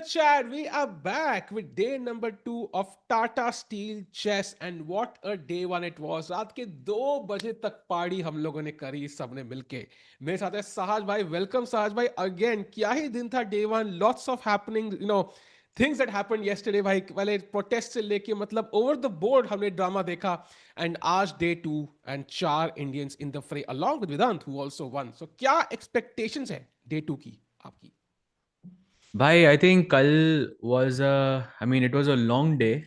chat. We are back with day number 2 of Tata Steel Chess, and what a day one it was. रात के 2 बजे तक party हम लोगों ने करी सबने मिलके. मेरे साथ है साहज भाई. वेलकम साहज भाई अगेन. क्या ही दिन था day one. Lots of happening, things that happened yesterday भाई. पहले प्रोटेस्ट से लेके मतलब over the board हमने ड्रामा देखा. And आज day 2 and 4 Indians in the fray along with Vedant who also won. So क्या expectations है day 2 की आपकी? Bhai, I think Kal was it was a long day,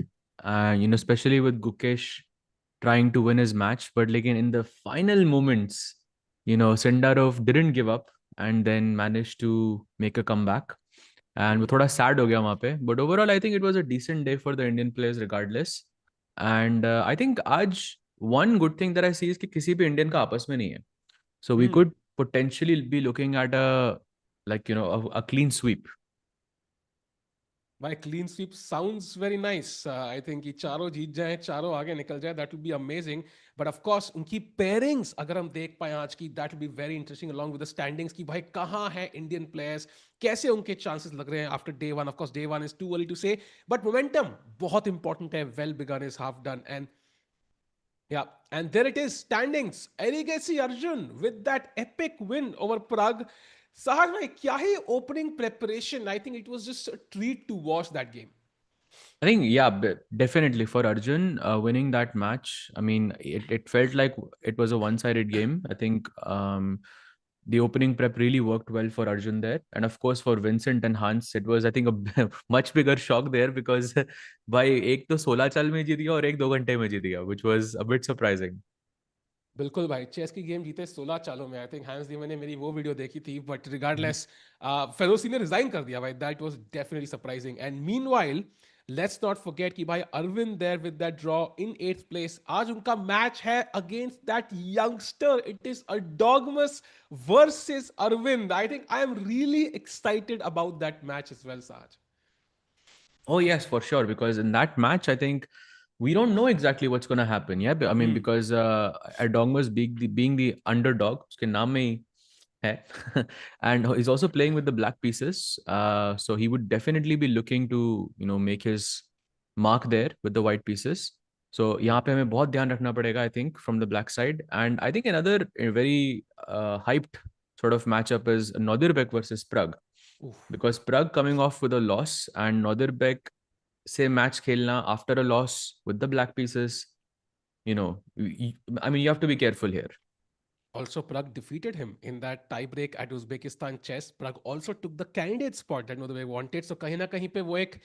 especially with Gukesh trying to win his match. But like in the final moments, Sindarov didn't give up and then managed to make a comeback. And वो थोड़ा sad हो गया वहाँ पे. But overall, I think it was a decent day for the Indian players regardless. And I think आज one good thing that I see is कि किसी भी Indian का आपस में नहीं है. So we could potentially be looking at a clean sweep. भाई clean sweep sounds very nice. I think कि चारों जीत जाएं, चारों आगे निकल जाए, that will be amazing. But of course उनकी पेयरिंग्स अगर हम देख पाए आज की, that will be very interesting along with the standings की भाई कहाँ है इंडियन प्लेयर्स, कैसे उनके चांसेस लग रहे हैं after day one. Of course day one is too early to say, but momentum बहुत इंपॉर्टेंट है. Well begun is half done. And yeah, and there it is, standings. Erigaisi Arjun with that epic win over Pragg. Sahaj bhai, kya hi opening preparation? I think it was just a treat to watch that game. I think, yeah, definitely for Arjun winning that match. I mean, it felt like it was a one-sided game. I think the opening prep really worked well for Arjun there. And of course, for Vincent and Hans, it was, I think, a much bigger shock there because by एक तो 16 चाल में जीत गया और एक 2 घंटे में जीत गया, which was a bit surprising. बिल्कुल भाई, चेस की गेम जीते 16 चालों में. आई थिंक हैंस नीमन ने मेरी वो वीडियो देखी थी, बट रिगार्डलेस फेरोसी ने रिजाइन कर दिया भाई. That was definitely surprising. And meanwhile let's not forget कि भाई Arvind there with that draw in 8th place. आज उनका मैच है against that youngster. It is Erdogmus versus Arvind. I think I am really excited about that match as well Saj. Oh yes, for sure. Because in that match, I think we don't know exactly what's going to happen. Yeah, I mean, because Erdogmus being the underdog, उसके नाम में ही है, and he's also playing with the black pieces. So he would definitely be looking to make his mark there with the white pieces. So यहाँ पे हमें बहुत ध्यान रखना पड़ेगा, I think, from the black side. And I think another very hyped sort of matchup is Nodirbek versus Pragg. Because Pragg coming off with a loss and Nodirbek say match khelna after a loss with the black pieces, I mean, you have to be careful here. Also, Pragg defeated him in that tie-break at Uzbekistan chess. Pragg also took the candidate spot that they wanted. So कहीं ना कहीं पे वो एक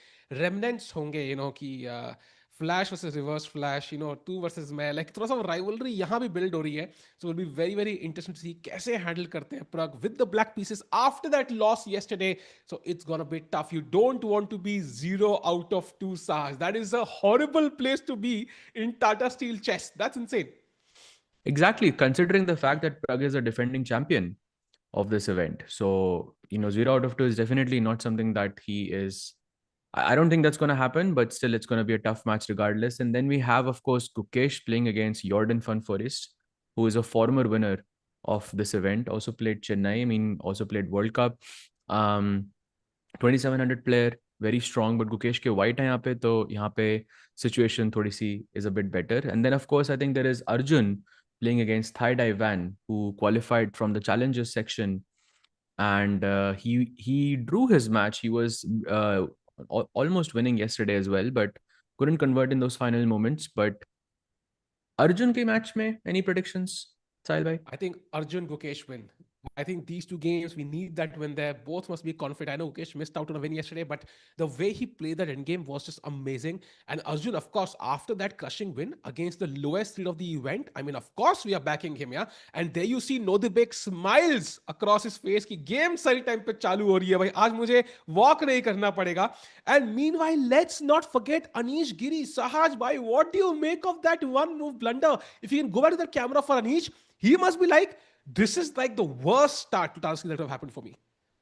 remnants होंगे, कि Flash versus reverse Flash, two versus मैं, like थोड़ा सा rivalry यहाँ भी build हो रही है. So it will be very very interesting to see कैसे handle करते हैं Pragg with the black pieces after that loss yesterday. So it's gonna be tough. You don't want to be 0 out of 2 stars. That is a horrible place to be in Tata Steel chess. That's insane. Exactly, considering the fact that Pragg is a defending champion of this event. So, 0 out of 2 is definitely not something that he is. I don't think that's going to happen, but still, it's going to be a tough match regardless. And then we have, of course, Gukesh playing against Jorden van Foreest, who is a former winner of this event, also played Chennai, I mean, also played World Cup. 2700 player, very strong, but Gukesh ke white hai yahan pe, to yahan pe situation thodi si is a bit better. And then, of course, I think there is Arjun playing against Thai Dai Van, who qualified from the challengers section, and he drew his match. He was almost winning yesterday as well, but couldn't convert in those final moments. But Arjun ke match mein, any predictions, Sahil bhai? I think Arjun Gukesh win. I think these two games, we need that win there. Both must be confident. I know Gukesh missed out on a win yesterday, but the way he played that end game was just amazing. And Arjun, of course, after that crushing win against the lowest seed of the event, I mean, of course, we are backing him, yeah. And there you see Nodirbek smiles across his face कि game सारी time पे चालू हो रही है भाई. आज मुझे walk नहीं करना पड़ेगा. And meanwhile, let's not forget Anish Giri. Sahaj bhai, what do you make of that one move blunder? If you can go back to the camera for Anish, he must be like, this is like the worst start to Tata Steel that have happened for me.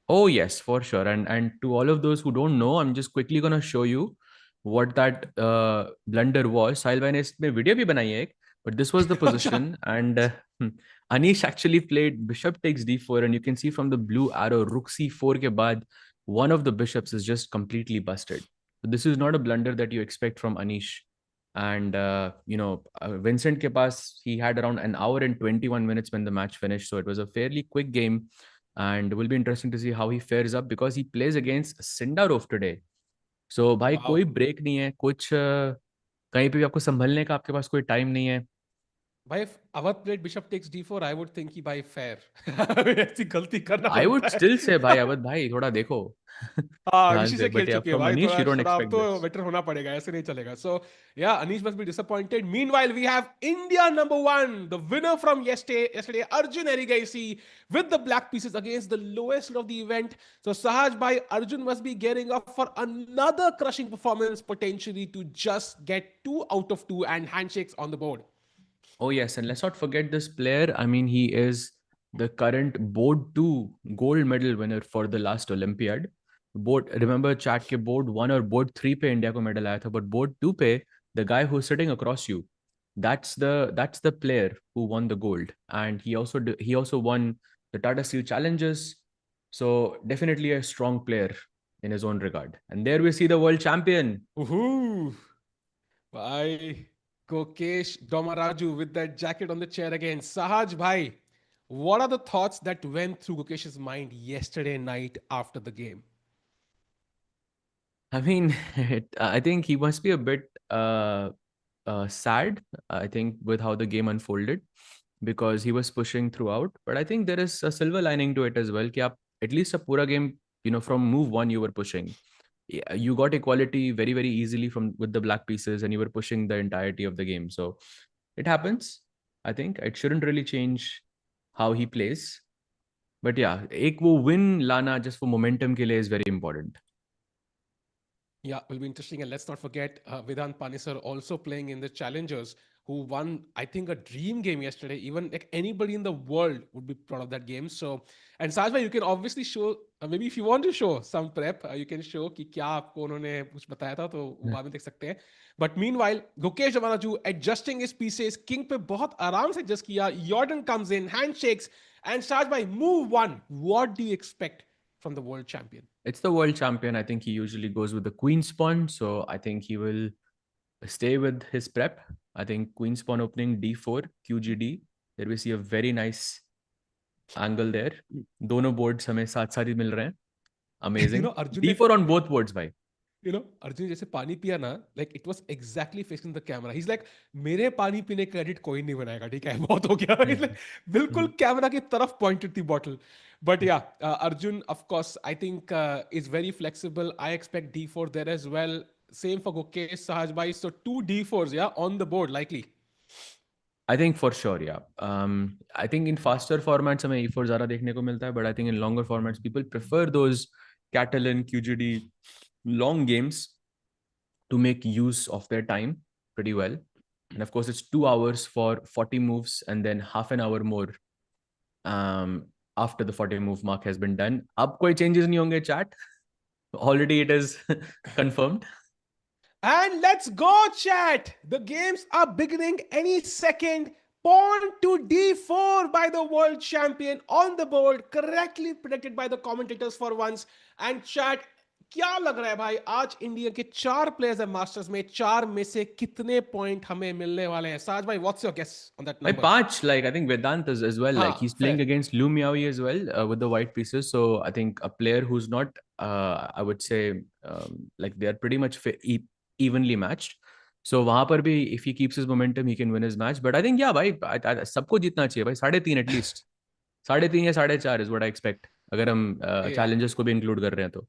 Oh yes, for sure. And to all of those who don't know, I'm just quickly gonna show you what that blunder was. Sahil bhai ne isme video bhi banai hai ek, but this was the position. And Anish actually played bishop takes d4, and you can see from the blue arrow rook c4 ke baad one of the bishops is just completely busted. So this is not a blunder that you expect from Anish. And Vincent ke paas, he had around an hour and 21 minutes when the match finished. So it was a fairly quick game, and it will be interesting to see how he fares up because he plays against Sindarov today. So भाई Wow. कोई break नहीं है, कुछ कहीं पे भी आपको संभलने का आपके पास कोई time नहीं है. भाई if Awadh played bishop takes d4, I would think कि भाई fair. ऐसी गलती करना I would बनता still say भाई है. अवध भाई थोड़ा देखो हाँ, ध्यान ऋषि से, से खेल but yeah, चुके हैं from भाई, Anish थोड़ा you don't थोड़ा अब expect तो this. बेटर होना पड़ेगा, ऐसे नहीं चलेगा. सो या Anish must be disappointed. Meanwhile, we have India number one, the winner from yesterday, Arjun Erigaisi, with the black pieces against the lowest of the event. So Sahaj bhai, Arjun must be gearing up for another crushing performance, potentially to just get 2 out of 2 and handshakes on the board. Oh, yes. And let's not forget this player. I mean, he is the current board 2 gold medal winner for the last Olympiad. Board, remember chat ke board 1 or board 3 pe India ko medal aaya tha, but board 2 pe the guy who's sitting across you, that's the player who won the gold, and he also won the Tata Steel Challenges. So definitely a strong player in his own regard. And there we see the world champion. Woohoo! Bhai, Gukesh Dommaraju with that jacket on the chair again. Sahaj bhai, what are the thoughts that went through Gukesh's mind yesterday night after the game? I mean, I think he must be a bit sad, I think, with how the game unfolded because he was pushing throughout. But I think there is a silver lining to it as well. Ki aap, at least a pura game, from move one, you were pushing. Yeah, you got equality very, very easily from with the black pieces, and you were pushing the entirety of the game. So it happens. I think it shouldn't really change how he plays. But yeah, एक वो win लाना just for momentum के लिए is very important. Yeah, will be interesting. And let's not forget Vedant Panisar also playing in the Challengers, who won, I think, a dream game yesterday. Even like anybody in the world would be proud of that game. So, and Sajbhai, you can obviously show, maybe if you want to show some prep, you can show कि क्या आपको उन्होंने कुछ बताया था, तो वो बाद में देख सकते हैं. But meanwhile, Gukesh Dommaraju adjusting his pieces, King पे बहुत आराम से adjust किया. Jordan comes in, handshakes, and Sajbhai, move one. What do you expect from the world champion? It's the world champion. I think he usually goes with the queen's pawn. So I think he will stay with his prep. I think queen's pawn opening d4, QGD. There we see a very nice angle there. दोनों boards हमें साथ साथ ही मिल रहे हैं. Amazing. Arjun ने d4 on both boards, भाई. Arjun जैसे पानी पिया ना, like it was exactly facing the camera. He's like, मेरे पानी पीने का edit कोई नहीं बनाएगा, ठीक है, बहुत हो गया. He's like, बिल्कुल कैमरा की तरफ pointed थी bottle. But yeah, Arjun, of course, I think is very flexible. I expect d4 there as well. Same for Gukesh, Sahaj bhai. So 2 d4s, yeah, on the board, likely. I think for sure, yeah. I think in faster formats हमें e4 ज़्यादा देखने को मिलता है, but I think in longer formats people prefer those Catalan, QGD, long games to make use of their time pretty well. And of course, it's 2 hours for 40 moves and then half an hour more after the 40 move mark has been done. Ab koi changes nahi honge chat. Already it is confirmed. And let's go, chat. The games are beginning any second. Pawn to d4 by the world champion on the board, correctly predicted by the commentators for once. And chat, क्या लग रहा है भाई, आज India के 4 players है masters में, 4 में से कितने पॉइंट हमें मिलने वाले हैं? साज भाई, what's your guess on that Like number? Panch, like I think Vedant is as well. Like he's playing fair. against Liu Miaoyi as well with the white pieces. So I think a player who's not, I would say, like they are pretty much evenly matched. So वहां पर भी if he keeps his momentum, he can win his match. But I think yeah, भाई सबको जीतना चाहिए भाई, 3.5 at least. 3.5 या 4.5 is what I expect. अगर हम Yeah. challenges को भी include कर रहे हैं तो.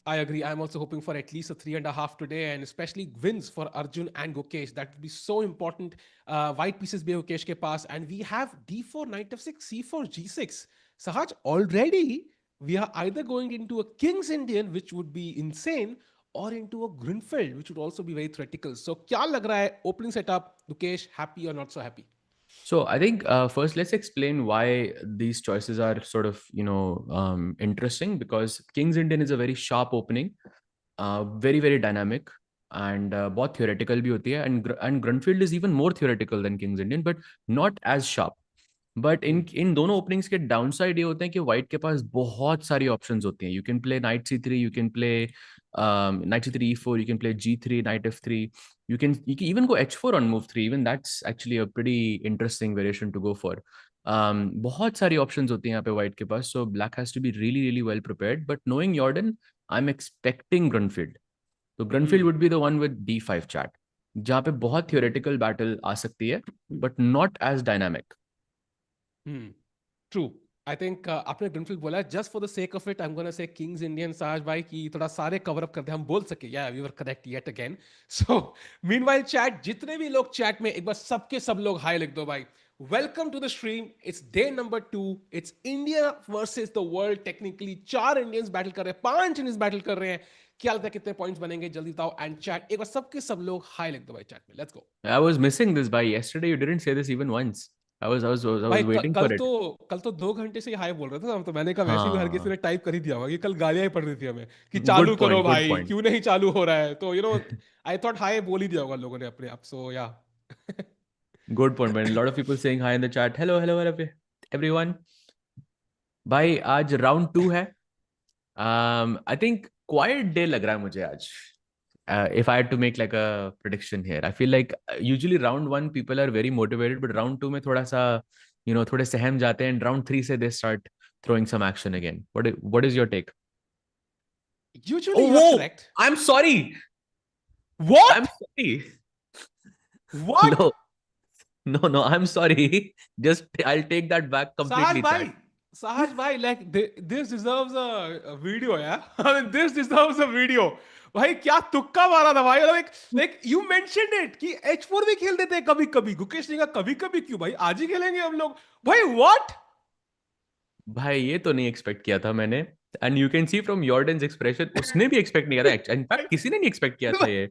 I agree. I'm also hoping for at least a 3.5 today, and especially wins for Arjun and Gukesh. That would be so important. White pieces be Gukesh ke paas, and we have d4, knight f6, c4, g6. Sahaj, already we are either going into a King's Indian, which would be insane, or into a Grunfeld, which would also be very theoretical. So, kya lag raha hai? Opening setup, Gukesh, happy or not so happy? So I think first let's explain why these choices are sort of interesting, because King's Indian is a very sharp opening, very very dynamic, and बहुत theoretical भी होती है, and Grunfeld is even more theoretical than King's Indian, but not as sharp. But in दोनों openings के down side ये होते हैं कि व्हाइट के पास बहुत सारी ऑप्शंस होती हैं. You can play night C3, you can play night C3 E4, you can play G3, knight F3. You can even go H4 on move 3. Even that's actually a pretty interesting variation to go for. बहुत सारी options होती हैं यहाँ पे white के पास. So black has to be really really well prepared. But knowing Jordan, I'm expecting Grunfeld. तो Grunfeld would be the one with D5 chat, जहाँ पे बहुत theoretical battle आ सकती है, but not as dynamic. True. I think आपने ग्रिनफील्ड बोला है, just for the sake of it I am gonna say Kings Indian साज भाई की थोड़ा सारे कवर अप करते हैं, हम बोल सके या we were correct yet again. So meanwhile chat, जितने भी लोग चैट में, एक बार सबके सब लोग हाई लिख दो भाई. Welcome to the stream. It's day number 2. It's India versus the world. Technically 4 Indians battle कर रहे हैं, 5 इंडियंस बैटल कर रहे हैं. क्या लगता है कितने पॉइंट्स बनेंगे? जल्दी बताओ. एंड चैट एक बार सबके सब लोग हाई लिख दो भाई चैट में. Let's go. I was missing this by yesterday. You didn't say this even once. I was भाई waiting for it. कल तो 2 घंटे से ही हाई बोल रहे थे हम, तो मैंने कहा वैसे भी हर किसी हाँ. ने टाइप कर ही दिया होगा कि कल गालियां ही पड़ रही थी हमें कि चालू Good करो point. Good भाई, point. क्यों नहीं चालू हो रहा है. तो आई थॉट हाई बोल ही दिया होगा लोगों ने अपने आप. सो या. Good point, man. A lot of people saying hi in the chat. Hello, hello, hello, everyone. भाई आज round 2 है. I think quiet day लग रहा है मुझे आज. If I had to make like a prediction here, I feel like usually round 1 people are very motivated, but round 2 में थोड़ा सा थोड़े सहम जाते हैं, and round 3 से they start throwing some action again. What is your take? Usually Oh, you are whoa! Correct. I'm sorry. I'm what? sorry. What? No, no, no. I'm sorry. Just I'll take that back Sahaj completely, भाई, chat. Sahaj भाई, like this deserves a video यार. I mean this deserves a video. भाई क्या तुक्का मारा था भाई. Like like you mentioned it कि H4 भी खेल देते हैं कभी कभी. गुकेश ने कहा कभी कभी क्यों भाई, आज ही खेलेंगे हम लोग. भाई व्हाट? भाई ये तो नहीं एक्सपेक्ट किया था मैंने. And you can see from Jorden's expression, उसने भी एक्सपेक्ट नहीं किया था. इनफैक्ट किसी ने नहीं एक्सपेक्ट किया था ये.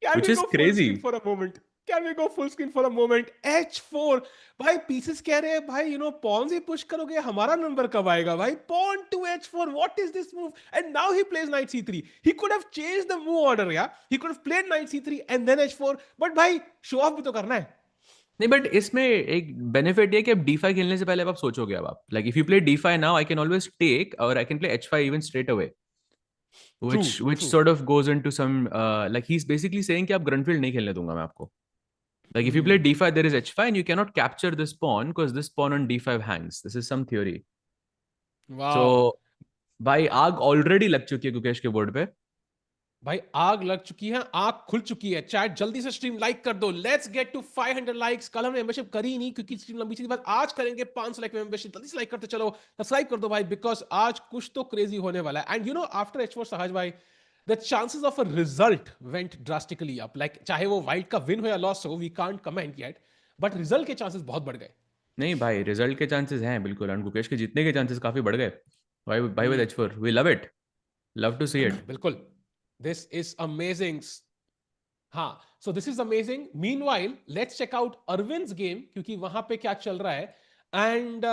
Can which we is go full crazy. screen for a moment? Can we go full screen for a moment? H4. भाई पीसेस कह रहे हैं भाई, पॉन से पुश करोगे हमारा नंबर कब आएगा भाई. Pawn to H4. What is this move? And now he plays knight C3. He could have changed the move order, yeah. He could have played knight C3 and then H4. But भाई show off भी तो करना है. नहीं, but इसमें एक benefit ये कि अब D5 खेलने से पहले अब आप सोचोगे. अब आप like if you play D5 now, I can always take, और I can play H5 even straight away. True, Which true. sort of goes into some like he's basically saying कि आप ग्रनफील्ड नहीं खेलने दूंगा मैं आपको. Like if you play D5, there is H5 and you cannot capture this pawn because this pawn on D5 hangs. This is some theory. So Wow. भाई आग already लग चुकी है गुकेश के बोर्ड पे. भाई आग लग चुकी है, आग खुल चुकी है. चैट जल्दी से स्ट्रीम लाइक कर दो. Let's get to 500 likes. कल हमने मेंबरशिप करी नहीं क्योंकि स्ट्रीम लंबी थी, बस आज करेंगे 500 लाइक मेंबरशिप. जल्दी से लाइक करते चलो, सब्सक्राइब कर दो भाई, बिकॉज आज कुछ तो क्रेजी होने वाला है. एंड आफ्टर H4 सहज भाई, the chances of a result went drastically up. Like चाहे वो व्हाइट का विन हो या लॉस हो, we can't comment yet, but result के चांसेस बहुत बढ़ गए. नहीं भाई, रिजल्ट के चांसेस हैं बिल्कुल, और गुकेश के जीतने के चांसेस काफी बढ़ गए. भाई भाई with H4 we love it. Love to see it. बिल्कुल. This is amazing. हाँ, so this is amazing. Meanwhile let's check out Arvind's game, क्योंकि वहां पे क्या चल रहा है. And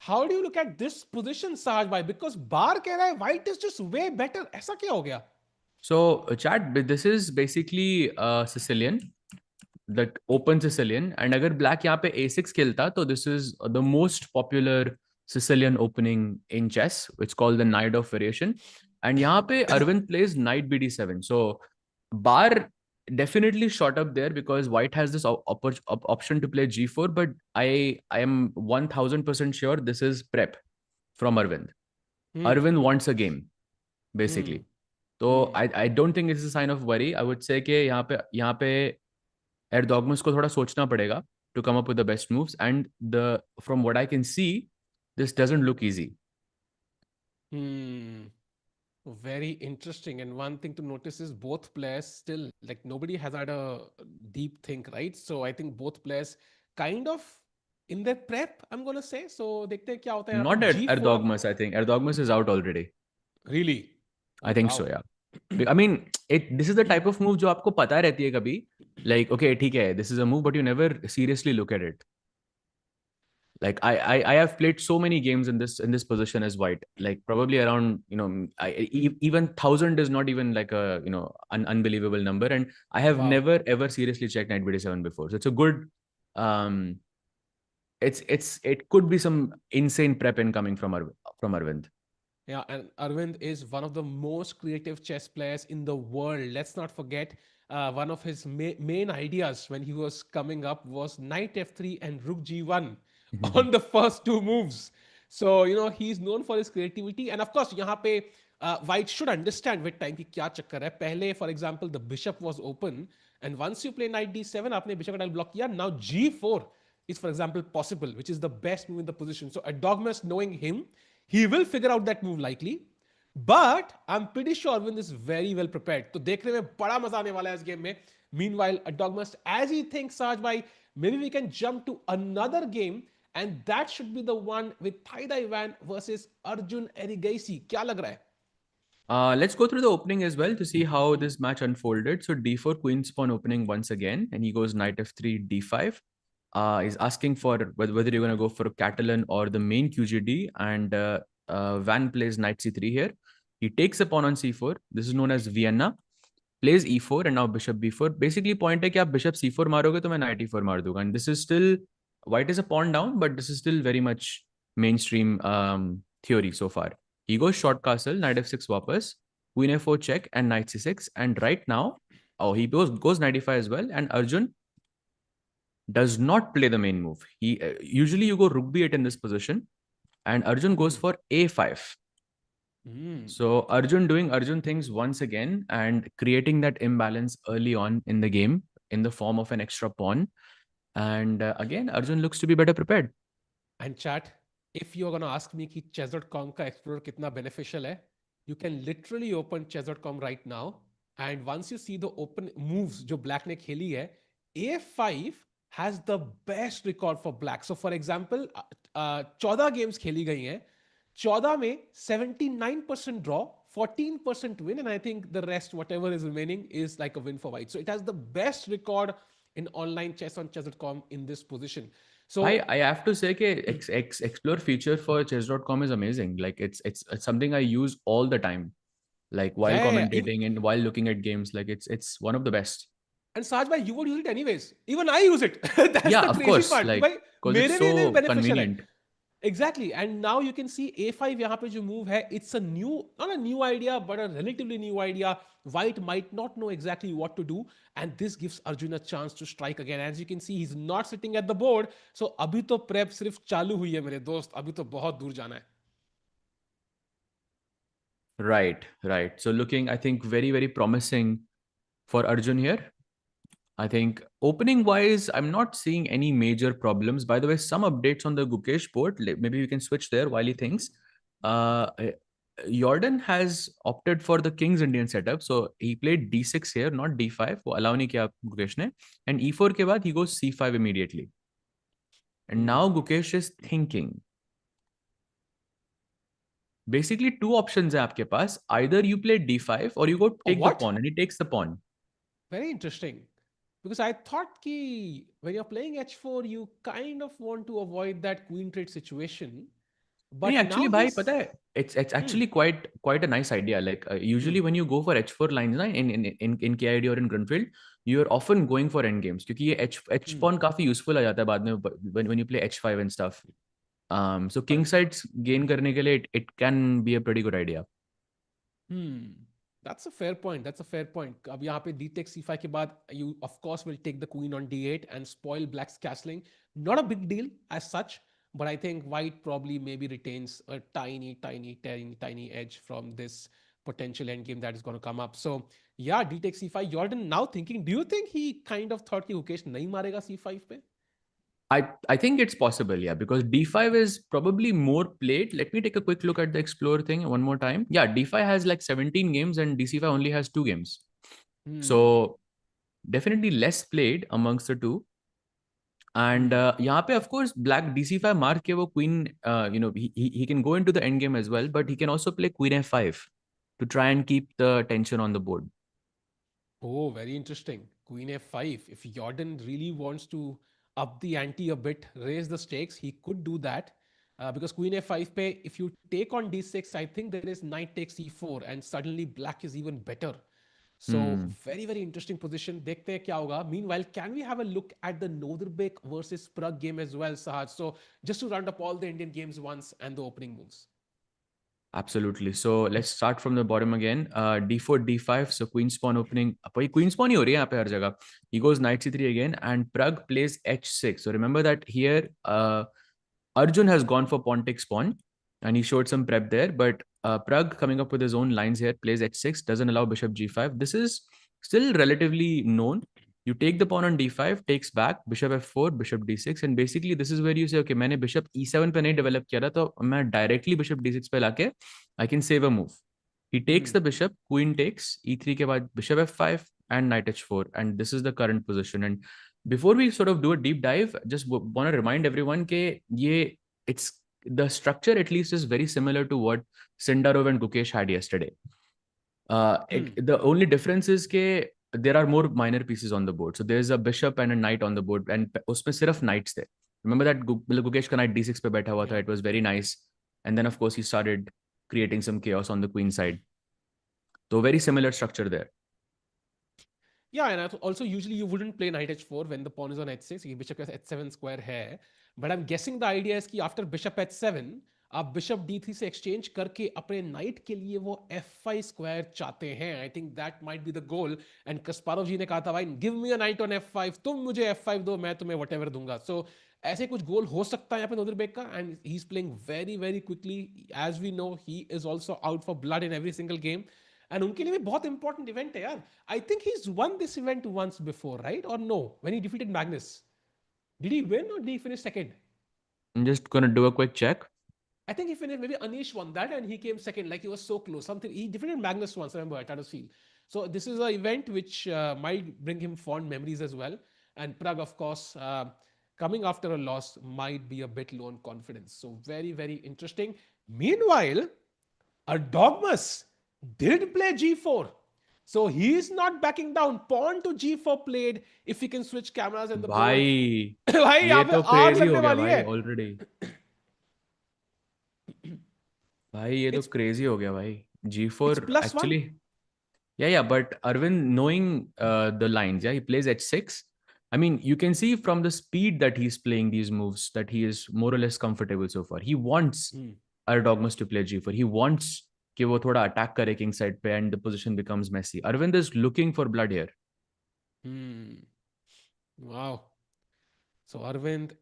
how do you look at this position Sahaj भाई, बिकॉज बार कह रहा है white is just way better. ऐसा क्या हो गया? So chat, this is basically Sicilian, that open Sicilian, and अगर black यहाँ पे A6 खेलता तो this is the most popular Sicilian opening in chess. It's called the Knight of Variation. And यहाँ पे Arvind plays Knight BD7. So bar definitely shot up there because white has this option to play G4, but I am 1000% sure this is prep from Arvind. Arvind wants a game basically. तो I don't think it's a sign of worry. I would say कि यहाँ पे Erdogmus को थोड़ा सोचना पड़ेगा to come up with the best moves, and from what I can see, this doesn't look easy. Very interesting. And one thing to notice is both players still, like, nobody has had a deep think, right? So I think both players kind of in their prep, I'm gonna say. So देखते हैं क्या होता है यहाँ पे. Not at G4. Erdogmus, I think. Erdogmus is out already. Really? I think so, yeah. I mean, this is the type of move जो आपको पता रहती है कभी. Like, okay, ठीक है, this is a move, but you never seriously look at it. Like I have played so many games in this position as white, like probably around even 1,000 is not even like a an unbelievable number, and I have Wow. never ever seriously checked knight BD7 before. So it's a good it could be some insane prep incoming from Arvind. Yeah, and Arvind is one of the most creative chess players in the world. Let's not forget, one of his main ideas when he was coming up was knight f3 and rook g1 on the first two moves. So, he's known for his creativity. And of course, यहाँ पे white should understand with time कि क्या चक्कर है. पहले, for example, the bishop was open. And once you play knight d7, आपने bishop का block किया. Now g4 is, for example, possible, which is the best move in the position. So Erdogmus, knowing him, he will figure out that move likely. But I'm pretty sure Arvind is very well prepared. तो देखने में बड़ा मजा आने वाला है इस game में. Meanwhile, Erdogmus, as he thinks, Saj bhai, maybe we can jump to another game, and that should be the one with Thai Dai Van versus Arjun Erigaisi. क्या लग रहा है? Let's go through the opening as well to see how this match unfolded. So d4 queen pawn opening once again, and he goes knight f3 d5. He's asking for whether you're going to go for Catalan or the main QGD, and Van plays knight c3 here. He takes a pawn on c4. This is known as Vienna. Plays e4 and now bishop b4. Basically, point है कि आप bishop c4 मारोगे तो मैं knight e4 मार दूंगा. And this is still, white is a pawn down, but this is still very much mainstream theory so far. He goes short castle, knight f6 wapas, queen f4 check, and knight c6. And right now, he goes knight e5 as well. And Arjun does not play the main move. He usually you go rook b8 in this position, and Arjun goes for a5. So Arjun doing Arjun things once again and creating that imbalance early on in the game in the form of an extra pawn. And again, Arjun looks to be better prepared. And chat, if you're going to ask me कि chess.com का explorer कितना beneficial है, you can literally open chess.com right now. And once you see the open moves जो black ने खेली है, a5 has the best record for black. So for example, 14 games खेली गई हैं. 14 में 79% draw, 14% win, and I think the rest, whatever is remaining, is like a win for white. So it has the best record in online chess on chess.com in this position. So I have to say that explore feature for chess.com is amazing. Like it's something I use all the time, like while commentating and while looking at games. Like it's one of the best. And Saj bhai, you would use it anyways. Even I use it. That's yeah, the of crazy course, part. like because it's so convenient. Exactly. And now you can see a5 यहाँ पे जो move है, it's a new, not a new idea, but a relatively new idea. White might not know exactly what to do, and this gives Arjun a chance to strike again. As you can see, he's not sitting at the board. So अभी तो prep सिर्फ चालू हुई है मेरे दोस्त. अभी तो बहुत दूर जाना है. Right. So looking, I think, very, very promising for Arjun here. I think opening wise, I'm not seeing any major problems. By the way, some updates on the Gukesh board. Maybe we can switch there while he thinks. Jorden has opted for the King's Indian setup. So he played d6 here, not d5. वो allow नहीं किया Gukesh ने. And e4 के बाद he goes c5 immediately. And now Gukesh is thinking. Basically, two options है आपके पास. Either you play d5 or you go take the pawn, and he takes the pawn. Very interesting. Because I thought ki when you're playing h4, you kind of want to avoid that queen trade situation. But actually, now bhai, pata hai, it's actually quite a nice idea. Like usually when you go for h4 lines na, in KID or in Grunfeld, you're often going for end games. Because ये h pawn काफी useful आ जाता है बाद में when you play h5 and stuff. So king sides gain करने के लिए it can be a pretty good idea. That's a fair point. अब यहाँ पे d takes c5 के बाद you of course will take the queen on d8 and spoil black's castling. Not a big deal as such, but I think white probably maybe retains a tiny edge from this potential endgame that is going to come up. So yeah, d takes c5. Jordan now thinking, do you think he kind of thought कि Gukesh नहीं मारेगा c5 पे? I think it's possible, yeah, because d5 is probably more played. Let me take a quick look at the Explorer thing one more time. Yeah, d5 has like 17 games and dc5 only has 2 games. So definitely less played amongst the two. And यहाँ पे of course black dc5 मार के वो queen, he can go into the end game as well, but he can also play queen f5 to try and keep the tension on the board. Oh, very interesting. Queen f5. If Jordan really wants to up the ante a bit, raise the stakes, he could do that. Because queen f5 pe, if you take on d6, I think there is knight takes e4, and suddenly black is even better. So very very interesting position. देखते हैं क्या होगा. Meanwhile, can we have a look at the Nodirbek versus Pragg game as well, Sahaj? So just to round up all the Indian games once and the opening moves. Absolutely. So let's start from the bottom again. D4, D5. So queen spawn opening. भाई queen spawn ही हो रही है यहाँ पे हर जगह. He goes knight C3 again, and Pragg plays H6. So remember that here, Arjun has gone for pawn takes pawn, and he showed some prep there. But Pragg coming up with his own lines here, plays H6, doesn't allow bishop G5. This is still relatively known. You take the pawn on D5, takes back, bishop F4, bishop D6, and basically this is where you say, okay, मैंने bishop E7 पे नहीं develop किया था, तो मैं directly bishop D6 पे लाके I can save a move. He takes the bishop, queen takes, E3 के बाद bishop F5 and knight H4, and this is the current position. And before we sort of do a deep dive, just want to remind everyone के ये it's the structure at least is very similar to what Sindarov and Gukesh had yesterday. The only difference is that there are more minor pieces on the board. So there's a bishop and a knight on the board, and उसमें सिर्फ knights थे. Remember that Gukesh का knight D6 पे बैठा हुआ था. It was very nice. And then of course he started creating some chaos on the queen side. So very similar structure there. Yeah, and also usually you wouldn't play knight h4 when the pawn is on h6. ये bishop h7 square है. But I'm guessing the idea is कि after bishop h7 आप bishop d3 से exchange करके अपने knight के लिए वो f5 square चाहते हैं. I think that might be the goal. And Kasparov जी ने कहा था भाई give me a knight on f5. तुम मुझे f5 दो मैं तुम्हें whatever दूंगा. So ऐसे कुछ गोल हो सकता है यहाँ पे नोदिरबेक का. And he's playing very very quickly. As we know, he is also out for blood in every single game. And उनके लिए भी बहुत इंपॉर्टेंट इवेंट है यार. I think he is won this event once before, right? और no, when he defeated Magnus, did he win और did he finish second? I'm just gonna do a quick check. I think he finished, maybe Anish won that and he came second, like he was so close. Something, he defeated Magnus once, remember, at Tata Steel. So this is an event which might bring him fond memories as well. And Pragg, of course, coming after a loss might be a bit low on confidence. So very, very interesting. Meanwhile, Erdogmus did play g4. So he is not backing down. Pawn to g4 played. If he can switch cameras and the board. भाई भाई ये यहाँ पे तो आग crazy लगने हो गया वाली भाई है. already. भाई ये तो It's crazy हो गया भाई. G4 +1. actually. Yeah, but Arvind knowing the lines, yeah, he plays h6. I mean, you can see from the speed that he's playing these moves that he is more or less comfortable so far. He wants Erdogmus to play g4. He wants कि वो थोड़ा attack करे king side पे and the position becomes messy. Arvind is looking for blood here. Wow. So Arvind,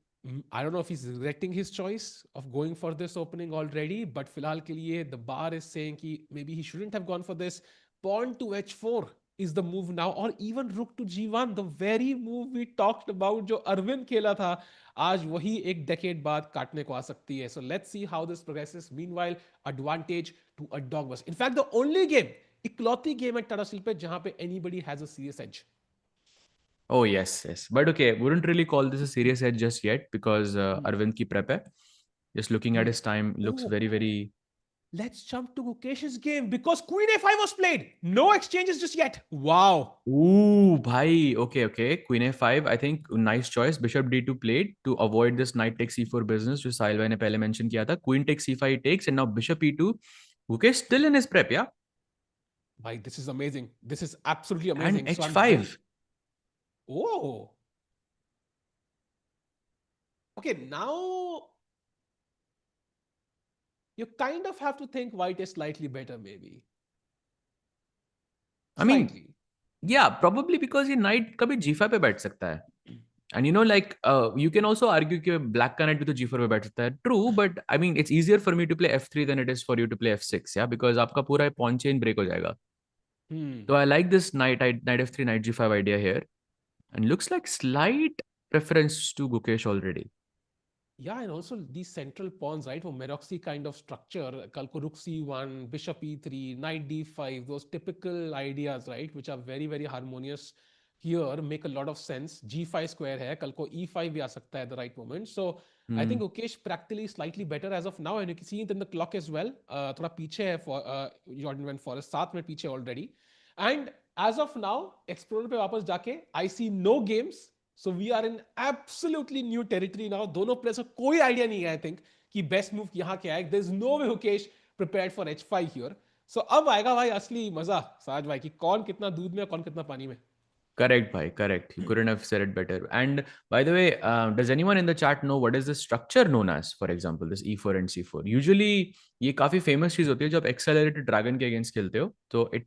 I don't know if he's regretting his choice of going for this opening already, but फिलहाल के लिए the bar is saying कि maybe he shouldn't have gone for this. Pawn to h4 is the move now, or even rook to g1, the very move we talked about जो Arvind खेला था, आज वही एक decade बाद काटने को आ सकती है. So let's see how this progresses. Meanwhile, advantage to Erdogmus. In fact, the only game, इकलौती game at Tata Steel पे जहाँ पे anybody has a serious edge. Oh yes. But okay, wouldn't really call this a serious edge just yet because Arvind ki prep hai. Just looking at his time, looks very, very. Let's jump to Gukesh's game because Queen A5 was played. No exchanges just yet. Wow. Ooh, bhai. Okay. Queen A5. I think nice choice. Bishop D2 played to avoid this knight takes C4 business जो साहिल भाई ने पहले mention किया था. Queen takes C5 takes and now Bishop E2. Gukesh still in his prep, yeah. Bhai, this is amazing. This is absolutely amazing. And H5. Oh. Okay, now you kind of have to think white is slightly better, maybe. I mean, yeah, probably because ये knight कभी G5 पे बैठ सकता है. And you know, like, you can also argue that black का knight भी तो G4 पे बैठ सकता है. True, but I mean, it's easier for me to play F3 than it is for you to play F6, yeah, because आपका पूरा pawn chain break हो जाएगा. So I like this knight F3, knight G5 idea here. And looks like slight preference to Gukesh already. Yeah, and also these central pawns, right? For Meroxy kind of structure, कल को rook c1, bishop e3, knight d5, those typical ideas, right? Which are very, very harmonious here, make a lot of sense. g5 square है, कल को e5 भी आ सकता है at the right moment. So I think Gukesh practically slightly better as of now, and you can see it in the clock as well. थोड़ा पीछे है for Jorden van Foreest, 7 minute पीछे already. And as of now, Explorer पे वापस जाके, I see no games. So we are in absolutely new territory now. दोनों players को कोई idea नहीं है, I think, कि best move यहाँ क्या है. There's no way Gukesh prepared for h5 here. So अब आएगा भाई असली मजा साज भाई कि कौन कितना दूध में कौन कितना पानी में. Correct, bhai. Correct. You couldn't have said it better. And by the way, does anyone in the chat know what is the structure known as? For example, this E4 and C4. Usually, ये काफी famous चीज होती है जब accelerated dragon के against खेलते हो. So it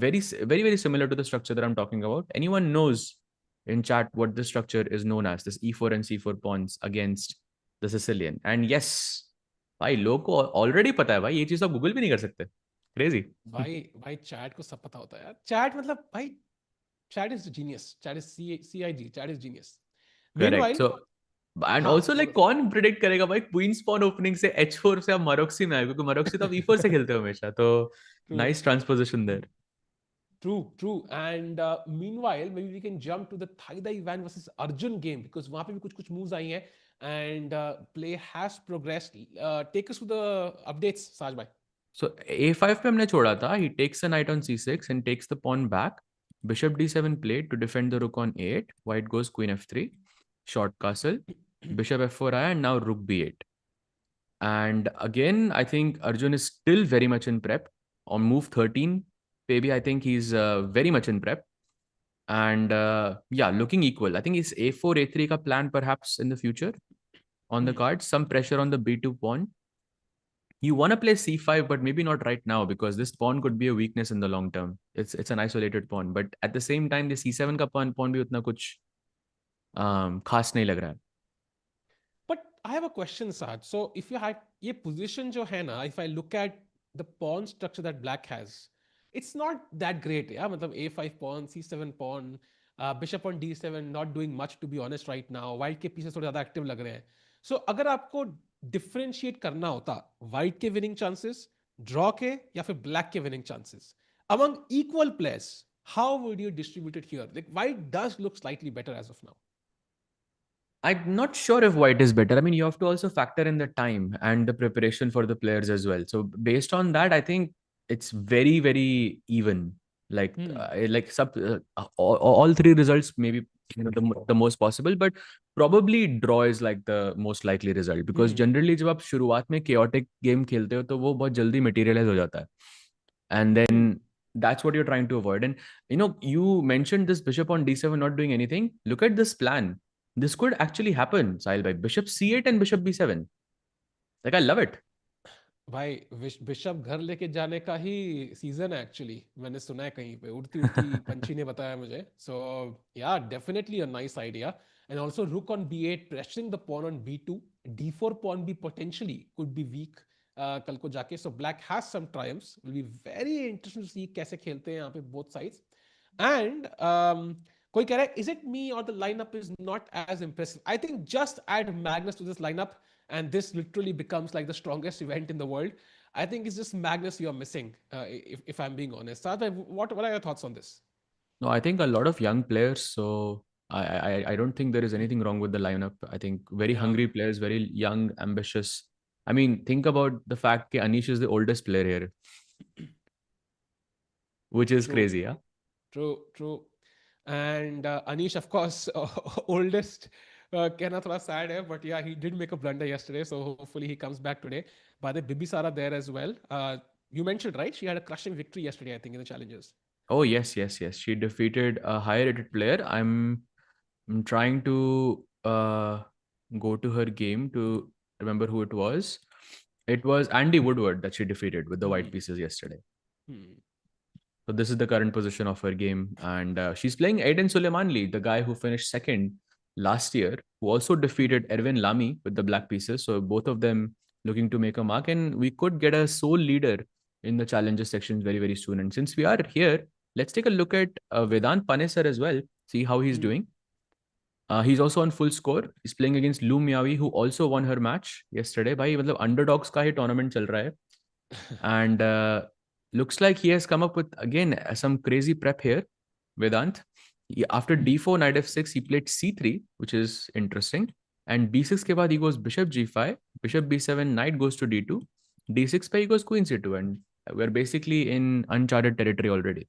very similar to the structure that I'm talking about. Anyone knows in chat what this structure is known as? This E4 and C4 pawns against the Sicilian. And yes, भाई लोग को already पता है भाई ये चीज आप Google भी नहीं कर सकते. Crazy. भाई भाई चैट को सब पता होता है यार. चैट मतलब भाई Chad is genius. Chad is CIG. Chad is genius. Correct. Meanwhile, So and हाँ ऑल्सो लाइक बोलो. कौन प्रिडिक्ट करेगा भाई क्वीन स्पॉन ओपनिंग से H4 से आप मरोक्सी में आए क्योंकि मरोक्सी तो आप E4 से खेलते हो हमेशा तो True, nice transposition there. true. And meanwhile, maybe we can jump to the Thai Dai Van versus Arjun game because वहाँ पे भी कुछ moves आई हैं and play has progressed. Take us to the updates, Saj bhai. So A5 पे हमने छोड़ा था. He takes a knight on C6 and takes the pawn back. Bishop D7 played to defend the rook on A8. White goes Queen F3. Short castle. Bishop F4 आया and now Rook B8. And again, I think Arjun is still very much in prep. On move 13, maybe I think he's very much in prep. And yeah, looking equal. I think it's A4, A3 ka plan perhaps in the future on the cards. Some pressure on the B2 pawn. You want to play C5, but maybe not right now because this pawn could be a weakness in the long term. It's an isolated pawn, but at the same time, the C7 ka pawn bhi utna kuch खास नहीं लग रहा है. But I have a question, Saj. So if you had ये position जो है ना, if I look at the pawn structure that black has, it's not that great. Yeah, मतलब A5 pawn, C7 pawn, bishop on D7, not doing much to be honest right now. White के pieces थोड़े ज़्यादा active लग रहे हैं. So अगर आपको differentiate करना होता, white के winning chances, draw के या फिर black के winning chances, among equal players, how would you distribute it here? Like white does look slightly better as of now. I'm not sure if white is better. I mean, you have to also factor in the time and the preparation for the players as well. So based on that, I think it's very even. Like all three results maybe the most possible, but probably draw is like the most likely result because generally जब आप शुरुआत में chaotic game खेलते हो तो वो बहुत जल्दी materialize हो जाता है. And then that's what you're trying to avoid. And you mentioned this bishop on D7 not doing anything. Look at this plan. This could actually happen, Sahil bhai. Bishop C8 and bishop B7. Like, I love it. भाई bishop घर लेके जाने का ही season है actually. मैंने सुना है कहीं पे उड़ती उड़ती पंछी ने बताया मुझे. So yeah definitely a nice idea. And also rook on B8 pressuring the pawn on B2. D4 pawn भी पोटेंशियली कुड बी वीक कल को जाके. So black has some triumphs. Will be very interesting to see कैसे खेलते हैं यहाँ पे both sides. And कोई कह रहा है इज इट मी और the lineup is not as impressive. I think just add Magnus to this lineup and this literally becomes like the strongest event in the world. I think it's just Magnus you're missing, if I'm being honest. Sadhbhai, what are your thoughts on this? No, I think a lot of young players. So I don't think there is anything wrong with the lineup. I think very Yeah, hungry players, very young, ambitious. I mean, think about the fact that Anish is the oldest player here, which is true, crazy, yeah? true. And Anish, of course, oldest. कहना थोड़ा sad है, but yeah, he did make a blunder yesterday, so hopefully he comes back today. But the Bibisara there as well. You mentioned, right? She had a crushing victory yesterday, I think, in the challenges. Oh, yes. She defeated a higher rated player. I'm trying to go to her game to remember who it was. It was Andy Woodward that she defeated with the white Hmm. pieces yesterday. Hmm. So this is the current position of her game. And she's playing Aydin Suleymanli, the guy who finished second last year, who also defeated Erwin Lamy with the black pieces. So both of them looking to make a mark. And we could get a sole leader in the challenges section very soon. And since we are here, let's take a look at Vedant Panesar as well, see how he's Hmm. doing. He's also on full score. He's playing against Lu Miawi, who also won her match yesterday. भाई मतलब underdogs का ही tournament चल रहा है. And looks like he has come up with again some crazy prep here, Vedant. After D4 knight F6 he played C3, which is interesting, and B6 के बाद he goes bishop G5, bishop B7, knight goes to D2, D6 पे he goes queen C2, and we're basically in uncharted territory already.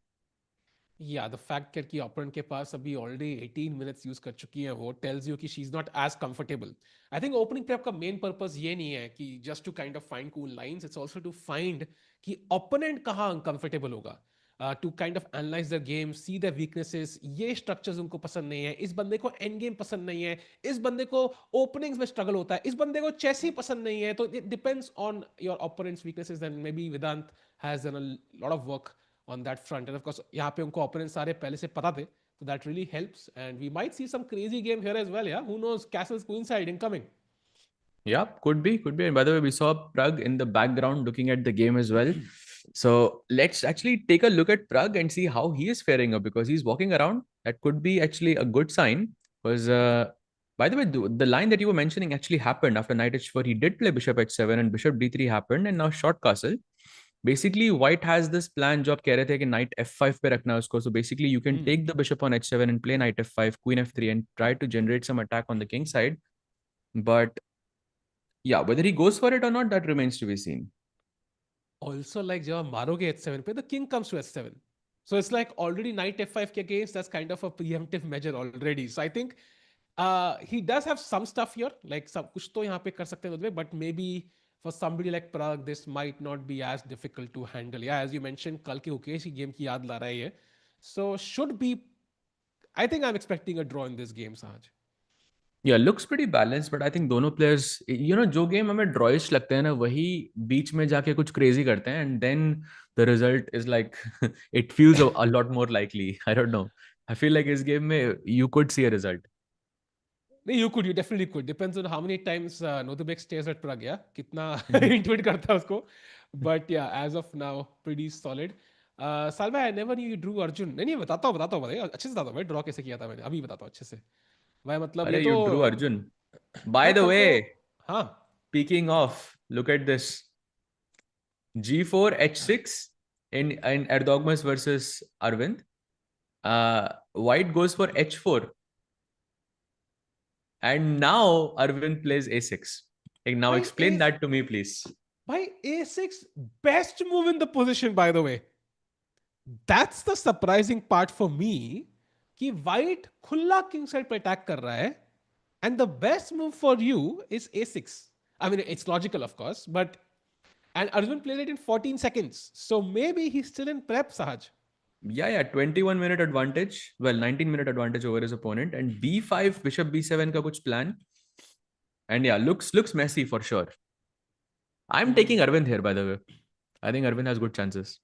या the fact कि opponent के पास अभी already 18 minutes use कर चुकी है, वो टेल्स यू कि she is not as comfortable. I think opening prep का मेन पर्पस ये नहीं है कि just to kind of find cool lines, it's also to find कि ओपोनेंट कहाँ अनकंफर्टेबल होगा, to kind of analyse the game, see the weaknesses. ये structures उनको पसंद नहीं है, इस बंदे को एंड गेम पसंद नहीं है, इस बंदे को ओपनिंग्स में स्ट्रगल होता है, इस बंदे को चेस ही पसंद नहीं है. तो it depends on your opponent's weaknesses, and may be Vedant has done a lot of work on that front. And of course, यहाँ पे उनको opponents सारे पहले से पता थे, so that really helps. And we might see some crazy game here as well. Yeah, who knows? Castles Queenside incoming. Yeah, could be, could be. And by the way, we saw Pragg in the background looking at the game as well. So let's actually take a look at Pragg and see how he is faring up, because he's walking around. That could be actually a good sign. Because, by the way, the line that you were mentioning actually happened after knight h4. He did play bishop h7 and bishop d3 happened, and now short castle. Basically, white has this plan जो आप कह रहे थे कि knight f5 पे रखना है उसको. So basically, you can take the bishop on h7 and play knight f5, queen f3, and try to generate some attack on the king side. But yeah, whether he goes for it or not, that remains to be seen. Also, like जब आप मारोगे h7 पे, the king comes to h7. So it's like already knight f5 के against, that's kind of a preemptive measure already. So I think he does have some stuff here, like सब कुछ तो यहाँ पे कर सकते हैं, but maybe for somebody like Pragg, this might not be as difficult to handle. Yeah, as you mentioned, कल के उकेश की गेम की याद ला रहा है ये. So should be, I think I'm expecting a draw in this game, Sahaj. Yeah, looks pretty balanced, but I think दोनों players, जो game हमें drawish लगते हैं ना, वही बीच में जाके कुछ crazy करते हैं, and then the result is like it feels a lot more likely. I don't know. I feel like इस game में you could see a result. You definitely could. Depends on how many times Nodirbek stays at Pragg, yeah? कितना intuit करता है उसको. But yeah, as of now, pretty solid. Salva, I never knew you drew Arjun. नहीं नहीं, बताता हूँ भाई, अच्छे से बताता हूँ भाई, ड्रॉ कैसे किया था मैंने, अभी बताता हूँ अच्छे से. भाई मतलब ये अरे, तो you drew Arjun. By हाँ the कल को. way, हाँ. speaking of, look at this. G4 H6 in Erdogmus versus Aravindh. White goes for H4. And now Aravindh plays A6. Now भाई explain that to me, please. भाई A6 best move in the position, by the way. That's the surprising part for me, कि white खुला king side पे attack कर रहा है, and the best move for you is A6. I mean, it's logical, of course, but and Arjun played it in 14 seconds. So maybe he's still in prep, Sahaj. Yeah, 21-minute advantage. Well, 19-minute advantage over his opponent. And B5, bishop B7 का कुछ plan. And yeah, looks messy for sure. I'm taking Arvind here, by the way. I think Arvind has good chances.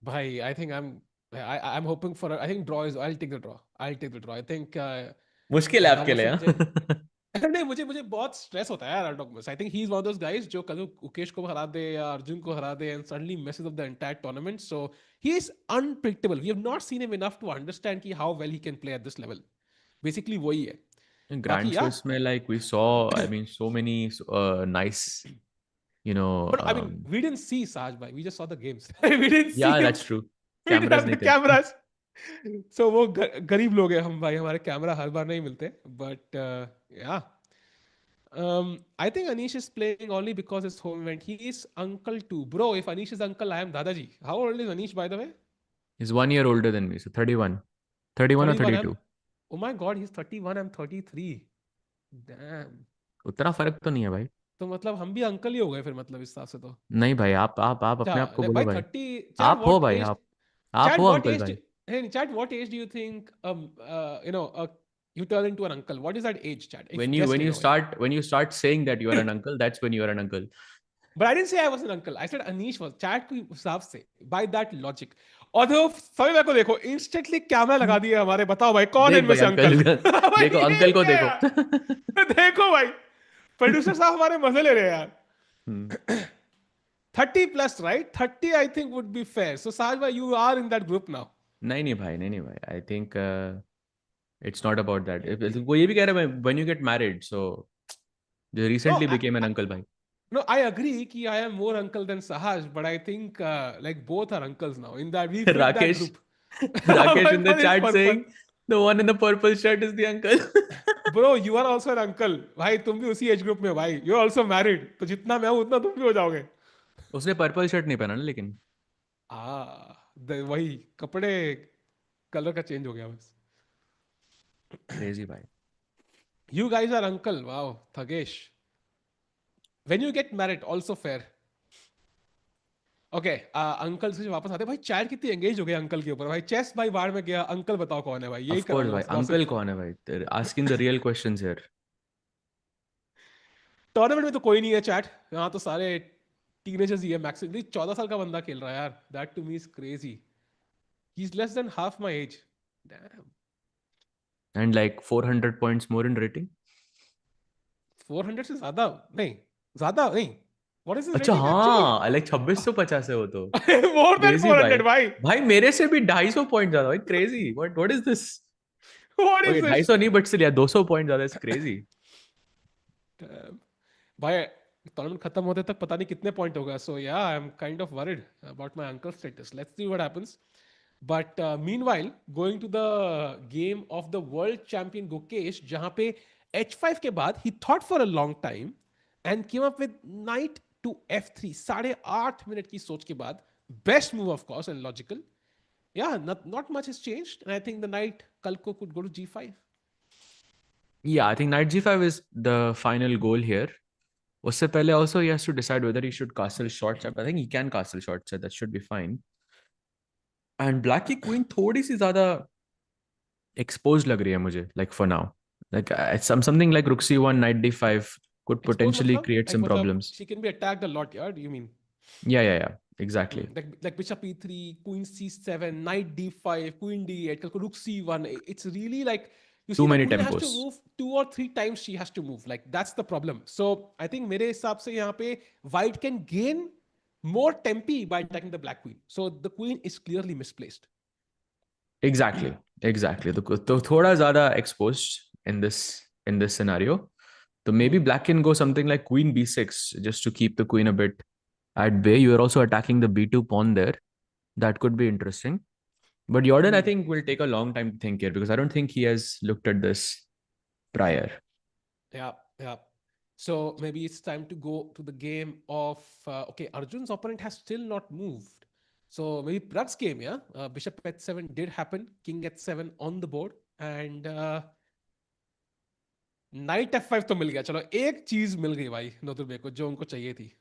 Bhai, I think I'm hoping for I think draw is. I'll take the draw. I think मुश्किल है आपके Erdogmus लिए, से मुझे हाँ? नहीं, मुझे बहुत स्ट्रेस होता है यार Erdogmus. I think he's one of those guys जो कल उकेश को हरा दे या अर्जुन को हरा दे and suddenly messes up the entire tournament. So he is unpredictable. We have not seen him enough to understand कि how well he can play at this level. Basically वही है. In बाकी Grand yeah. Swiss में, like we saw, I mean, so many nice, But I mean, we didn't see Sahaj bhai. We just saw the games. We didn't see yeah, him. that's true. We didn't Cameras have the नहीं थे. cameras. So वो गरीब लोग हैं हम भाई, हमारे camera हर बार नहीं मिलते. But yeah. I think Anish is playing only because it's home event. He is uncle too. Bro, if Anish is uncle, I am Dadaji. How old is Anish, by the way? He's 1 year older than me, so 31. 31 or 31. 32. Oh my God, he's 31. I'm 33. Damn. उतना फर्क तो नहीं है भाई. तो मतलब हम भी अंकल ही हो गए फिर, मतलब इस हिसाब से तो. नहीं भाई, आप अपने आप को बोलो भाई भाई. 30. Chad, आप हो what भाई, age? आप Chad, हो what अंकल age? भाई. Hey, Chad, what age do you think? You turn into an uncle. What is that age, Chad? If When you guess when you ले लो भाई. start when you start saying that you are an uncle, that's when you are an uncle. But I didn't say I was an uncle. I said Anish was. Chad के हिसाब से, by that logic. और देखो सभी मेरे को देखो, instantly camera लगा दिया हमारे. बताओ भाई कौन है देख इनमें भाई से अंकल. अंकल? देखो ये अंकल को क्या देखो. यार? देखो भाई, प्रोड्यूसर साहब हमारे मजे ले रहे हैं यार. 30 plus, right? 30 I think would be fair. So Sahaj bhai, you are in that group now. नहीं भाई. I think it's not about that. वो ये भी कह रहा है when you get married, so they No, recently became an uncle भाई. no, I agree कि I am more uncle than Sahaj, but I think like both are uncles now. In that we fit that Rakesh group. Rakesh in the For this chat purpose. saying the one in the purple shirt is the uncle. Bro, you are also an uncle. भाई तुम भी उसी age group में हो भाई. You are also married. तो जितना मैं हूं उतना तुम भी हो जाओगे. उसने पर्पल शर्ट नहीं पहना ना लेकिन. Ah, वही कपड़े कलर का चेंज हो गया बस. Crazy भाई. You guys are uncle. Wow, Thagesh. When you get married, also fair. Okay uncle से वापस आते हैं भाई. चैट कितनी एंगेज हो गया अंकल के ऊपर भाई. चेस भाई बाढ़ में गया. अंकल बताओ कौन है भाई. यही Of करा course लो भाई. बस Uncle गॉसिप. कौन है भाई? Asking the real questions here. Tournament में तो कोई नहीं है चैट. यहाँ तो सारे टीनेजर्स ही है. मैक्सिमम 14 साल का बंदा खेल रहा है यार. That to me is crazy. He is less than half my age. And like 400 points more in rating. 400 से ज्यादा नहीं. ज्यादा नहीं. व्हाट इज हिज अच्छा रेटिंग एक्चुअली? हाँ, लाइक 2650 है वो तो. मोर देन क्रेजी भाई. 400 भाई. भाई मेरे से भी 250 पॉइंट ज्यादा भाई. Crazy. What is this? What okay is this? 250 नहीं, बट स्टिल यार 200 पॉइंट ज्यादा. It's crazy. भाई टूर्नामेंट खत्म होते तक पता नहीं कितने पॉइंट होगा. So yeah I am kind of worried about my uncle status. Let's see what happens. But meanwhile going to the game of the world champion Gukesh, जहां पे h5 के बाद ही thought for a long time and came up with knight to f3. 8.5 minute की सोच के बाद best move of course and logical. Yeah, not much has changed, and I think the knight Kalko could go to g5. Yeah, I think knight g5 is the final goal here. उससे पहले also he has to decide whether he should castle short set. I think he can castle short set. That should be fine. And black की queen थोड़ी सी ज्यादा exposed लग रही है मुझे. Like for now, like something like rook c1, knight d5 could Expose potentially matlab? create Like some matlab, problems. she can be attacked a lot, yeah? Do you mean? Yeah. Exactly. Like bishop e3, queen c7, knight d5, queen d8, Kalko rook c1. It's really like, you see Too the many queen has to tempos. move 2 or 3 times. She has to move. Like that's the problem. So I think मेरे हिसाब से यहाँ पे white can gain more tempi by attacking the black queen. So the queen is clearly misplaced. Exactly. तो थोड़ा ज़्यादा exposed in this scenario. So maybe black can go something like queen b6 just to keep the queen a bit at bay. You are also attacking the b2 pawn there. That could be interesting. But Jordan, I think, will take a long time to think here because I don't think he has looked at this prior. Yeah. So maybe it's time to go to the game of okay. Arjun's opponent has still not moved. So maybe Pragg's game, yeah. Bishop h7 did happen. King h7 on the board, and knight f5 तो मिल गया. चलो एक चीज मिल गई भाई नोदरबेक को जो उनको चाहिए थी.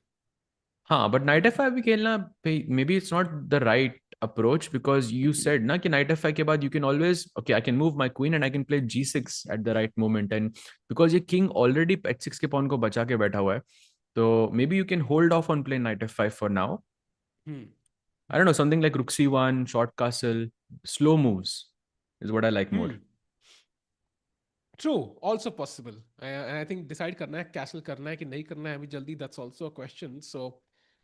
हाँ, but knight f5 भी खेलना maybe it's not the right approach because you said ना कि knight f5 के बाद you can always okay I can move my queen and I can play g6 at the right moment and because ये king already h6 के pawn को बचा के बैठा हुआ है तो maybe you can hold off on playing knight f5 for now. I don't know, something like rook c1, short castle, slow moves is what I like more. True, also possible. And I think decide करना है castle करना है कि नहीं करना है अभी जल्दी. That's also a question. So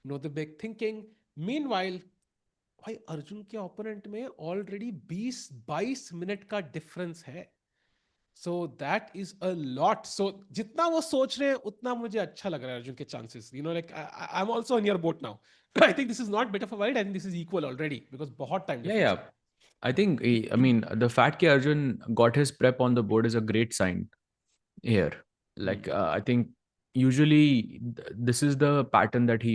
know the big thinking. Meanwhile, भाई अर्जुन के ओपोनेंट में ऑलरेडी 20-22 मिनट का डिफरेंस है. So that is a lot. So जितना वो सोच रहे हैं उतना मुझे अच्छा लग रहा है अर्जुन के chances. You know like I am also in your boat now. I think this is not better for white and this is equal already because बहुत time difference Yeah. I think, I mean, the fact that Arjun got his prep on the board is a great sign here. Like, I think usually this is the pattern that he,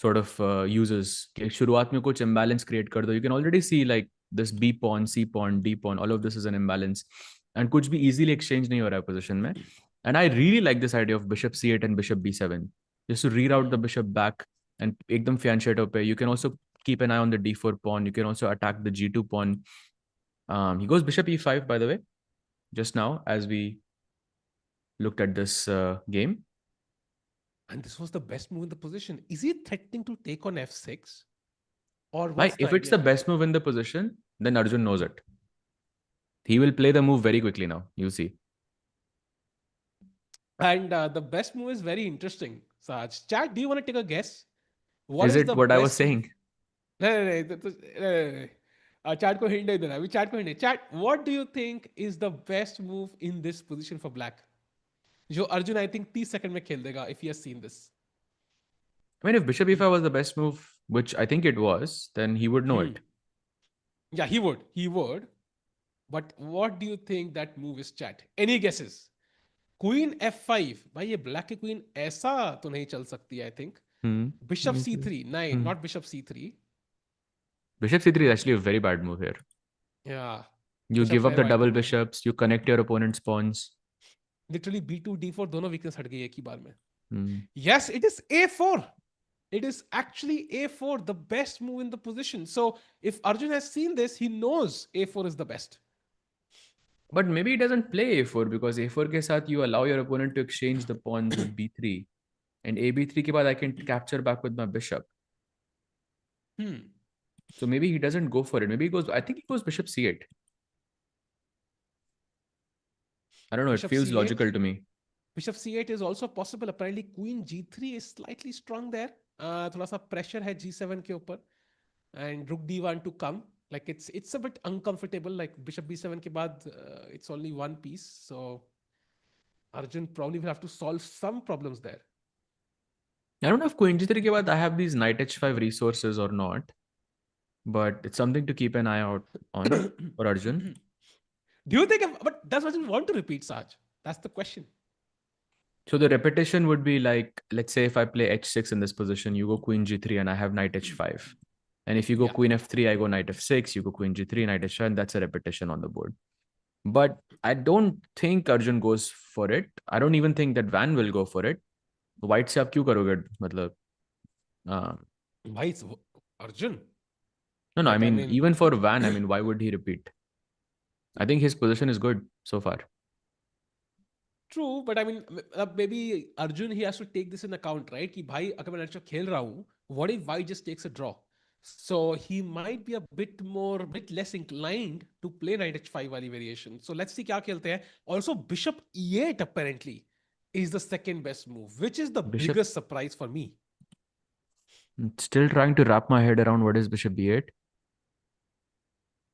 sort of uses. कि शुरुआत में कुछ imbalance create कर दो. You can already see like this B pawn, C pawn, D pawn, all of this is an imbalance. And कुछ भी easily exchange नहीं हो रहा है position में. And I really like this idea of bishop C8 and bishop B7. Just to reroute the bishop back and एकदम fianchetto पे. You can also keep an eye on the D4 pawn. You can also attack the G2 pawn. He goes bishop E5, by the way, just now as we looked at this game. And this was the best move in the position. Is he threatening to take on f6? Or Why? If it's the best move in the position, then Arjun knows it. He will play the move very quickly now. You see. And the best move is very interesting. Saj, chat, do you want to take a guess? Is it what I was saying? नहीं. Chat को hint नहीं देना. अभी chat को hint. Chat, what do you think is the best move in this position for black? जो Arjun I think 30 second में खेल देगा if he has seen this. I mean, if bishop e5 was the best move, which I think it was, then he would know it. Yeah, he would. He would. But what do you think that move is, chat? Any guesses? Queen f5. भाई ये black की queen ऐसा तो नहीं चल सकती I think. Bishop c3. नहीं, not bishop c3. Bishop c3 is actually a very bad move here. Yeah. You Bishop give up fair the white double को. bishops, you connect your opponent's pawns. Literally b2 d4 दोनों weakness हट गई एक ही बार में. Hmm. Yes, it is a4. It is actually a4, the best move in the position. So if Arjun has seen this, he knows a4 is the best. But maybe he doesn't play a4 because a4 के साथ you allow your opponent to exchange the pawns with b3. And ab3 के बाद I can capture back with my bishop. So maybe he doesn't go for it. Maybe he goes, I think he goes bishop c8. I don't know. It Bishop feels c8. logical to me. Bishop c8 is also possible. Apparently, queen g3 is slightly strong there. थोड़ा सा pressure है g7 के ऊपर. And rook d1 to come. Like it's a bit uncomfortable. Like bishop b7 के बाद it's only one piece. So Arjun probably will have to solve some problems there. I don't know if queen g3 के बाद I have these knight h5 resources or not. But it's something to keep an eye out on for Arjun. Do you think, but does Arjun want to repeat Saj? That's the question. So the repetition would be like, let's say if I play h6 in this position, you go queen g3 and I have knight h5. And if you go queen f3, I go knight f6, you go queen g3, knight h5, and that's a repetition on the board. But I don't think Arjun goes for it. I don't even think that Van will go for it. White से आप क्यों करोगे मतलब? Why Arjun? No, I mean even for Van, I mean why would he repeat? I think his position is good so far. True, but I mean, maybe Arjun, he has to take this in account, right? कि भाई अगर मैं अच्छा खेल रहा हूँ, what if White just takes a draw? So he might be a bit less inclined to play knight h5 वाली variation. So let's see क्या खेलते हैं. Also, bishop e8 apparently is the second best move, which is the biggest surprise for me. Still trying to wrap my head around what is bishop b8.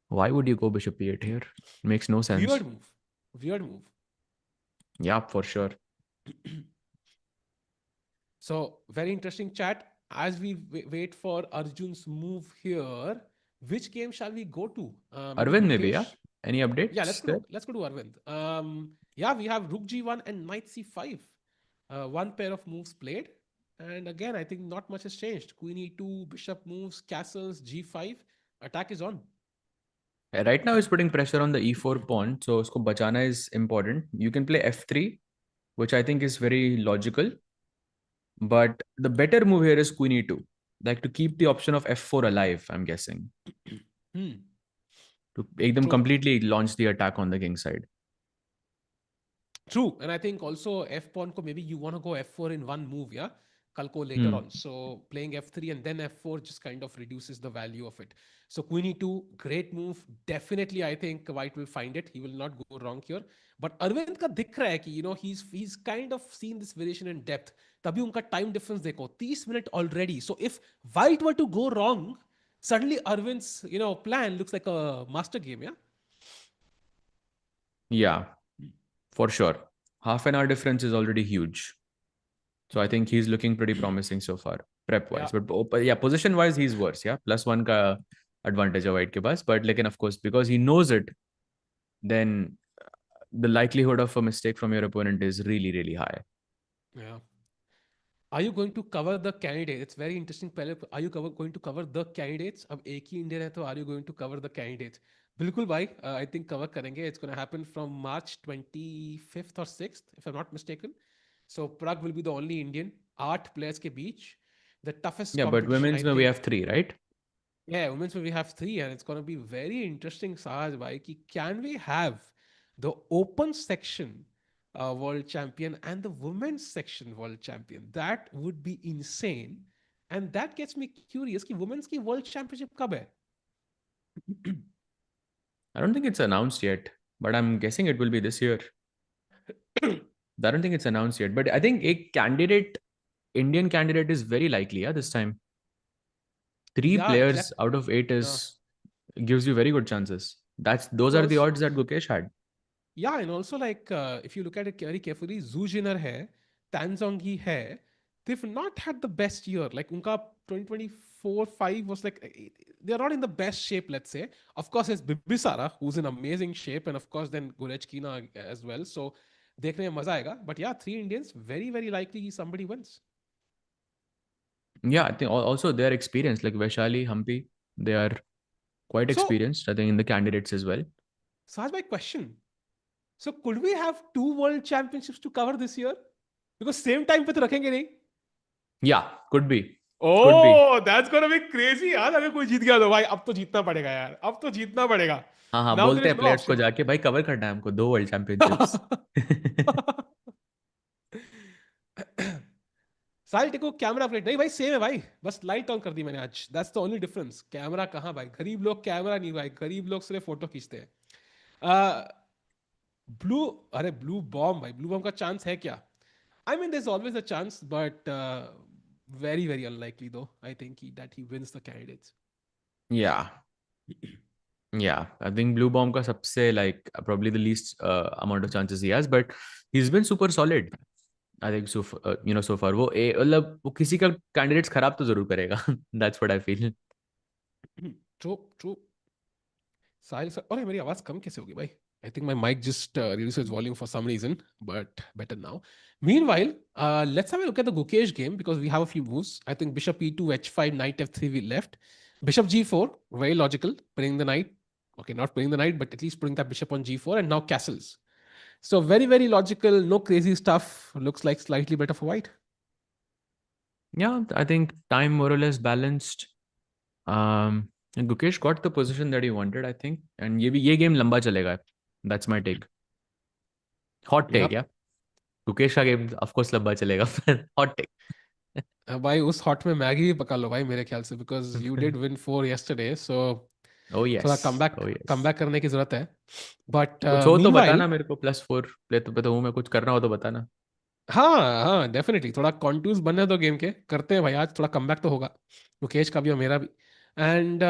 Why would you go bishop e8 here? It makes no sense. Weird move. Yeah, for sure. So, very interesting chat. As we wait for Arjun's move here, which game shall we go to? Arvind, maybe, yeah? Any updates? Yeah, let's go to Arvind. Yeah, we have rook g1 and knight c5. One pair of moves played. And again, I think not much has changed. Queen e2, bishop moves, castles, g5. Attack is on. Right now, he's putting pressure on the e4 pawn. So, usko bachana is important. You can play f3, which I think is very logical. But the better move here is queen e2. Like to keep the option of f4 alive, I'm guessing. To make them completely launch the attack on the king side. True. And I think also f pawn ko maybe you want to go f4 in one move, yeah? Kalko later on. So playing f3 and then f4 just kind of reduces the value of it. So queen e2, great move. Definitely, I think White will find it. He will not go wrong here. But Arvind ka dikh raha hai ki, you know, he's kind of seen this variation in depth. Tabhi unka time difference dekho, 30 minutes already. So if White were to go wrong, suddenly Arvind's, you know, plan looks like a master game, yeah? Yeah, for sure. Half an hour difference is already huge. So I think he's looking pretty promising so far, prep-wise. Yeah. But yeah, position-wise, he's worse. Yeah, +1 ka advantage of White ke paas. But like, of course, because he knows it, then the likelihood of a mistake from your opponent is really, really high. Yeah. Are you going to cover the candidates? It's very interesting. Are you going to cover the candidates? अब एक ही Indian है तो are you going to cover the candidates? बिल्कुल भाई, I think cover करेंगे. It's going to happen from March 25th or 6th, if I'm not mistaken. So Pragg will be the only Indian. 8 players के बीच. The toughest Yeah, but women's में we have 3, right? Yeah, women's we have 3, and it's going to be very interesting, Sahaj bhai, ki can we have the open section world champion and the women's section world champion? That would be insane. And that gets me curious ki women's ki world championship kab hai? I don't think it's announced yet, but I'm guessing it will be this year. I don't think it's announced yet, but I think a Indian candidate is very likely, yeah, this time. 3 players out of 8 gives you very good chances. Those are the odds that Gukesh had. Yeah, and also like if you look at it very carefully, Zhu Jiner hai, Tan Zhongyi hai, they've not had the best year. Like unka 2024-5 was like they're not in the best shape, let's say. Of course, there's Bibisara, who's in amazing shape, and of course then Gurechkina as well. So dekhne mein maza aayega. But yeah, 3 Indians, very, very likely somebody wins. Yeah, I think also their experience, like Vaishali, Hampi, they are Quite So, experienced, I think, in the candidates as well. Saj, my question. So, could we have 2 world championships to cover this year? Because same time पे तो रखेंगे नहीं. Yeah, could be. Could be. Oh, that's gonna be crazy यार. अगर कोई जीत गया तो भाई अब तो जीतना पड़ेगा यार. अब तो जीतना पड़ेगा. हाँ हाँ, Now there बोलते is हैं no प्लेयर्स को option. जाके, भाई कवर करना है हमको 2 वर्ल्ड चैंपियनशिप्स. साहिल टेको कैमरा अपडेट नहीं भाई सेम है भाई बस लाइट ऑन कर दी मैंने आज that's the only difference camera कहाँ भाई गरीब लोग कैमरा नहीं भाई गरीब लोग सिर्फ फोटो खींचते हैं ब्लू अरे ब्लू बॉम्ब भाई ब्लू बॉम्ब का चांस है क्या I mean there is always a chance but very very unlikely though I think that he wins the candidates Yeah. Yeah, I think Blue Bomb ka sabse like probably the least amount of chances he has, but he's been super solid. I think so so far वो मतलब वो किसी का candidates खराब तो जरूर करेगा. That's what I feel. True true Sahil sir अरे मेरी आवाज कम कैसे होगी भाई I think my mic just reduced its volume for some reason, but better now. Meanwhile, let's have a look at the Gukesh game because we have a few moves. I think Bishop E2, H5, Knight F3 we left. Bishop G4, very logical, putting the knight. Okay, not putting the knight, but at least putting that bishop on G4 and now castles. So very, very logical, no crazy stuff. Looks like slightly better for white. Yeah, I think time more or less balanced. And Gukesh got the position that he wanted, I think. And ये game लंबा चलेगा. That's my take. Hot take, Yep. yeah. Gukesh का game of course लंबा चलेगा. Hot take. भाई उस hot में Maggi भी पका लो भाई मेरे ख्याल से because you did win 4 yesterday, so Oh थोड़ा yes. Comeback Oh yes. Comeback करने की जरूरत है बट कुछ हो तो मीनवाइल बताना मेरे को +4 प्ले तो पे तो हूँ मैं कुछ करना हो तो बताना. हाँ हाँ डेफिनेटली थोड़ा कॉन्टूर्स बनने दो गेम के करते हैं भाई आज थोड़ा कमबैक तो होगा मुकेश का भी और मेरा भी एंड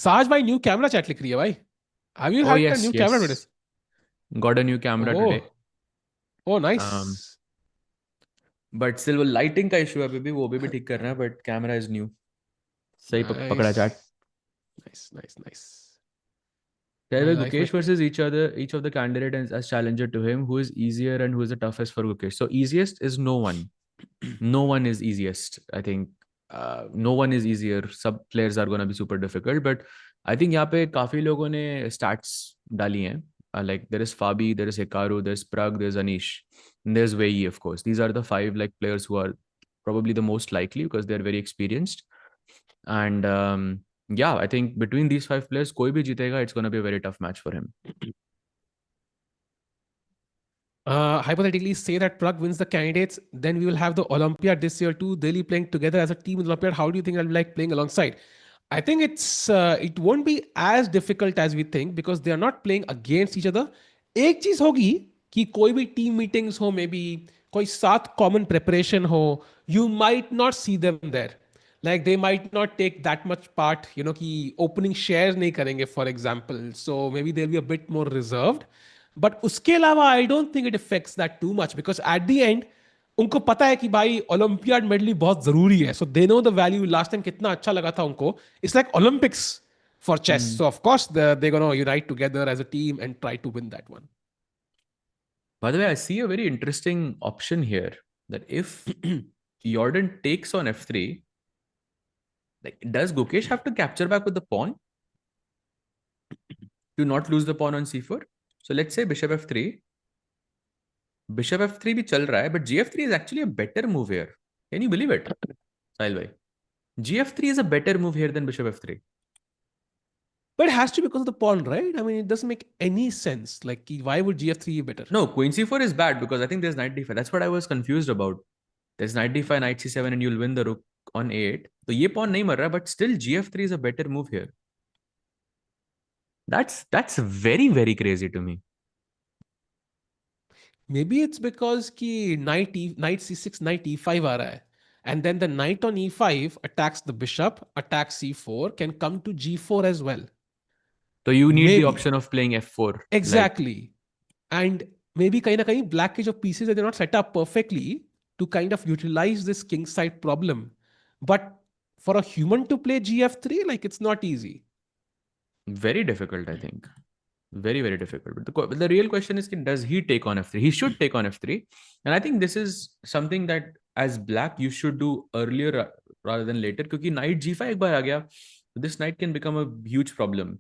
साज भाई न्यू कैमरा चैट लिख रही है भाई have you Oh had a yes, new camera yes. Notice Got a new camera oh today. Oh nice But still वो lighting का issue है अभी भी, वो भी ठीक कर रहे हैं, but camera is new. सही नाइस पकड़ा chat. Nice nice nice There भाई were लाइफ में Gukesh versus each other, each of the candidates as challenger to him. Who is easier and who is the toughest for Gukesh? So easiest is no one. No one is easiest. I think no one is easier. Some players are going to be super difficult. But I think यहाँ पे काफी लोगों ने stats डाली हैं. Like there is Fabi, there is Hikaru, there's Pragg, there's Anish, and there's Wei, of course. These are the 5 like players who are probably the most likely because they're very experienced. And yeah, I think between these 5 players, koi bhi jitega, it's going to be a very tough match for him. Hypothetically, say that Pragg wins the candidates, then we will have the Olympiad this year too. They'll be playing together as a team in the Olympiad. How do you think I'll be like playing alongside? I think it won't be as difficult as we think because they are not playing against each other. एक चीज होगी कि कोई भी team meetings हो may be कोई साथ common preparation हो you might not see them there like they might not take that much part you know कि ओपनिंग शेयर नहीं करेंगे for example so maybe they be a bit more reserved but उसके अलावा I don't think it affects that too much because at the end उनको पता है कि भाई ओलंपियाड मेडली बहुत जरूरी है so they know the value last time कितना अच्छा लगा था उनको it's like Olympics for chess. Hmm. So of course they're going to unite together as a team and try to win that one. By the way, I see a very interesting option here that if Jordan takes on f3, like does Gukesh have to capture back with the pawn to not lose the pawn on c4? So let's say bishop f3. Bishop f3 भी चल रहा है, but gf3 is actually a better move here. Can you believe it, Sahil bhai? gf3 is a better move here than bishop f3. But it has to be because of the pawn, right? I mean, it doesn't make any sense. Like, why would gf3 be better? No, queen c4 is bad because I think there's knight d5. That's what I was confused about. There's knight d5, knight c7, and you'll win the rook on a8. So ये pawn नहीं मर रहा, but still gf3 is a better move here. That's very very crazy to me. Maybe it's because ki knight c6, knight e5 aa raha hai. And then the knight on e5 attacks the bishop, attacks c4, can come to g4 as well. So you need the Maybe. option of playing f4. Exactly. And maybe kahin na kahin black के जो pieces are they're not set up perfectly to kind of utilize this king side problem. But for a human to play gf3, like it's not easy. Very difficult, I think. Very very difficult. But the real question is, does he take on f3? He should take on f3, and I think this is something that as black you should do earlier rather than later. क्योंकि knight g5 एक बार आ गया, This knight can become a huge problem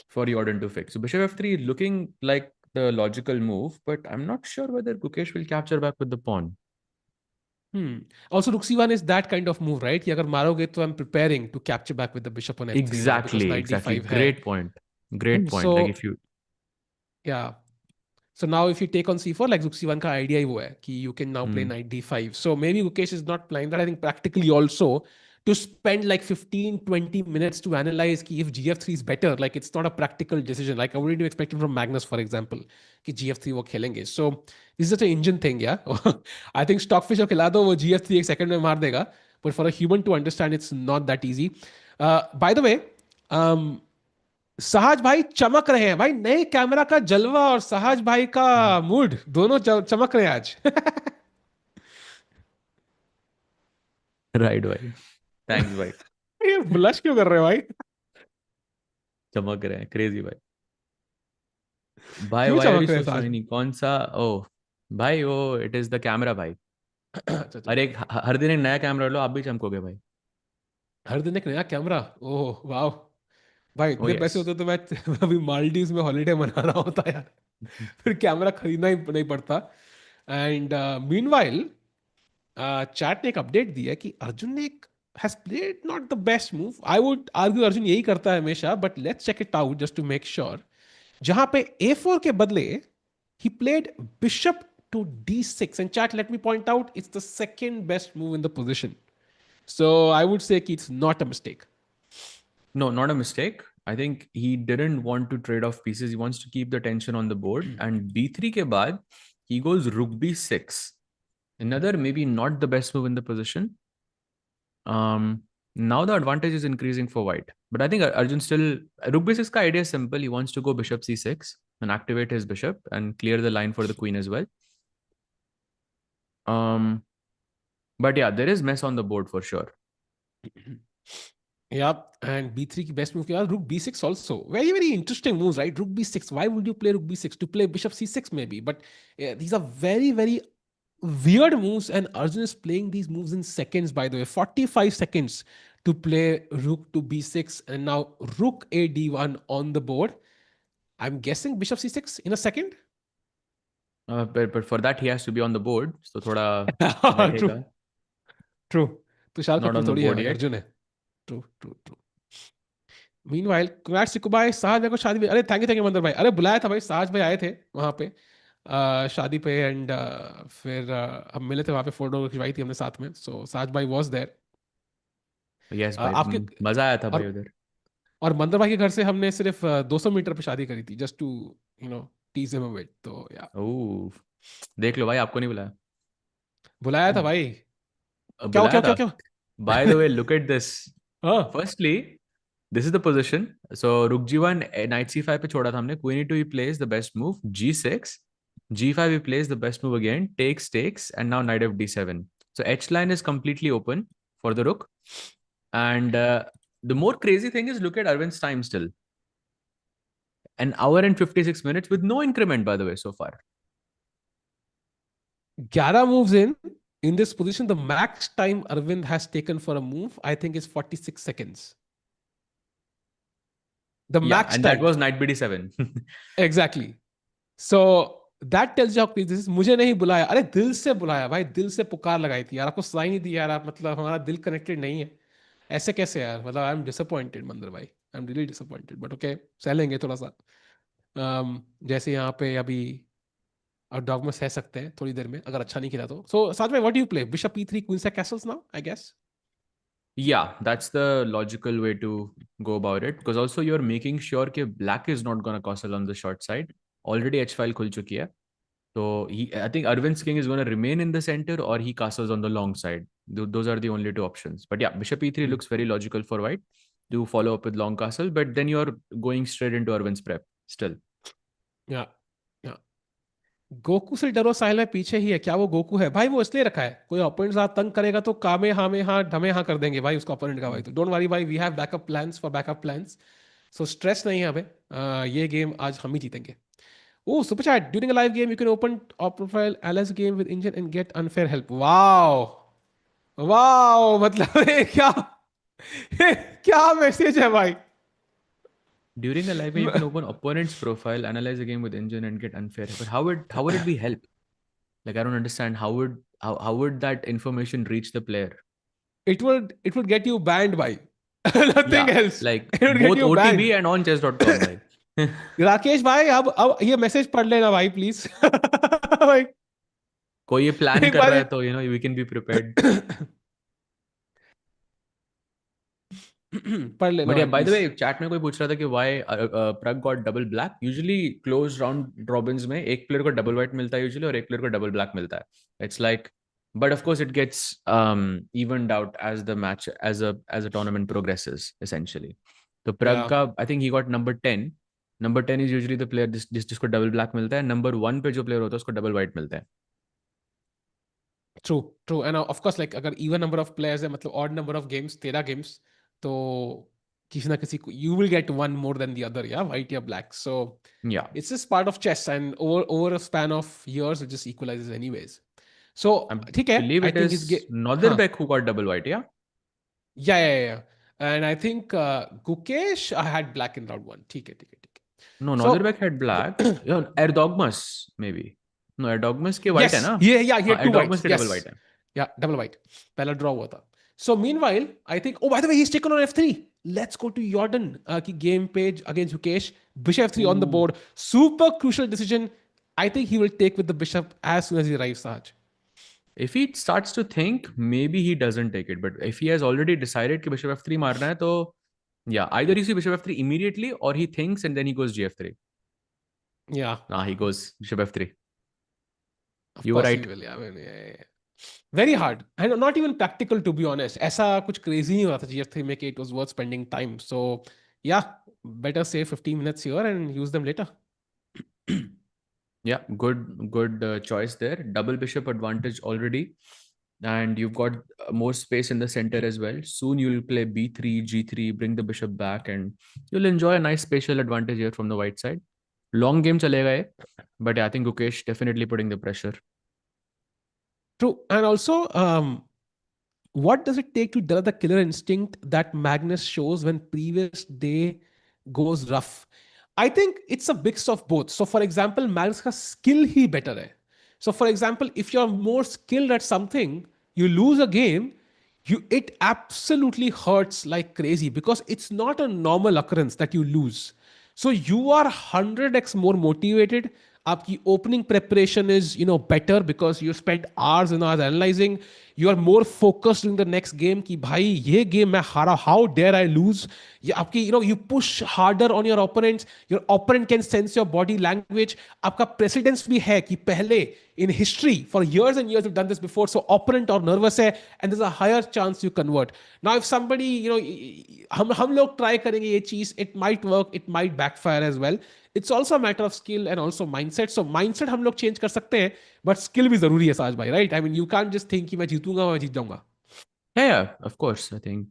for Jordan to fix. So bishop f3 looking like the logical move, but I'm not sure whether Gukesh will capture back with the pawn. Also, rook c1 is that kind of move, right? कि अगर मारोगे तो I'm preparing to capture back with the bishop on f3 now because knight Exactly. d5 है. Great point. Great point. Like if So you yeah. So now if you take on c4, like rook c1 का idea ही वो है कि you can now play Hmm. knight d5. So maybe Gukesh is not playing that. I think practically also to spend like 15-20 minutes to analyze कि if gf3 is better, like it's not a practical decision. Like I wouldn't expect it from Magnus, for example, कि gf3 वो खेलेंगे. So this is such an Indian thing, yeah. I think Stockfish को खिला दो वो gf3 एक second में मार देगा. But for a human to understand, it's not that easy. By the way, सहज भाई चमक रहे हैं भाई. नए कैमरा का जलवा और सहज भाई का मूड दोनों चमक रहे हैं आज. right, भाई. Thanks, भाई. ये ब्लश क्यों कर रहे हो भाई? चमक रहे हैं. Crazy, भाई. भाई, क्यों why are you चमक रहे so हैं सहज? shiny? कौन सा? Oh, भाई, oh, it is the camera, भाई. अच्छा अच्छा. अरे हर दिन एक नया कैमरा लो, आप भी चमकोगे भाई. हर दिन एक नया कैमरा. ओह वाह भाई, Oh इतने पैसे yes. होते तो मैं अभी मालदीव्स में हॉलीडे मना रहा होता यार. फिर कैमरा खरीदना ही नहीं पड़ता. एंड मीनवाइल चैट ने एक अपडेट दिया कि अर्जुन ने एक has played not the best move. I would argue Arjun यही करता है हमेशा, but let's check it out just to make sure. जहां पे a4 के बदले he played bishop to d6, and chat, let me point out, it's the second best move in the position. So I would say it's not a mistake. No, not a mistake. I think he didn't want to trade off pieces. He wants to keep the tension on the board. And b3 ke baad, he goes rook b6. Another maybe not the best move in the position. Now the advantage is increasing for white. But I think Arjun still rook b6 ka idea is simple. He wants to go bishop c6 and activate his bishop and clear the line for the queen as well. But yeah, there is mess on the board for sure. Yeah, and b3 की best move किया. Rook b6 also very very interesting moves, right? Rook b6. Why would you play rook b6? To play bishop c6 maybe, but these are very very weird moves, and Arjun is playing these moves in seconds. By the way, 45 seconds to play rook to b6, and now rook a d1 on the board. I'm guessing bishop c6 in a second. But for that he has to be on the board. So thoda True, बैठेगा. true. Tushar Not Kapoor on the थोड़ी है board भाई, yet. Arjun है. True, true, true. Meanwhile congrats सिक्कू भाई. साहज भाई को शादी. अरे थैंक यू मंदर भाई. अरे बुलाया था भाई, साहज भाई आए थे वहां पे शादी पे. एंड फिर हम मिले थे वहां पे, फोटो खिंचवाई थी हमने साथ में. सो साहज भाई वाज देयर. यस भाई, आपके मजा आया था भाई और उधर. और मंदर भाई के घर से हमने सिर्फ 200 मीटर पे शादी करी थी, just to you know tease him a bit. तो या ओह, देख लो भाई, आपको नहीं बुलाया. बुलाया था भाई. क्या बुलाया क्या क्या था. क्या? By the way, look at this. हाँ. Firstly, this is the position. So rook g1 knight c5 पे छोड़ा था हमने. Queen e2 he plays the best move. g6 g5 he plays the best move again. Takes and now knight of d7. So h line is completely open for the rook. And the more crazy thing is, look at Arvind's time still. An hour and 56 minutes with no increment, by the way, so far. 11 moves in this position. The max time Arvind has taken for a move, I think, is 46 seconds. The Yeah, max and time. that was knight bd7. Exactly. So that tells you how crazy this is. मुझे नहीं बुलाया. अरे दिल से बुलाया भाई, दिल से पुकार लगाई थी यार. आपको सुनाई नहीं दी यार. आप मतलब हमारा दिल कनेक्टेड नहीं है. ऐसे कैसे यार? मतलब आई एम डिसअपॉइंटेड मंदर भाई. I am really disappointed, but okay, सह लेंगे थोड़ा सा. जैसे यहाँ पे अभी और डॉगमस सह सकते हैं थोड़ी देर में, अगर अच्छा नहीं खेला तो. सो साथ में what do you play? Bishop e3 queen से castles now, I guess. Yeah, that's the logical way to go about it, because also you're making sure that black is not going to castle on the short side. Already h file khul chuki hai. So I think Arvind's king is going to remain in the center, or he castles on the long side. Those are the only two options. But yeah, bishop e3 looks very logical for white to follow up with long castle, but then you're going straight into Arvind's prep still. या Goku से डरो साहिल में पीछे ही है क्या? वो Goku है भाई, वो इसलिए रखा है. कोई ओपोनेंट साथ तंग करेगा तो कामे हाँ में हाँ ढमे हाँ कर देंगे भाई उसका ओपोनेंट का भाई. तो डोंट वरी भाई, we have backup plans for backup plans. So stress नहीं है हमें. ये गेम आज हम ही जीतेंगे. Oh, super chat. During a live game, you can open top profile LS game with engine and get unfair help. Wow. Wow. मतलब ये क्या? क्या मैसेज है भाई? During a live game, you can open opponent's profile, analyze the game with engine, and get unfair. But how would it be help? Like I don't understand how would that information reach the player? It would get you banned by nothing Yeah, else. like It would get both you banned. OTB and on chess.com, bhai. Rakesh भाई, अब ये message पढ़ लेना भाई please. भाई कोई ये plan एक कर बार रहा है तो we can be prepared. पढ़ लेना But yeah, भाई by the please. way, chat में कोई पूछ रहा था कि why Pragg got double black. Usually close round robins में एक player को double white मिलता है usually और एक player को double black मिलता है. It's like, but of course it gets evened out as the match as a tournament progresses essentially. तो Pragg या का I think he got number 10. Number 10 is usually the player जिसको double black मिलता है. Number 1 पे जो player होता है उसको double white मिलता है. True true and of course like अगर इवन नंबर ऑफ प्लेयर्स है मतलब odd number of games 13 games, तो किसी ना किसी को you will get one more than the other, या व्हाइट या black. So Yeah, it's just part of chess and over a span of years it just equalizes anyways. So I ठीक है, believe I it think is his हाँ, Nodirbek who got double white. Yeah. yeah. And I think Gukesh I had black in round one. ठीक है। No, So Nodirbek had black. Yeah, Erdogmus maybe. No, Erdogmus के white है yes, ना? yeah, he हाँ, had two Erdogmus whites. के double white Yes, है. yeah, double white. पहला draw हुआ था. So meanwhile, I think, oh, by the way, he's taken on f3. Let's go to Jordan की game page against Gukesh. Bishop f3 on the Ooh. board. Super crucial decision. I think he will take with the bishop as soon as he arrives, Sahaj. If he starts to think, maybe he doesn't take it. But if he has already decided कि bishop f3 मारना है, तो yeah, either you see bishop f3 immediately or he thinks and then he goes gf3. Yeah, Nah, he goes bishop f3. of You were course he right. will. Yeah, I mean, yeah. Very hard and not even practical to be honest. ऐसा कुछ crazy नहीं हुआ था GF3 में कि it was worth spending time. So yeah, better save 15 minutes here and use them later. Yeah, good choice there. Double bishop advantage already. And you've got more space in the center as well. Soon you'll play b3, g3, bring the bishop back, and you'll enjoy a nice spatial advantage here from the white side. Long game chalega ye, but yeah, I think Gukesh definitely putting the pressure. True. And also, what does it take to develop the killer instinct that Magnus shows when previous day goes rough? I think it's a mix of both. So, for example, Magnus का skill ही better है. So, for example, if you're more skilled at something, you lose a game, it absolutely hurts like crazy because it's not a normal occurrence that you lose. So you are 100x more motivated. आपकी opening preparation is better because you spent hours and hours analyzing. You are more focused in the next game कि भाई ये game मैं हारा, how dare I lose? ये आपकी you push harder on your opponents. Your opponent can sense your body language. आपका precedence भी है कि पहले in history for years and years we've done this before, so opponent or nervous है and there's a higher chance you convert. Now if somebody हम लोग try करेंगे ये चीज, it might work, it might backfire as well. It's also a matter of skill and also mindset. So mindset हम लोग change कर सकते हैं, but skill भी जरूरी है साज भाई, right? I mean you can't just think कि मैं जीतूंगा मैं जीत जाऊंगा. Yeah, of course. I think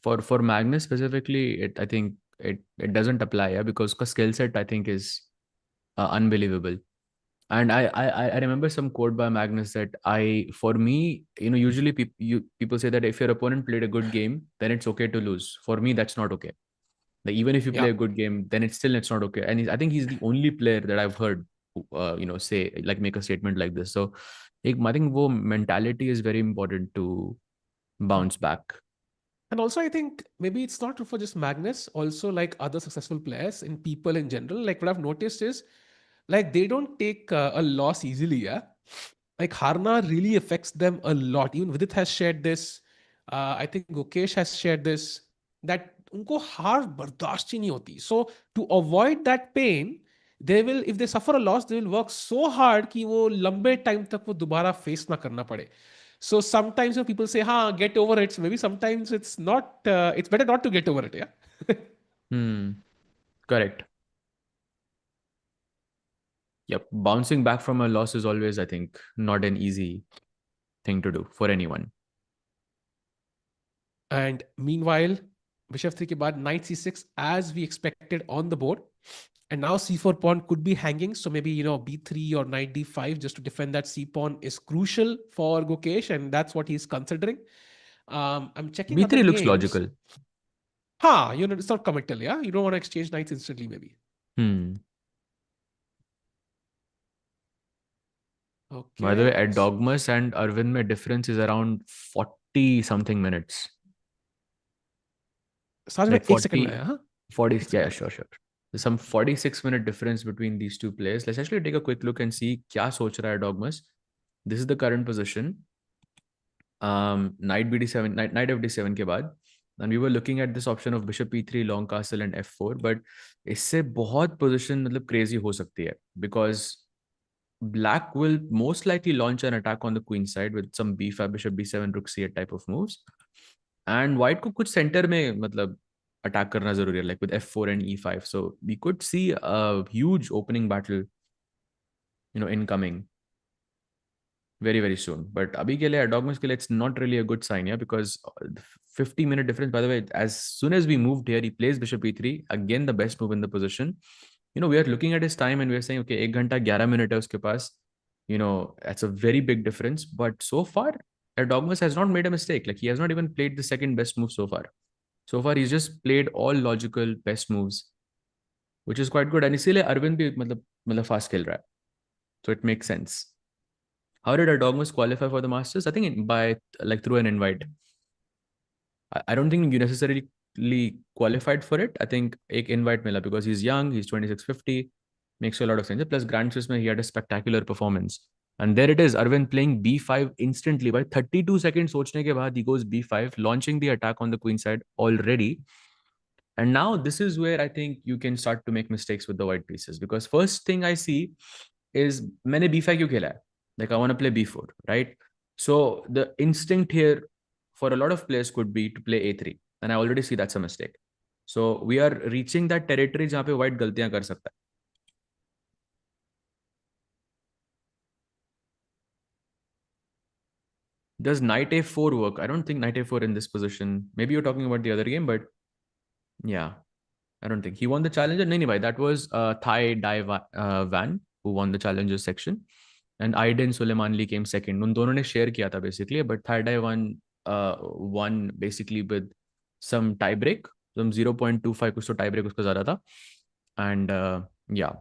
for Magnus specifically, I think it doesn't apply, yeah, because skill set I think is unbelievable. And I remember some quote by Magnus that for me, usually people say that if your opponent played a good game, then it's okay to lose. For me, that's not okay. Like even if you Yeah. play a good game, then it's not okay. And I think he's the only player that I've heard, say like make a statement like this. So, I think wo mentality is very important to bounce back. And also, I think maybe it's not true for just Magnus, also like other successful players and people in general. Like what I've noticed is like they don't take a loss easily. Yeah. Like Harna really affects them a lot. Even Vidit has shared this. I think Gukesh has shared this. That उनको हार बर्दाश्त ही नहीं होती. So to avoid that pain, they will, if they suffer a loss, they will work so hard कि वो लंबे time तक वो दोबारा फेस ना करना पड़े. So sometimes when people say, "Ha, get over it." So maybe sometimes it's not. It's better not to get over it. Yeah. Correct. Yep. Bouncing back from a loss is always, I think, not an easy thing to do for anyone. And meanwhile, bishop 3 ke baad knight c6 as we expected on the board. And now c4 pawn could be hanging. So maybe, b3 or knight d5 just to defend that c pawn is crucial for Gukesh. And that's what he's considering. I'm checking other B3 looks games. logical. It's not committal, yeah? You don't want to exchange knights instantly, maybe. Okay. By the way, Erdogmus and Erwin mein difference is around 40 something minutes. Like 40, 40, yeah, sure. There's some 46-minute difference between these two players. Let's actually take a quick look and see kya soch raha hai Erdogmus. This is the current position. Knight BD7, knight FD7 के बाद. And we were looking at this option of bishop e3, long castle and f4. But इससे बहुत position मतलब crazy हो सकती है. Because black will most likely launch an attack on the queen side with some b5, bishop b7, rook c8 type of moves. And white को कुछ center में मतलब attack करना जरूरी है, like with f4 and e5. So we could see a huge opening battle, incoming very, very soon. But abhi ke liye, Erdogmus ke liye, it's not really a good sign, because 50-minute difference. By the way, as soon as we moved here, he plays bishop e3, again the best move in the position. We are looking at his time and we are saying, okay, 1 घंटा 11 minute hai uske paas. That's a very big difference. But so far, Erdogmus has not made a mistake. Like, he has not even played the second best move so far. So far, he's just played all logical best moves, which is quite good. And इसीलिए Arvind भी मतलब fast खेल रहा है. So it makes sense. How did Erdogmus qualify for the Masters? I think by through an invite. I don't think you necessarily qualified for it. I think एक invite मिला because he's young, he's 2650, makes a lot of sense. Plus Grand Swiss में he had a spectacular performance. And there it is, Arvind playing b5 instantly. By 32 seconds सोचने के बाद he goes b5, launching the attack on the queen side already. And now this is where I think you can start to make mistakes with the white pieces. Because first thing I see is मैंने b5 क्यों खेला है? Like, I want to play b4, right? So the instinct here for a lot of players could be to play a3. And I already see that's a mistake. So we are reaching that territory जहाँ पे white गलतियां कर सकता है. Does knight a4 work? I don't think knight a4 in this position. Maybe you're talking about the other game, but yeah, I don't think. He won the challenger. No, that was Thai Dai Van who won the challenger section. And Aydin Suleymanli came second. उन दोनों ने share किया था basically, but Thai Dai won basically with some tie break, some 0.25 कुछ तो tie break उसका ज़्यादा था. And yeah.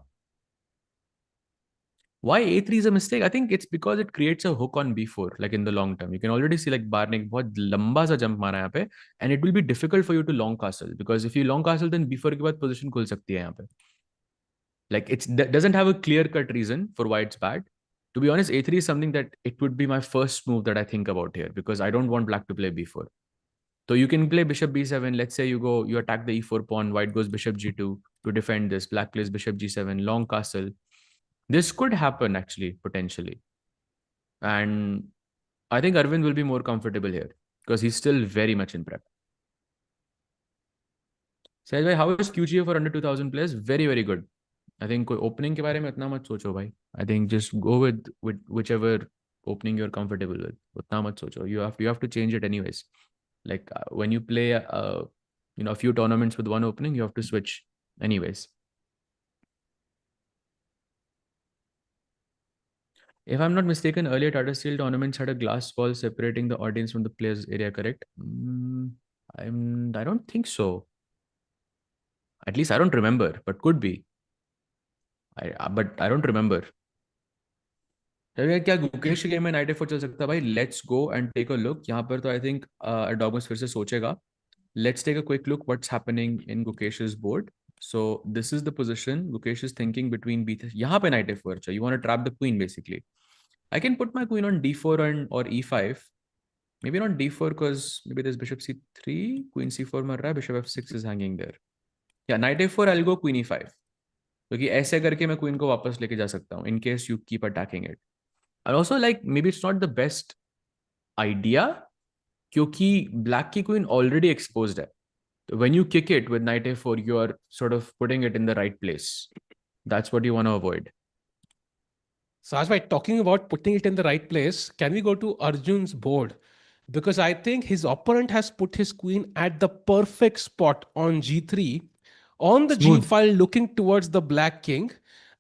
Why a3 is a mistake? I think it's because it creates a hook on b4, like in the long term. You can already see like Bar ने बहुत लंबा सा jump मारा यहाँ पे, and it will be difficult for you to long castle, because if you long castle, then b4 के बाद position खुल सकती है यहाँ पे. Like, it doesn't have a clear-cut reason for why it's bad. To be honest, a3 is something that it would be my first move that I think about here, because I don't want black to play b4. So you can play bishop b7. Let's say you attack the e4 pawn, white goes bishop g2 to defend this. Black plays bishop g7, long castle. This could happen actually, potentially. And I think Arvind will be more comfortable here because he's still very much in prep. Sahaj bhai, how is QGA for under 2000 players? Very, very good. I think opening के बारे में इतना मत सोचो भाई. I think just go with whichever opening you're comfortable with. उतना मत सोचो. You have to change it anyways. Like when you play a few tournaments with one opening, you have to switch anyways. If I'm not mistaken, earlier Tata Steel tournaments had a glass wall separating the audience from the players area, correct? I don't think so. At least I don't remember, but could be. But I don't remember. क्या गुकेश के game में night A4 चल सकता है भाई? Let's go and take a look. यहाँ पर तो आई थिंक एडॉगमस फिर से सोचेगा. Let's take a quick look what's happening in Gukesh's board. So this is the position. Gukesh is thinking between b3. यहाँ पे knight f4. You want to trap the queen basically. I can put my queen on d4 or e5. Maybe not d4 because maybe there's bishop c3, queen c4 मर रहा है, bishop f6 is hanging there. Yeah, knight a4, I'll go queen e5. क्योंकि ऐसे करके मैं queen को वापस लेके जा सकता हूँ in case you keep attacking it. And also, like, maybe it's not the best idea क्योंकि black की queen already exposed है. When you kick it with knight a4, you are sort of putting it in the right place. That's what you want to avoid. Sahaj bhai, talking about putting it in the right place, can we go to Arjun's board? Because I think his opponent has put his queen at the perfect spot on g3, on the Smooth. g file looking towards the black king.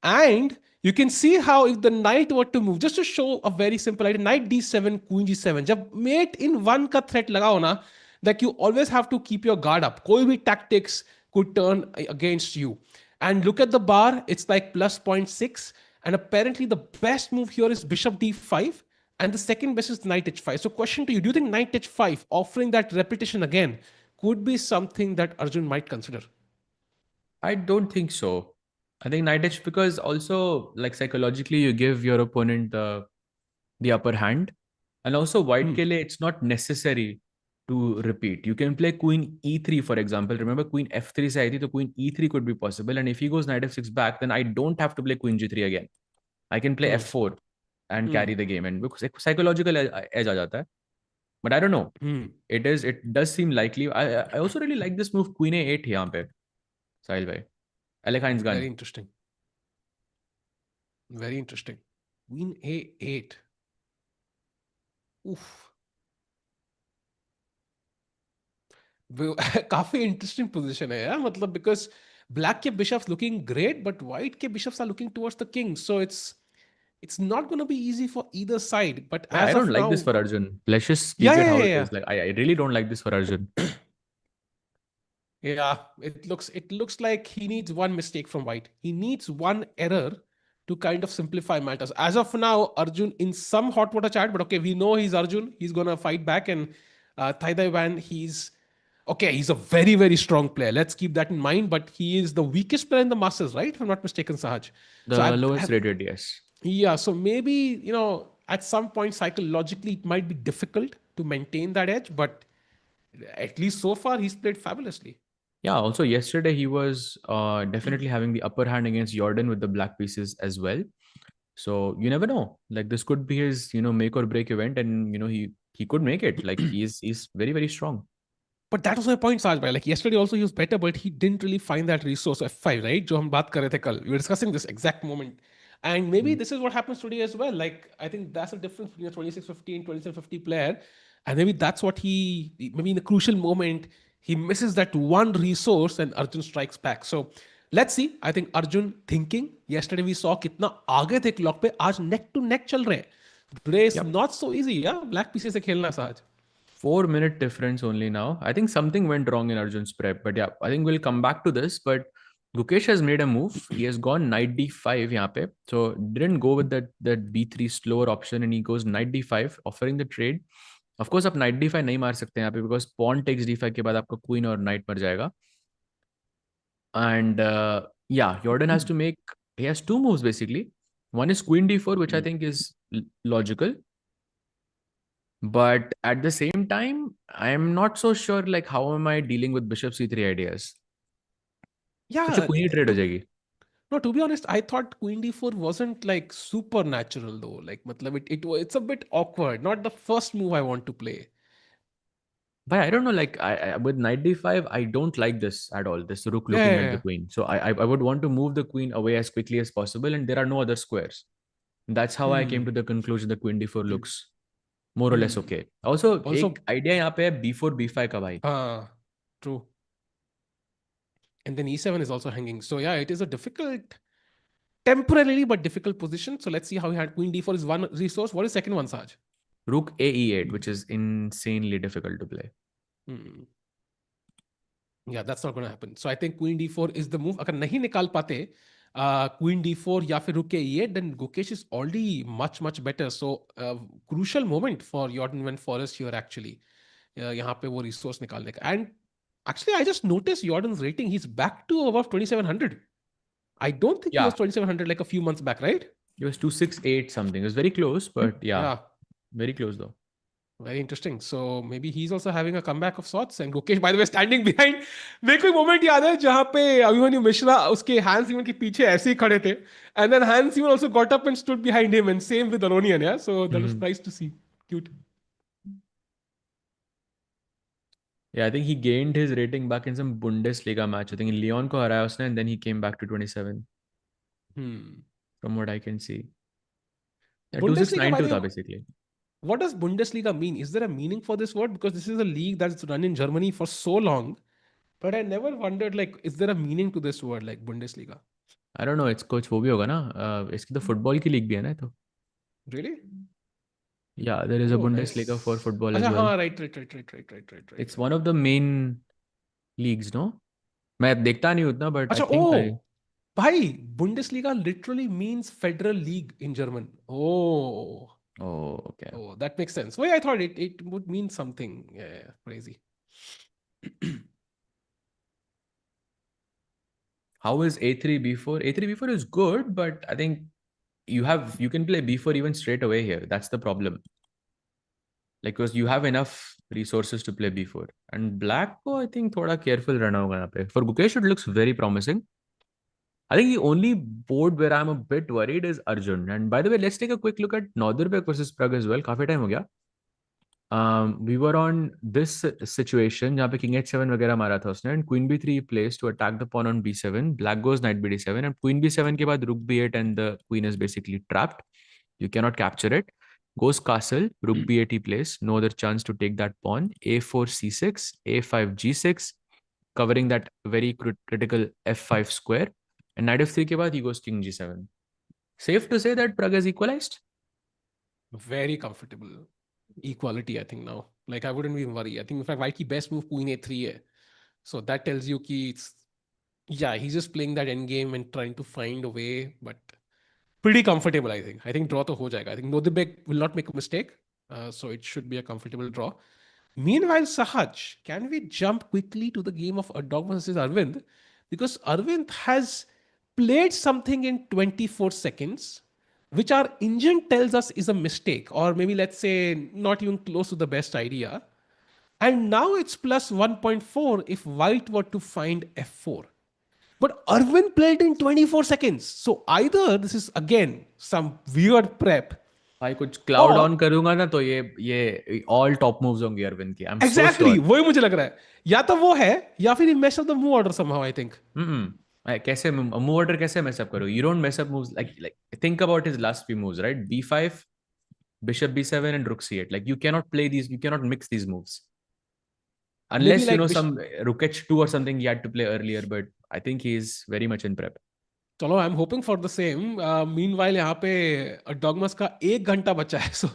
And You can see how if the knight were to move, just to show a very simple idea, knight d7, queen g7. जब mate in one का threat लगाओ ना, like you always have to keep your guard up. कोई भी tactics could turn against you. And look at the bar, it's like plus zero point 0.6. And apparently the best move here is bishop d5. And the second best is knight h5. So question to you, do you think knight h5, offering that repetition again, could be something that Arjun might consider? I don't think so. I think knight h, because also like psychologically you give your opponent the upper hand, and also white ke liye it's not necessary to repeat. You can play queen e3 for example. Remember queen f3 se aayi thi, so queen e3 could be possible, and if he goes knight f6 back, then I don't have to play queen g3 again. I can play f4 and carry the game, and because psychological edge aa jata hai. But I don't know. It does seem likely. I also really like this move queen a8 यहाँ पे, Sahil bhai. I like Heinz gun. Very interesting. Very interesting. Queen a8. Oof. काफी interesting position है यार, मतलब because black के bishops looking great but white के bishops are looking towards the king, so it's not going to be easy for either side. But Yeah, as I of don't like now, this for Arjun. Let's just speak yeah, it yeah, how yeah, it yeah. is. Like I really don't like this for Arjun. Yeah, it looks like he needs one mistake from white. He needs one error to kind of simplify matters. As of now, Arjun in some hot water chat, but okay, we know he's Arjun. He's gonna fight back, and Thai Dai Van, he's okay. He's a very very strong player. Let's keep that in mind. But he is the weakest player in the Masters, right? If I'm not mistaken, Sahaj. So The lowest rated, yes. yeah, so maybe at some point psychologically it might be difficult to maintain that edge, but at least so far he's played fabulously. Yeah, also yesterday he was definitely having the upper hand against Jordan with the black pieces as well. So you never know. Like this could be his, make or break event, and he could make it. Like he's very, very strong. But that was my point, Saj bhai. Like yesterday also he was better, but he didn't really find that resource F5, right? जो हम बात कर रहे थे कल. We were discussing this exact moment. And maybe this is what happens today as well. Like I think that's the difference between a 2650 and 2750 player. And maybe that's what maybe in a crucial moment, he misses that one resource and Arjun strikes back. So let's see. I think Arjun thinking. Yesterday we saw कितना आगे थे clock पे, आज neck to neck चल रहे हैं. Today is not so easy, yeah? Black pieces से खेलना Saj. 4 minute difference only now. I think something went wrong in Arjun's prep, but yeah, I think we'll come back to this. But Gukesh has made a move. He has gone knight d5 यहाँ पे. So didn't go with that b3 slower option, and he goes knight d5, offering the trade. Of course, आप knight d5 नहीं मार सकते यहाँ पे because pawn takes d5 के बाद आपका queen और knight मर जाएगा. And yeah, Jordan has to make. He has two moves basically. One is queen d4, which I think is logical. But at the same time, I'm not so sure like how am I dealing with bishop c3 ideas. Such a Yeah, queeny trade हो जाएगी. no, to be honest, I thought Queen D4 wasn't like supernatural though. Like, matlab, it's a bit awkward. Not the first move I want to play. But I don't know, like I with knight d5, I don't like this at all. This rook Yeah, looking yeah, at the yeah. queen. So I would want to move the queen away as quickly as possible, and there are no other squares. That's how I came to the conclusion that queen d4 looks more or less okay. Also, Also, एक idea यहाँ पे है b4 b5 का भाई. true. And then E7 is also hanging. So yeah, it is a difficult, temporarily but difficult position. So let's see how he had Queen D4 is one resource. What is second one, Saj? Rook a e8, which is insanely difficult to play. Yeah, that's not going to happen. So I think Queen D4 is the move. अगर नहीं निकाल पाते Queen D4 या फिर Rook E8, then Gukesh is already much much better. So crucial moment for Jorden van Foreest here actually. यहाँ पे वो resource निकालने का. And actually I just noticed Jordan's rating. He's back to above 2700. I don't think he was 2700 like a few months back, right? He was 268 something. It was very close, but yeah, very close though. Very interesting. So maybe he's also having a comeback of sorts. And Gukesh, by the way, standing behind. मेरे को एक moment याद है जहाँ पे अभिमन्यु मिश्रा उसके Hans Niemann के पीछे ऐसे ही खड़े थे. And then Hans Niemann also got up and stood behind him, and same with Aronian, yeah. So that was nice to see. Cute. Yeah, I think he gained his rating back in some Bundesliga match. I think in Lyon ko haraya usne, and then he came back to 27. From what I can see. Yeah, Bundesliga, by 2692 the tha way, basically. what does Bundesliga mean? Is there a meaning for this word? Because this is a league that's run in Germany for so long. But I never wondered, like, is there a meaning to this word, like Bundesliga? I don't know, it's coach वो भी होगा ना, इसकी तो football की league भी है ना तो. Really? Yeah, there is a Oh, Bundesliga for nice. football as अच्छा well. हाँ, right. It's one of the main leagues, no? मैं देखता नहीं उतना, but I अच्छा, think I. oh, भाई, Bundesliga literally means Federal League in German. Oh, Oh, okay. oh, that makes sense. Well, I thought it would mean something crazy. How is A3 B4? A3 B4 is good, but I think you can play B4 even straight away here. That's the problem. Like, because you have enough resources to play B4. And black को I think थोड़ा careful रहना होगा यहाँ पे. For Gukesh, it looks very promising. I think the only board where I'm a bit worried is Arjun. And by the way, let's take a quick look at Nodirbek versus Pragg as well. काफी time हो गया. We were on this situation जहाँ पे king h7 वगैरह मारा था उसने, and queen b3 plays to attack the pawn on b7. Black goes knight bd7, and queen b7 के बाद rook b8, and the queen is basically trapped. You cannot capture it. Goes castle, rook b8 he plays. No other chance to take that pawn. a4 c6, a5 g6, covering that very critical f5 square. And knight f3 के बाद he goes king g7. Safe to say that Pragg is equalized? Very comfortable. Equality, I think now. Like, I wouldn't even worry. I think, in fact, white की best move queen a3 है. So that tells you कि it's, yeah, he's just playing that end game and trying to find a way, but pretty comfortable, I think. I think draw to ho jayega. I think Nodirbek will not make a mistake. So it should be a comfortable draw. Meanwhile, Sahaj, can we jump quickly to the game of Erdogmus versus Aravindh? Because Aravindh has played something in 24 seconds, which our engine tells us is a mistake, or maybe let's say not even close to the best idea. And now it's plus 1.4 if white were to find f4. But Erwin played in 24 seconds. So either this is again some weird prep, भाई कुछ cloud or on करूंगा ना तो ये all top moves होंगे अरविंद की. I am so exactly sure. वही मुझे लग रहा है. या तो वो है या फिर mash of the move order somehow, I think. कैसे मूव ऑर्डर कैसे मैसअप करो? You don't mess up moves like think about his last few moves, right? b5, bishop b7 and rook c8. Like you cannot play these, you cannot mix these moves Maybe unless you like know some rook h2 or something he had to play earlier, but I think he is very much in prep. चलो, I am hoping for the same. Meanwhile यहाँ पे डॉगमस का 1 घंटा बचा है. So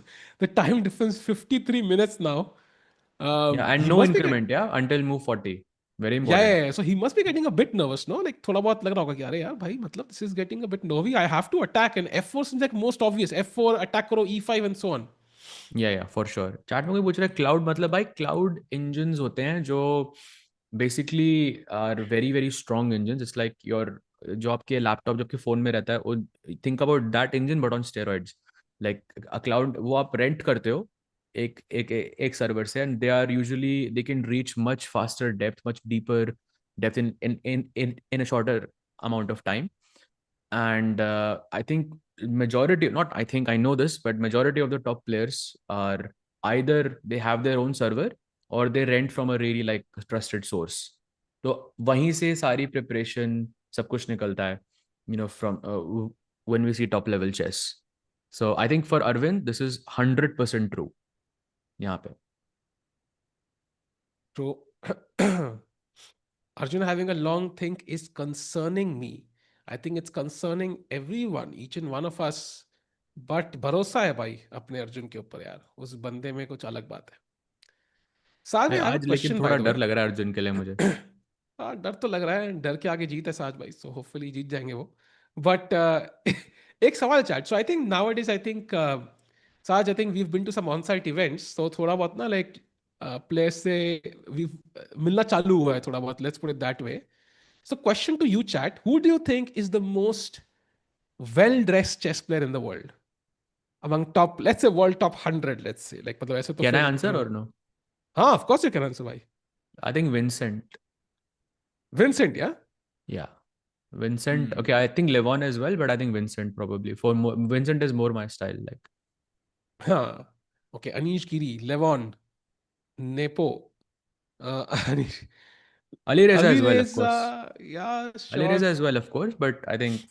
the time difference 53 minutes now. Yeah, and He no must be increment, yeah, until move 40. Very yeah, important. yeah, yeah. So he must be getting a bit nervous, no? Like थोड़ा बहुत लग रहा होगा कि अरे यार भाई, मतलब this is getting a bit nervy. I have to attack, and f4 seems like most obvious. f4 attack करो, e5 and so on. या फॉर श्योर. चैट में कोई पूछ रहा है क्लाउड मतलब भाई क्लाउड इंजन्स होते हैं जो basically are very very strong engines. It's like your जो आपके लैपटॉप जो आपके फोन में रहता है वो, think about that engine but on steroids. Like a cloud वो आप रेंट करते हो एक सर्वर से, and they are usually they can reach much faster depth, much deeper depth in a shorter amount of time. And I think majority, not I think, I know this, but majority of the top players are either they have their own server or they rent from a really like trusted source. तो वहीं से सारी preparation सब कुछ निकलता है, you know, from when we see top level chess. So I think for Arvind this is 100% true यहाँ पे. So Arjun having a long think is concerning me. I think it's concerning everyone, each and one of us. But भरोसा है भाई अपने अर्जुन के ऊपर यार. उस बंदे में कुछ अलग बात है. साथ में आई हैव अ आज लेकिन क्वेश्चन बाय थोड़ा द वे. डर लग रहा है अर्जुन के लिए मुझे. हाँ, डर तो लग रहा है. डर के आगे जीत है साज भाई. सो होपफुली जीत जाएंगे वो. बट एक सवाल chat. So I think now it is, I think Sahaj, I think we been to some on site events. तो थोड़ा बहुत ना लाइक प्लेयर्स से वी मिलना चालू हुआ है थोड़ा बहुत. Let's put it that way. So question to you chat, who do you think is the most well dressed chess player in the world among top, let's say world top 100, let's say, like मतलब ऐसे तो Can I फिर answer or no? हाँ, of course you can answer भाई. I think Vincent. Vincent, yeah. Yeah. Vincent. Okay, I think Levon as well, but I think Vincent probably. For more, Vincent is more my style. Like, हाँ. Okay, Anish Giri, Levon, Nepo, Anish, Ali Reza Ali as well, of course. Reza, yeah, Ali sure. Reza as well, of course, but I think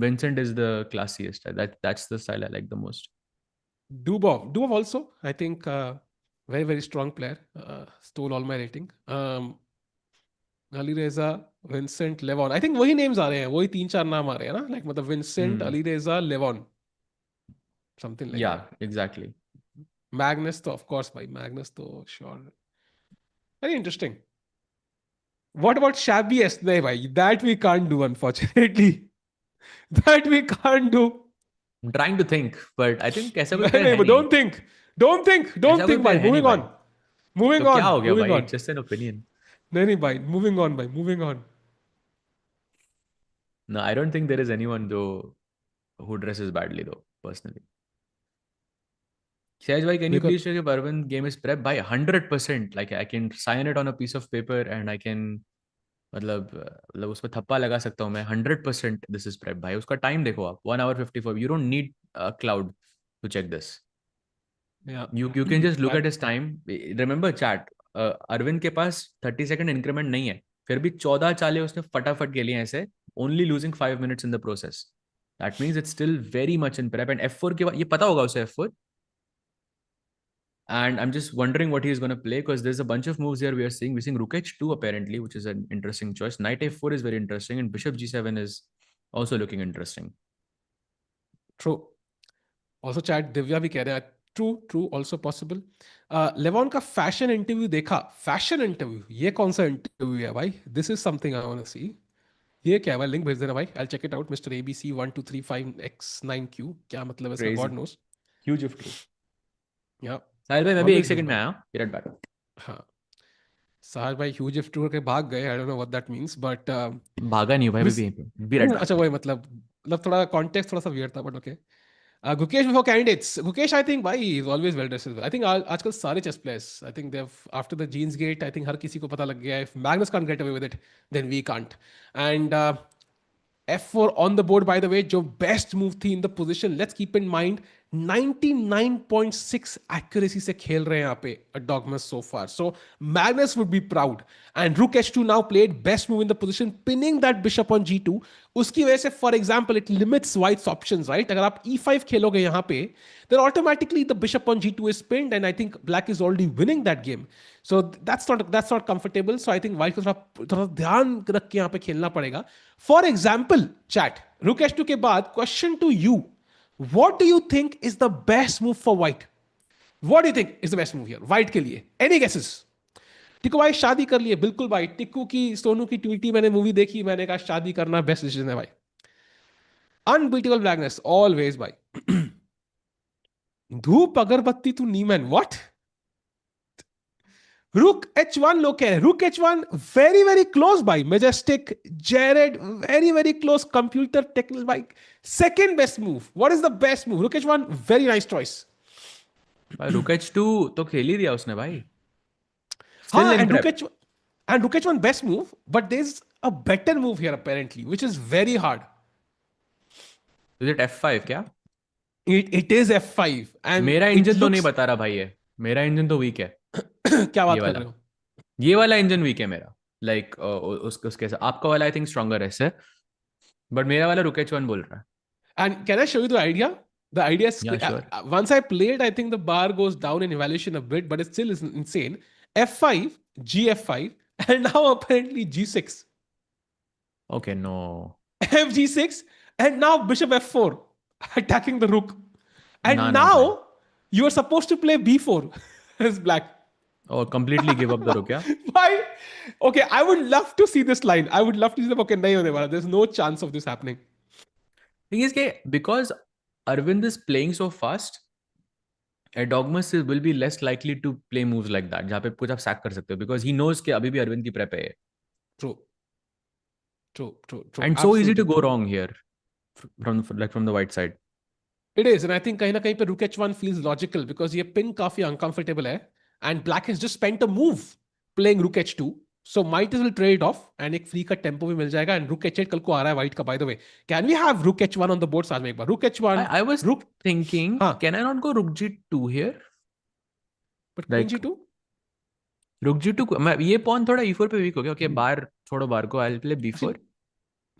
Vincent is the classiest. That's the style I like the most. Dubov also, I think, very, very strong player. Stole all my rating. Ali Reza. Vincent लेवॉन, I think वही names आ रहे हैं, वही 3-4 नाम आ रहे हैं ना, like मतलब Vincent, Hmm. Alireza, Levon, something like Yeah, that. exactly. Magnus तो ऑफ कोर्स भाई, मैग्नस तो sure. Very interesting. What about शैबीएस? नहीं भाई, that we can't do unfortunately. That we can't do. I'm trying to think, but I think ऐसा कोई नहीं player है नहीं, नहीं. डोंट थिंक, डोंट थिंक, ऐसा डोंट कोई थिंक player भाई. है नहीं मूविंग भाई. ऑन, मूविंग तो क्या ऑन, हो गया मूविंग भाई? On. It's just an opinion. नहीं नहीं भाई, मूविंग ऑन भाई, moving on. No, I don't think there is anyone though who dresses badly though, personally. Sahaj bhai, can you मेरे को please check if Arvind game is prep by 100%? Like I can sign it on a piece of paper and I can मतलब उसमें थप्पा लगा सकता हूँ मैं. 100% this is prep भाई. उसका टाइम देखो आप, 1 hour 54. You don't need cloud to check this. Yeah you can just look that. At his time. Remember chat, Arvind के पास 30 सेकंड इंक्रीमेंट नहीं है, फिर भी 14 चाले उसने फटाफट के लिए ऐसे, only losing 5 minutes in the process. That means it's still very much in prep. And F4 के बाद ये पता होगा उसे F4. And I'm just wondering what he's going to play because there's a bunch of moves here we are seeing. We're seeing Rook H2 apparently, which is an interesting choice. Knight A4 is very interesting, and Bishop G7 is also looking interesting. True. Also chat Divya भी कह रहे हैं, true true, also possible. Levon का fashion interview देखा? Fashion interview, ये कौन सा interview है भाई? This is something I want to see. ये क्या है भाई? लिंक भेज देना भाई, I check it out. Mister ABC 1235X9Q, क्या मतलब है इसका? God Crazy. नोस. Huge of true. या साहिल भाई मैं भी एक ऑलवेज ह्यूज सेकंड में भाई. आया हूँ. Be right back. हाँ, साहज भाई ह्यूज इफ टूर के भाग गए. आई don't know what that means, but भागा नहीं हूँ भाई, अभी भी यहीं पे. Be right back. अच्छा वही मतलब थोड़ा कॉन्टेक्स्ट थोड़ा सा वियर्ड था, but okay. Gukesh before candidates. Gukesh, I think, why is always well dressed as well. I think आजकल सारे chess players, I think they've after the genes gate, I think हर किसी को पता लग गया है. If Magnus can't get away with it, then we can't. And F4 on the board, by the way, जो best move थी in the position. Let's keep in mind 99.6 accuracy से खेल रहे हैं यहाँ पे Erdogmus so far. So Magnus would be proud. And Rook H2 now played best move in the position, pinning that bishop on G2. उसकी वजह से, for example, it limits white's options, right? अगर आप E5 खेलोगे यहाँ पे, then automatically the bishop on G2 is pinned, and I think black is already winning that game. So that's not comfortable. So I think white को थोड़ा ध्यान रख के यहाँ पे खेलना पड़ेगा. For example, chat, Rook H2 के बाद question to you. What do you think is the best move for white? What do you think is the best move here? White के लिए. Any guesses? टिकू भाई शादी कर लिए? बिल्कुल भाई. टिकू की सोनू की ट्वीटी मैंने मूवी देखी, मैंने कहा शादी करना बेस्ट डिसीजन है भाई. अनबीटेबल ब्लैकनेस ऑलवेज भाई. धूप अगरबत्ती to Niemann. What? Rook H1 लोग कह रहे हैं. Rook H1 very very close by Majestic Jared, very very close. Computer technical by second best move. What is the best move? Rook H1 very nice choice. भाई Rook H2 तो खेल ही दिया उसने भाई. Still हाँ, in and prep. Rook H1 best move, but there's a better move here apparently, which is very hard. Is it F5 क्या? It is F5 and मेरा it engine तो नहीं looks. बता रहा भाई ये. मेरा इंजन तो वीक है. क्या ये बात कर वाला रहे हो? ये वाला इंजन वीक है मेरा. लाइक उसके साथ आपका वाला आई थिंक स्ट्रॉन्गर है इससे, बट मेरा वाला Rook H1 बोल रहा है. And can I show you the idea? The idea is Yeah, sure. once I played, I think the bar goes down in evaluation a bit, but it still is insane. F5, GF5, and now apparently G6, Okay, no. FG6, and now Bishop F4, attacking the rook. ना And ना भाई. now you are supposed to play B4 as black. और completely give up the rook क्या? Why? Okay, I would love to see this line. I would love to see them. Okay, nahi hone wala. There's no chance of this happening. Thing is कि because Arvind is playing so fast, Erdogmus will be less likely to play moves like that जहाँ पे कुछ आप sack कर सकते हो, because he knows कि अभी भी Arvind की prep है. True. True. True. True. And so easy to go wrong here from the white side. It is, and I think कहीं ना कहीं पे Rook H1 feels logical because ये pin काफी uncomfortable है, and Black has just spent a move playing Rook H2, so might as well trade it off, and एक free का tempo भी मिल जाएगा, and Rook H8 कल को आ रहा है white का, by the way. Can we have Rook H1 on the board साथ में एक बार? Rook H1. I was Rook. thinking, हाँ. can I not go Rook G2 here? But Queen Like G2. Rook G2 मैं ये pawn थोड़ा E4 पे weak हो गया. Okay, बार छोड़ो बार को. I'll play B4. Actually,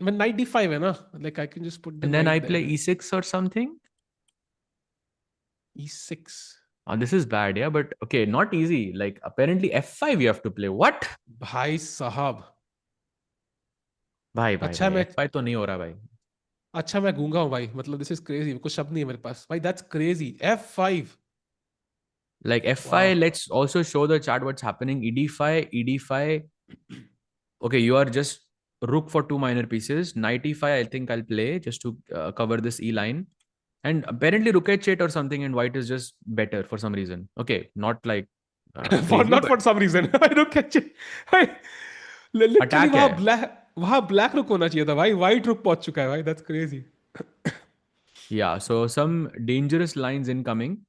मैं Knight D5 है ना, like I can just put the And then I knight play there. E6 or something. E6. Oh, this is bad, yeah, but okay, not easy. Like apparently F5 you have to play. What? भाई साहब. भाई भाई अच्छा भाई मैं F5 तो नहीं हो रहा भाई. अच्छा मैं गूंगा हूँ भाई, मतलब दिस इज क्रेजी, कुछ शब्द नहीं है मेरे पास भाई, that's crazy, F5। Like F5, वाह। let's also show the chart what's happening. ED5, ED5. Okay, you are just rook for two minor pieces. Knight E5, I think I'll play just to cover this E line. And apparently rook H8 or something, and white is just better for some reason. Okay, not like For crazy, not but for some reason I don't catch it भाई, literally attack hai. वहां black रुक होना चाहिए था भाई, white रुक पहुंच चुका है भाई, that's crazy. Yeah, so some dangerous lines incoming.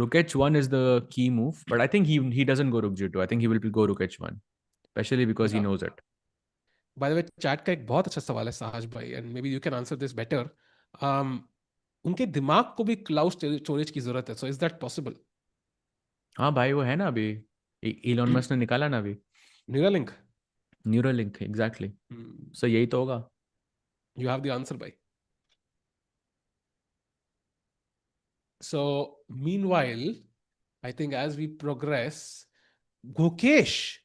Rook H1 is the key move, but I think he doesn't go Rook G2. I think he will go Rook H1, especially because he या knows it. Bye the way chat का एक बहुत अच्छा सवाल है साहज भाई, and may B you can answer this better. उनके दिमाग को भी क्लाउड स्टोरेज की जरूरत है, सो इज दैट पॉसिबल? हाँ भाई वो है ना अभी, इलॉन मस्क ने निकाला ना अभी, न्यूरालिंक। Neuralink exactly. सो यही तो होगा. यू हैव द आंसर भाई। So meanwhile I think as we progress, Gukesh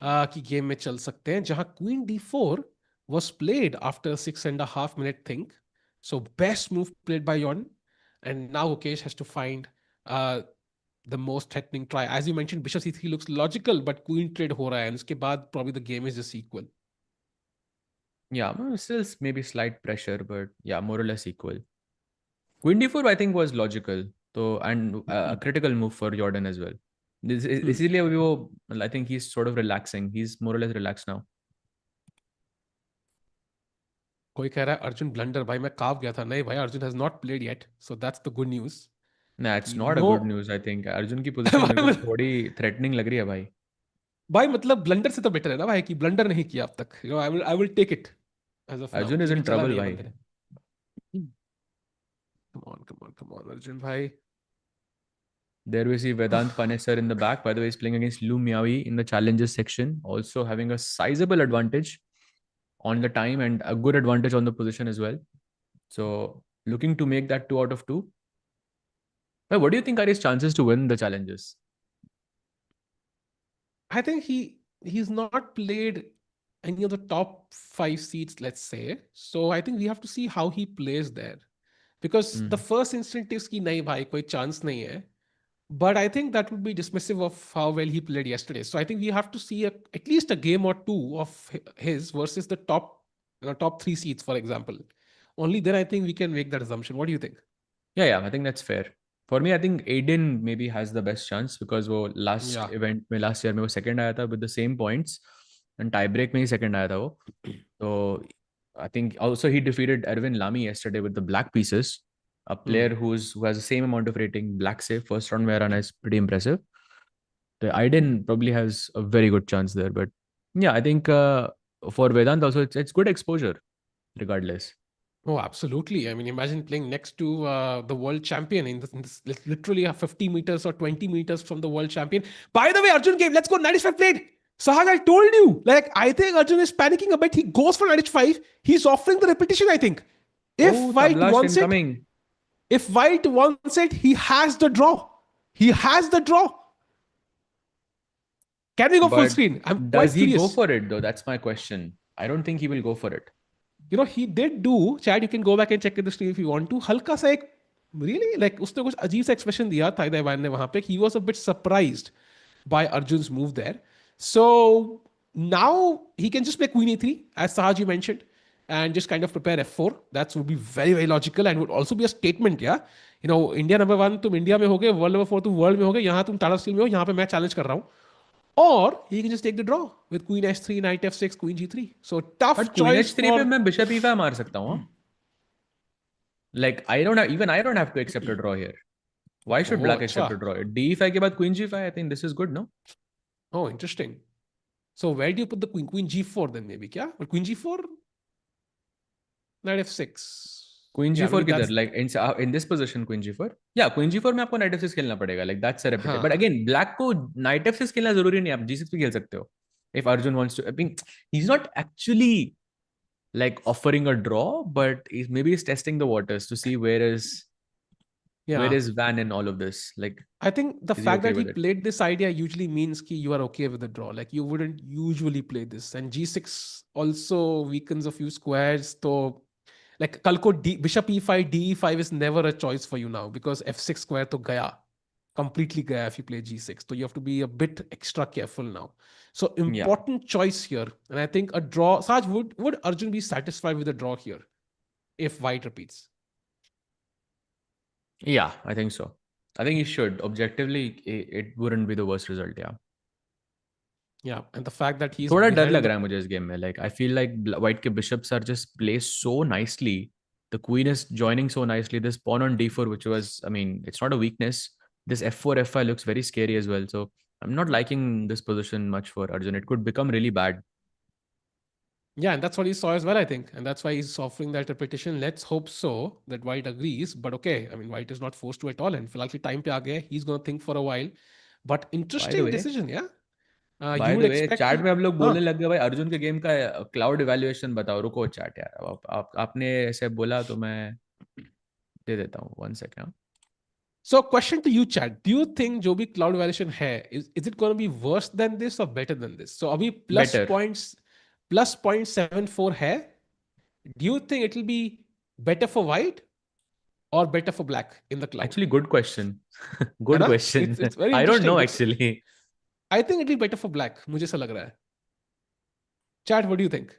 की गेम में चल सकते हैं, जहां queen D4 was played after 6.5 minute think. So best move played by Yon, and now Gukesh has to find uh, the most threatening try. As you mentioned, Bishop C3 looks logical, but Queen trade हो रहा है, and उसके बाद probably the game is just equal. Yeah, well, still maybe slight pressure, but yeah, more or less equal. Queen D4 I think was logical. So and a critical move for Jordan as well. Hmm. इसीलिए अभी वो, I think he's sort of relaxing. He's more or less relaxed now. कोई कह रहा है Arjun blunder, भाई मैं काफ गया था, नहीं भाई Arjun has not played yet, so that's the good news. Nah, it's not a no good news. I think Arjun की पोजीशन मेरे भाई को थोड़ी थ्रेटनिंग लग रही है भाई. भाई मतलब ब्लंडर से तो बेटर है ना भाई, कि ब्लंडर नहीं किया अब तक, I will take it as of now, Arjun is लेकिन इन चला ट्रबल नहीं है भाई. बंदे ने। Come on come on come on Arjun भाई। There we see Vedant Panesar in the back. By the way, he's playing against Lu Miawi in the challenges section, also having a sizable advantage on the time and a good advantage on the position as well. So looking to make that 2 out of 2. But what do you think are his chances to win the challenges? I think he's not played any of the top 5 seats, let's say. So I think we have to see how he plays there. Because the Mm. first instinct is कि नहीं भाई कोई chance नहीं है. But I think that would be dismissive of how well he played yesterday. So I think we have to see at least a game or two of his versus the top 3 seats, for example. Only then I think we can make that assumption. What do you think? Yeah, I think that's fair. For me, I think Aydin maybe has the best chance because वो last Yeah. event में last year में वो second आया था with the same points and tie break में ही second आया था वो. So I think also he defeated Erwin Lamy yesterday with the black pieces, a player Hmm. who has the same amount of rating. Black save first round where is pretty impressive. The Aydin probably has a very good chance there, but yeah, I think for Vedant also it's good exposure regardless. Oh, absolutely. I mean, imagine playing next to the world champion literally 50 meters or 20 meters from the world champion. By the way, Arjun game, let's go 95 played. Sahaj, I told you. Like, I think Arjun is panicking a bit. He goes for 95. He's offering the repetition, I think. If Oh, White Tablash wants it, incoming. if White wants it, he has the draw. He has the draw. Can we go full But screen? I'm does quite he go curious. for it though? That's my question. I don't think he will go for it. He did do, Chad, you can go back and check in the stream if you want to, हल्का सा एक really like उसने कुछ अजीब सा expression दिया Thai Dai Van ने वहां पे, he was a bit surprised by Arjun's move there. So now he can just play Queen A3 as Sahaj you mentioned and just kind of prepare F4. That would be very very logical and would also be a statement. Yeah, India number 1 तुम India में हो गए, world number 4 तुम world में हो गए, यहाँ तुम टाटा स्टील में हो, यहाँ पे मैं चैलेंज कर रहा हूँ. Or he can just take the draw with Queen S3, Knight F6, Queen G3. So tough But Queen choice H3 for. पे मैं Bishop E5 मार सकता हूँ. Like I don't have to accept a draw here. Why should Oh, Black accept अच्छा. a draw? D5 के बाद Queen G5. I think this is good, no? Oh, interesting. So where do you put the queen? Queen G4 then maybe, क्या? But Queen G4, Knight F6. Queen Yeah, G4 maybe किधर? that's. Like in this position Queen G4. Yeah, Queen G4 में आपको Knight F6 खेलना पड़ेगा. Like that's a repetition. But हाँ. again, Black को Knight F6 खेलना जरूरी नहीं. आप G6 भी खेल सकते हो. If Arjun wants to, I mean, he's not actually like offering a draw, but maybe he's testing the waters to see where is Yeah. Where is Van in all of this? Like, I think the is he fact okay that he with it? played this idea usually means ki you are okay with the draw. Like you wouldn't usually play this. And G6 also weakens a few squares. So like kal ko bishop e5, de5 is never a choice for you now because f6 square to gaya. Completely gaya if you play g6. So you have to be a bit extra careful now. So Yeah. important choice here. And I think a draw. Saj, would Arjun be satisfied with a draw here if white repeats? Yeah, I think so. I think he should. Objectively, it wouldn't be the worst result. Yeah. Yeah. And the fact that he's थोड़ा डर behind on लग the रहा है मुझे इस game में. Like I feel like white के bishops are just placed so nicely. The queen is joining so nicely. This pawn on d4, which was, I mean, it's not a weakness. This f4 f5 looks very scary as well. So I'm not liking this position much for Arjun. It could become really bad. Yeah, and that's what he saw as well, I think. And that's why he's offering that repetition. Let's hope so that White agrees. But okay, I mean, White is not forced to at all. And Philaki time pe aa gaya, he's going to think for a while. But By the interesting way, decision, yeah? You by the would way expect. Chat में हम लोग Huh. बोलने लग गए भाई अर्जुन के game का cloud evaluation बताओ. रुको चैट यार. अब आपने ऐसे बोला तो मैं दे देता हूँ. 1 second. So, question to you, Chad. Do you think जो भी cloud variation है, is it going to be worse than this or better than this? So, अभी Better. plus 0.74 है. Do you think it will be better for white or better for black in the cloud? Actually, good question. है Good ना? question. It's very I don't interesting. know actually. I think it will be better for black. मुझे ऐसा लग रहा है. Chad, what do you think?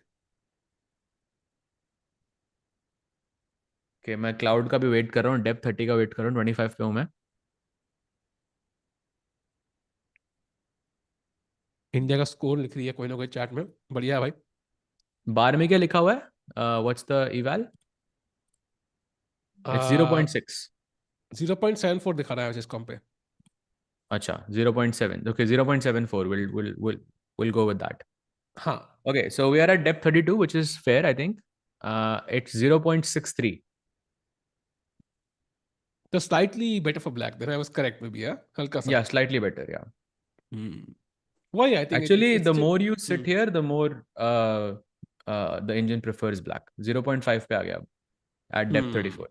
कि मैं cloud का भी वेट कर रहा हूँ. डेप्थ 30 का वेट कर रहा हूँ. 25 पे हूँ मैं. इंडिया का स्कोर लिख रही है कोई ना कोई चैट में. बढ़िया है भाई. बार में क्या लिखा हुआ है? What's the इवैल? इट्स 0.6. 0.74 दिखा रहा है जिस कॉम पे. अच्छा, 0.7. Okay, 0.74. We'll go with that. हाँ. Okay, so we are at depth 32, which is fair, I think. It's 0.63. तो slightly better for black then I was correct may be. हल्का सा. Yeah, slightly better. Yeah. वही I think Actually, it's the still. more you sit here, the more the engine prefers black. 0.5 पे आ गया at depth 34.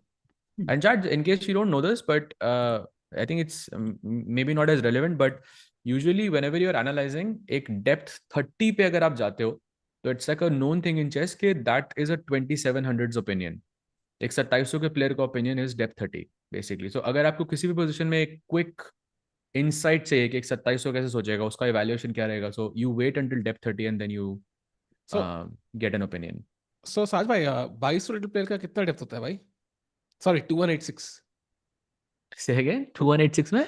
And Chad, in case you don't know this, but I think it's maybe not as relevant, but usually whenever you're analyzing, एक depth 30 पे अगर आप जाते हो, तो it's like a known thing in chess कि that is a 2700s opinion. एक 2700 के प्लेयर का ओपिनियन इज डेप्थ 30 बेसिकली. सो अगर आपको किसी भी पोजीशन में एक क्विक इनसाइट चाहिए कि एक 2700 कैसे सोचेगा, उसका इवैल्यूएशन क्या रहेगा, so you wait until depth 30 and then you so get an opinion. So Sahaj भाई 2200 रेटेड प्लेयर का कितना डेप्थ होता है भाई? सॉरी 2186. से अगेन 2186 में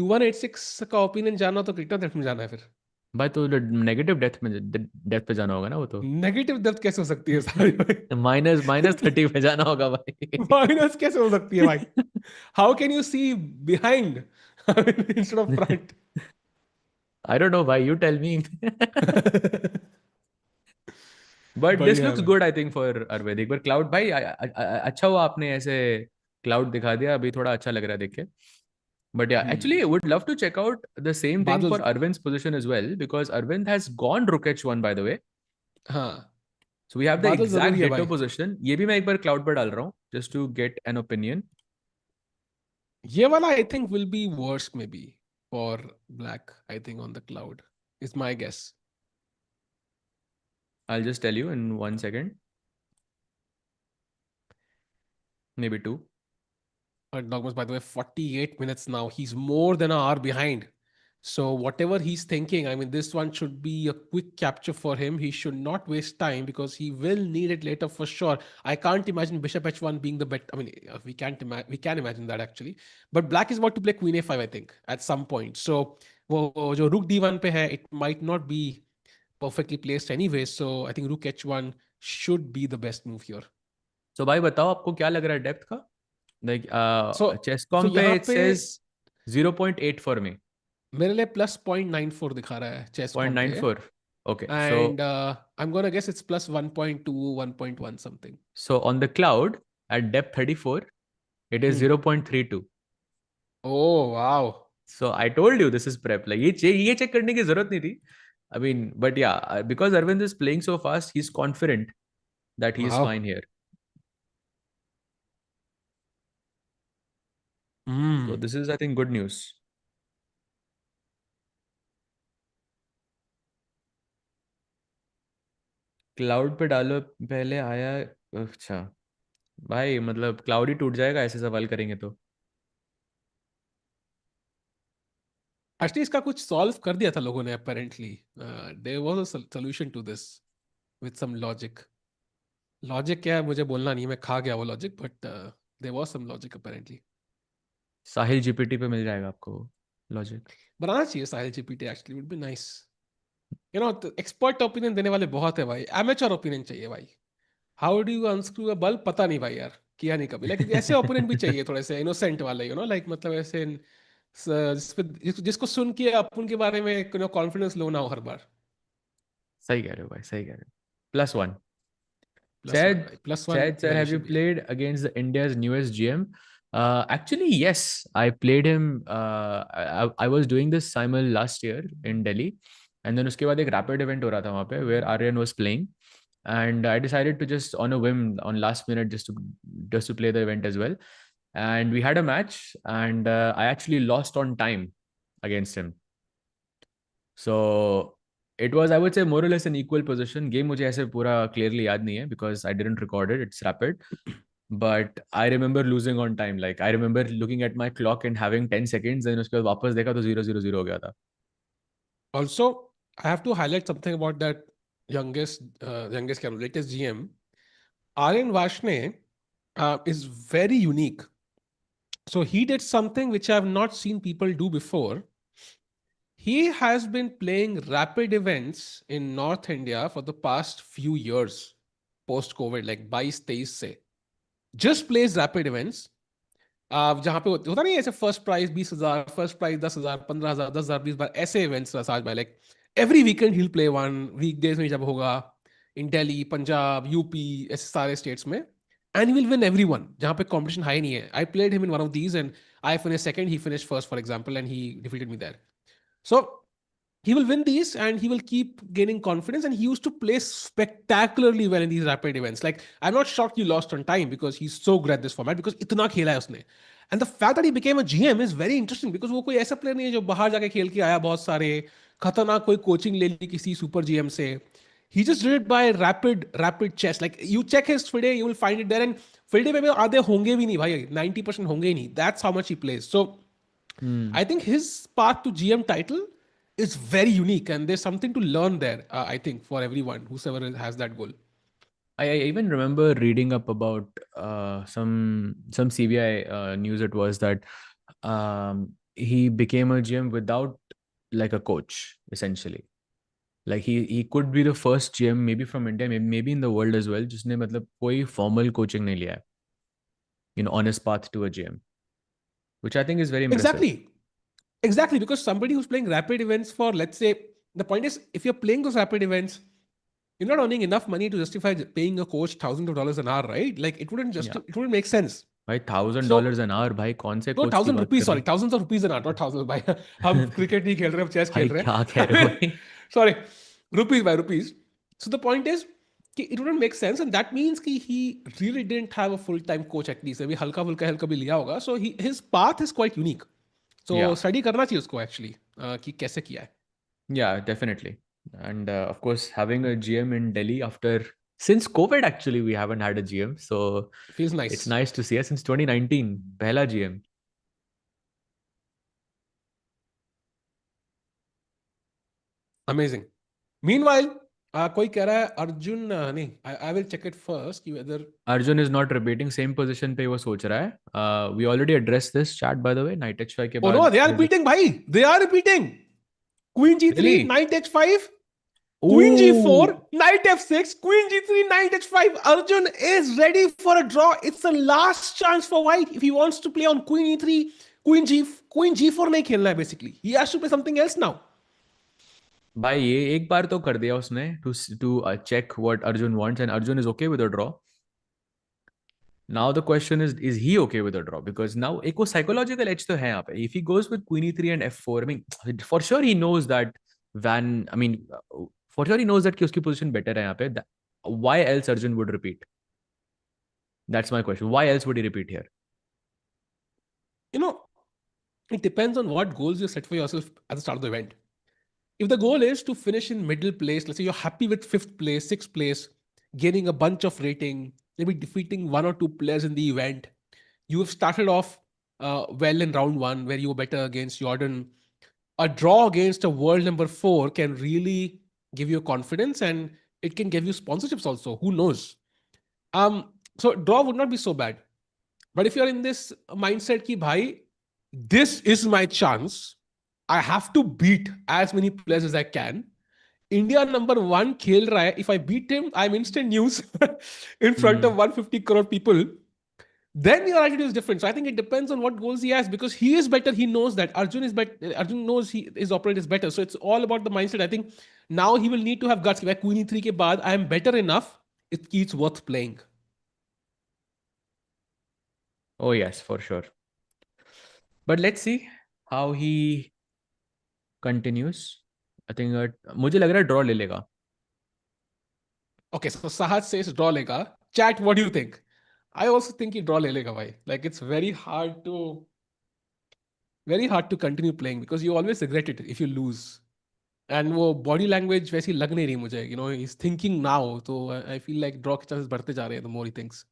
2186 का ओपिनियन जानना तो कितना डेप्थ में जाना है फिर? भाई तो नेगेटिव डेप्थ पे जाना होगा ना वो तो. नेगेटिव डेप्थ कैसे हो सकती है सारी भाई? माइनस माइनस 30 पे जाना होगा भाई. माइनस कैसे हो सकती है भाई? How can you see behind instead of front? I don't know भाई, you tell me. But this बढ़िया लुक्स भाई. Good I think for Arvind. एक बार क्लाउड भाई अच्छा हुआ आपने ऐसे क्लाउड दिखा दिया. अभी थोड़ा अच्छा लग रहा है देख के. But yeah, actually, I would love to check out the same thing बादल. for Arvind's position as well, because Arvind has gone rook h1, by the way. हाँ. So we have the बादल exact जरूरी है ditto भाई. position. ये भी मैं एक बार क्लाउड पर डाल रहा हूँ just to get an opinion. ये वाला I think will be worse may be for black. I think on the cloud is my guess. I'll just tell you in 1 second. Maybe two. Erdogmus, by the way, 48 minutes now. He's more than an hour behind. So whatever he's thinking, I mean, this one should be a quick capture for him. He should not waste time because he will need it later for sure. I can't imagine Bishop H1 being the bet. I mean, we can imagine that actually. But Black is about to play Queen A5, I think, at some point. So वो जो Rook D1 पे है, it might not be perfectly placed anyway. So I think Rook H1 should be the best move here. So भाई बताओ आपको क्या लग रहा है डेप्थ का? Like So chess.com पे यहाँ it पे says 0.8 for me. मेरे लिए प्लस 0.94 दिखा रहा है चेस कॉम पे. 0.94. Okay, so and I am gonna guess it's plus 1.2 1.1 something. so on the cloud at depth 34, it is 0.32. Oh wow. So I told you this is prep. Like ये check करने की जरूरत नहीं थी. I mean, but yeah, because Arvind is playing so fast, he's confident that he's wow. fine here. So this is, I think, good news. Cloud पे डालो पहले आया। अच्छा भाई, मतलब क्लाउड ही टूट जाएगा ऐसे सवाल करेंगे तो। एक्चुअली इसका कुछ सॉल्व कर दिया था लोगों ने apparently. There was a solution to this with some logic. Logic क्या है मुझे बोलना नहीं, मैं खा गया वो logic, but there was some logic apparently. Sahil GPT पे मिल जाएगा आपको लॉजिक। बनाना चाहिए Sahil GPT, actually would be nice. You know, expert opinion देने वाले बहुत है भाई, एमेच्योर ओपिनियन चाहिए भाई. How do you unscrew a bulb, पता नहीं भाई यार, किया नहीं कभी. लाइक ऐसे ओपोनेंट भी चाहिए थोड़े से इनोसेंट वाले, यू नो, लाइक मतलब ऐसे जिसको सुन के अपन के बारे में कॉन्फिडेंस लो ना हो हर बार. सही कह रहे हो भाई, सही कह रहे हो। +1. +1 Chad, भाई, +1 Chad, sir, have you valuation भी. played against the India's newest GM? Actually, yes, I played him. I was doing this simul last year in Delhi, and then उसके बाद एक rapid event हो रहा था वहाँ पे where Aryan was playing, and I decided to just on a whim on last minute just to play the event as well, and we had a match, and I actually lost on time against him. So it was, I would say, more or less an equal position. Game मुझे ऐसे पूरा clearly याद नहीं है because I didn't record it. It's rapid. But I remember losing on time. Like I remember looking at my clock and having 10 seconds. Then उसके बाद वापस देखा तो 0-0-0 हो गया था. Also, I have to highlight something about that youngest क्या latest GM. Aryan Varshney is very unique. So he did something which I have not seen people do before. He has been playing rapid events in North India for the past few years, post COVID, like 22-23 से. Just plays rapid events. जहाँ पे होता नहीं ऐसे first prize 20,000, first prize 10,000, 15,000, 10,000, 20,000, ऐसे events राज भाई. Like every weekend हिल play one, weekdays में जब होगा, इन दिल्ली, पंजाब, यूपी, ऐसे सारे स्टेट्स में. And will win every one, जहाँ पे कॉम्पिटिशन हाई नहीं है. I played him in one of these and I finish second, he finish first for example, and he defeated me there. So he will win these and he will keep gaining confidence, and he used to play spectacularly well in these rapid events. Like, I'm not shocked you lost on time because he's so good at this format, because itna khela hai usne. And the fact that he became a GM is very interesting, because वो कोई ऐसा player नहीं है जो बाहर जाके खेल के आया बहुत सारे, खतरनाक कोई कोचिंग ले ली किसी सुपर जीएम से. He just did it by rapid chess. Like, you check his FIDE, you will find it there. And FIDE में भी आधे होंगे भी नहीं भाई, 90% होंगे ही नहीं. That's how much he plays. So I think his path to GM title is very unique, and there's something to learn there. I think for everyone whoever has that goal. I even remember reading up about some CBI news. It was that he became a GM without like a coach, essentially. Like he could be the first GM, maybe from India, maybe in the world as well, जिसने मतलब कोई formal coaching नहीं लिया है, on his path to a GM, which I think is very impressive. Exactly, because somebody who's playing rapid events for, let's say, the point is, if you're playing those rapid events, you're not earning enough money to justify paying a coach thousands of dollars an hour, right? Like, Yeah. it wouldn't make sense. भाई $1,000 So, an hour, भाई कौन से no, coach की thousand बात rupees, कर रहे sorry, हो? thousands of rupees an hour, not thousands by. हम cricket नहीं खेल रहे, हम chess भाई खेल रहे क्या कह रहे हो हैं. भाई? Sorry, rupees by rupees. So the point is, it wouldn't make sense, and that means he really didn't have a full-time coach at least. अभी हल्का फुल्का हेल्प कभी लिया होगा. So his path is quite unique. So Yeah, study करना चाहिए उसको actually, कि कैसे किया है. yeah, definitely. And of course, having a GM in Delhi since COVID, actually, we haven't had a GM. So Feels it's nice. nice to see us since 2019. Pehla GM. Amazing. Meanwhile, कोई कह रहा है अर्जुन, नहीं, I will check it first कि whether. Arjun is not repeating same position पे वो सोच रहा है. We already addressed this chat, by the way. Knight h5 के Oh no, बाद they are repeating भाई. They are repeating. Queen G3, really? Knight H5, Queen G4, Ooh, Knight F6, Queen G3, Knight H5. Arjun is ready for a draw. It's the last chance for White if he wants to play on Queen E3, Queen G4 नहीं खेलना है basically. He has to play something else now. भाई ये एक बार तो कर दिया उसने to check what Arjun wants, and Arjun is okay with a draw. Now the question is he okay with a draw? Because now एक वो psychological edge तो है यहाँ पे. If he goes with Queen E3 and F4, I mean, for sure he knows that for sure he knows that कि उसकी position better है यहाँ पे. Why else Arjun would repeat? That's my question. Why else would he repeat here? you know, it depends on what goals you set for yourself at the start of the event. If the goal is to finish in middle place, let's say you're happy with fifth place, sixth place, gaining a bunch of rating, maybe defeating one or two players in the event, you have started off well in round one where you were better against Jordan. A draw against a world number four can really give you confidence, and it can give you sponsorships also. Who knows? So draw would not be so bad. But if you're in this mindset ki bhai, this is my chance. I have to beat as many players as I can. India number one खेल रहा है. If I beat him, I'm instant news in front of 150 crore people. Then your attitude is different. So I think it depends on what goals he has, because he is better. He knows that Arjun is better. Arjun knows his opponent is better. So it's all about the mindset. I think now he will need to have guts. Like Queen E3 के बाद, I am better enough. It's worth playing. Oh yes, for sure. But let's see how he continues. I think मुझे लग रहा है draw ले लेगा. Okay, so Sahaj says draw lega. Chat, what do you think? I also think he draw le lega, bhai. Like it's very hard to continue playing because you always regret it if you lose. And वो body language वैसी लग नहीं रही मुझे. You know, he's thinking now. So I feel like draw के chances बढ़ते जा रहे हैं the more he thinks.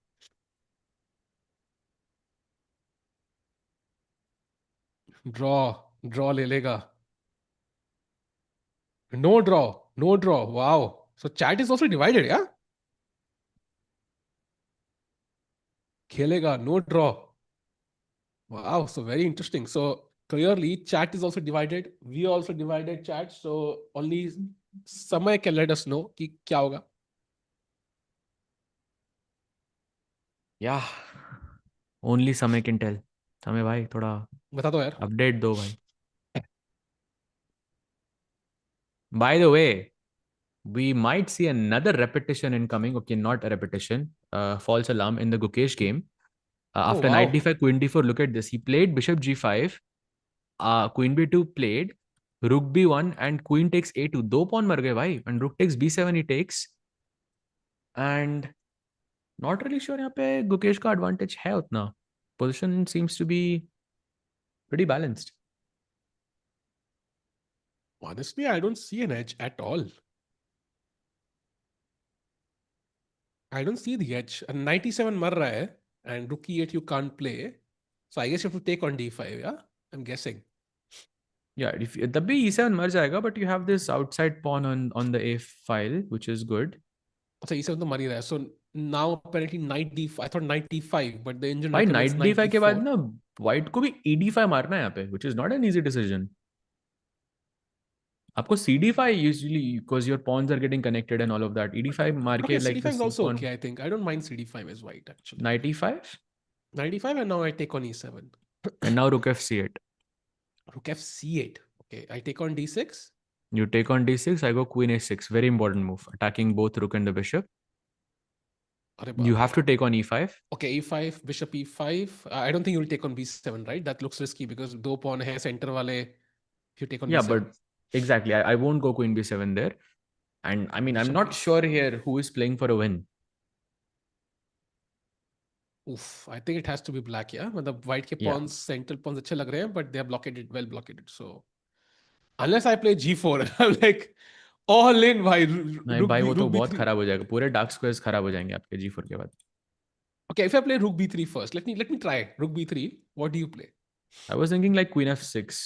Draw ले लेगा. No draw. Wow. So chat is also divided, yeah? खेलेगा, no draw. Wow, so very interesting. So clearly, chat is also divided. We also divided chat. So only Samay can let us know कि क्या होगा. Yeah, only Samay can tell. Samay भाई थोड़ा बता दो यार. update दो भाई. By the way, we might see another repetition incoming. Okay, not a repetition. False alarm in the Gukesh game. Oh After knight wow. d5, queen d4, look at this. He played bishop g5. Queen b2 played. Rook b1 and queen takes a2. दो pawn मर गए भाई. And rook takes b7 he takes. And not really sure यहाँ पे गुकेश का advantage है उतना. Position seems to be pretty balanced. Honestly, I don't see an edge at all. I don't see the edge. And 97 मर रहा है and rook e8 you can't play. So I guess you have to take on d5, yeah? I'm guessing. Yeah, if तब भी e7 मर जाएगा, but you have this outside pawn on the a file, which is good. अच्छा e7 तो मर ही रहा है. So now apparently knight d5. I thought knight d5, but the engine भाई recommends knight knight d5 के बाद d4. ना white को भी e d5 मारना है यहाँ पे, which is not an easy decision. आपको cd5 usually because your pawns are getting connected and all of that. e d5 मार Okay, के like the cd5 is c also pawn. okay, I think. I don't mind cd5 as white, actually. Knight e5 Knight e5 and now I take on e7. and now rook f c8. Rook f c8. Okay, I take on d6. You take on d6, I go queen a6. Very important move, attacking both rook and the bishop. अरे You बाप have रे. to take on e5. Okay, e5, bishop e5. I don't think you will take on b7, right? That looks risky because दो pawn है center वाले. If you take on Yeah, b7. but exactly. I won't go queen b7 there. And I mean, I'm Bishop not sure b7. here who is playing for a win. Oof, I think it has to be black, yeah? मतलब white के Yeah. pawns, central pawns अच्छे लग रहे हैं, but they are blockaded, well blockaded. So unless I play g4, I'm like all in, भाई. नहीं भाई वो तो Rook बहुत b3. खराब हो जाएगा. पूरे डार्क स्क्वायर्स खराब हो जाएंगे आपके g4 के बाद. Okay, if I play rook b3 first, let me try rook b3. What do you play? I was thinking like queen f6.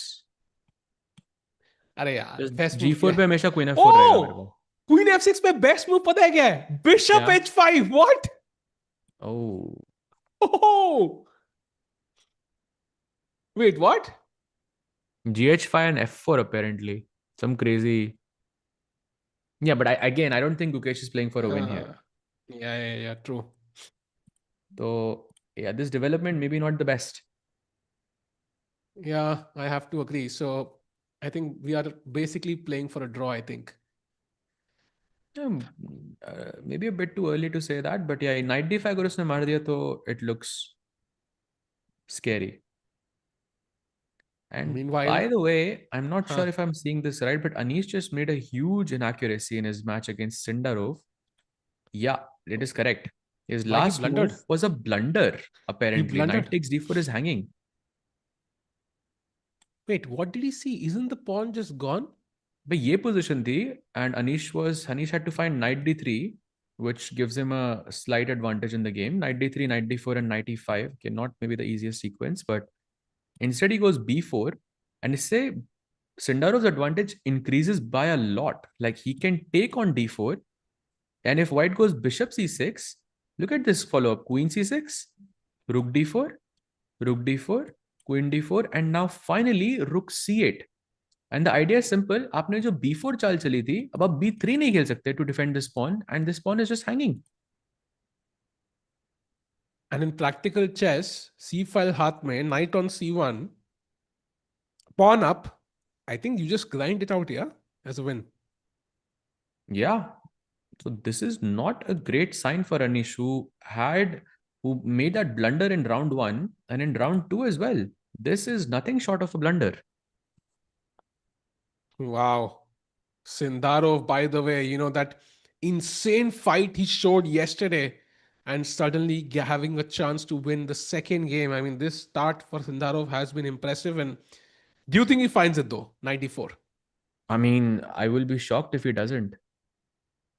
अरे यार Just बेस्ट मूव क्या g4 है? पे हमेशा queen f4 रहेगा मेरे ओ को. क्वीन f6 पे बेस्ट मूव पता है क्या है? बिशप क्या? h5. What? Oh. Oh wait what? gh5 and f4 apparently. Some crazy. Yeah, but I don't think Gukesh is playing for a win here. Yeah, true. So yeah, this development maybe not the best. Yeah, I have to agree. So I think we are basically playing for a draw, I think. Maybe a bit too early to say that, but yeah, knight d5 अगर उसने मार दिया तो it looks scary. And Meanwhile, by the way, I'm not sure huh, if I'm seeing this right, but Anish just made a huge inaccuracy in his match against Sindarov. Yeah, it is correct. His why he last blundered? move was a blunder, He apparently. Knight blundered. takes d4 is hanging. Wait, what did he see? Isn't the pawn just gone? But ye position thi, and Anish had to find knight d3, which gives him a slight advantage in the game. Knight d3, knight d4, and knight e5. Okay, not maybe the easiest sequence, but instead he goes b4, and say Sindarov's advantage increases by a lot. Like he can take on d4, and if white goes bishop c6, look at this follow-up: queen c6, rook d4, rook d4, queen d4, and now finally rook c8. And the idea simple, आपने जो b4 चाल चली थी, अब आप b3 नहीं खेल सकते to defend this pawn, and this pawn is just hanging. And in practical chess, C file हाथ में, knight on C1, pawn up. I think you just grind it out here as a win. Yeah. So this is not a great sign for Anish, who made that blunder in round 1 and in round 2 as well. This is nothing short of a blunder. Wow. Sindarov, by the way, you know, that insane fight he showed yesterday and suddenly having a chance to win the second game. I mean, this start for Sindarov has been impressive. And do you think he finds it though? 94. I mean, I will be shocked if he doesn't.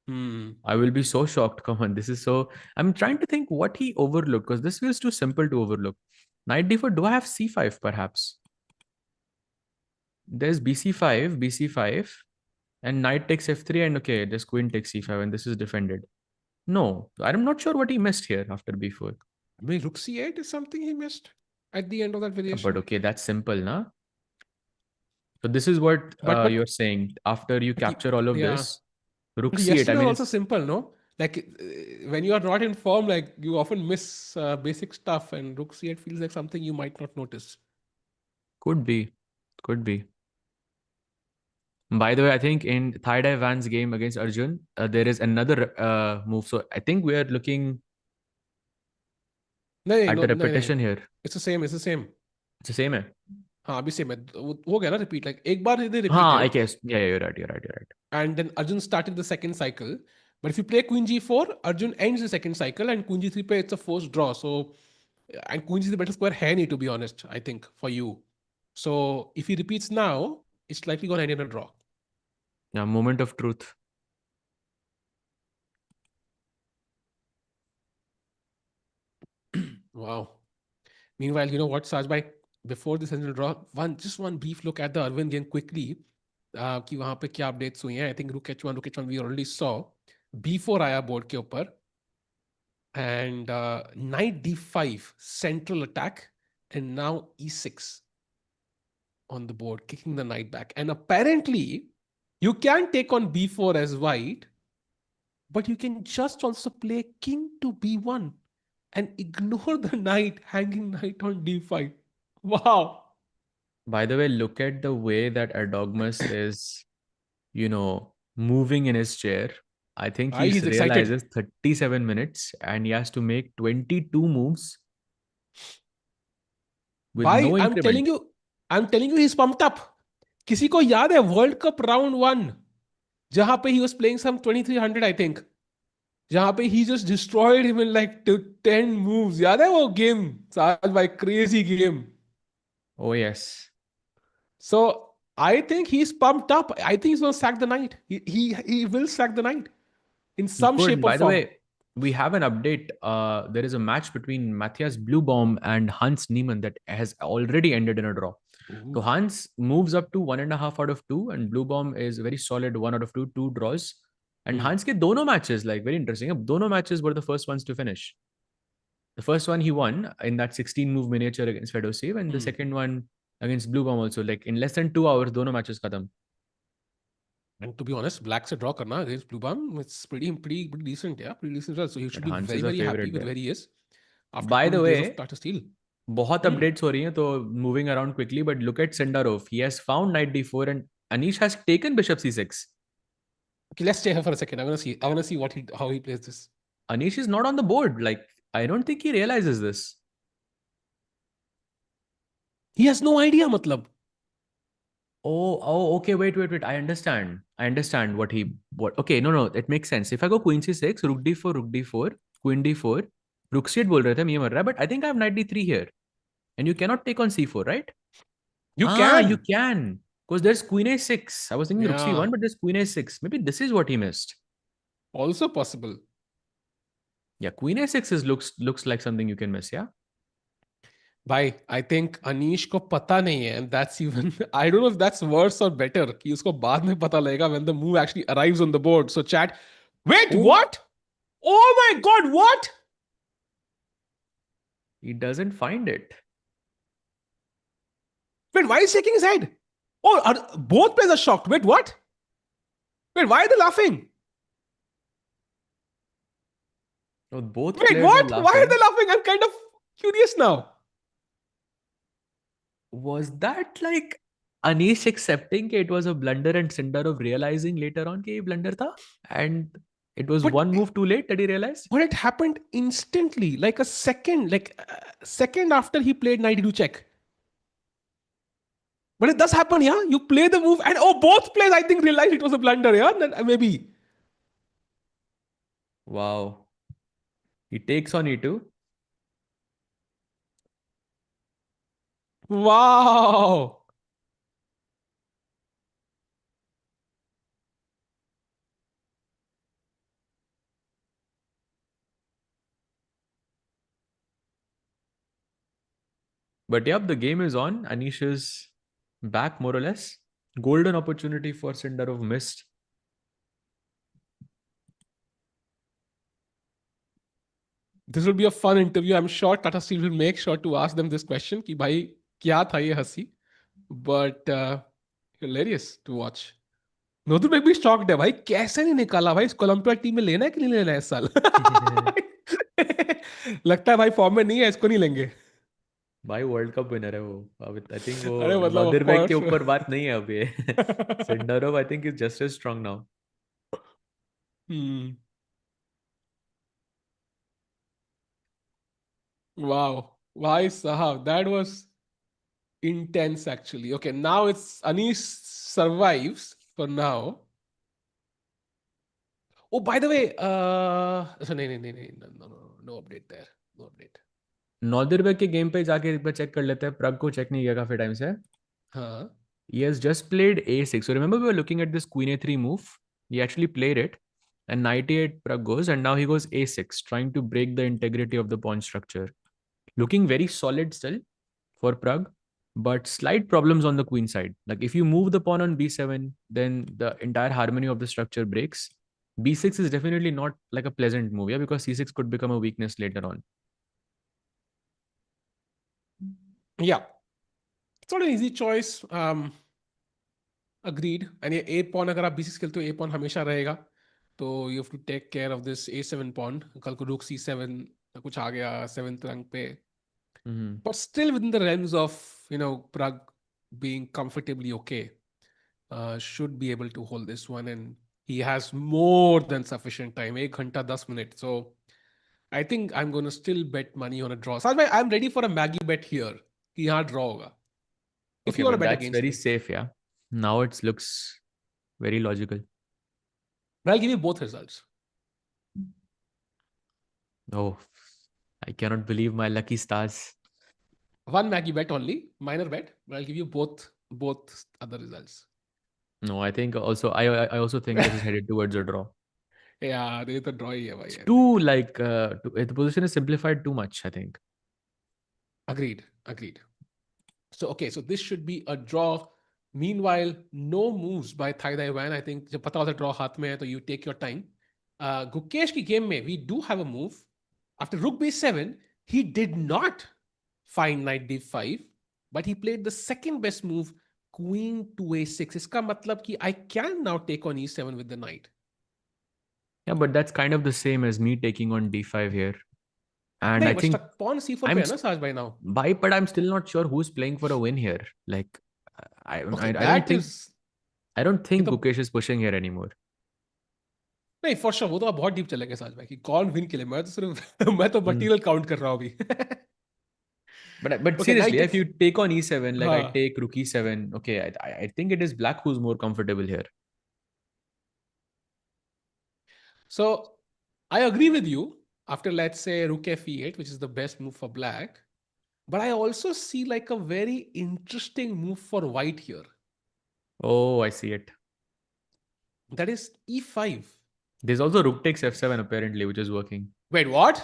I will be so shocked. Come on, this is so. I'm trying to think what he overlooked, because this feels too simple to overlook. Knight d4. Do I have c5 perhaps? There's bc5, and knight takes f3, and okay, this queen takes c5, and this is defended. No, I'm not sure what he missed here after b4. I mean, rook c8 is something he missed at the end of that variation. But okay, that's simple, na? So this is what you're saying. After you capture all of this, rook c8. Yesterday was also simple, no? Like when you are not in form, like you often miss basic stuff, and rook c8 feels like something you might not notice. Could be. By the way, I think in Thai Dai Van's game against Arjun, there is another move. So I think we are looking at the repetition here. It's the same. It's the same. It's the same, eh? हाँ अभी same है हो गया ना repeat, like एक बार they repeated. हाँ, I guess. Yeah, you're right. And then Arjun started the second cycle. But if you play queen g4, Arjun ends the second cycle, and queen g3 पे it's a forced draw. So, and queen g3 better square है नहीं, to be honest, I think, for you. So if he repeats now, it's likely going to end in a draw. Yeah, moment of truth. Wow. Meanwhile, you know what, Sajbhai, before this central draw, just one brief look at the Aravindh game quickly. कि वहां पे क्या updates हुई हैं. I think rook h1 we already saw. b4 आया board के ऊपर. And knight d5 central attack, and now e6 on the board, kicking the knight back. And apparently, you can take on b4 as white, but you can just also play king to b1 and ignore the knight, hanging knight on d5. Wow. By the way, look at the way that Erdogmus is, moving in his chair. I think he realizes 37 minutes and he has to make 22 moves with no increment. I'm telling you, he's pumped up. किसी को याद है World Cup round 1 जहां पे he was playing some 2300, I think, जहां पे he just destroyed him in like 10 moves. याद है वो game? By crazy game. Oh yes. So I think he's pumped up. I think he's going to sack the knight. He will sack the knight in some shape or form. By the way, we have an update. There is a match between Matthias Bluebaum and Hans Niemann that has already ended in a draw. Ooh. So Hans moves up to 1.5 out of 2, and Bluebaum is very solid 1 out of 2, 2 draws. And Hans ke dono matches, like very interesting. Dono matches were the first ones to finish. The first one he won in that 16-move miniature against Fedoseev, and the second one against Bluebaum also. Like in less than 2 hours, dono matches khatam. And to be honest, black se draw karna against Bluebaum, it's pretty decent, yeah, pretty decent result. So he should be very, very happy with where he is. By the way, Tata Steel. बहुत updates हो रही हैं, तो moving around quickly, but look at Sindarov. He has found knight d4 and Anish has taken bishop c6. Okay, let's stay here for a second. I want to see how he plays this. Anish is not on the board. Like, I don't think he realizes this. He has no idea, matlab. Oh, okay. Wait. I understand what. Okay, no. It makes sense. If I go queen c6, rook d4, queen d4, rook c8 bol rahe the, ye mar raha hai, but I think I have knight d3 here. And you cannot take on c4, right? You You can. can. Because there's queen a6. I was thinking rook Yeah. c1, but there's queen a6. Maybe this is what he missed. Also possible. Yeah, queen a6 is looks like something you can miss, yeah? भाई I think Anish को पता नहीं है and that's even I don't know if that's worse और better कि उसको बाद में पता लगेगा when the move actually arrives on the board so chat wait Oh, what oh my god what he doesn't find it. Wait why is shaking his head oh both players are shocked wait what wait why are they laughing No, both wait players are what why are they laughing. laughing I'm kind of curious now Was that like Anish accepting it was a blunder and Sindarov realizing later on that it blunder tha? And it was but one move too late that he realized? but it happened instantly like a second like second after he played knight e2 check. But it does happen, yeah. You play the move, and oh, both players I think realized it was a blunder, yeah. Maybe. Wow. He takes on e2. Wow. But yep, the game is on. Anish is back more or less. Golden opportunity for Sindarov missed. This will be a fun interview. I'm sure Tata Steel will make sure to ask them this question कि भाई क्या था ये हंसी? But hilarious to watch. नोटरबेक भी shocked है भाई कैसे नहीं निकाला भाई इसको ओलंपियाड टीम में लेना है कि नहीं लेना है इस साल लगता है भाई फॉर्म में नहीं है इसको नहीं लेंगे भाई वर्ल्ड कप विनर है वो अब आई थिंक वो अरे मतलब ऑफ नॉर्दरबैक के कोर्स ऊपर बात नहीं है अब ये Sindarov I think is just as strong now Wow. Why Sahab? That was intense actually. Okay, now it's Anish survives for now. Oh, by the way, so no update there. No update. नॉर्दरबैक के game पे जाके एक बार check कर लेते हैं प्रग को check नहीं किया काफी टाइम से हाँ. he has just played a6 so remember we were looking at this queen a3 move he actually played it and knight e8 Pragg goes and now he goes a6 trying to break the integrity of the pawn structure looking very solid still for Pragg but slight problems on the queen side like if you move the pawn on b7 then the entire harmony of the structure breaks b6 is definitely not like a pleasant move yeah because c6 could become a weakness later on. Yeah. It's not an easy choice. Agreed. And ये a pawn अगर आप b6 खेलते हो a pawn हमेशा रहेगा. तो you have to take care of this a7 pawn. कल को rook c7 कुछ आ गया 7th rank पे. But still within the realms of Pragg being comfortably okay, should be able to hold this one, and he has more than sufficient time. 1 घंटा 10 minutes. So I think I'm going to still bet money on a draw. So I'm ready for a Maggie bet here. कि यहाँ draw होगा. If Okay, you want to but bet that's against very me, safe, yeah. Now it looks very logical. but I'll give you both results. Oh, I cannot believe my lucky stars. One Maggie bet only, minor bet, but I'll give you both other results. No, I think also I also think this is headed towards a draw. Yeah, they तो draw ही है It's भाई. I too think. like the position is simplified too much, I think. Agreed. So okay, so this should be a draw. Meanwhile, no moves by Thai Dai Van. I think जब पता होता है draw हाथ में है तो you take your time. Gukesh की game में we do have a move. After rook b7, he did not find knight d5, but he played the second best move, queen to a6. इसका मतलब कि I can now take on e7 with the knight. Yeah, but that's kind of the same as me taking on d5 here. And नहीं, I but think stuck pawn c4 पे I'm है ना साज भाई now. but I'm still not sure who's playing for a win here. Like Okay, I don't that think is I don't ये think तो Gukesh is pushing here anymore. नहीं for sure वो तो आप बहुत डीप चले गए साज भाई कि कौन विन के लिए मैं तो सिर्फ मैं तो Mm. मटेरियल काउंट कर रहा हूं अभी But okay seriously, night if you take on e7, like I हाँ take rook e7, okay, I think it is black who's more comfortable here. So I agree with you after let's say rook f e8 which is the best move for black But I also see like a very interesting move for white here. Oh, I see it. That is e5. There's also rook takes f7 apparently, which is working. Wait, what?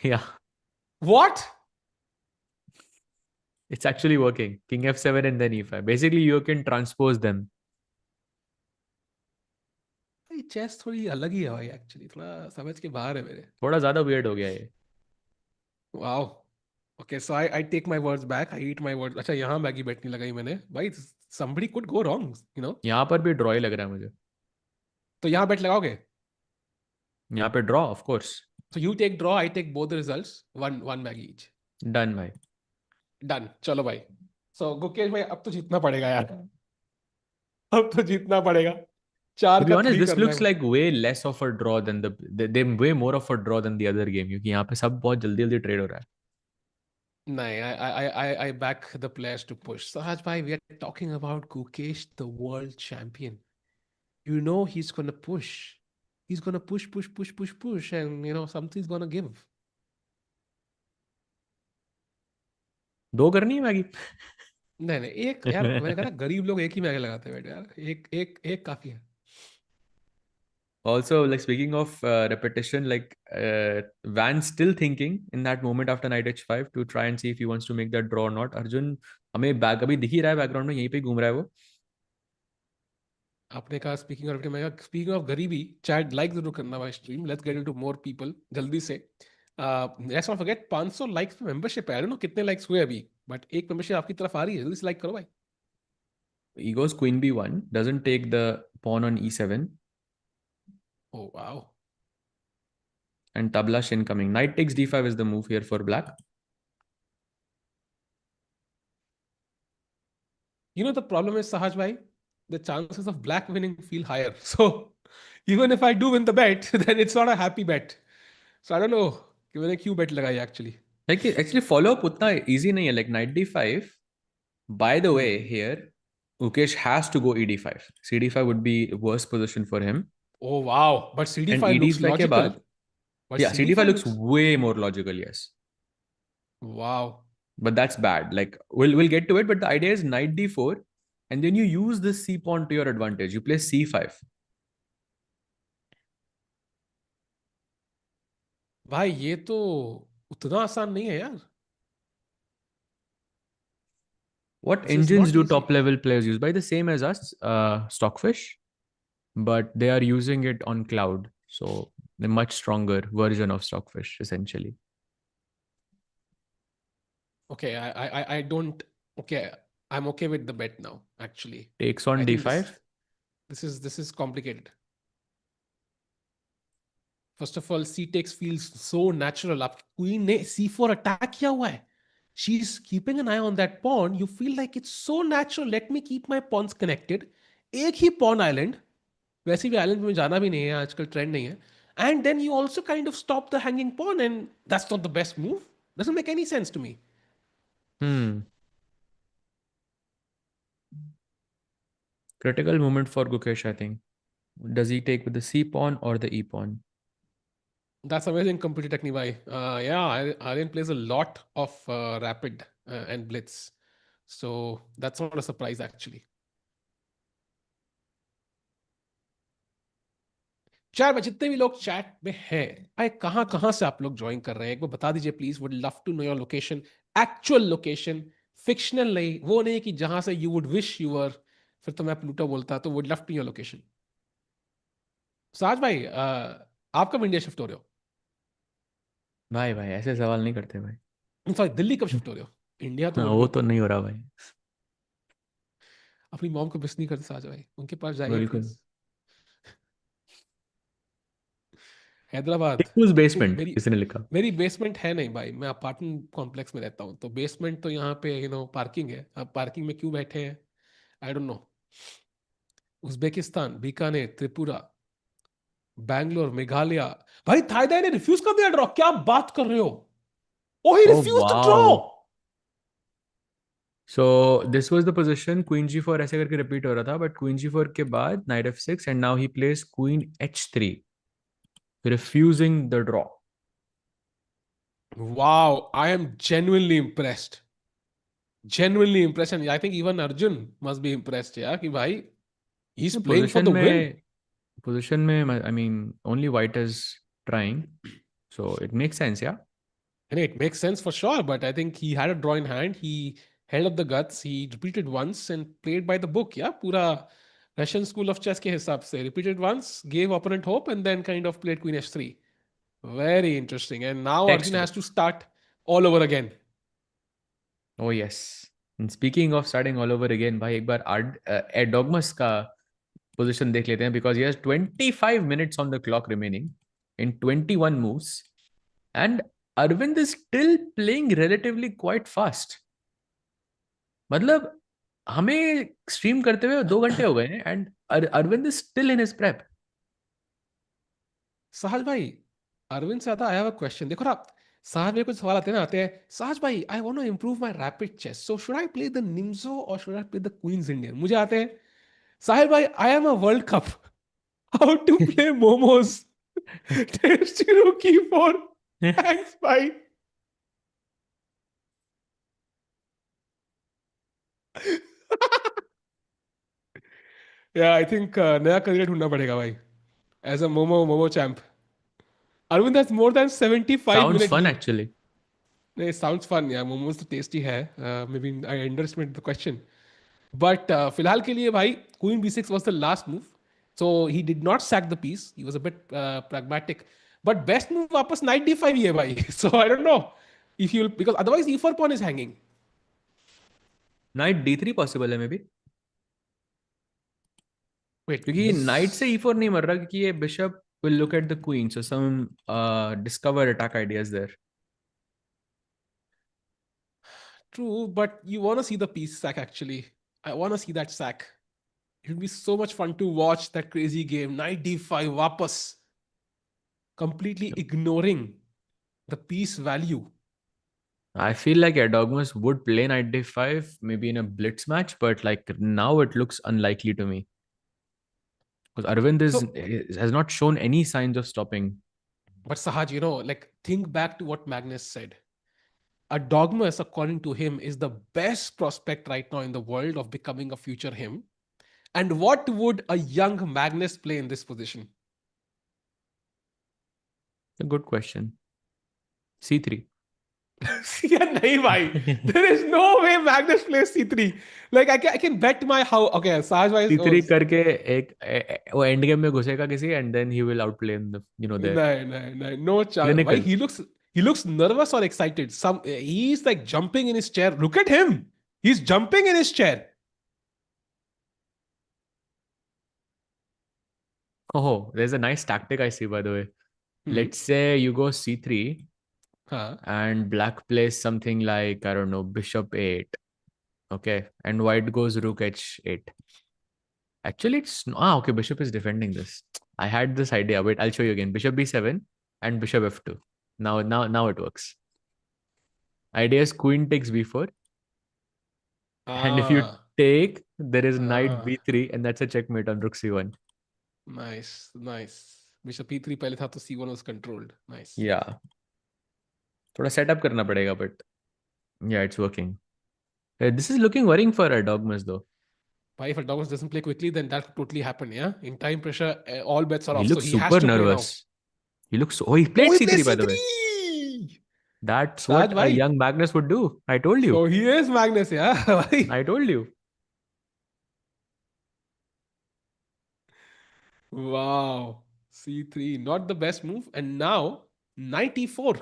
Yeah, What? it's actually working. King f7 and then e5. Basically, you can transpose them. भाई chess थोड़ी अलग ही है भाई, actually थोड़ा समझ के बाहर है मेरे. थोड़ा ज्यादा weird हो गया ये. Wow. Okay, so I take my words back. I eat my words. अच्छा यहाँ मैगी बेट नहीं लगाई मैंने भाई. Somebody could go wrong, you know. यहाँ पर भी ड्रॉ ही लग रहा है मुझे. तो यहाँ बेट लगाओगे? यहाँ पे draw of course. So you take draw, I take both the results. One maggie each. Done भाई. Done. चलो भाई. So गुकेश भाई अब तो जीतना पड़ेगा यार. अब तो जीतना पड़ेगा. चार To be का honest, 3 this करना looks है. like way less of a draw than they way more of a draw than the other game, क्योंकि यहाँ पे सब बहुत जल्दी जल्दी ट्रेड हो रहा है. नहीं, I back the players to push. Sahaj bhai, we are talking about Gukesh, the world champion. You know he's gonna push. He's gonna push, and you know something's gonna give. दो करनी है Maggi. नहीं नहीं, एक यार मैंने कहा ना, गरीब लोग एक ही मैगे लगाते हैं बेटे यार. एक एक एक काफी है. Also, like speaking of repetition, like Van still thinking in that moment after knight h5 to try and see if he wants to make that draw or not. Arjun हमें बैक अभी दिख ही रहा है बैकग्राउंड में, यहीं पे घूम रहा है वो. आपने कहा स्पीकिंग ऑफ गरीबी, चैट लाइक जरूर करना भाई stream. Let's get into more people जल्दी से. लेट्स नॉट फॉरगेट 500 लाइक्स पे मेंबरशिप है. आई डोंट नो कितने लाइक्स हुए अभी, बट एक मेंबरशिप आपकी तरफ आ रही है. जल्दी से लाइक करो भाई. He goes queen b1, doesn't take the pawn on e7, Oh wow. and tablash incoming. Knight takes d5 is the move here for black. You know the problem is Sahaj bhai, the chances of black winning feel higher. So even if I do win the bet, then it's not a happy bet. So I don't know कि मैंने क्यों bet लगाई actually. Like actually follow up उतना easy नहीं है. Like knight d5. By the way, here Ukesh has to go ed5. cd5 would be worst position for him. Oh wow. But And CD5 looks ed5 के logical. बाद, But yeah, cd5 CD5 looks looks way more logical, yes. wow. But that's bad. Like we'll get to it. But the idea is knight d4, and then you use this c pawn to your advantage. You play c5. भाई ये तो उतना आसान नहीं है यार. What This is engines not do easy. top level players use? By the same as us, Stockfish, but they are using it on cloud. So a much stronger version of Stockfish, essentially. Okay, I don't. Okay, I'm okay with the bet now. Actually, Takes on I think d5. this is complicated. First of all, c takes feels so natural. आप queen ने c4 attack किया हुआ है. She's keeping an eye on that pawn. You feel like it's so natural. Let me keep my pawns connected. एक ही pawn island. वैसे भी island में जाना भी नहीं है आजकल, trend नहीं है. And then you also kind of stop the hanging pawn, and that's not the best move. Doesn't make any sense to me. Critical moment for Gukesh, I think. Does he take with the c pawn or the e pawn? That's amazing computer technique, bhai. Yeah, Aryan plays a lot of rapid and blitz. So that's not a surprise actually. चार भाई जितने भी लोग chat में हैं, भाई कहाँ कहाँ से आप लोग ज्वाइन कर रहे हैं एक बार बता दीजिए please. Would love to know your location. Actual location, fictional नहीं. वो नहीं कि जहां से you would wish you were, फिर तो मैं प्लूटो बोलता. तो would love to your location. Saj भाई आप कब इंडिया शिफ्ट हो रहे हो? भाई भाई ऐसे सवाल नहीं करते भाई. सॉरी, दिल्ली कब शिफ्ट हो रहे हो? इंडिया तो हाँ, बोल वो रहे तो हो. नहीं हो रहा भाई. अपनी मॉम को मिस नहीं करते साज भाई, उनके पास जाइए बिल्कुल. प्लीज. हैदराबाद. Whose basement? मेरी किसी ने लिखा. मेरी बेसमेंट है नहीं भाई. मैं अपार्टमेंट कॉम्प्लेक्स में रहता हूँ, तो बेसमेंट तो यहाँ पे पार्किंग है. अब पार्किंग में क्यों बैठे हैं, आई don't no. Uzbekistan, Bikaner, Tripura, Bangalore, Meghalaya. भाई थाई ने रिफ्यूज कर दिया ड्रॉ. क्या बात कर रहे हो? Oh he Oh refuse the draw. wow. So this was the position. Queen g4 ऐसे करके repeat हो रहा था, but Queen g4 के बाद knight f6, and now he plays Queen h3, refusing the draw. Wow, I am genuinely impressed. Genuinely impressed. And I think even Arjun must be impressed, yeah, कि भाई, he's playing for Position the win. में position में I mean only white is trying, so it makes sense, yeah. And it makes sense for sure, but I think he had a draw in hand. He held up the guts. He repeated once and played by the book. Yeah, pura Russian school of chess ke hisab se. Repeated once, gave opponent hope, and then kind of played Queen H3. Very interesting. And now Arjun has to Textbook. start all over again. Oh yes. And speaking of starting all over again, भाई एक बार Erdogmus का position देख लेते हैं because he has 25 minutes on the clock remaining in 21 moves and Arvind is still playing relatively quite fast. मतलब हमें stream करते हुए 2 घंटे हो गए हैं and Arvind is still in his prep. सहज भाई, अरविंद से आता आई हैव अ क्वेश्चन. देखो ना, सहज मेरे कुछ सवाल आते हैं. सहज भाई, I want to improve my rapid chess. So should I play the Nimzo or should I play the Queen's Indian? मुझे आते हैं. साहिल भाई, I am a world cup. How to play momos. Tasty rookie for. Thanks, bye. Yeah, I think नया career ढूंढना पड़ेगा भाई. As a momo champ. Arvind has more than 75-minute Sounds fun lead. actually. It sounds fun. Yeah, momos तो tasty है. Maybe I underestimated the question. But फिलहाल के लिए भाई, Queen B6 was the last move. So he did not sack the piece. He was a bit pragmatic. But best move वापस Knight D5 ही है भाई. So I don't know if you'll, because otherwise E4 pawn is hanging. Knight D3 possible है maybe. Wait, क्योंकि night से E4 नहीं मर रहा क्योंकि ये bishop will look at the queen, so some discover attack ideas there. true, but you want to see the piece sack actually. I want to see that sack. It would be so much fun to watch that crazy game. Knight D5 वापस. Completely ignoring the piece value. I feel like Erdogmus would play knight d5 maybe in a blitz match, but like now it looks unlikely to me because Arvind So, has not shown any signs of stopping. but Sahaj, like think back to what Magnus said. Erdogmus, according to him, is the best prospect right now in the world of becoming a future him. And what would a young Magnus play in this position? A good question. C3. Yeah, nahi bhai. There is no way Magnus plays C3. Like I can bet my how. Okay, Sahaj bhai. C3 करके एक वो end game में घुसेगा किसी and then he will outplay in the there. No chance. Why Clinical. he looks nervous or excited. He's like jumping in his chair. Look at him. He's jumping in his chair. Oh, there's a nice tactic I see by the way. Hmm. Let's say you go C3 Huh. and black plays something like I don't know bishop 8. Okay, and white goes rook h8. Actually, okay. Bishop is defending this. I had this idea. Wait, I'll show you again. Bishop b7 and bishop f2. Now it works. Idea is queen takes b4, and if you Ah. take, there is knight Ah. b3, and that's a checkmate on rook c1. Nice. Bishop E3 पहले था तो C1 was controlled. Nice. Yeah, थोड़ा setup करना पड़ेगा, but yeah, it's working. This is looking worrying for a dogmas though. But if Erdogmus doesn't play quickly, then that could totally happen. Yeah. In time pressure, all bets are He off. So looks he has super to play now. nervous. He looks. Oh, he Oh, played he c3 plays by the way. C3. That's Saj what a bhai. young Magnus would do. I told you. So he is Magnus, yeah. I told you. Wow. C3, not the best move. And now, knight e4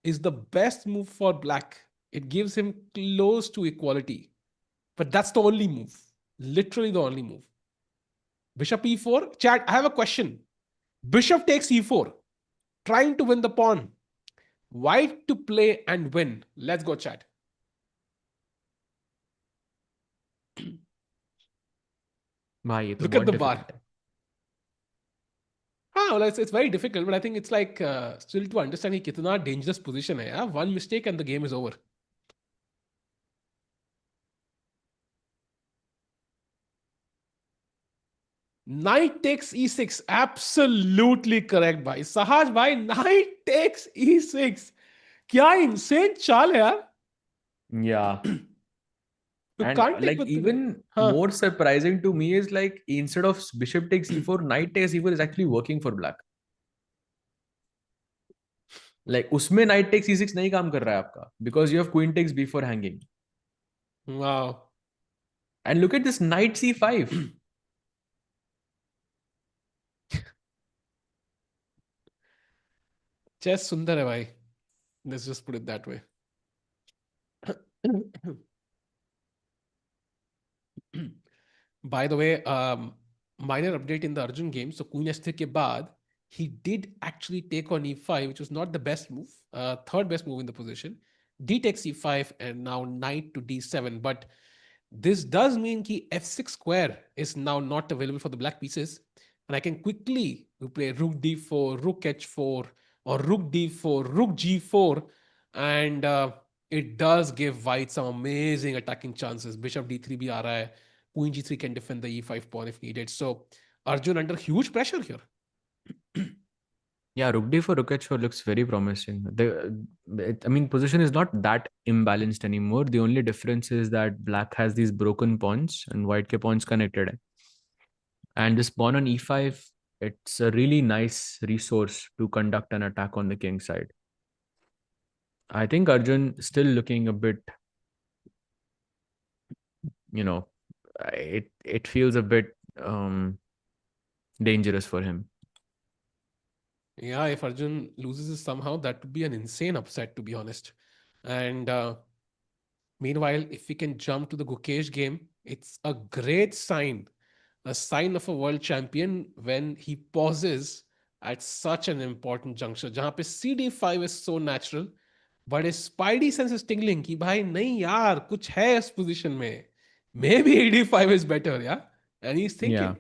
is the best move for black. It gives him close to equality. But that's the only move. Literally the only move. Bishop e4. Chat, I have a question. Bishop takes e4. Trying to win the pawn. White to play and win. Let's go, chat. Look at the bar. Well, it's very difficult, but I think it's like still to understand कि कितना dangerous position है. Yeah? One mistake and the game is over. Knight takes e6. Absolutely correct, bhai. Sahaj bhai, knight takes e6. क्या insane चाल है यार. Yeah. You And can't take like with even हाँ. more surprising to me is like instead of bishop takes e4, knight takes e4 is actually working for black. Like उसमें knight takes e6 नहीं काम कर रहा है आपका because you have queen takes b4 hanging. Wow. And look at this knight c5. Chess सुंदर है भाई. Let's just put it that way. By the way, minor update in the Arjun game. So Queen S3 के बाद, he did actually take on E5, which was not the best move. Third best move in the position. D takes E5 and now knight to D7. But this does mean that F6 square is now not available for the black pieces. And I can quickly play Rook D4, Rook H4, or Rook D4, Rook G4. And it does give white some amazing attacking chances. Bishop D3 bhi aa raha hai. Queen G3 can defend the E5 pawn if needed. So Arjun under huge pressure here. Yeah, rook d4, rook h4 looks very promising. I mean, position is not that imbalanced anymore. The only difference is that black has these broken pawns and white ke pawns connected. And this pawn on e5, it's a really nice resource to conduct an attack on the king side. I think Arjun still looking a bit, it feels a bit dangerous for him. Yeah, if Arjun loses this somehow, that would be an insane upset, to be honest. And meanwhile, if we can jump to the Gukesh game, it's a great sign, a sign of a world champion when he pauses at such an important juncture. Jahan pe CD5 is so natural, but his spidey sense is tingling कि भाई नहीं यार कुछ है इस position में. Maybe AD5 is better, yeah? And he's Yeah. thinking.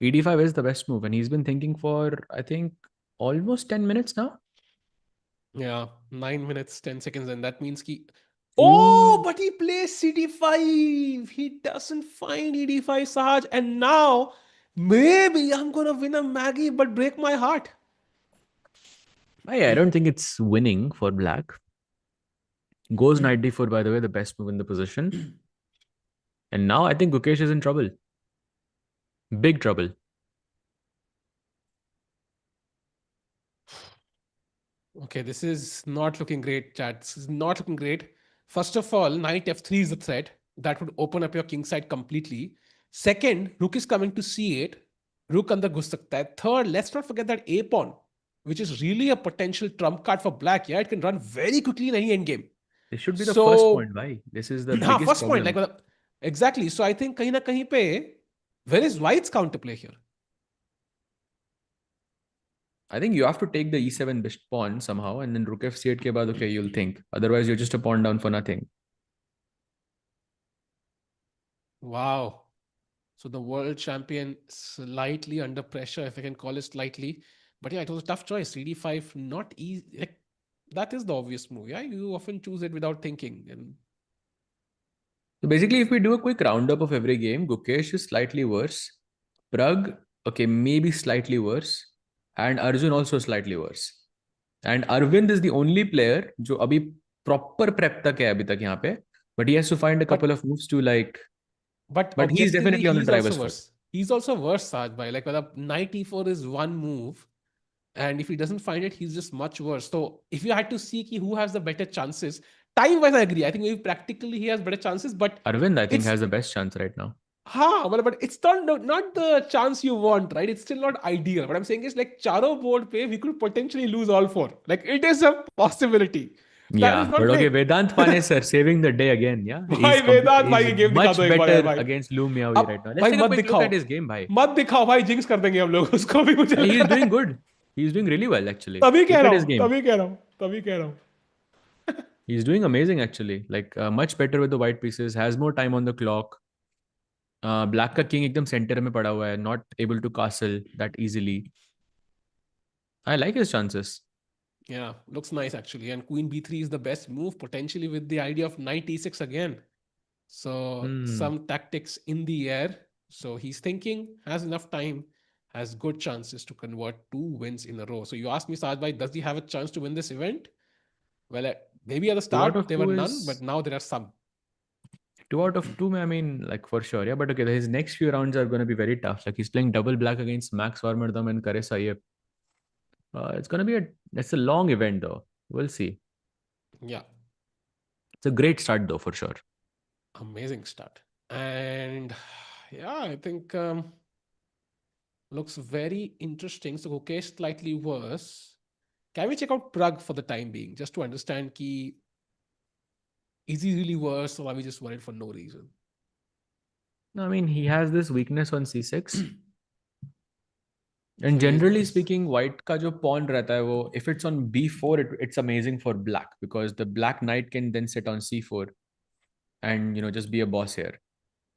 ED5 is the best move, and he's been thinking for, I think, almost 10 minutes now. Yeah, 9 minutes, 10 seconds, and that means he. Ooh. Oh, but he plays CD5. He doesn't find ED5 Sahaj, and now maybe I'm gonna win a Maggie, but break my heart. I don't think it's winning for black. Goes knight d4, by the way, the best move in the position. And now I think Gukesh is in trouble. Big trouble. Okay, this is not looking great, chat. This is not looking great. First of all, knight f3 is the threat. That would open up your king side completely. Second, rook is coming to c8. Rook andar ghus sakta hai. Third, let's not forget that a pawn, which is really a potential trump card for black. Yeah, it can run very quickly in any endgame. This should be the first point. Why? This is the biggest first problem. point. Exactly. So I think kahin na kahin pe, where is white's counterplay here? I think you have to take the e7 pawn somehow, and then rook f8 ke baad, okay, you'll think. Otherwise, you're just a pawn down for nothing. Wow. So the world champion slightly under pressure, if I can call it slightly. But yeah, it was a tough choice. CD5, not easy. Like, that is the obvious move. Yeah, you often choose it without thinking. And so basically, if we do a quick roundup of every game, Gukesh is slightly worse. Pragg, okay, maybe slightly worse. And Arjun also slightly worse. And Aravindh is the only player जो अभी proper prep तक है अभी तक यहाँ पे, but he has to find a couple of moves to like. But He's objectively, definitely on the he's driver's also foot. worse. He's also worse, Saj bhai. Like, knight e4 is one move. And if he doesn't find it, he's just much worse. So if you had to see who has the better chances, time-wise, I agree. I think maybe practically he has better chances, but Aravindh, I think, has the best chance right now. but it's not the chance you want, right? It's still not ideal. What I'm saying is like charo board pe, we could potentially lose all four. Like it is a possibility. That is Yeah, not but okay, big. Vedant Pane sir saving the day again. Yeah, भाई वेदांत भाई he's की game दिखा much दो एक बार यार better भाई. against Lu Miaoui right now. Let's भाई take a मत quick look दिखाओ. at his game, bhai. मत दिखाओ भाई, जिंक्स कर देंगे हम लोग उसको भी मुझे लग He's रहा doing है. good. He's doing really well actually. तभी कह Look रहा at his हूँ, game. तभी कह रहा हूँ. He's doing amazing actually. Like much better with the white pieces. Has more time on the clock. Black का king एकदम center में पड़ा हुआ है. Not able to castle that easily. I like his chances. Yeah, looks nice actually. And queen b3 is the best move, potentially with the idea of knight e6 again. So some tactics in the air. So he's thinking, has enough time, has good chances to convert 2 wins in a row. So you asked me, Sajbhai, does he have a chance to win this event? Well, maybe at the Two out start of there were two none, but is now there are some. 2 out of 2. I mean, like for sure, yeah. But okay, his next few rounds are going to be very tough. Like he's playing double black against Max Warmerdam and Carissa Yip. It's going to be it's a long event though. We'll see. Yeah, It's a great start though, for sure. amazing start. And yeah, I think looks very interesting. So Gukesh slightly worse. Can we check out Pragg for the time being, just to understand ki, is he really worse or are we just worried for no reason? I mean, he has this weakness on c6. So And he is generally worse. speaking, white का जो pawn रहता है वो, if it's on b4, it's amazing for black because the black knight can then sit on c4 and just be a boss here.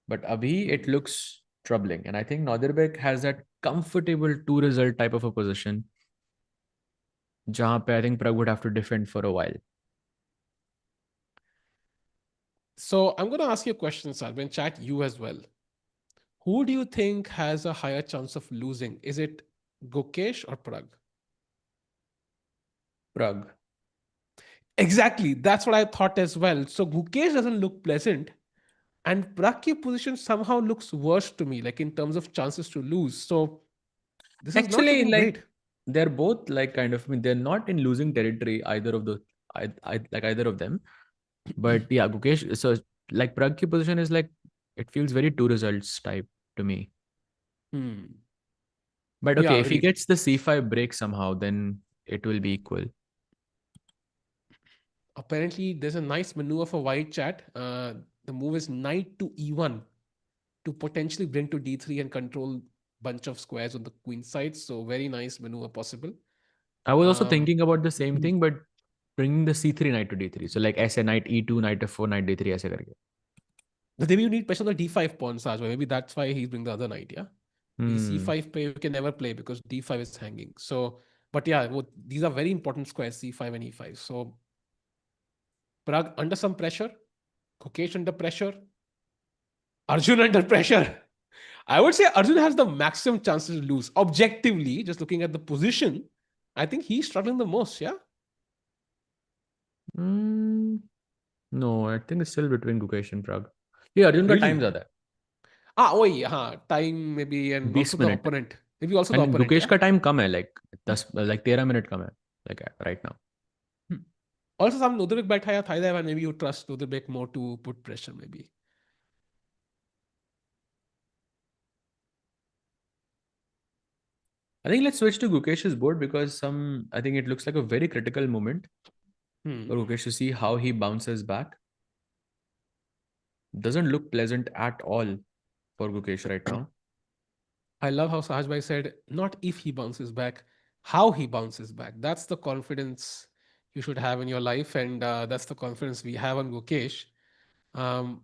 But abhi it looks troubling, and I think Nodirbek has that comfortable two result type of a position, जहाँ पे I think Pragg would have to defend for a while. So I'm going to ask you a question, Sarvan, chat you as well. Who do you think has a higher chance of losing? Is it Gukesh or Pragg? Pragg. Exactly. That's what I thought as well. So Gukesh doesn't look pleasant. And Pragg's position somehow looks worse to me, like in terms of chances to lose. So this is not Actually, looking like great. they're both like kind of, I mean, they're not in losing territory either of the, like either of them. But yeah, Gukesh. So like Prag's position is like it feels very two results type to me. Hmm. But Yeah, okay, if he agreed. gets the c5 break somehow, then it will be equal. Apparently, there's a nice maneuver for white chat. The move is knight to e1 to potentially bring to d3 and control bunch of squares on the queen side. So very nice maneuver possible. I was also Um, thinking about the same thing, but bringing the c3 knight to d3. So like ऐसे knight e2, knight f4, knight d3 ऐसे करके. but maybe you need pressure on the d5 pawn, Sajwa. Maybe that's why he's bringing the other knight, yeah? The Hmm. c5 play you can never play because d5 is hanging. So, but yeah, these are very important squares, c5 and e5. So Pragg under some pressure, Gukesh under pressure, Arjun under pressure. I would say Arjun has the maximum chances to lose. Objectively, just looking at the position, I think he's struggling the most, yeah? Hmm. No, I think it's still between Gukesh and Pragg. Yeah, Arjun का time Really? ज़्यादा है. Ah, wait, time maybe, and 20 also the minute. opponent. Maybe also the And opponent, Gukesh yeah? का time कम है, like 13 minute कम है, like right now. Hmm. Also, some Nodirbek बैठा या Thai Dai Van, maybe you trust Nodirbek more to put pressure, maybe. I think let's switch to Gukesh's board because I think it looks like a very critical moment Hmm. for Gukesh to see how he bounces back. Doesn't look pleasant at all for Gukesh right now. I love how Sahajbhai said, not if he bounces back, how he bounces back. That's the confidence you should have in your life. And that's the confidence we have on Gukesh. Um,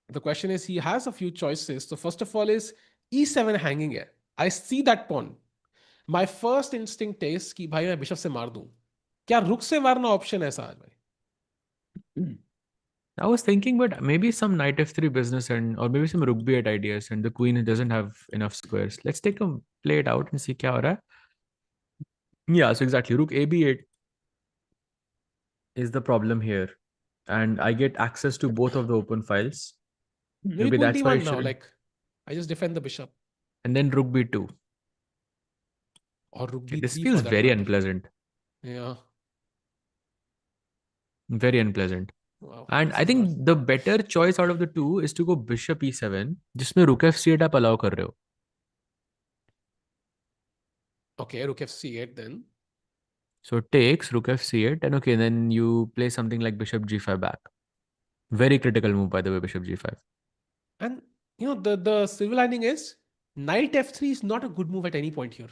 the question is, he has a few choices. So first of all is e7 hanging है. I see that pawn. My first instinct is कि भाई मैं bishop से मार दूं. क्या रुक से मारना ऑप्शन है साहब भाई? I was thinking, but maybe some knight f3 business or maybe some rook b8 ideas, and the queen doesn't have enough squares. Let's play it out and see क्या हो रहा है. Yeah, so exactly. Rook a b8 is the problem here. And I get access to both of the open files. Maybe Maybe queen that's why d1 it now. shouldn't. Like I just defend the bishop And then rook b2. or rook Okay, this b3 feels for that very matter. unpleasant. Yeah. Very unpleasant. Wow. And This I is not think the better choice out of the two is to go bishop e7, जिसमें rook f8 आप allow कर रहे हो. okay. Rook f c8 then. So takes rook f8, and okay, then you play something like bishop g5 back. Very critical move, by the way, bishop g5. And the silver lining is knight f3 is not a good move at any point here.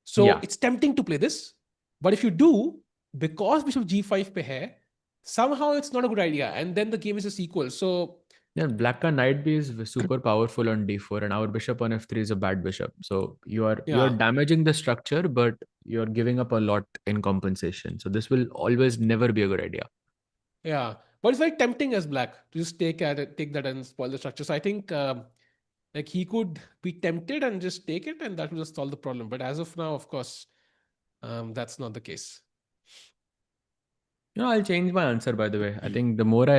So Yeah. it's tempting to play this, but if you do, because bishop g5 pe hai, somehow it's not a good idea, and then the game is just equal. So Yeah, black ka knight b is super powerful on d4, and our bishop on f3 is a bad bishop. So you're yeah, damaging the structure, but you're giving up a lot in compensation. So this will always never be a good idea. yeah, but it's very tempting as black to just take that and spoil the structure. So I think Like he could be tempted and just take it, and that will just solve the problem. But as of now, of course, that's not the case. I'll change my answer, by the way. I think the more I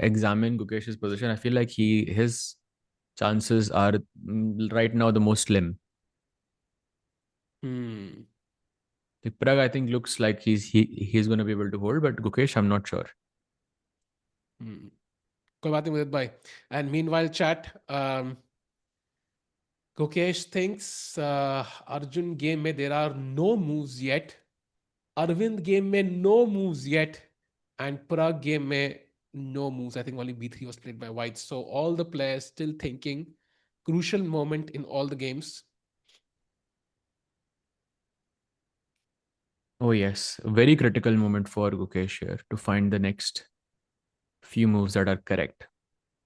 examine Gukesh's position, I feel like his chances are right now the most slim. Hmm. The Pragg, I think, looks like he's going to be able to hold, but Gukesh, I'm not sure. Hmm. कोई बात नहीं मुदित भाई. And meanwhile, chat. Gukesh thinks Arjun game में there are no moves yet. Aravindh game में no moves yet. And Pragg game में no moves. I think only B3 was played by white. So all the players still thinking crucial moment in all the games. Oh yes, a very critical moment for Gukesh here to find the next few moves that are correct.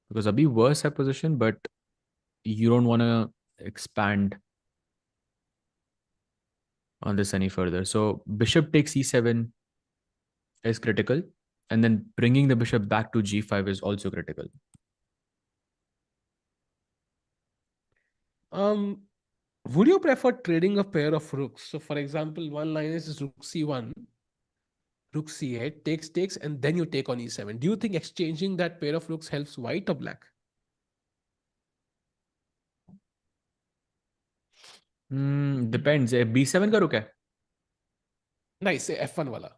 Because abhi worse है position, but you don't want to expand on this any further. So bishop takes e7 is critical, and then bringing the bishop back to g5 is also critical. Would you prefer trading a pair of rooks? So for example, one line is rook c1, rook c8, takes, and then you take on e7. Do you think exchanging that pair of rooks helps white or black? Depends. B7 का रुक है. Nice, say f1 wala.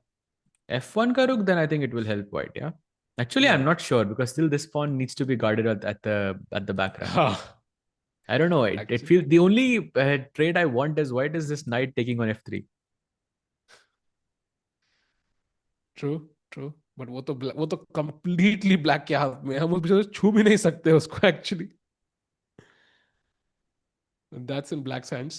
F1 का रुक, then I think it will help white. Yeah. Actually, I'm Yeah. not sure because still this pawn needs to be guarded at the back rank. Ha. I don't know. It feels the only trade I want as white is this knight taking on f3. True. But वो तो completely black के हाथ में, हम उस पीछे से छू भी नहीं सकते उसको actually. That's in black's hands.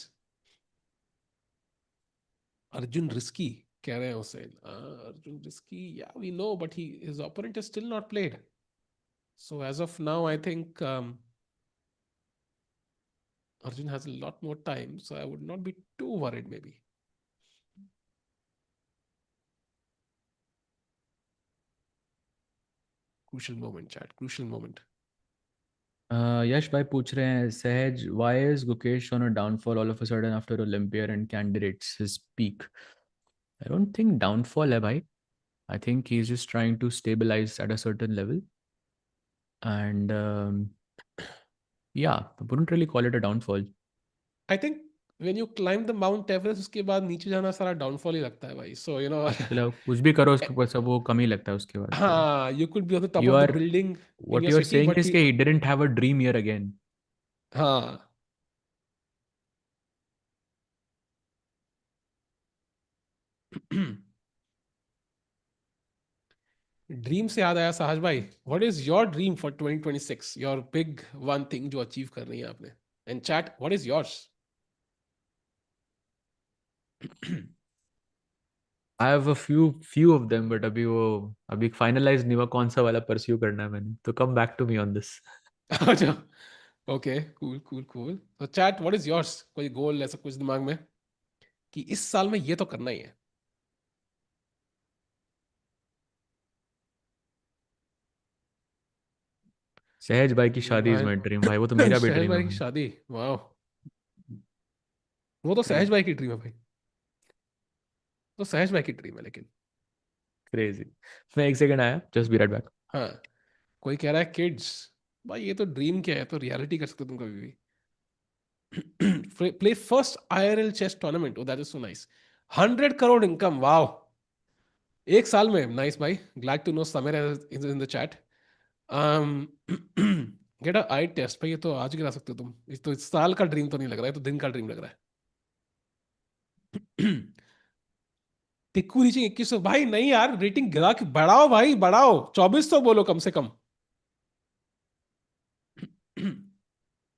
Arjun risky कह रहे हैं उसे. Arjun risky, yeah, we know, but his opponent is still not played. So as of now, I think Arjun has a lot more time, so I would not be too worried maybe. Crucial moment, chat. Crucial moment. यश भाई पूछ रहे हैं सहज why is Gukesh on a downfall all of a sudden after Olympia and candidates his peak? I don't think downfall है भाई. I think he's just trying to stabilize at a certain level. And yeah, I wouldn't really call it a downfall. I think when you climb the Mount Everest, उसके बाद नीचे जाना सारा downfall ही लगता है भाई. So you know. मतलब कुछ भी करो उसके ऊपर सब वो कम ही लगता है उसके बाद. So हाँ, you could be on the top you of the are building in what your you're city, saying but is that he didn't have a dream year again. हाँ. ड्रीम से याद आया साहज भाई, what is your dream for 2026, your big one thing जो achieve करनी है आपने? And chat, what is yours? I have a few of them, but अभी finalize नहीं हुआ कौन सा वाला pursue करना है मैंने. तो come back to me on this. अच्छा, ओके, कूल. तो चैट, व्हाट इज योर्स? कोई गोल ऐसा कुछ दिमाग में कि इस साल में ये तो करना ही है? सहज भाई की शादी इज Meanwhile, माय ड्रीम भाई. वो तो मेरा भी सहज ड्रीम है भाई की भाई. शादी, वाह. वो तो सहज क्रेजी भाई की ड्रीम है भाई. तो सहज भाई की ड्रीम है लेकिन. क्रेजी. मैं एक सेकंड आया. Just be right back. हाँ, कोई कह रहा है किड्स. भाई ये तो ड्रीम क्या है, तो रियलिटी कर सकते हो तुम कभी भी. Play first IRL chess tournament. Oh, that is so nice. 100 crore income. Wow. एक साल में. Nice, भाई. Glad to know Samir is in the chat. Um, get a eye test. भाई ये तो आज गिरा सकते हो तुम. इस साल का ड्रीम तो नहीं लग रहा है, तो दिन का ड्रीम लग रहा है. टिक्कू रीचिंग 2100. भाई नहीं यार, रेटिंग गिरा के बढ़ाओ भाई, बढ़ाओ. 2400 बोलो कम से कम.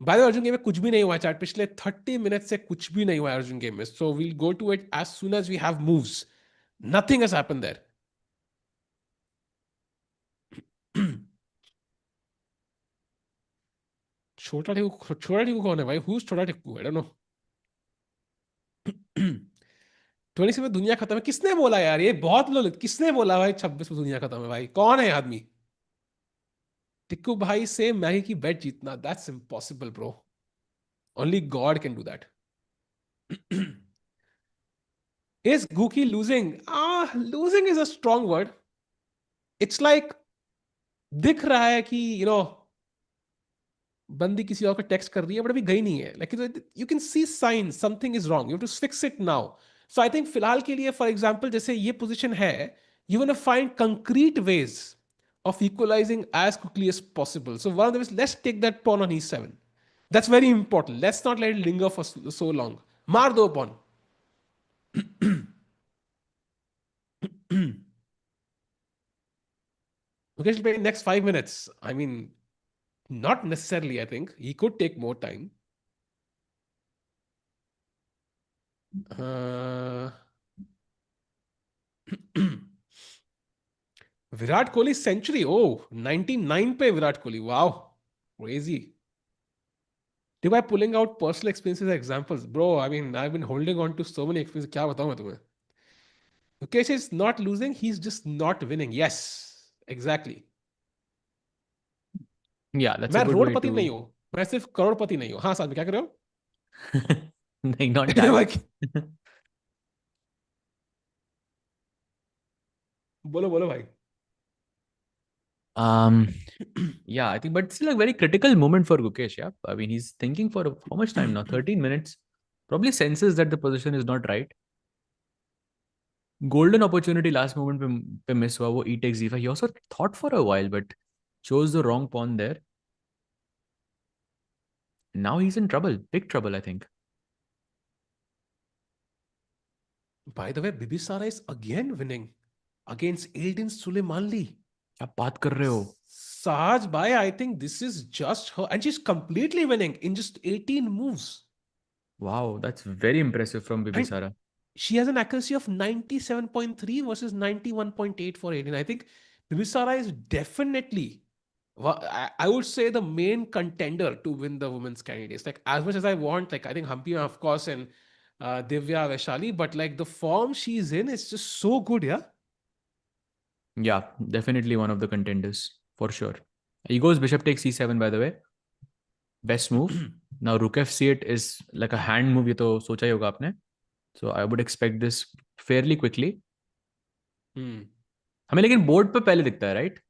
बाय द अर्जुन गेम में कुछ भी नहीं हुआ चैट. पिछले 30 मिनट से कुछ भी नहीं हुआ अर्जुन गेम में. So we'll go to it as soon as we have moves. Nothing has happened there. छोटा टिक्कू कौन है भाई? हु इज छोटा टिक्कू? आई डोंट नो. 26 में दुनिया खत्म है. किसने बोला यार? ये बहुत लोग. किसने बोला भाई 26 में दुनिया खत्म है? भाई कौन है आदमी? टिक्कू भाई से मैगी की बेट जीतना, that's impossible bro. Only God can do that. Is Guki losing? Losing is a strong word. It's like दिख रहा है कि बंदी किसी और को टेक्स्ट कर रही है बट अभी गई नहीं है. Like you can see sign something is wrong, you have to fix it now. So I think फिलहाल के लिए फॉर एग्जांपल जैसे ये पोजीशन है, you want to find concrete ways of equalizing as quickly as possible. So one of them is, let's take that pawn on e7. That's very important. Let's not let it linger for so long. Maar do pawn. Mukesh will play next 5 minutes. I mean, not necessarily, I think. He could take more time. Virat Kohli century, ओ 99 पे Virat Kohli, wow crazy. By pulling out personal experiences as examples, bro, I mean, I've been holding on to so many experiences. क्या बताऊं मैं तुम्हें? Mukesh is not losing, he's just not winning. Yes, exactly. Yeah, that's मैं a good way रोडपति to. नहीं हूं, मैं सिर्फ करोड़पति नहीं हूं. हाँ साथ में क्या कर रहे हो? नहीं, not that. बोलो बोलो भाई. Yeah, I think, but still a very critical moment for Gukesh. Yeah, I mean, he's thinking for how much time now? 13 minutes. Probably senses that the position is not right. Golden opportunity last moment पे miss हुआ वो e takes e5. He also thought for a while, but chose the wrong pawn there. Now he's in trouble, big trouble, I think. By the way, Bibisara is again winning against Aydin Suleymanli. क्या बात कर रहे हो? Saj bhai, I think this is just her, and she's completely winning in just 18 moves. Wow, that's very impressive from And Bibisara. she has an accuracy of 97.3 versus 91.8 for Aydin. I think Bibisara is definitely, I would say, the main contender to win the women's candidates. Like, as much as I want, like, I think Hampi, of course, and Divya Vaishali, but like the form she's in is just so good, yeah? Yeah, definitely one of the contenders, for sure. He goes bishop takes c7, by the way. Best move. Now rook f8 is like a hand move, ये तो सोचा ही होगा आपने. So I would expect this fairly quickly. हमें लेकिन board पे पहले दिखता है, right?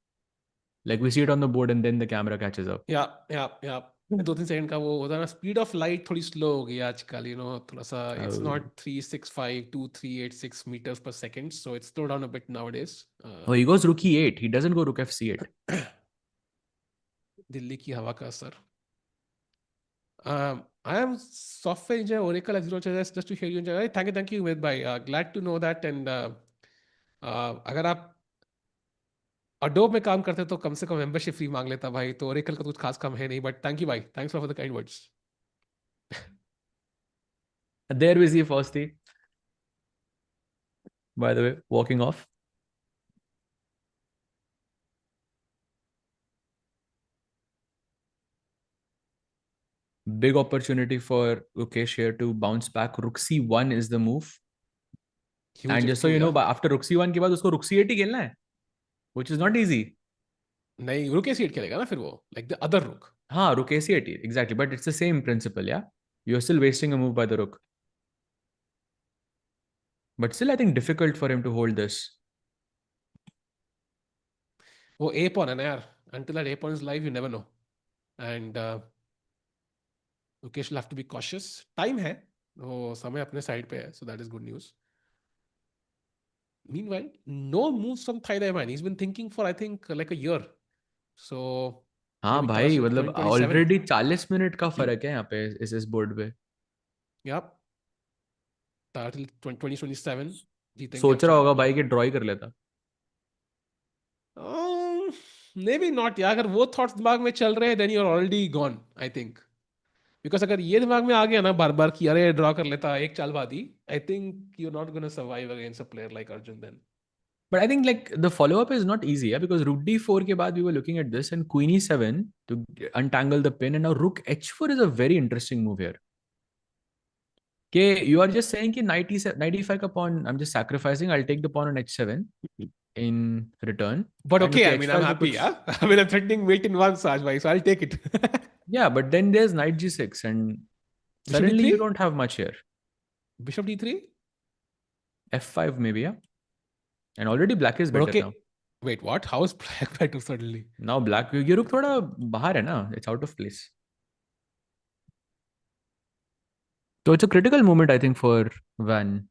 Like we see it on the board and then the camera catches up. Yeah. 2-3 second का वो होता है ना, स्पीड ऑफ लाइट थोड़ी स्लो हो गई आजकल, थोड़ा सा. It's not 365 2386 meters per second, so it's slowed down a bit nowadays. Oh, he goes rook e8. He doesn't go rook fc8. Delhi की हवा का असर. I am software engineer Oracle as just to hear you. Thank you Umid bhai. Glad to know that. And अगर आप Adobe में काम करते तो कम से कम मेंबरशिप फ्री मांग लेता भाई. तो ओरेकल का कुछ खास काम है नहीं, बट थैंक यू भाई. Thanks for the kind words. There we see Fausti, by the way, walking off. Big opportunity for Gukesh here to bounce back. Rook c1 is the move. Huge And just so you know, after rook c1 के बाद उसको rook c8 ही खेलना है, which is not easy. नहीं, rook a8 खेलेगा ना फिर वो, like the other rook. हाँ, rook a8 exactly, but it's the same principle, yeah. You're still wasting a move by the rook. But still, I think difficult for him to hold this. वो a pawn है ना यार. Until that a pawn is live, you never know. And Gukesh will have to be cautious. Time है, वो समय अपने side पे है, so that is good news. Meanwhile, no moves from Thai Dai Van. He's been thinking for I think like a year. So हाँ भाई, मतलब already 40 minute का फर्क है यहाँ पे इस बोर्ड पे. Yep. 2027 जीतेंगे. सोच रहा होगा भाई कि ड्रॉ ही कर लेता. Maybe not यार. अगर वो थॉट्स दिमाग में चल रहे हैं then you're already gone, I think. Because अगर ये दिमाग में आ गया ना बार बार कि अरे ड्रॉ कर लेता एक चाल बाद ही, I think you're not going to survive against a player like Arjun then. But I think like the follow-up is not easy, yeah, because rook d4 के बाद we were looking at this and queen e7 to untangle the pin, and now rook h4 is a very interesting move here. Okay, you are just saying कि 95 का pawn I'm just sacrificing, I'll take the pawn on h7. in return. But And okay, okay, I mean, I'm x5 we happy, could. yeah. I mean, I'm threatening mate in one, Saj bhai, so I'll take it. Yeah, but then there's knight g6, and Bishop suddenly you d3? don't have much here. Bishop d3? f5 maybe, yeah. And already black is But better okay, now. wait, what? How is black better suddenly? Now black, ये रुक थोड़ा बाहर है ना, it's out of place. So it's a critical moment, I think, for Van.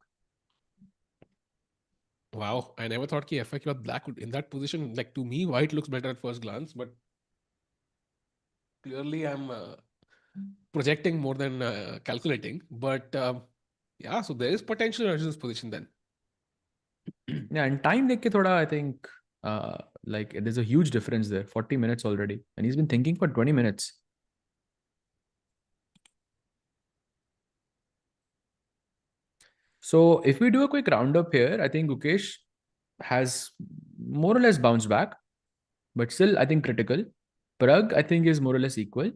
Wow, I never thought ki FI ke baad black would in that position. Like to me, white looks better at first glance, but clearly I'm projecting more than calculating. But yeah, so there is potential in Arjun's position then. Yeah, and time देख के थोड़ा, I think, like there's a huge difference there. 40 minutes already, and he's been thinking for 20 minutes. So if we do a quick roundup here, I think Gukesh has more or less bounced back, but still I think critical. Pragg, I think, is more or less equal.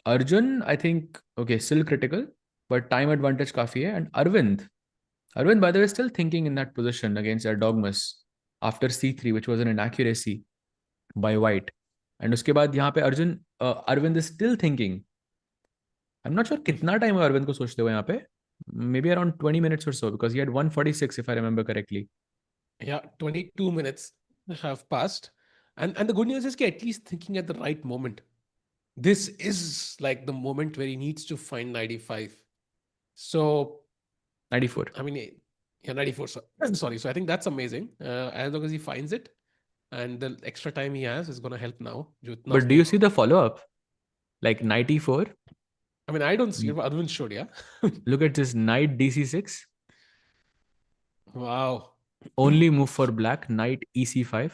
Arjun, I think, okay, still critical, but time advantage kafi hai. And Arvind, by the way, still thinking in that position against Erdogmus after c3, which was an inaccuracy by white. And उसके बाद यहाँ पे Arvind is still thinking. I'm not sure कितना time है Arvind को सोचते हुए यहाँ पे. Maybe around 20 minutes or so, because he had 146 if I remember correctly. Yeah, 22 minutes have passed. And the good news is that at least thinking at the right moment. This is like the moment where he needs to find 95. So 94. I mean, yeah, 94. Sorry. So I think that's amazing. As long as he finds it, and the extra time he has is going to help now. But do you see the follow-up? Like 94? I mean, I don't see it, but Arvind should, yeah. Look at this knight dc6. Wow. Only move for black, knight ec5.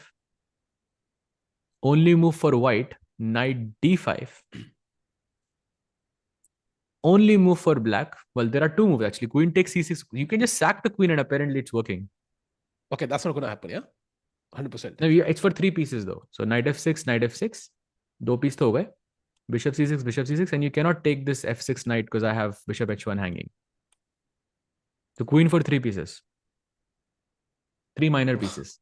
Only move for white, knight d5. Only move for black. Well, there are two moves actually. Queen takes c6. You can just sack the queen and apparently it's working. Okay, that's not going to happen, yeah? 100%. No, it's for three pieces though. So knight f6, knight f6. दो piece तो हो गए. Bishop c6, bishop c6. And you cannot take this f6 knight because I have bishop h1 hanging. So queen for three pieces. Three minor pieces.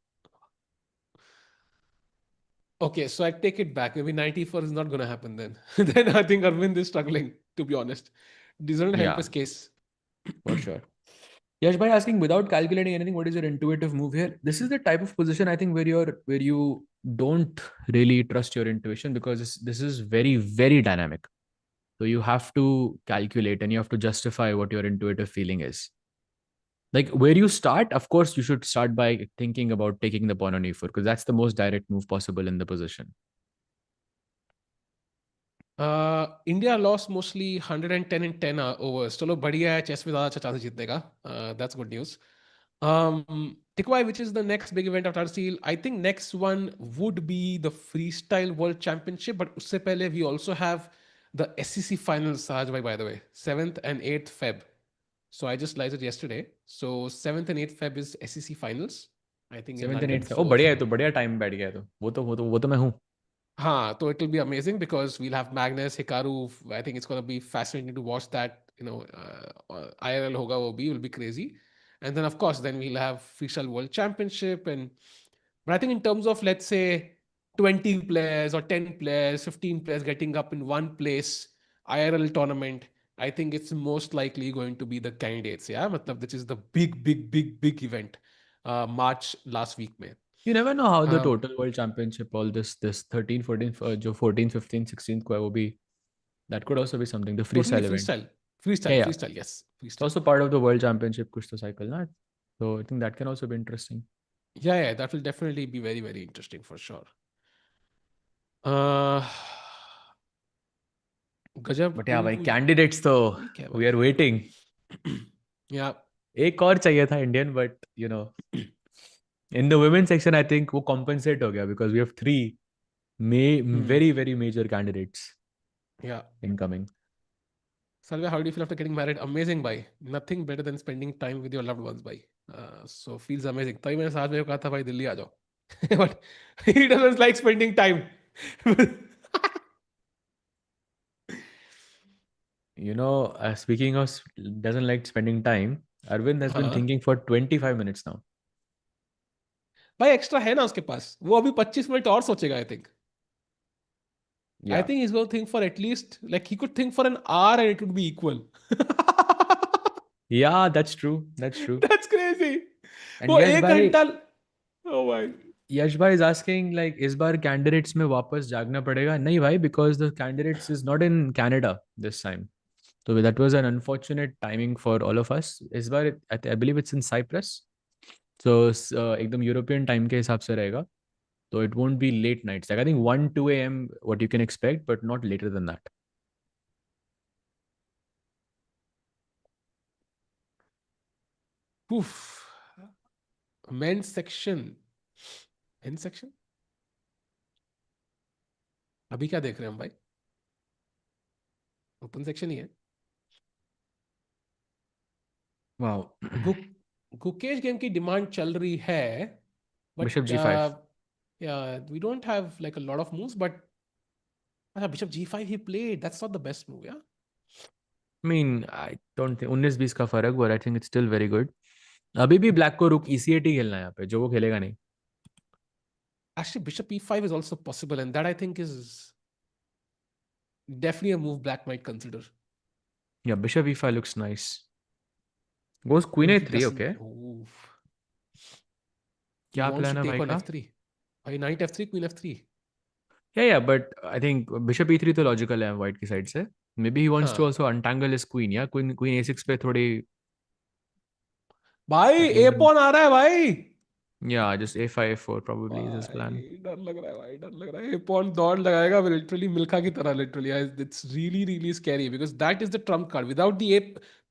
Okay, so I take it back. Maybe 94 is not going to happen then. Then I think Arvind is struggling, to be honest. This doesn't help his case. For sure. Yash bhai asking, without calculating anything, what is your intuitive move here? This is the type of position I think where you don't really trust your intuition, because this is very, very dynamic. So you have to calculate and you have to justify what your intuitive feeling is. Like where you start, of course, you should start by thinking about taking the pawn on e4, because that's the most direct move possible in the position. India lost mostly 110 in 10 overs. चलो बढ़िया है, chess में ज़्यादा अच्छा chance जीतने का. That's good news. Tikwai, which is the next big event of Tata Steel? I think next one would be the Freestyle World Championship, but usse pehle we also have the SEC finals, Sahaj bhai, by the way, 7th and 8th Feb. So I just realized it yesterday. So 7th and 8th Feb is SEC finals. I think in 7th and London. 8th. Oh, बढ़िया है तो, बढ़िया time बैठ गया है तो. वो तो मैं हूँ. So it will be amazing because we'll have Magnus, Hikaru. I think it's going to be fascinating to watch that. You know, IRL hoga wo bhi will be crazy. And then of course, then we'll have Freestyle World Championship. But I think in terms of, let's say, 20 players or 10 players, 15 players getting up in one place, IRL tournament, I think it's most likely going to be the candidates. Yeah, matlab, which is the big event. March last week mein. You never know how the total world championship, all this 13, 14, जो 14, 15, 16 को है वो भी, that could also be something. The freestyle Totally event. freestyle, yes. Freestyle. It's also part of the world championship kuch to cycle, na? So I think that can also be interesting. Yeah, that will definitely be very, very interesting for sure. Gajab. But yeah, भाई candidates तो we are waiting. Yeah. एक और चाहिए था Indian, but you know, in the women's section, I think वो compensate हो गया because we have three very, very major candidates. Yeah. Incoming. Salve, how do you feel after getting married? Amazing, bhai. Nothing better than spending time with your loved ones, bhai. So feels amazing. तभी मैंने साथ में कहा था भाई दिल्ली आ जाओ. But he doesn't like spending time. You know, speaking of doesn't like spending time, Arvind has been thinking for 25 minutes now. भाई extra है ना उसके पास, वो अभी 25 मिनट और सोचेगा I think. I Yeah. think he's going to think for at least, like he could think for an hour and it would be equal. Yeah, that's true. That's true. That's crazy. And वो Yash एक bhai, घंटा. Oh my. Yash bhai is asking like, इस बार candidates में वापस जागना पड़ेगा? नहीं भाई, because the candidates is not in Canada this time. So that was an unfortunate timing for all of us. इस बार I believe it's in Cyprus. So एकदम European time के हिसाब से रहेगा. So it won't be late nights. Like I think 1, 2 a.m. what you can expect, but not later than that. Oof. Men's section. Men's section. अभी क्या देख रहे हैं हम भाई? ओपन सेक्शन ही है. Wow. गुकेश गेम की डिमांड चल रही है, Bishop but g5. We don't have like a lot of moves, but अच्छा बिशप g5 ही played, that's not the best move. Yeah I mean, I don't think 19-20 का फर्क, but I think it's still very good. अभी भी black को रुक EC8 ही खेलना है यहाँ पे, जो वो खेलेगा नहीं. actually bishop e5 is also possible, and that I think is definitely a move black might consider. Yeah, bishop e5 looks nice. Goes queen If he a3, doesn't, okay. he क्या wants to plan है take भाई on का? f3. Why knight f3, queen f3? Yeah, but I think bishop e3 तो logical है white की side से. Maybe he wants to हाँ also untangle his queen. Yeah, queen a6 पे थोड़ी. भाई, I ए think पॉन आ रहा है भाई. yeah, just a5 a4 probably is his plan. भाई डर लग रहा है भाई, डर लग रहा है. ए पॉन दौड़ लगाएगा लिटरली मिल्खा की तरह. Literally it's really really scary because that is the trump card. Without the a,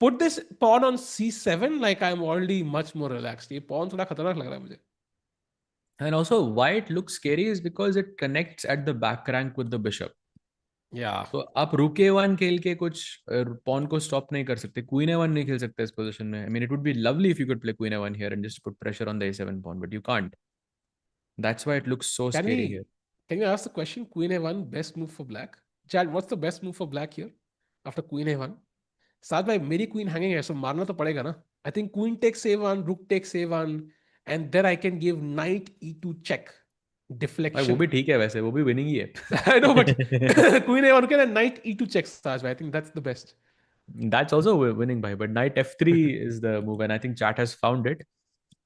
put this pawn on c7, like I am already much more relaxed. ये पॉन थोड़ा खतरनाक लग रहा है मुझे. And also why it looks scary is because it connects at the back rank with the bishop. या तो आप रुक ए1 खेल के कुछ पॉन को स्टॉप नहीं कर सकते. क्वीन ए1 नहीं खेल सकते इस पोजीशन में. I mean it would be lovely if you could play queen a one here and just put pressure on the ए7 pawn, but you can't. That's why it looks so Can scary here. we ask the question? Queen a1, best move for black. Chad, what's the best move for black here after queen a1? साथ भाई मेरी queen hanging है, so मारना तो पड़ेगा ना. I think queen takes a1, rook takes a1, and then I can give knight e2 check भाई वो deflection. भी ठीक है, वैसे वो भी winning he I know, but है. queen a1 can and knight e2 check, Saj. I think that's the best. That's also winning by, but knight f3 is the move, and I think chat has found it.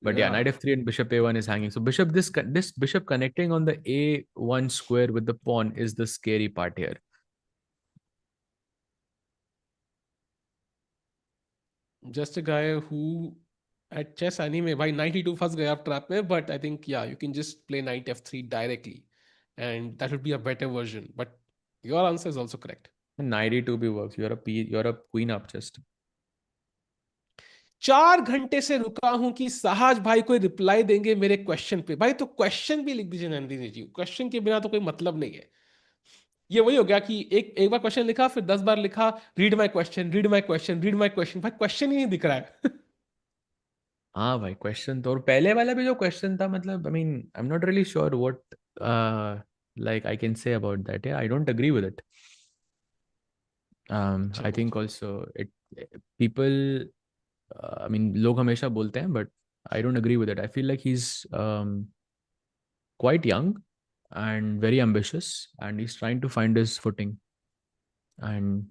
But yeah, Yeah, knight f3 and bishop a1 is hanging. So bishop this bishop connecting on the a1 square with the pawn is the scary part here. just a guy who at chess anime भाई knight e2 फंस गया आप trap में, but I think yeah, you can just play knight f3 directly, and that would be a better version. But your answer is also correct. And knight e2 भी works. You're a queen up just. 4 घंटे से रुका हूं कि साहज भाई कोई reply देंगे मेरे क्वेश्चन पे. भाई तो क्वेश्चन भी लिख दीजिए नंदिनी जी. क्वेश्चन के बिना तो कोई मतलब नहीं है. ये वही हो गया कि एक एक बार क्वेश्चन लिखा, फिर 10 बार लिखा, read my question, read my question, read my question. भाई क्वेश्चन ही नहीं दिख रहा है. हाँ भाई, क्वेश्चन तो, और पहले वाला भी जो क्वेश्चन था, मतलब आई mean I am not really sure what like I can say about that. Yeah, I don't agree with it. I चलो think also it people I mean लोग हमेशा बोलते हैं, but I don't agree with it. I feel like he's quite young and very ambitious, and he's trying to find his footing, and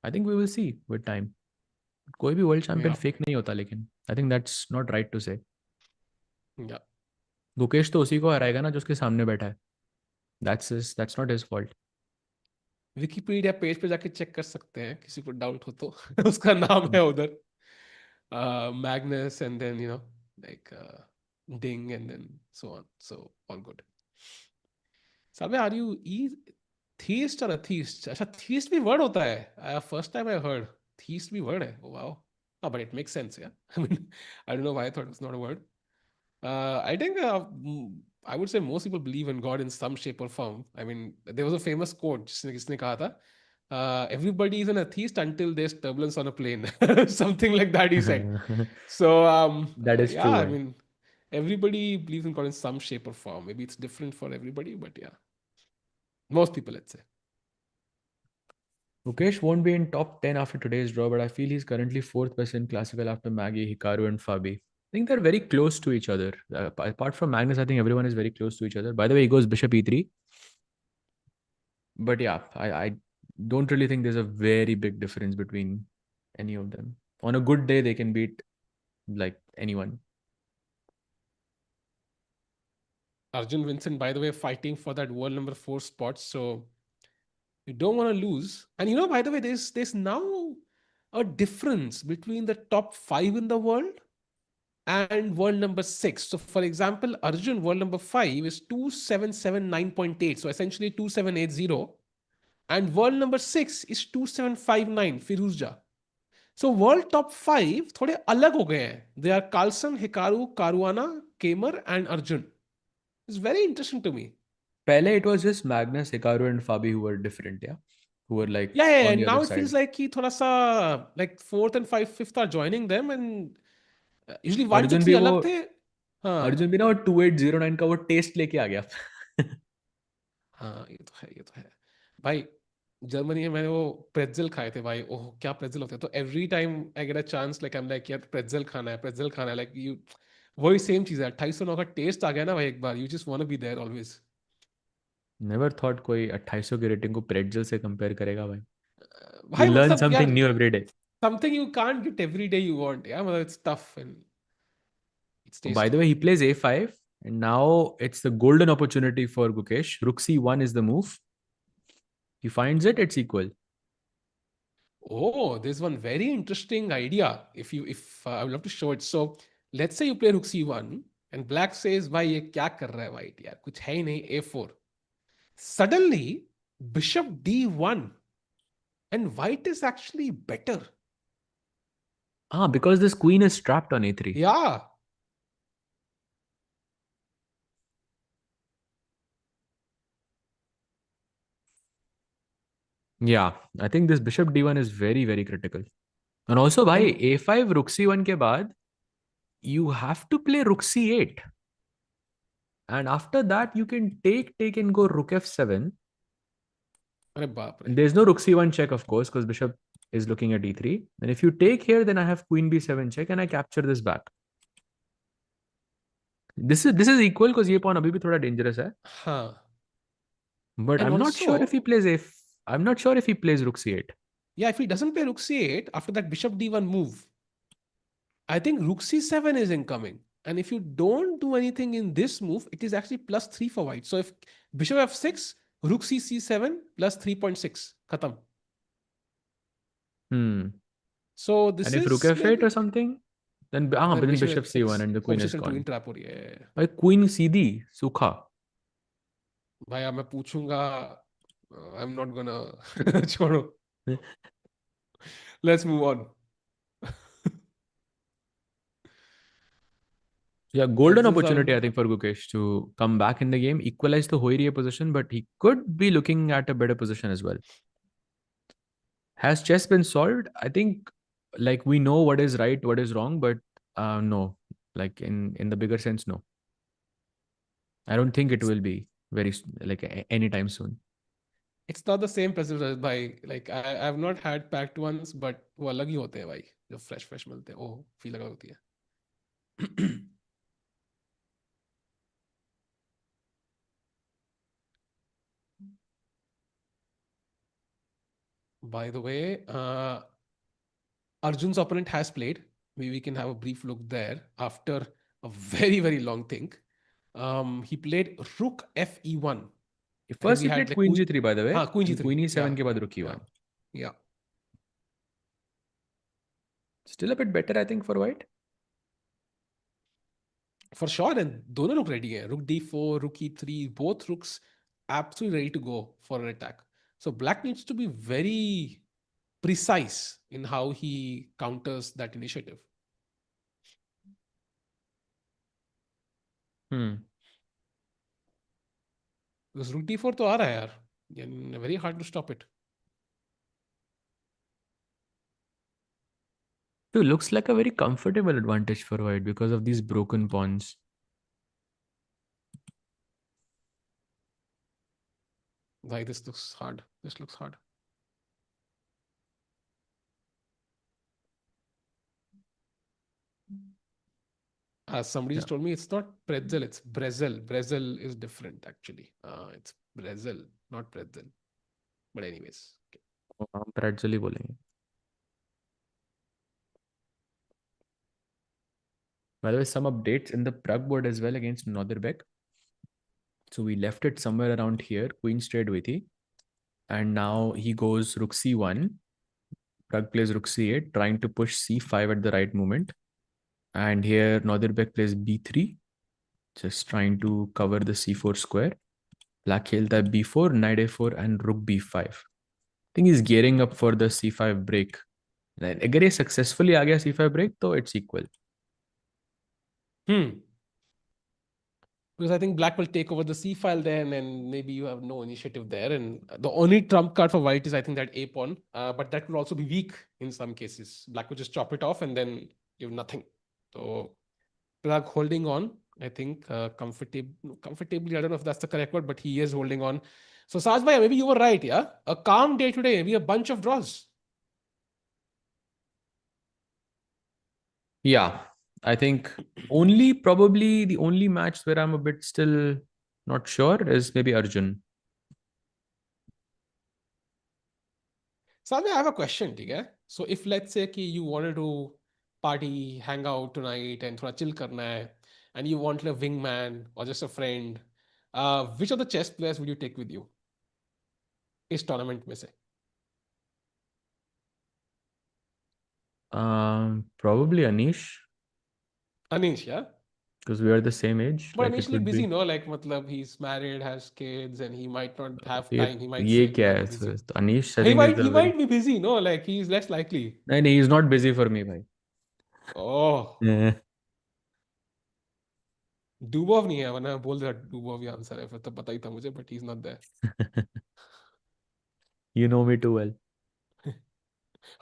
I think we will see with time. कोई भी world champion या fake नहीं होता, लेकिन I think that's not right to say. या गुकेश तो उसी को हराएगा ना जो उसके सामने बैठा है. That's not his fault. Wikipedia page पे जाके चेक कर सकते हैं, किसी को डाउट हो तो. उसका नाम है उधर, Magnus, and then like Ding, and then so on, so all good. साबे, are you theist or atheist? अच्छा, थीस्ट भी वर्ड होता है. First time I heard theist भी वर्ड है. Wow. But it makes sense. Yeah I mean, I don't know why I thought it's not a word. I think I would say most people believe in God in some shape or form. I mean, there was a famous quote जिसने कहा था, everybody is an atheist until there's turbulence on a plane. Something like that he said. So That is yeah, true. I mean, everybody believes in God in some shape or form. Maybe it's different for everybody, but yeah, most people, let's say. Mukesh won't be in top 10 after today's draw, but I feel he's currently fourth best in classical after Maggie, Hikaru, and Fabi. think they're very close to each other. Apart from Magnus, I think everyone is very close to each other. By the way, he goes bishop e3. But yeah, I don't really think there's a very big difference between any of them. On a good day, they can beat like anyone. Arjun Vincent, by the way, fighting for that world number 4 spot. So you don't want to lose. And by the way, there's now a difference between the top 5 in the world and world number 6. So for example, Arjun world number 5 is 2779.8. So essentially 2780. And world number 6 is 2759, Firuzja. So world top 5 थोड़े अलग हो गए हैं. They are Carlson, Hikaru, Caruana, Keymer and Arjun. It's very interesting to me. Pehle, it was just Magnus, Hikaru, and Fabi who were different, yeah? Who were like Yeah. on the And other now it side. feels like he थोड़ा सा like 4th and 5th are joining them and usually 1 to Arjun 3 भी वो अलग थे. हाँ. अर्जुन भी ना वो 2809 का वो टेस्ट लेके आ गया. हाँ, ये तो है भाई. जर्मनी में मैंने वो प्रेटजेल खाए थे भाई. ओह क्या प्रेटजेल होते हैं. तो every time I get a chance like I am like यार प्रेटजेल खाना है लाइक यू. वही सेम चीज है. 2809 का टेस्ट आ गया ना भाई एक बार. You just want to be there always. Never thought कोई 2800 की रेटिंग को प्रेटजेल से कंपेयर करेगा भाई. यू भाई लर्न मतलब समथिंग यार new every day. Something you can't get every day you want. या मतलब it's tough and it's By the tasty. way, he plays a5, and now it's the golden opportunity for Gukesh. Rook c1 is the move. He finds it, it's equal. Oh, there's one very interesting idea. If I would love to show it. So let's say you play rook c1 and black says, भाई ये क्या कर रहा है white यार कुछ है ही नहीं a4. Suddenly bishop d1 and white is actually better. Because this queen is trapped on a3. Yeah. Yeah, I think this bishop d1 is very, very critical. And also, bhai, And a5 rook c1 ke baad, you have to play rook c8. And after that, you can take and go rook f7. अरे बाप रे. And there's no rook c1 check, of course, because bishop is looking at e3. And if you take here, then I have queen b7 check and I capture this back. This is equal because ये pawn अभी भी थोड़ा dangerous है. हाँ. But And I'm not sure if also, he plays I'm not sure if he plays rook c8. yeah, if he doesn't play rook c8 after that bishop d1 move, I think rook c7 is incoming. And if you don't do anything in this move, it is actually +3 for white. So if bishop f6, rook c7 +3.6. Khatam. So this And if rook is f8 or maybe. something, then And but then bishop bishop c1 f6. and the Oh, queen is bishop gone. n2 trap हो रही है. Like queen cd, sukha. भाई अब मैं पूछूंगा. I'm not gonna. छोड़ो. Let's move on. Yeah, golden Pretzels are. opportunity, I think, for Gukesh to come back in the game, equalize the Hoiriya position, but he could be looking at a better position as well. Has chess been solved? I think, like, we know what is right, what is wrong, but no, like in the bigger sense, no. I don't think it will be very like anytime soon. It's not the same pretzels as भाई. Like I've not had packed ones, but वो अलग ही होते हैं भाई. जो fresh मिलते हैं. ओह feel अलग होती है. By the way, Arjun's opponent has played. Maybe we can have a brief look there after a very, very long think. He played rook fe1. I think First, we he had played like queen g3, by the way. queen And queen g3. e7 Yeah, के बाद rook yeah, e1. yeah. Still a bit better, I think, for white. For sure. And दोनों लोग ready हैं. Rook d4, rook e3, both rooks absolutely ready to go for an attack. So black needs to be very precise in how he counters that initiative. Because rook d4 तो आ रहा है यार. And very hard to stop it. It looks like a very comfortable advantage for white because of these broken pawns. Why this looks hard. This looks hard. Somebody Yeah. just told me it's not pretzel, it's Brazil. Brazil is different actually. It's Brazil, not pretzel. But anyways. Okay. हम pretzel ही बोलेंगे. By the way, some updates in the Pragg board as well against Nodirbek. So we left it somewhere around here. Queen straight हुई थी. And now he goes rook c1. Pragg plays rook c8, trying to push c5 at the right moment. And here Nodirbek plays b3, just trying to cover the c4 square. Black khelta है b4, knight a4 and rook b5. I think he's gearing up for the c5 break. अगर ये successfully आ गया c5 break तो it's equal. Because I think black will take over the C file then, and maybe you have no initiative there. And the only trump card for white is, I think, that A pawn. But that will also be weak in some cases. Black will just chop it off and then you have nothing. So Pragg holding on, I think, comfortably. I don't know if that's the correct word, but he is holding on. So Saj bhai, maybe you were right, yeah? A calm day today, maybe a bunch of draws. Yeah, I think probably the only match where I'm a bit still not sure is maybe Arjun. Saj bhai, I have a question, okay? So if let's say ki you wanted to party, hang out tonight and thoda chill karna hai, and you want a wingman or just a friend, which of the chess players would you take with you इस tournament में से? Probably Anish, Anish, yeah? because we are the same age. But Like Anish it look would busy, be. no? Like, matlab, he's married, has kids, and he might not have ये time. He might ये say, क्या I'm है? busy. Anish, I think is He a very. might be busy, no? Like, he's less likely. नहीं, he's not busy for me, भाई. Oh, Yeah. Dubov नहीं है, वरना बोल देता Dubov ही आंसर है, फिर तो पता ही था मुझे, but he's not there. You know me too well.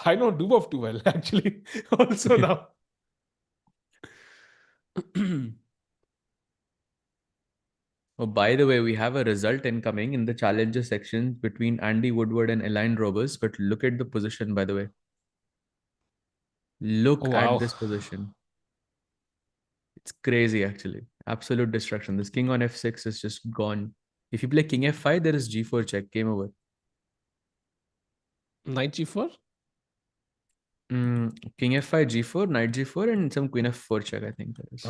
I know Dubov too well, actually, also now. Oh, by the way, we have a result incoming in the challenger section between Andy Woodward and Elaine Roberts. But look at the position, by the way. Look Oh, at wow. this position. It's crazy, actually. Absolute destruction. This king on f6 is just gone. If you play king f5, there is g4 check. Game over. Knight G4? King f5, g4, knight g4, and some queen f4 check, I think there is.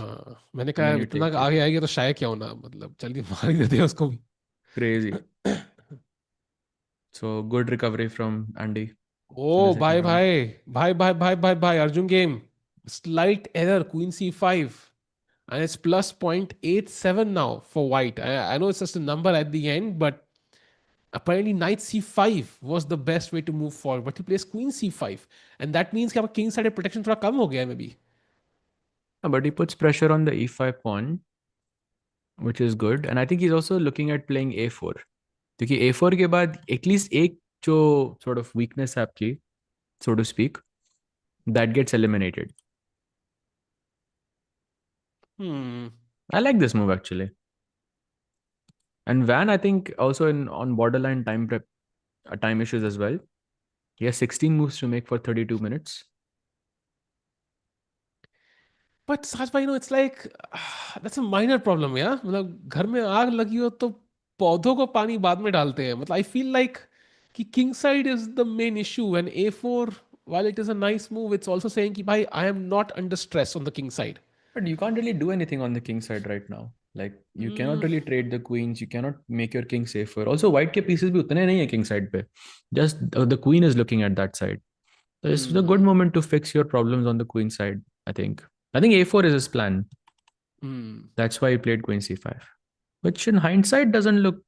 मैंने And कहा then you इतना take आगे g4. आएगी तो शायद क्या होना, मतलब जल्दी मार ही देते हैं उसको भी. Crazy. So good recovery from Andy in the Oh, second bye round. bye. Arjun game. Slight error, Queen C5. And it's plus 0.87 now for white. I know it's just a number at the end, but apparently Knight C5 was the best way to move forward. But he plays Queen C5. And that means कि आपका king side protection थोड़ा कम हो गया है maybe. But he puts pressure on the e5 pawn, which is good. And I think he's also looking at playing a4. क्योंकि a4 के बाद at least एक जो sort of weakness है आपकी, so to speak, that gets eliminated. I like this move actually. And Van, I think, also on borderline time issues as well. He has 16 moves to make for 32 minutes. But Saj bhai, it's like that's a minor problem, yeah. मतलब घर में आग लगी हो तो पौधों को पानी बाद में डालते हैं. मतलब I feel like कि king side is the main issue, and A4, while it is a nice move, it's also saying कि भाई I am not under stress on the king side. But you can't really do anything on the king side right now. Like you cannot really trade the queens. You cannot make your king safer. Also, white के pieces भी उतने नहीं है king side पे. Just the queen is looking at that side. So this is a good moment to fix your problems on the queen side, I think. I think a4 is his plan. That's why he played queen c5. Which in hindsight doesn't look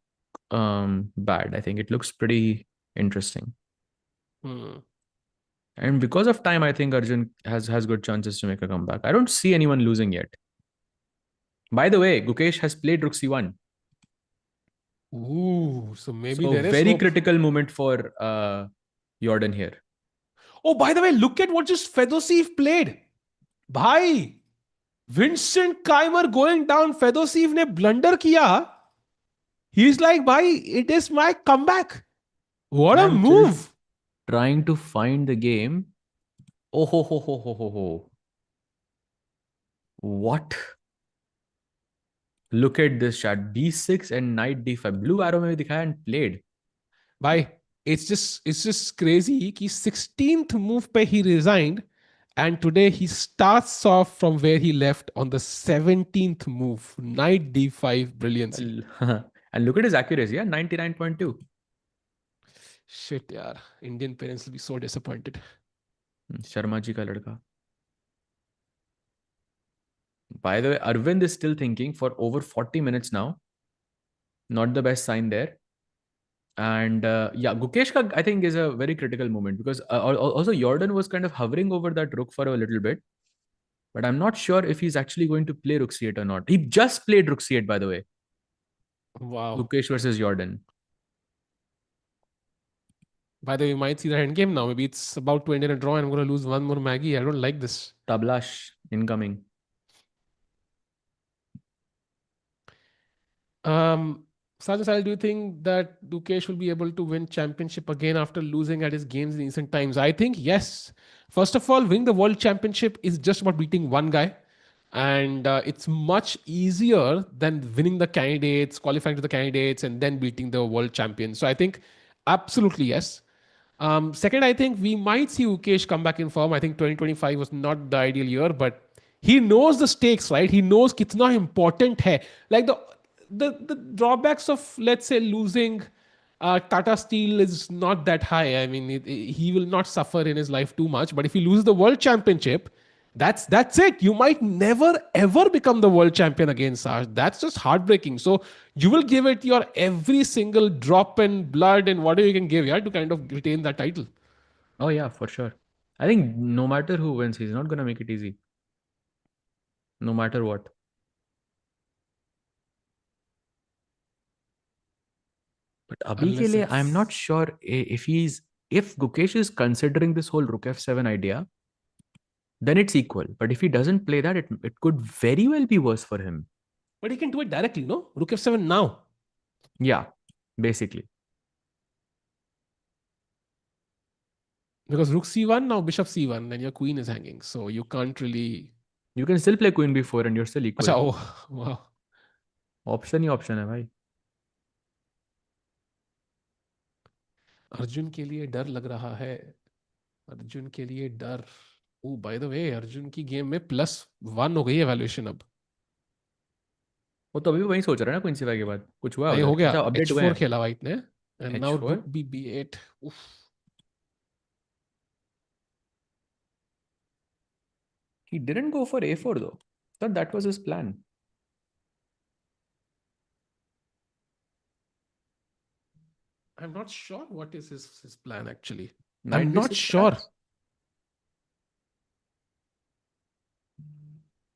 bad. I think it looks pretty interesting. And because of time, I think Arjun has good chances to make a comeback. I don't see anyone losing yet. By the way, Gukesh has played rook c1. Ooh, so maybe So there is very hope. critical moment for Jorden here. Oh, by the way, look at what just Fedoseev played. Bhai, Vincent Keymer going down. Fedoseev ने blunder किया. He's like, bhai, it is my comeback. What a I'm still move. trying to find the game. Oh ho ho ho ho ho ho. What? Look at this shot. B6 and knight d5. Blue arrow में भी दिखाया and played. Bhai, it's just crazy कि 16th move पे he resigned and today he starts off from where he left on the 17th move. Knight d5 brilliancy. And look at his accuracy, yeah, 99.2. Shit, yaar. Indian parents will be so disappointed. Sharma ji ka ladka. By the way, Arvind is still thinking for over 40 minutes now. Not the best sign there. And yeah, Gukesh ka, I think, is a very critical moment because also Jorden was kind of hovering over that rook for a little bit. But I'm not sure if he's actually going to play rook c8 or not. He just played rook c8, by the way. Wow. Gukesh versus Jorden. By the way, you might see the end game now. Maybe it's about to end in a draw and I'm going to lose one more Maggie. I don't like this. Tablash incoming. Sajasal, do you think that Dukesh will be able to win championship again after losing at his games in recent times? I think yes. First of all, winning the world championship is just about beating one guy. And it's much easier than winning the candidates, qualifying to the candidates, and then beating the world champion. So I think absolutely yes. Second, I think we might see Ukesh come back in form. I think 2025 was not the ideal year, but he knows the stakes, right? He knows kitna important hai. Like the drawbacks of, let's say, losing Tata Steel is not that high. I mean, he will not suffer in his life too much. But if he loses the world championship, that's it. You might never ever become the world champion again, Saj. That's just heartbreaking. So you will give it your every single drop and blood and whatever you can give, yeah, to kind of retain that title. Oh, yeah, for sure. I think no matter who wins, he's not going to make it easy. No matter what. But abhi ke Unless liye, I'm not it's sure if Gukesh is considering this whole Rook F7 idea, then it's equal. But if he doesn't play that, it could very well be worse for him. but he can do it directly, no? Rook F7 now. Yeah, basically. Because Rook C1, now Bishop C1, and your queen is hanging. So you can't really. You can still play Queen B4 and you're still equal. Acha, oh, wow. Option he option है भाई. अर्जुन के लिए डर लग रहा है. अर्जुन के लिए डर. ओ बाय द वे, अर्जुन की गेम में +1 हो गई है वैल्यूएशन अब. वो तो अभी भी वही सोच रहा है ना क्वीन C5 के बाद. कुछ हुआ नहीं उधर? हो गया. अच्छा, अपडेट हुए H4 हैं. खेला व्हाइट ने. And now H4. रुक B8. उफ. He didn't go for A4 though. Thought that was his plan. I'm not sure what is his plan actually. Knight I'm not B6 sure. perhaps.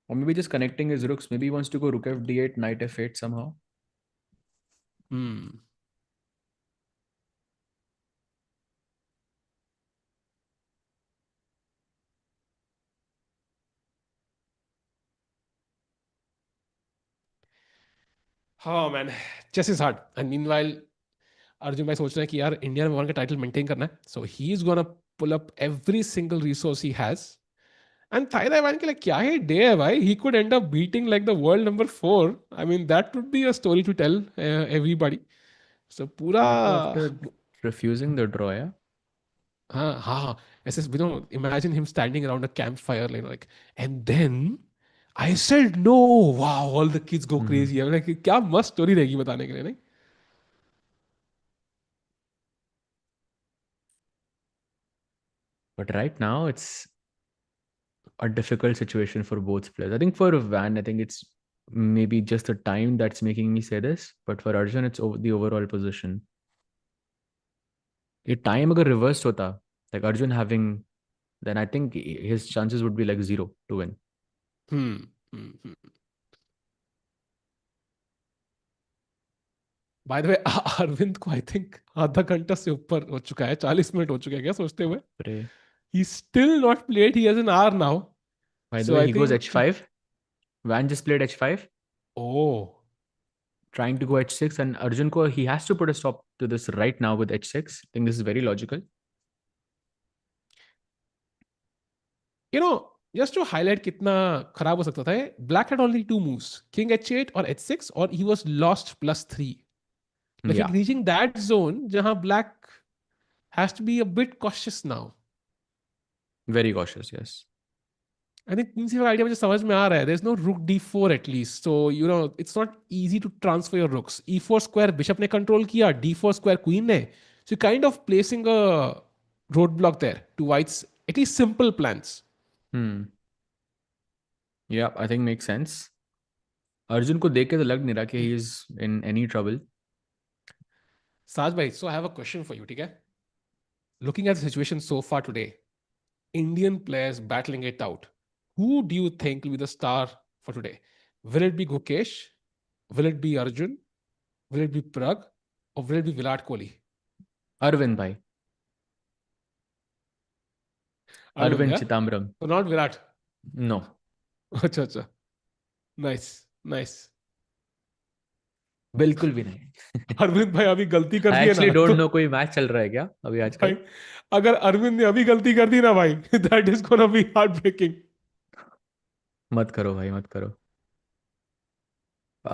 Or maybe just connecting his rooks. Maybe he wants to go rook F8, knight F8 somehow. Hmm. हाँ man, chess is hard. And meanwhile Arjun भाई सोच रहे हैं कि यार India number 1 का title maintain करना है. So he is gonna pull up every single resource he has. And Thai Dai Van लिए क्या ही डे है भाई. He could end up beating like the world number 4. I mean that would be a story to tell everybody. So पूरा. Also after refusing the draw, yeah. हाँ हाँ हाँ. ऐसे you know, imagine him standing around a campfire like, and then I said no. Wow, all the kids go crazy. I'm like, क्या मस्त story रहेगी बताने के लिए, नहीं? But right now it's a difficult situation for both players. I think for Van, I think it's maybe just the time that's making me say this. But for Arjun, it's the overall position. If time agar reversed hota, like Arjun having, then I think his chances would be like 0 to win. Hmm. Hmm. By the way Arvind को I think आधा घंटा से ऊपर हो चुका है. 40 minute हो चुके हैं क्या सोचते हुए. Pray. He still not played. He has an hour now. By the so way, I he goes think. H5. Van just played H5, Oh. trying to go H6, and Arjun ko he has to put a stop to this right now with H6. I think this is very logical. You know, Just to highlight कितना खराब हो सकता था, black had only two moves, king h8 or h6, or he was lost +3. Like Yeah, reaching that zone जहां black has to be a bit cautious now. very cautious. Yes. I think principal idea मुझे समझ में आ रहा है. There's no rook d4 at least, so it's not easy to transfer your rooks. e4 square bishop ने control किया, d4 square queen ने. So you're kind of placing a roadblock there to white's at least simple plans. Yeah, I think makes sense. Arjun को देख के तो लग नहीं रहा कि he is in any trouble. Saj bhai, so I have a question for you, ठीक है? Looking at the situation so far today, Indian players battling it out. Who do you think will be the star for today? Will it be Gukesh? Will it be Arjun? Will it be Pragg? Or will it be Virat Kohli? Arvind bhai. Arvind, Arvind yeah? Chithambaram. So not Virat. No. अच्छा अच्छा. Nice, nice. बिल्कुल भी नहीं. अरविंद भाई अभी गलती कर I दी है actually ना don't तो know कोई मैच चल रहा है क्या अभी भाई, आजकल. अगर अरविंद ने अभी गलती कर दी ना भाई, that is gonna be heartbreaking. मत करो भाई, मत करो.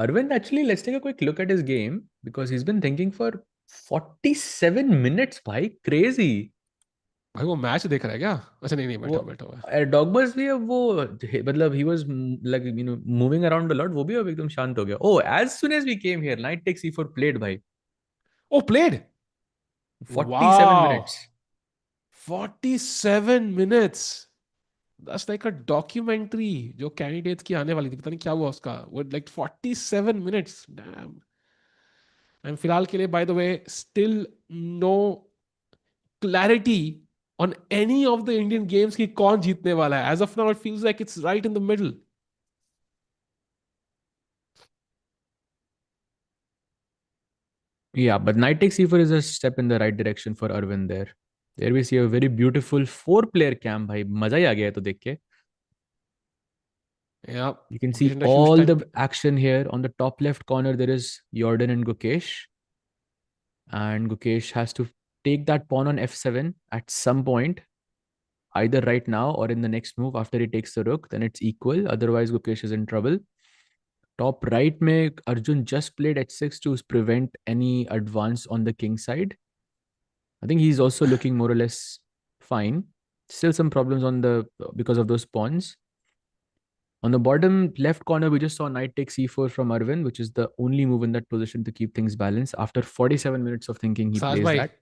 Arvind, actually, let's take a quick look at his game because he's been thinking for 47 minutes, भाई. Crazy. भाई वो मैच देख रहा है क्या? अच्छा नहीं नहीं, वो बैठा बैठा हुआ है. Erdogmus भी अब वो मतलब he was like moving around a lot. वो भी अब एकदम शांत हो गया. Oh, as soon as we came here, knight takes e4 played भाई. Oh, played. 47 Wow. minutes. 47 minutes. That's like a documentary जो कैंडिडेट्स की आने वाली थी, पता नहीं क्या हुआ उसका. वो like 47 minutes. Damn. And फिलहाल के लिए, by the way, still no clarity on any of the Indian games कि कौन जीतने वाला है. As of now, it feels like it's right in the middle. Yeah, but knight takes e4 is a step in the right direction for Arvind there. There we see a very beautiful four-player camp भाई. मजा ही आ गया है तो देख के. Yeah. You can Gukesh see had a huge all time. the action here. On the top left corner, there is Jorden and Gukesh. And Gukesh has to take that pawn on f7 at some point, either right now or in the next move after he takes the rook. Then it's equal. Otherwise, Gukesh is in trouble. Top right, mein Arjun just played h6 to prevent any advance on the king side. I think he's also looking more or less fine. Still some problems on the because of those pawns. On the bottom left corner, we just saw knight takes e4 from Arvind, which is the only move in that position to keep things balanced. After 47 minutes of thinking, he Saj plays bhai, that.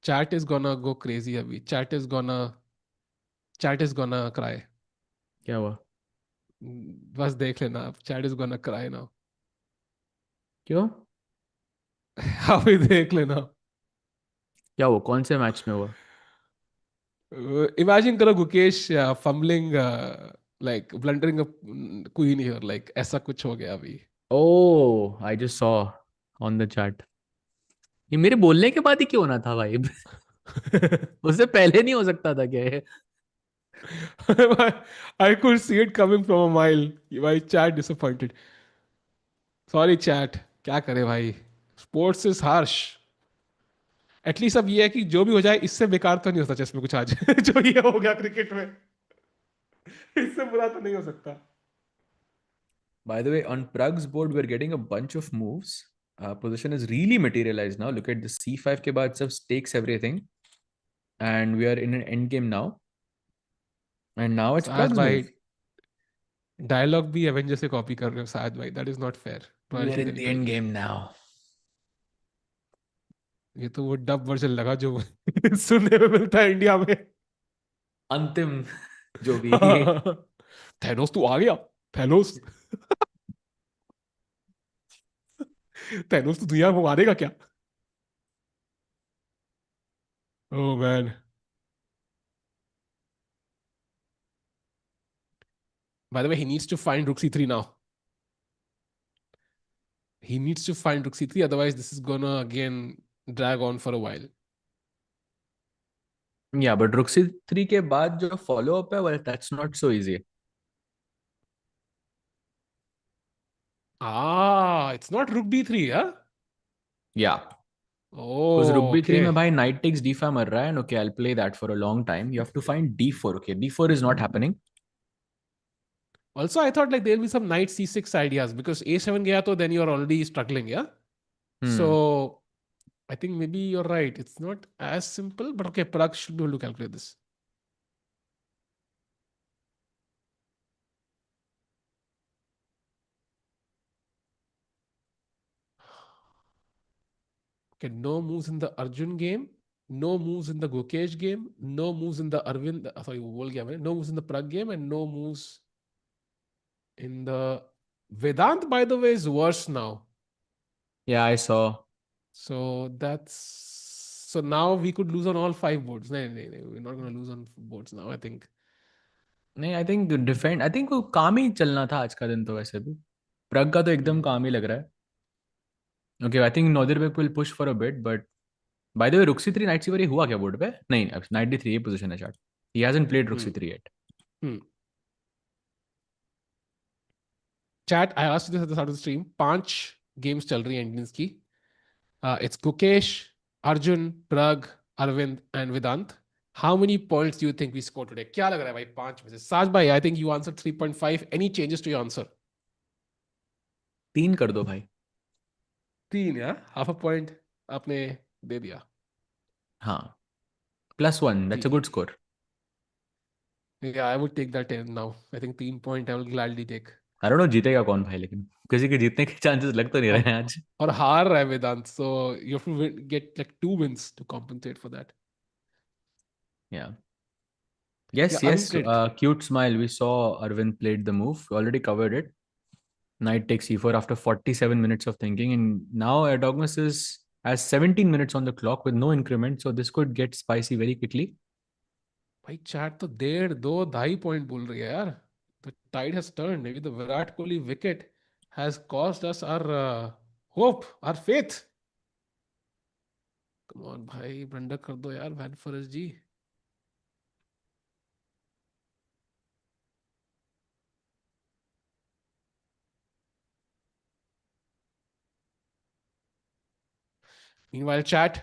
chat is gonna go crazy अभी. Chat is gonna cry. क्या हुआ? बस देख लेना आप. Chat is gonna cry now. क्यों? अभी देख लेना. क्या हुआ? कौन से मैच में हुआ? Imagine करो Gukesh fumbling, like blundering a queen here, like ऐसा कुछ हो गया अभी. Oh, I just saw on the chat. ये मेरे बोलने के बाद ही क्यों होना था भाई? उससे पहले नहीं हो सकता था क्या ये? I could see it coming from a mile. भाई chat disappointed. Sorry chat. क्या करे भाई? Sports is harsh. एटलीस्ट अब ये है कि जो भी हो जाए इससे बेकार तो नहीं होता चेस में कुछ आज. जो ये हो गया क्रिकेट में, इससे बुरा तो नहीं हो सकता. By the way, on Pragg's board, we're getting a bunch of moves. Position is really materialized now. Look at the c5 के बाद सब takes everything. And we are in an end game now. And now it's साज Pragg's भाई move. Dialogue भी Avenger से copy कर रहे हो साज भाई. That is not fair. We are royalty in देनी the end पड़ेगी. game now. ये तो वो डब वर्जन लगा जो सुनने में मिलता है इंडिया में. अंतिम जो भी. थैनोस तू आ गया. थैनोस. थैनोस तो दुनिया को मारेगा क्या? Oh man. By the way, he needs to find rook c3 now. He needs to find rook c3, otherwise this is gonna again drag on for a while. Yeah, but rook c3 के बाद जो follow up है, well, that's not so easy. It's not rook b3, huh? Yeah. Because rook Oh, b3 में okay. भाई knight takes d5 मर रहा है, and okay, I'll play that for a long time. You have to find d4. Okay, d4 is not happening. Also, I thought like there'll be some knight c6 ideas because a7 gaya to then you're already struggling, yeah? So I think maybe you're right. It's not as simple, but okay, Pragg should be able to calculate this. Okay, no moves in the Arjun game, no moves in the Gukesh game, no moves in the Arvind, sorry, world game, no moves in the Pragg game, and no moves in the Vedant, by the way, is worse now. Yeah, I saw. So now we could lose on all 5 boards. No, we're not going to lose on boards now, I think. नहीं, I think defend, I think वो काम ही चलना था आज का दिन तो वैसे भी. प्रग का तो एकदम काम ही लग रहा है. Okay, I think Nodirbek will push for a bit, but by the way, Rook c3 Knight c4 हुआ क्या बोर्ड पे? नहीं, अब Knight d3 ये पोजीशन है chart. He hasn't played Rook c3 yet. Chat, I asked you this at the start of the stream. 5 games चल रही हैं Indians की. It's Gukesh, Arjun, Pragg, Aravindh, and Vedant. How many points do you think we scored today? क्या लग रहा है भाई 5 में से? Saj bhai, I think you answered 3.5. Any changes to your answer? 3 कर दो भाई. 3, yeah? Half a point आपने दे दिया. हाँ. +1. That's a good score. Yeah, I would take that in now. I think 3 point I will gladly take. I don't know जीतेगा कौन भाई, लेकिन किसी के जीतने के चांसेस लग तो नहीं रहे हैं आज. और हार रहा है वेदांत, so you have to get like 2 wins to compensate for that. Yeah. Yes, Yeah, yes. Cute smile. We saw Arvind played the move. We already covered it. Knight takes e4 after 47 minutes of thinking, and now Erdogmus has 17 minutes on the clock with no increment, so this could get spicy very quickly. भाई chat तो 1.5, 2, 2.5 point बोल रही है यार. The tide has turned. Maybe the Virat Kohli wicket has caused us our hope, our faith. Come on भाई, बंडा कर दो यार van Foreest ji. Meanwhile, chat,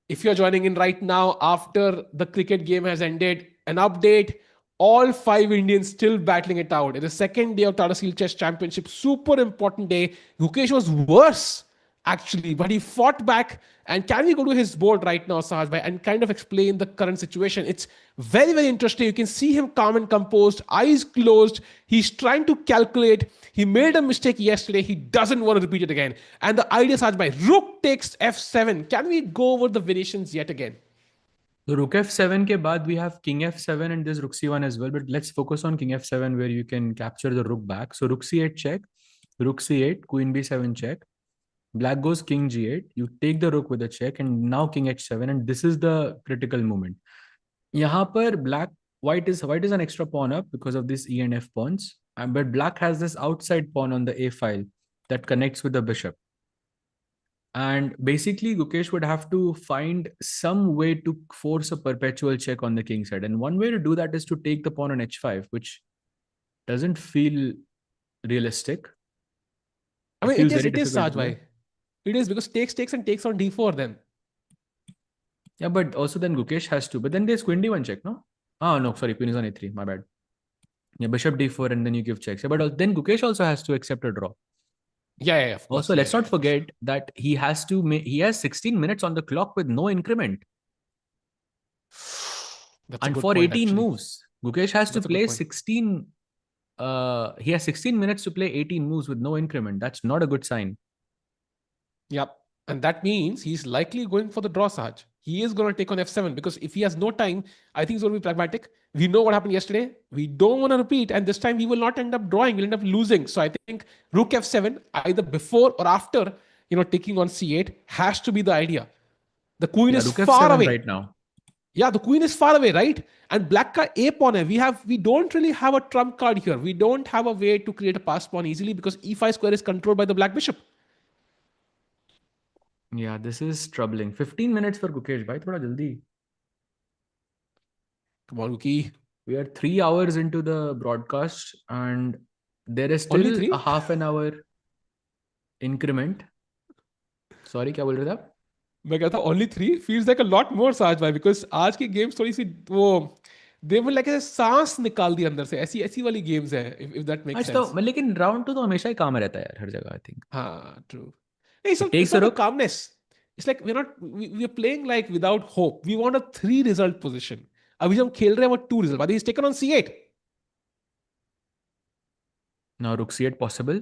if you're joining in right now after the cricket game has ended, an update. All 5 Indians still battling it out. It's the second day of Tata Steel Chess Championship. Super important day. Gukesh was worse, actually, but he fought back. And can we go to his board right now, Sahaj bhai, and kind of explain the current situation? It's very, very interesting. You can see him calm and composed, eyes closed. He's trying to calculate. He made a mistake yesterday. He doesn't want to repeat it again. And the idea, Sahaj bhai, Rook takes f7. Can we go over the variations yet again? So Rook f7 के बाद we have King f7 and there's Rook c1 as well. But let's focus on King f7 where you can capture the Rook back. So Rook c8 check, Rook c8, Queen b7 check. Black goes King g8. You take the Rook with a check and now King h7, and this is the critical moment. यहाँ पर white is an extra pawn up because of this e and f pawns. But Black has this outside pawn on the a file that connects with the bishop. And basically, Gukesh would have to find some way to force a perpetual check on the king side. And one way to do that is to take the pawn on h5, which doesn't feel realistic. I mean, it is Saj bhai. It is because takes and takes on d4 then. Yeah, but also then Gukesh has to. But then there's Queen d1 check, no? Oh, no, sorry. Queen is on a3. My bad. Yeah, bishop d4 and then you give checks. Yeah, but then Gukesh also has to accept a draw. Yeah. Of course. Also, let's not forget that he has 16 minutes on the clock with no increment. And for 18 moves, Gukesh has to play 16. He has 16 minutes to play 18 moves with no increment. That's not a good sign. Yep. And that means he's likely going for the draw, Sahaj. He is going to take on f7 because if he has no time, I think he's going to be pragmatic. We know what happened yesterday. We don't want to repeat. And this time he will not end up drawing. We'll end up losing. So I think Rook f7, either before or after, taking on c8 has to be the idea. The queen is far away right now. Yeah, the queen is far away, right? And black ka a pawn hai. We don't really have a trump card here. We don't have a way to create a pass pawn easily because e5 square is controlled by the black bishop. Yeah, this is troubling. 15 minutes for Gukesh, bhai. Thoda jaldi. Come on, Guki. We are 3 hours into the broadcast and there is still a half an hour increment. Sorry, क्या बोल रहे थे आप? मैं कहता only 3 feels like a lot more, Saj bhai, because आज की games थोड़ी सी वो They will like ऐसे सांस निकाल दी अंदर से, ऐसी वाली गेम्स है, if that makes आज तो sense. लेकिन राउंड 2 तो हमेशा ही काम रहता है यार, हर जगह आई थिंक. हाँ, true. It's He not, it's takes a not a rook. calmness. It's like we're playing like without hope. We want a 3 result position. अभी जो हम खेल रहे हैं वो 2 result. But he's taken on C8. Now rook c8 possible.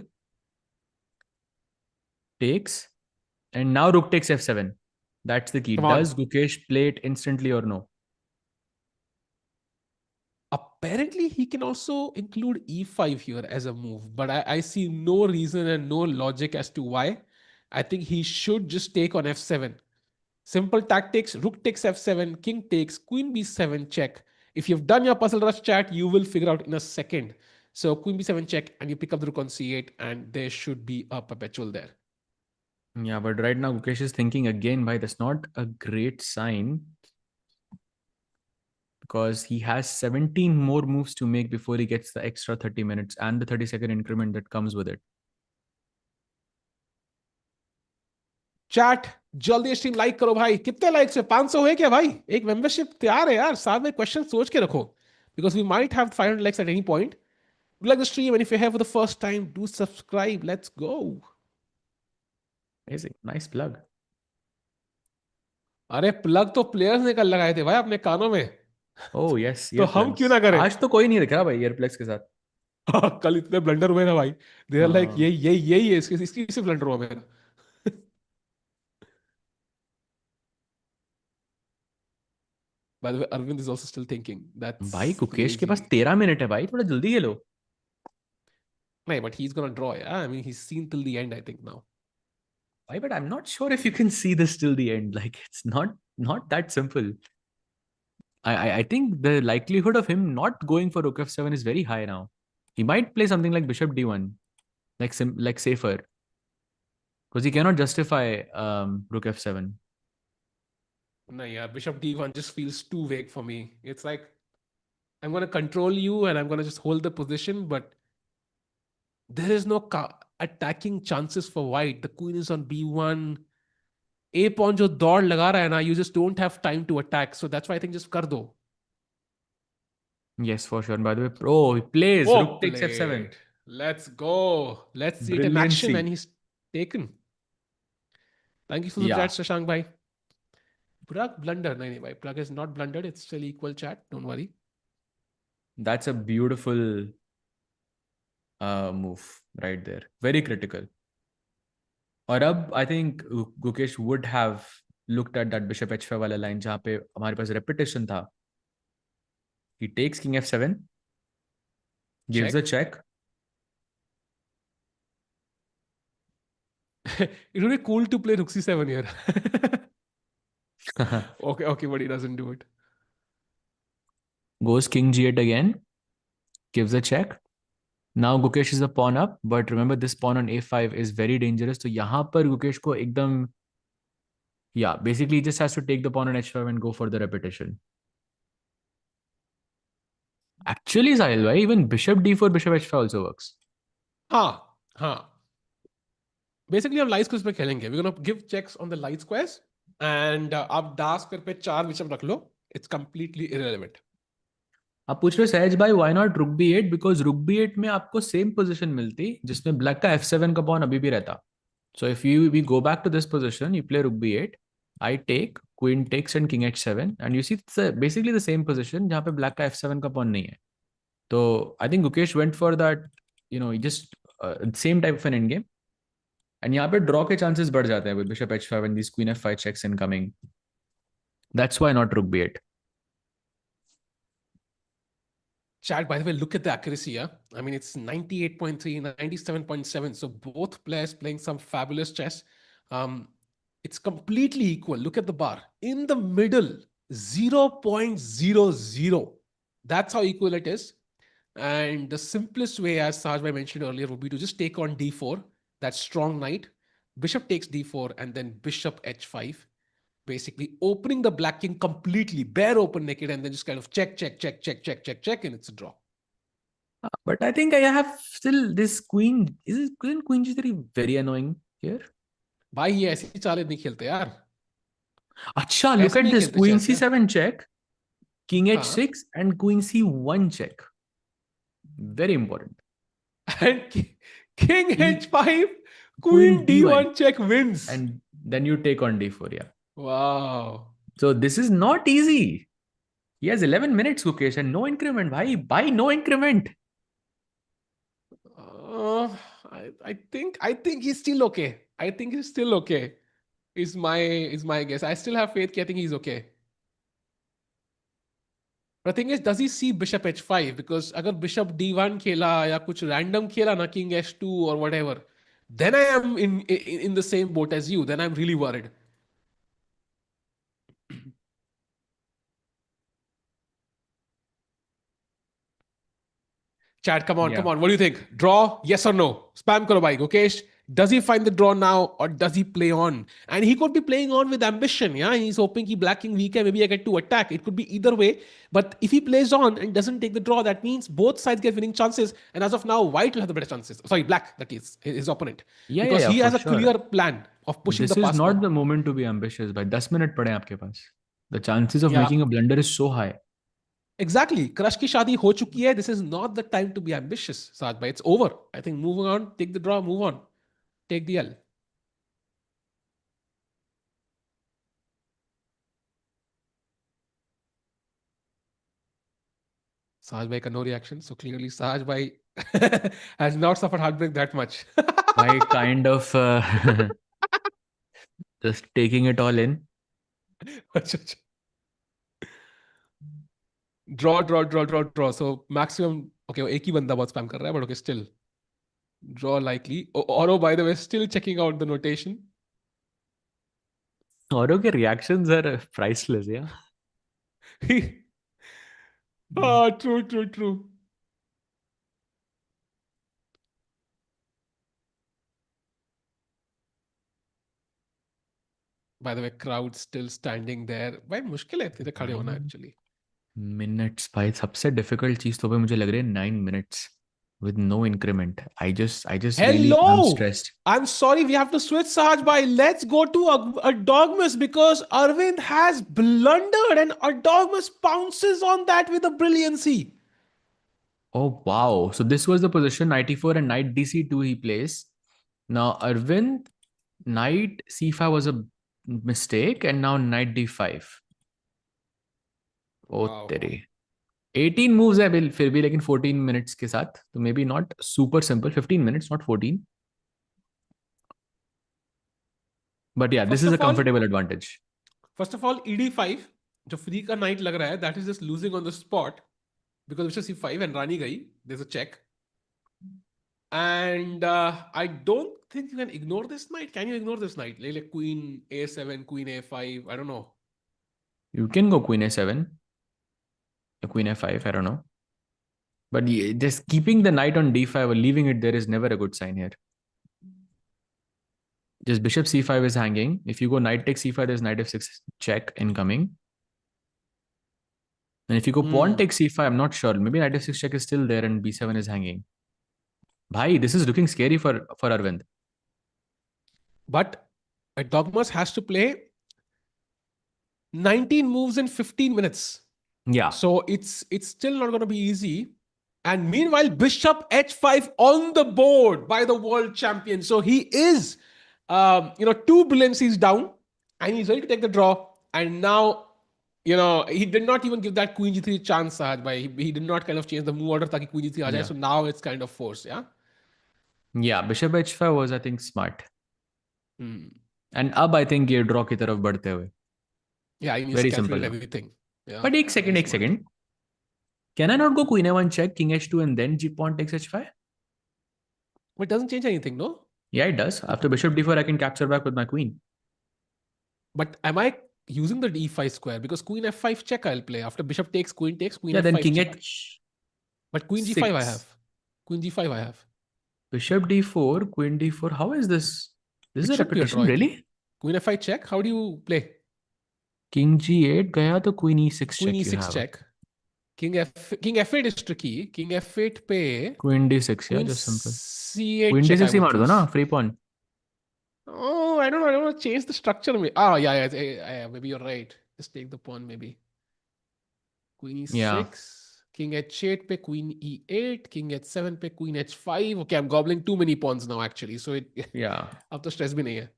Takes. And now rook takes f7. That's the key. Come on. Does Gukesh play it instantly or no? Apparently, he can also include E5 here as a move, but I see no reason and no logic as to why. I think he should just take on F7. Simple tactics, rook takes F7, king takes, queen B7 check. If you've done your puzzle rush chat, you will figure out in a second. So queen B7 check, and you pick up the rook on C8, and there should be a perpetual there. Yeah, but right now Gukesh is thinking again, why that's not a great sign. Because he has 17 more moves to make before he gets the extra 30 minutes and the 30-second increment that comes with it. Chat जल्दी stream like करो भाई. कितने likes है? 500 हुए क्या भाई? एक membership तैयार है यार. साथ में क्वेश्चन सोच के रखो, because we might have 500 likes at any point. Like the stream, and if you're here for the first time, do subscribe. Let's go. Amazing. Nice plug. अरे प्लग तो प्लेयर्स ने कल लगाए थे भाई अपने कानों में. Oh yes, तो हम क्यों ना करें? आज तो कोई नहीं दिख रहा भाई ईयरप्लग्स के साथ. कल इतने ब्लंडर हुए ना भाई. दे आर लाइक यही है, इसकी से ब्लंडर हुआ मेरा. By the way, Arvind is also still thinking. That's भाई गुकेश के crazy. पास 13 मिनट है भाई, थोड़ा जल्दी खेलो. No, but he's gonna draw. Yeah, I mean he's seen till the end. I think now. Why? But I'm not sure if you can see this till the end. Like it's not that simple. I think the likelihood of him not going for rook f7 is very high now. He might play something like bishop d1, like safer, because he cannot justify rook f7. No, yeah, bishop d1 just feels too vague for me. It's like I'm gonna control you and I'm gonna just hold the position, but there is no attacking chances for white. The queen is on b1. A pawn जो दौड़ लगा रहा है ना, you just don't have time to attack. So that's why I think just कर दो. Yes, for sure. And by the way, he plays rook takes f7. Let's go. Let's see it in Brilliancy. action, and he's taken. Thank you for the chat, Shashank bhai. Pragg blunder. No, bhai. Pragg is not blundered. It's still equal chat. Don't worry. That's a beautiful move right there. Very critical. और अब I think Gukesh would have looked at that bishop h5 वाला line जहाँ पे हमारे पास repetition था. He takes king f7, gives a check. It would be cool to play rook c7 here. Okay, but he doesn't do it. Goes king g8 again, gives a check. Now Gukesh is a pawn up, but remember this pawn on a5 is very dangerous. So यहाँ पर Gukesh को एकदम, yeah, basically he just has to take the pawn on h5 and go for the repetition. Actually, Sahil, right? Even bishop d4, bishop h5 also works. हाँ. Basically, हम light squares पे खेलेंगे. We're gonna give checks on the light squares, and आप dark square पे 4 bishop रख लो. It's completely irrelevant. आप पूछ रहे हो सहज भाई why not rook b8? Because rook b8 में आपको सेम पोजीशन मिलती जिसमें ब्लैक का f7 का pawn अभी भी रहता. So if we go back to this position, you play rook b8, I take, queen takes and king h7, and you see it's basically the same position जहाँ पे black का f7 का pawn नहीं है. तो I think Gukesh went for that, just same type of an endgame. And यहाँ पे draw के chances बढ़ जाते हैं with bishop h5 and these queen f5 checks incoming. That's why not rook b8. Chat, by the way, look at the accuracy. Yeah? I mean, it's 98.3, 97.7. So both players playing some fabulous chess. It's completely equal. Look at the bar. In the middle, 0.00. That's how equal it is. And the simplest way, as Sajbhai mentioned earlier, would be to just take on d4. That strong knight. Bishop takes d4 and then bishop h5. Basically opening the black king completely, bare open naked, and then just kind of check, and it's a draw. But I think I have still this queen. Isn't queen g3 very annoying here? भाई ये ऐसी चालें नहीं खेलते यार. अच्छा, look at this queen c7 check. king Huh. h6 and queen c1 check. Very important. And king King, h5, queen queen d1. d1 check wins. And then you take on d4. Yeah. Wow. So this is not easy. He has 11 minutes, Gukesh, and no increment. Why no increment? Uh, I think he's still okay. I think he's still okay. Is my guess. I still have faith. I think he's okay. But the thing is, does he see bishop h5? Because agar bishop d1 खेला या कुछ random खेला ना king h2 or whatever, then I am in the same boat as you. Then I'm really worried. Chat, come on, Yeah. come on. What do you think? Draw? Yes or no? Spam karo bhai. Gukesh, does he find the draw now or does he play on? And he could be playing on with ambition. Yeah, he's hoping he black king weak, maybe I get to attack. It could be either way. But if he plays on and doesn't take the draw, that means both sides get winning chances. And as of now, white will have the better chances. Sorry, black, that is his opponent. Because Yeah, he for has a sure. clear plan of pushing the This is pass not pawn. the moment to be ambitious. By 10 minutes पड़े हैं आपके पास. The chances of Yeah, making a blunder is so high. exactly. Crush ki shaadi ho chuki hai. This is not the time to be ambitious, Saad bhai. It's over. I think moving on, take the draw, move on. Take the L. Sahaj Bhai ka no reaction. So clearly Sahaj Bhai has not suffered heartbreak that much. By kind of just taking it all in. अच्छा, अच्छा. Draw. So maximum. Okay, एक ही बंदा बहुत spam कर रहा है, but okay, still. Draw likely. Oro, by the way, still checking out the notation. Oro के reactions are priceless, yeah. True. By the way, crowd still standing there. भाई मुश्किल है इतने तक खड़े होना 9 actually. minutes भाई सबसे difficult चीज तो भाई मुझे लग रही है 9 minutes with no increment. I just really I'm Hello! stressed. I'm sorry, we have to switch, Sahaj bhai. Let's go to Erdogmus because Arvind has blundered and Erdogmus pounces on that with a brilliancy. Oh wow. So this was the position knight e4 and knight dc2 he plays. Now Arvind knight c5 was a mistake and now knight d5. Oh Wow. तेरी 18 moves है फिर भी लेकिन 14 minutes के साथ तो may be not super simple 15 minutes not 14 but yeah this First is a of all, comfortable advantage. ed5 जो free का नाइट लग रहा है, that is just losing on the spot because bishop c5 and रानी गई. There's a check. And I don't think you can ignore this knight. Can you ignore this knight? Like queen a7, queen a5. I don't know. You can go queen a7 queen f5 I don't know but just keeping the knight on d5 or leaving it there is never a good sign here. Just bishop c5 is hanging. If you go knight takes c5 there's knight f6 check incoming. And if you go pawn takes c5 I'm not sure, maybe knight f6 check is still there and b7 is hanging. Bhai, this is looking scary for Arvind. But Erdogmus has to play 19 moves in 15 minutes. Yeah. So it's still not going to be easy. And meanwhile, bishop h5 on the board by the world champion. So he is, two brilliancies down and he's ready to take the draw. And now, he did not even give that queen g3 chance, Sahaj bhai. He did not kind of change the move order taki queen g3 aa jaye. Yeah. So now it's kind of forced, yeah? Yeah, bishop h5 was I think smart. And अब I think ये draw की तरफ बढ़ते हुए. Yeah, he needs Very to simple calculate now. everything. Yeah, But एक second. Can I not go queen a1 check, king h2 and then g pawn takes h5? But it doesn't change anything, no? Yeah, it does. After bishop d4 I can capture back with my queen. But am I using the d5 square? Because queen f5 check I'll play. After bishop takes, queen Yeah, f5 then king check. h6. But queen g5 I have. Queen g5 I have. Bishop d4, queen d4. How is this? This is a repetition, really? Queen f5 check. How do you play? King g8 gaya to queen e6 Queen check. e6 check. King f8 is tricky. King f8 pe. Queen d6, queen yeah, just simple. c8 Queen check. d6 ही मार दो ना, free pawn. Oh, I don't know. I don't want to change the structure. Yeah. Maybe you're right. Just take the pawn, maybe. Queen Yeah. e6, king h8 पे queen e8, king h7 पे queen h5. Okay, I'm gobbling too many pawns now actually. So it Yeah. अब तो stress भी नहीं है.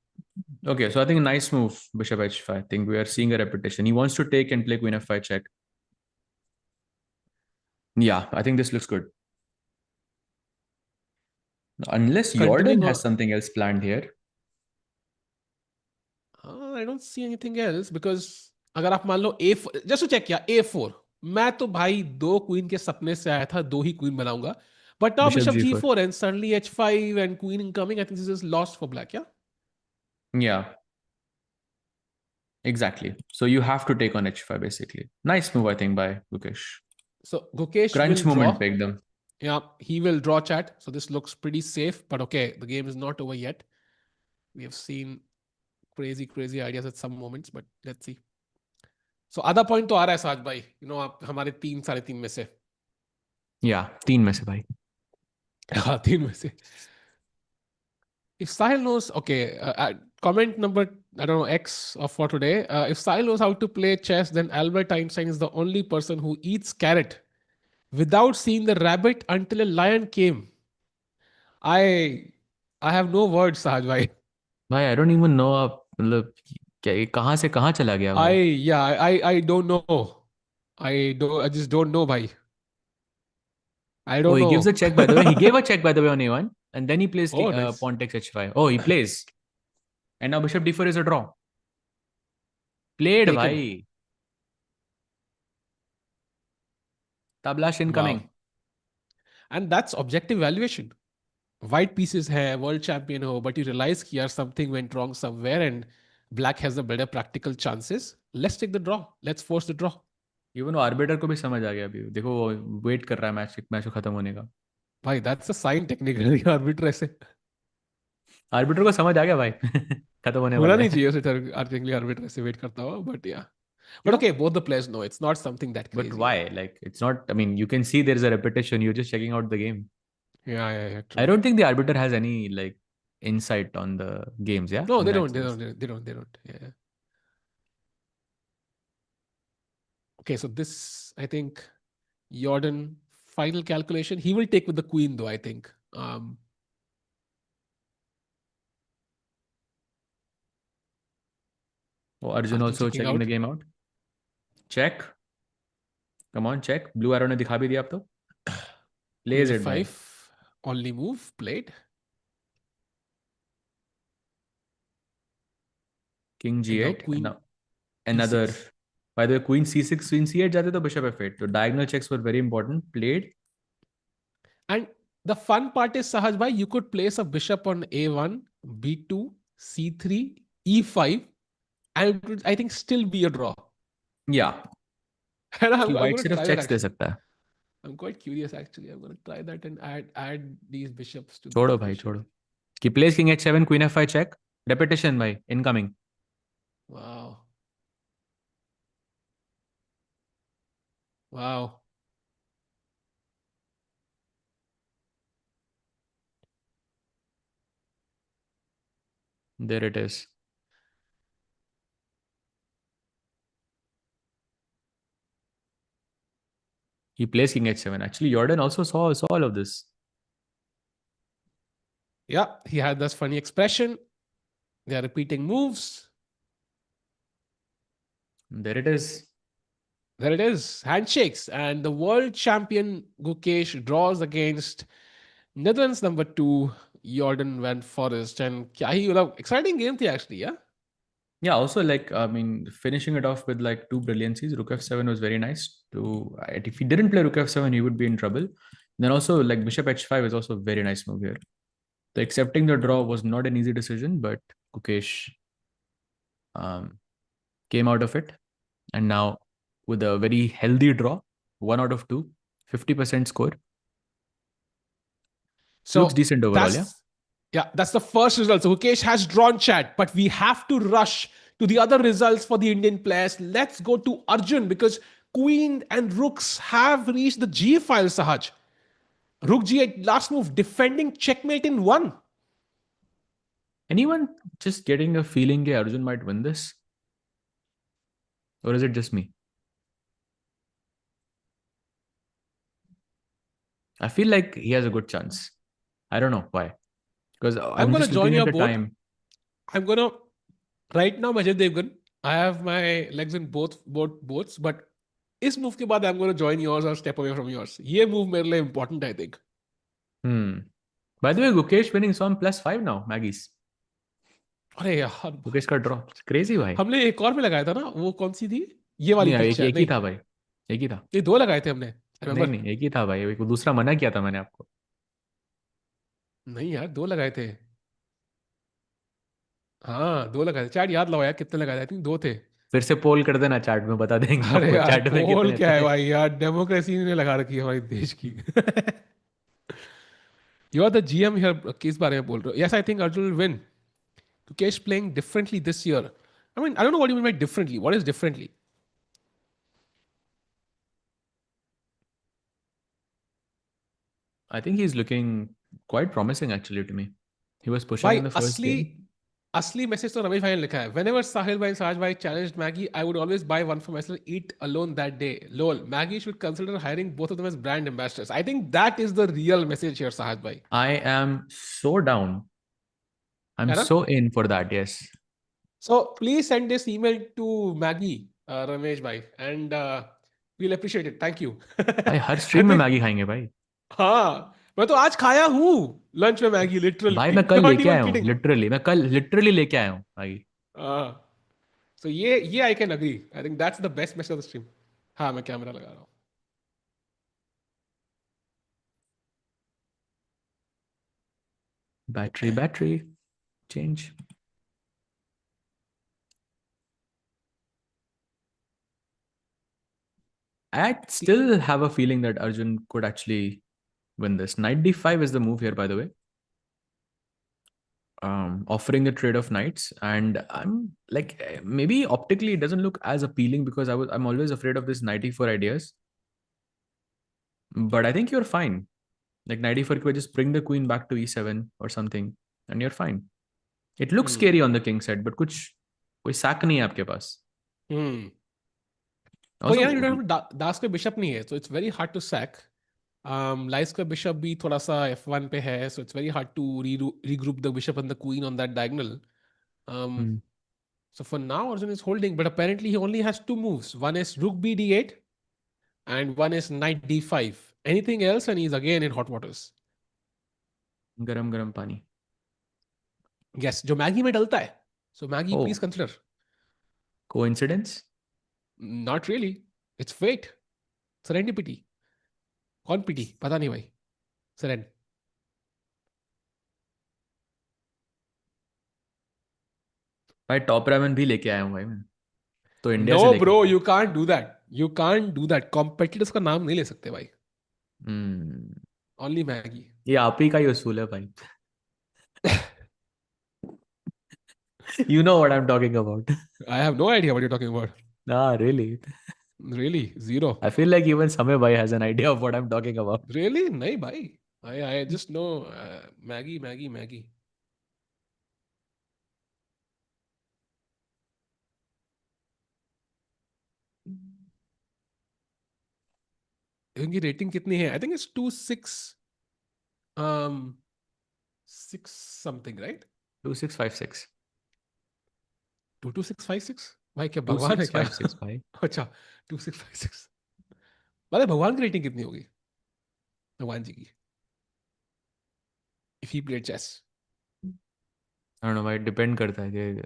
Okay, so I think a nice move, bishop h5. I think we are seeing a repetition. He wants to take and play queen f5 check. Yeah, I think this looks good. Unless Continuing Jordan on, has something else planned here. I don't see anything else because अगर आप मान लो A4 just to check किया A4 मैं तो भाई दो queen के सपने से आया था दो ही क्वीन बनाऊंगा but now Bishop bishop g4. g4 and suddenly h5 and queen incoming. I think this is lost for black. Yeah. Yeah, exactly. So you have to take on h5 basically. Nice move, I think, by Gukesh. So Gukesh will Crunch draw. moment, pick them. Yeah, he will draw chat. So this looks pretty safe. But okay, the game is not over yet. We have seen crazy ideas at some moments, but let's see. So आधा point तो आ रहा है साज भाई. आप हमारे 3 3.5 में से. Yeah, 3 में से भाई. हाँ 3 में से. If Sahil knows, okay, comment number, I don't know, X for today. If Sahil knows how to play chess, then Albert Einstein is the only person who eats carrot without seeing the rabbit until a lion came. I I have no words, Sahaj bhai. भाई I don't even know मतलब क्या ये कहाँ से कहाँ चला गया भाई. I don't know. I just don't know, bhai. I Oh, don't he gives a know. check by the way. He gave a check by the way on a1 and then he plays Oh, nice. pawn takes h5. Oh, he plays. And now bishop d4 is a draw. Played Taken. भाई. Tablash incoming. Wow. And that's objective valuation. White pieces hai, world champion ho, but you realize here something went wrong somewhere and black has the better practical chances. Let's take the draw. Let's force the draw. Even वो orbiter को भी समझ आ गया अभी देखो वो wait कर रहा है मैच को खत्म होने का. भाई that's a sign technically arbiter ऐसे आर्बिटर को समझ आ गया भाई खत्म होने होना वाला नहीं है. चाहिए उसे technically arbiter ऐसे वेट करता हो but yeah. But क्यों? okay, both the players know it's not something that But crazy. why? Like it's not. I mean, you can see there is a repetition. You're just checking out the game. Yeah, I true. don't think the arbiter has any like insight on the games. Yeah, No, in they that don't. sense. They don't. Yeah. Okay, so this, I think, Jordan final calculation. He will take with the queen, though. I think. Oh, Arjun Arjun also checking checking the out. game out. Check. Come on, check. Blue arrow ने दिखा भी दिया अब तो. Queen Plays it by e5, only move played. King And now g8. And Queen now another. e6. By the way, Queen c6, Queen c8 जाते तो bishop f8. So diagonal checks were very important. Played. And the fun part is, Sahaj bhai, you could place a bishop on a1, b2, c3, e5, and it would, I think, still be a draw. Yeah. And कि I'm white going to सिर्फ try that checks they actually. सकता है. I'm quite curious actually. I'm going to try that and add these bishops to the छोड़ो भाई equation. छोड़ो. कि plays king h7, queen f5 check. Repetition भाई incoming. Wow. Wow. There it is. He plays king h7. Actually, Jordan also saw all of this. Yeah, he had this funny expression. They are repeating moves. There it is. There it is. Handshakes. And the world champion Gukesh draws against Netherlands number 2, Jorden van Foreest. And exciting game actually, yeah? Yeah, also like I mean, finishing it off with like two brilliancies. Rook f7 was very nice. If he didn't play Rook f7, he would be in trouble. Then also like Bishop h5 is also a very nice move here. So accepting the draw was not an easy decision, but Gukesh came out of it. And now with a very healthy draw, 1 out of 2, 50% score. So looks decent overall, that's the first result. So Gukesh has drawn chat, but we have to rush to the other results for the Indian players. Let's go to Arjun because queen and rooks have reached the G file, Sahaj. Rook g8, last move, defending checkmate in 1. Anyone just getting a feeling Arjun might win this? Or is it just me? I feel like he has a good chance. I don't know why. Because I'm I'm gonna just join looking at your the boat. time. I'm gonna right now Ajay Devgan. I have my legs in both boats, but इस move के बाद I'm gonna join yours or step away from yours. ये move मेरे लिए important I think. By the way, Gukesh winning is on +5 now, Maggie's. अरे यार Gukesh का draw. Crazy भाई. हमने एक और में लगाया था ना, वो कौन सी थी? ये वाली नहीं, थी एक ही नहीं, था भाई. एक ही था. ये दो लगाए थे हमने, नहीं रिमेंबर? नहीं, एक ही था भाई. एक दूसरा मना किया था मैंने आपको. नहीं यार, दो लगाए थे. हाँ दो लगाए थे. चैट याद लगाओ यार कितने लगाए थे. आई थिंक दो थे. फिर से पोल कर देना, चैट में बता देंगे अरे आपको यार चैट में पोल कितने क्या है थे. भाई यार, डेमोक्रेसी ने लगा रखी है हमारे देश की. You are the GM here. किस बारे में बोल रहे हो? Yes I think Arjun will win. Mukesh playing differently this year. I mean, I don't know what you mean by differently. What is differently? I think he's looking quite promising actually to me. He was pushing भाई in the first असली game. असली message तो रमेश भाई ने लिखा है. Whenever Sahil भाई Saj भाई challenged Maggie, I would always buy one for myself, eat alone that day. Lol. Maggie should consider hiring both of them as brand ambassadors. I think that is the real message here, Sahaj भाई. I am so down. I'm है ना? so in for that. Yes. So please send this email to Maggie, Ramesh bhai, and we'll appreciate it. Thank you. भाई हर I stream में think Maggi खाएंगे भाई. हाँ, मैं तो आज खाया हूँ लंच में मैगी, भाई लिटरली मैं कल नॉट लेके इवन आया हूँ किडिंग. लिटरली. मैं कल लिटरली लेके आया हूँ मैगी. हाँ, so ये I can agree. I think that's the best message of the stream. हाँ मैं कैमरा लगा रहा हूँ. Battery change. I still have a feeling that Arjun could actually win this. Knight d5 is the move here, by the way. Offering the trade of knights, and I'm like, maybe optically it doesn't look as appealing because I'm always afraid of this knight e4 ideas. But I think you're fine. Like knight e4 could just bring the queen back to e7 or something, and you're fine. It looks scary on the king side, but कुछ कोई sack नहीं है आपके पास. कोई Also, यार दास पे bishop नहीं है, so it's very hard to sack. लाइस का बिशप भी थोड़ा सा f1 पे है, so it's very hard to regroup the bishop and the queen on that diagonal. So for now Arjun is holding, but apparently he only has two moves. One is rook b d8 and one is knight d5. Anything else and he's again in hot waters. गरम गरम पानी. Yes, जो Maggi में डलता है. So Maggie, please consider. Coincidence? Not really. It's fate. Serendipity. कौन PT पता नहीं भाई. Seren. भाई टॉप रामेन भी लेके आया हूँ भाई मैं. तो इंडिया से No लेके bro, आया. you can't do that. You can't do that. Competitors का नाम नहीं ले सकते भाई. Only Maggie. ये आप ही का ही उसूल है भाई. You know what I'm talking about. I have no idea what you're talking about. Nah, really. Really? Zero. I feel like even Samay bhai has an idea of what I'm talking about. Really? नहीं भाई. I just know Maggie. इनकी rating कितनी है? I think it's 2-6 um 6 something, right? 2656. 22656. भाई क्या भगवान है क्या? 2656 भाई. अच्छा 2656. मतलब भगवान की रेटिंग कितनी होगी? भगवान जी की. If he played chess. I don't know भाई, डिपेंड करता है कि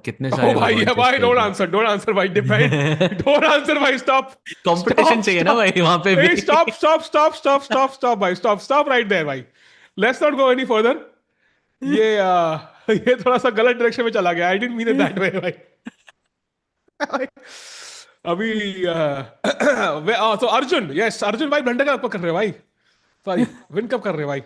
कितने Oh सारे भाई, भगवान chess भाई, खेल रहे हैं. don't answer, भाई, depend. Don't answer, भाई, stop. कंपटीशन चाहिए ना भाई वहां पे भी. Hey, stop, भाई, stop right there, भाई. Let's not go any further. ये थोड़ा सा गलत डायरेक्शन में चला गया. I didn't mean it that way, भाई. अभी तो अर्जुन, yes, अर्जुन भाई ब्लंडर कब कर रहे हो भाई? सॉरी, विन कब कर रहे हो भाई?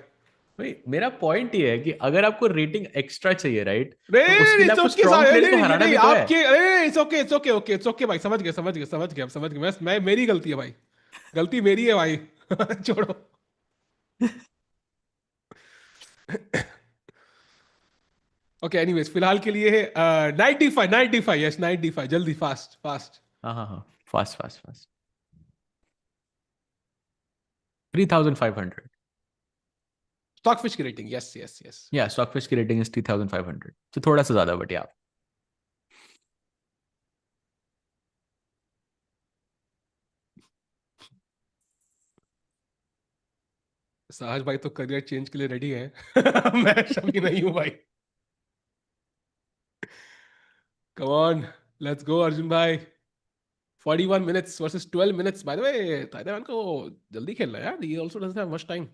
भाई मेरा पॉइंट ये है कि अगर आपको रेटिंग एक्स्ट्रा चाहिए, राइट, रे तो उसके लिए आपको इट्स स्ट्रॉन्ग प्लेयर्स को हराना भी तो है. आपके अरे इट्स ओके भाई, समझ गए. मैं मेरी गलती है भाई. गलती मेरी है भाई. छोड़ो. ओके एनीवेज, फिलहाल के लिए night D five yes, night D five जल्दी, फास्ट. हाँ फास्ट. 3,500. Stockfish की rating, yes, yes, yes. Yeah, Stockfish की rating is 3,500. So थोड़ा सा ज़्यादा, but yeah. साहज भाई तो करियर चेंज के लिए रेडी है. मैं अभी नहीं हूँ भाई. Come on, let's go Arjun भाई. 41 minutes versus 12 minutes. By the way, Taiwan को जल्दी खेलना है यार. He also doesn't have much time.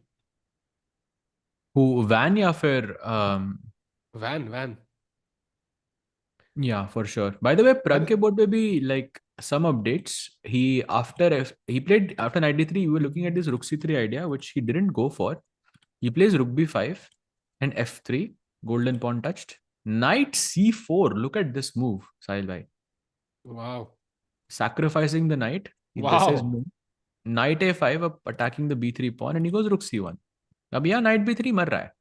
Who, Van या फिर Van. yeah, for sure. By the way, By Pragg the, के board पे भी like some updates. He played after 93. We were looking at this Rook C3 idea, which he didn't go for. He plays Rook B5 and F3, golden pawn touched. Knight C4. Look at this move, Sahil bhai. wow. Sacrificing the knight. This is Wow. Knight A5 up attacking the B3 pawn, and he goes Rook C1. अब यहाँ Knight B3 मर रहा है.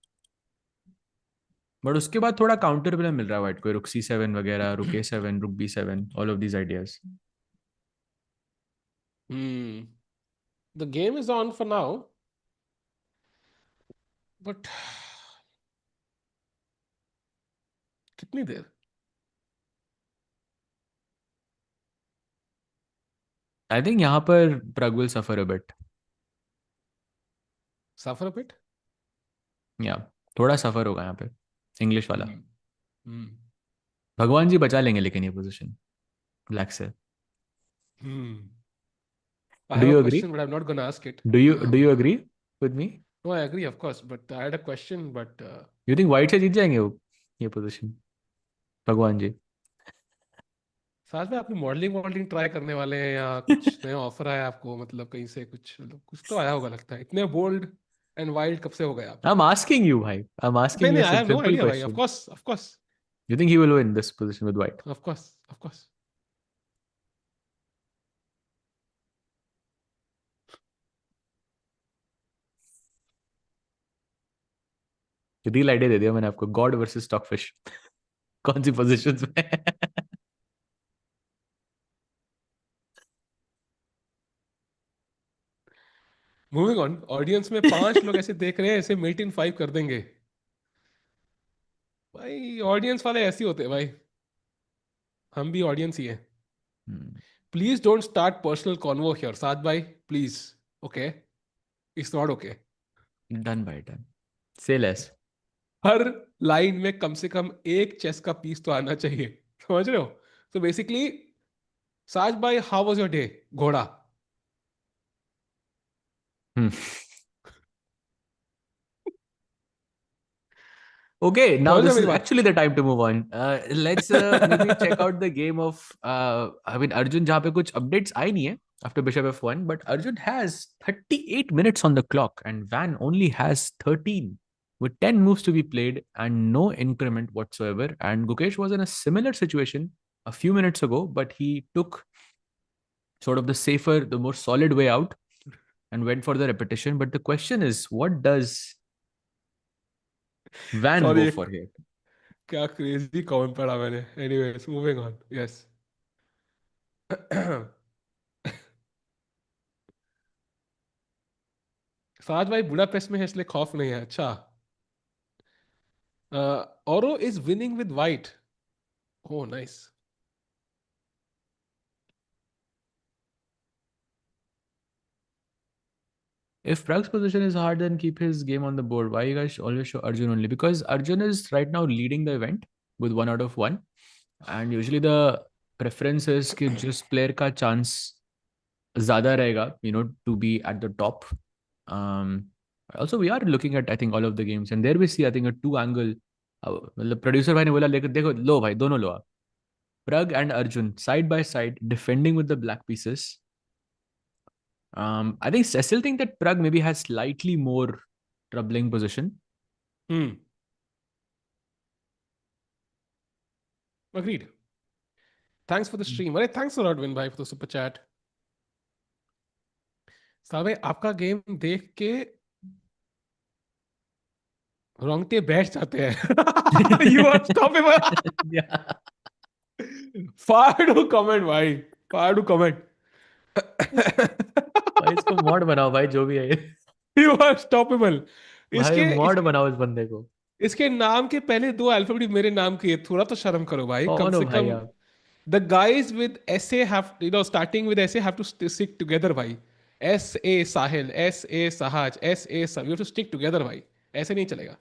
But उसके बाद थोड़ा counter play मिल रहा है वाइट को, रुक C7 वगैरह, रुक A7, रुक B7, all of these ideas. Hmm. The game is on for now, but कितनी देर? आई थिंक यहाँ पर Pragg will suffer a bit. Suffer a bit? या थोड़ा सफर होगा यहाँ पे, इंग्लिश वाला. Hmm. Hmm. भगवान जी बचा लेंगे लेकिन ये पोजीशन ब्लैक से. Hmm. I do have a you agree? question, but I'm not gonna ask it. Do you agree with me? No, I agree, of course, but I had a question, but you think white से जीत जाएंगे वो ये position, भगवान जी? साथ में आपने modelling try करने वाले हैं या कुछ नया ऑफर आया आपको, मतलब कहीं से कुछ, मतलब कुछ तो आया होगा लगता है. इतने बोल्ड एंड वाइल्ड कब से हो गए आप? आई एम आस्किंग यू भाई, आई एम नहीं आस्किंग यू नहीं, uh I have no simple idea भाई. Of question. Course, of course, you think he will win this position with white? Of course, of course. Real idea दे दिया मैंने आपको, God versus Stockfish. कौन सी positions में? Moving on. Audience में 5 लोग ऐसे देख रहे हैं ऐसे मेट इन 5 कर देंगे भाई. ऑडियंस वाले ऐसे ही होते हैं भाई. हम भी ऑडियंस ही हैं. Please don't start personal convo here साथ भाई, please. Okay, it's not okay. Done by done. से लेस. हर लाइन में कम से कम एक चेस का पीस तो आना चाहिए. समझ रहे हो? तो बेसिकली, साज भाई, हाउ वाज योर डे? घोड़ा. Okay, now समझ रहे हो this मेरी is बात? actually the time to move on. Let's maybe check out the game of. I mean, Arjun, जहाँ पे कुछ updates आई नहीं है after Bishop F1, but Arjun has 38 minutes on the clock and Van only has 13, with 10 moves to be played and no increment whatsoever. And Gukesh was in a similar situation a few minutes ago, but he took sort of the safer, the more solid way out and went for the repetition. But the question is, what does Van sorry, go एक for here? क्या crazy comment पढ़ा मैंने. Anyways, moving on. Yes. साज भाई Budapest में है इसलिए खौफ नहीं है. अच्छा. ओरो is winning with white. Oh nice. If Pragg's position is hard, then keep his game on the board. Why you guys always show Arjun only? Because Arjun is right now leading the event with 1 out of 1. And usually the preference is कि जिस player का chance ज़्यादा रहेगा, to be at the top. Also, we are looking at, I think, all of the games. And there we see, I think, a two-angle. मतलब producer भाई ने बोला लेकर देखो, लो भाई, दोनों लो आप. Pragg and Arjun side by side defending with the black pieces. I still think that Pragg maybe has slightly more troubling position. Agreed. Thanks for the stream. अरे thanks a lot Win भाई for the super chat. साहब आपका game देख के रोंगटे बैठ जाते हैं. You are stoppable. Yeah. Far to comment भाई. Far to comment. भाई इसको मॉड बनाओ भाई, जो भी है ये. You are stoppable. भाई इसके मॉड बनाओ इस बंदे को. इसके नाम के पहले दो अल्फाबेट मेरे नाम के, थोड़ा तो शर्म करो भाई, कम कौन हो से भाई कम. आप? The guys with SA have, starting with SA have to stick together भाई. SA Sahil, SA Sahaj, SA Sam, you have to stick together भाई. ऐसे नहीं चलेगा.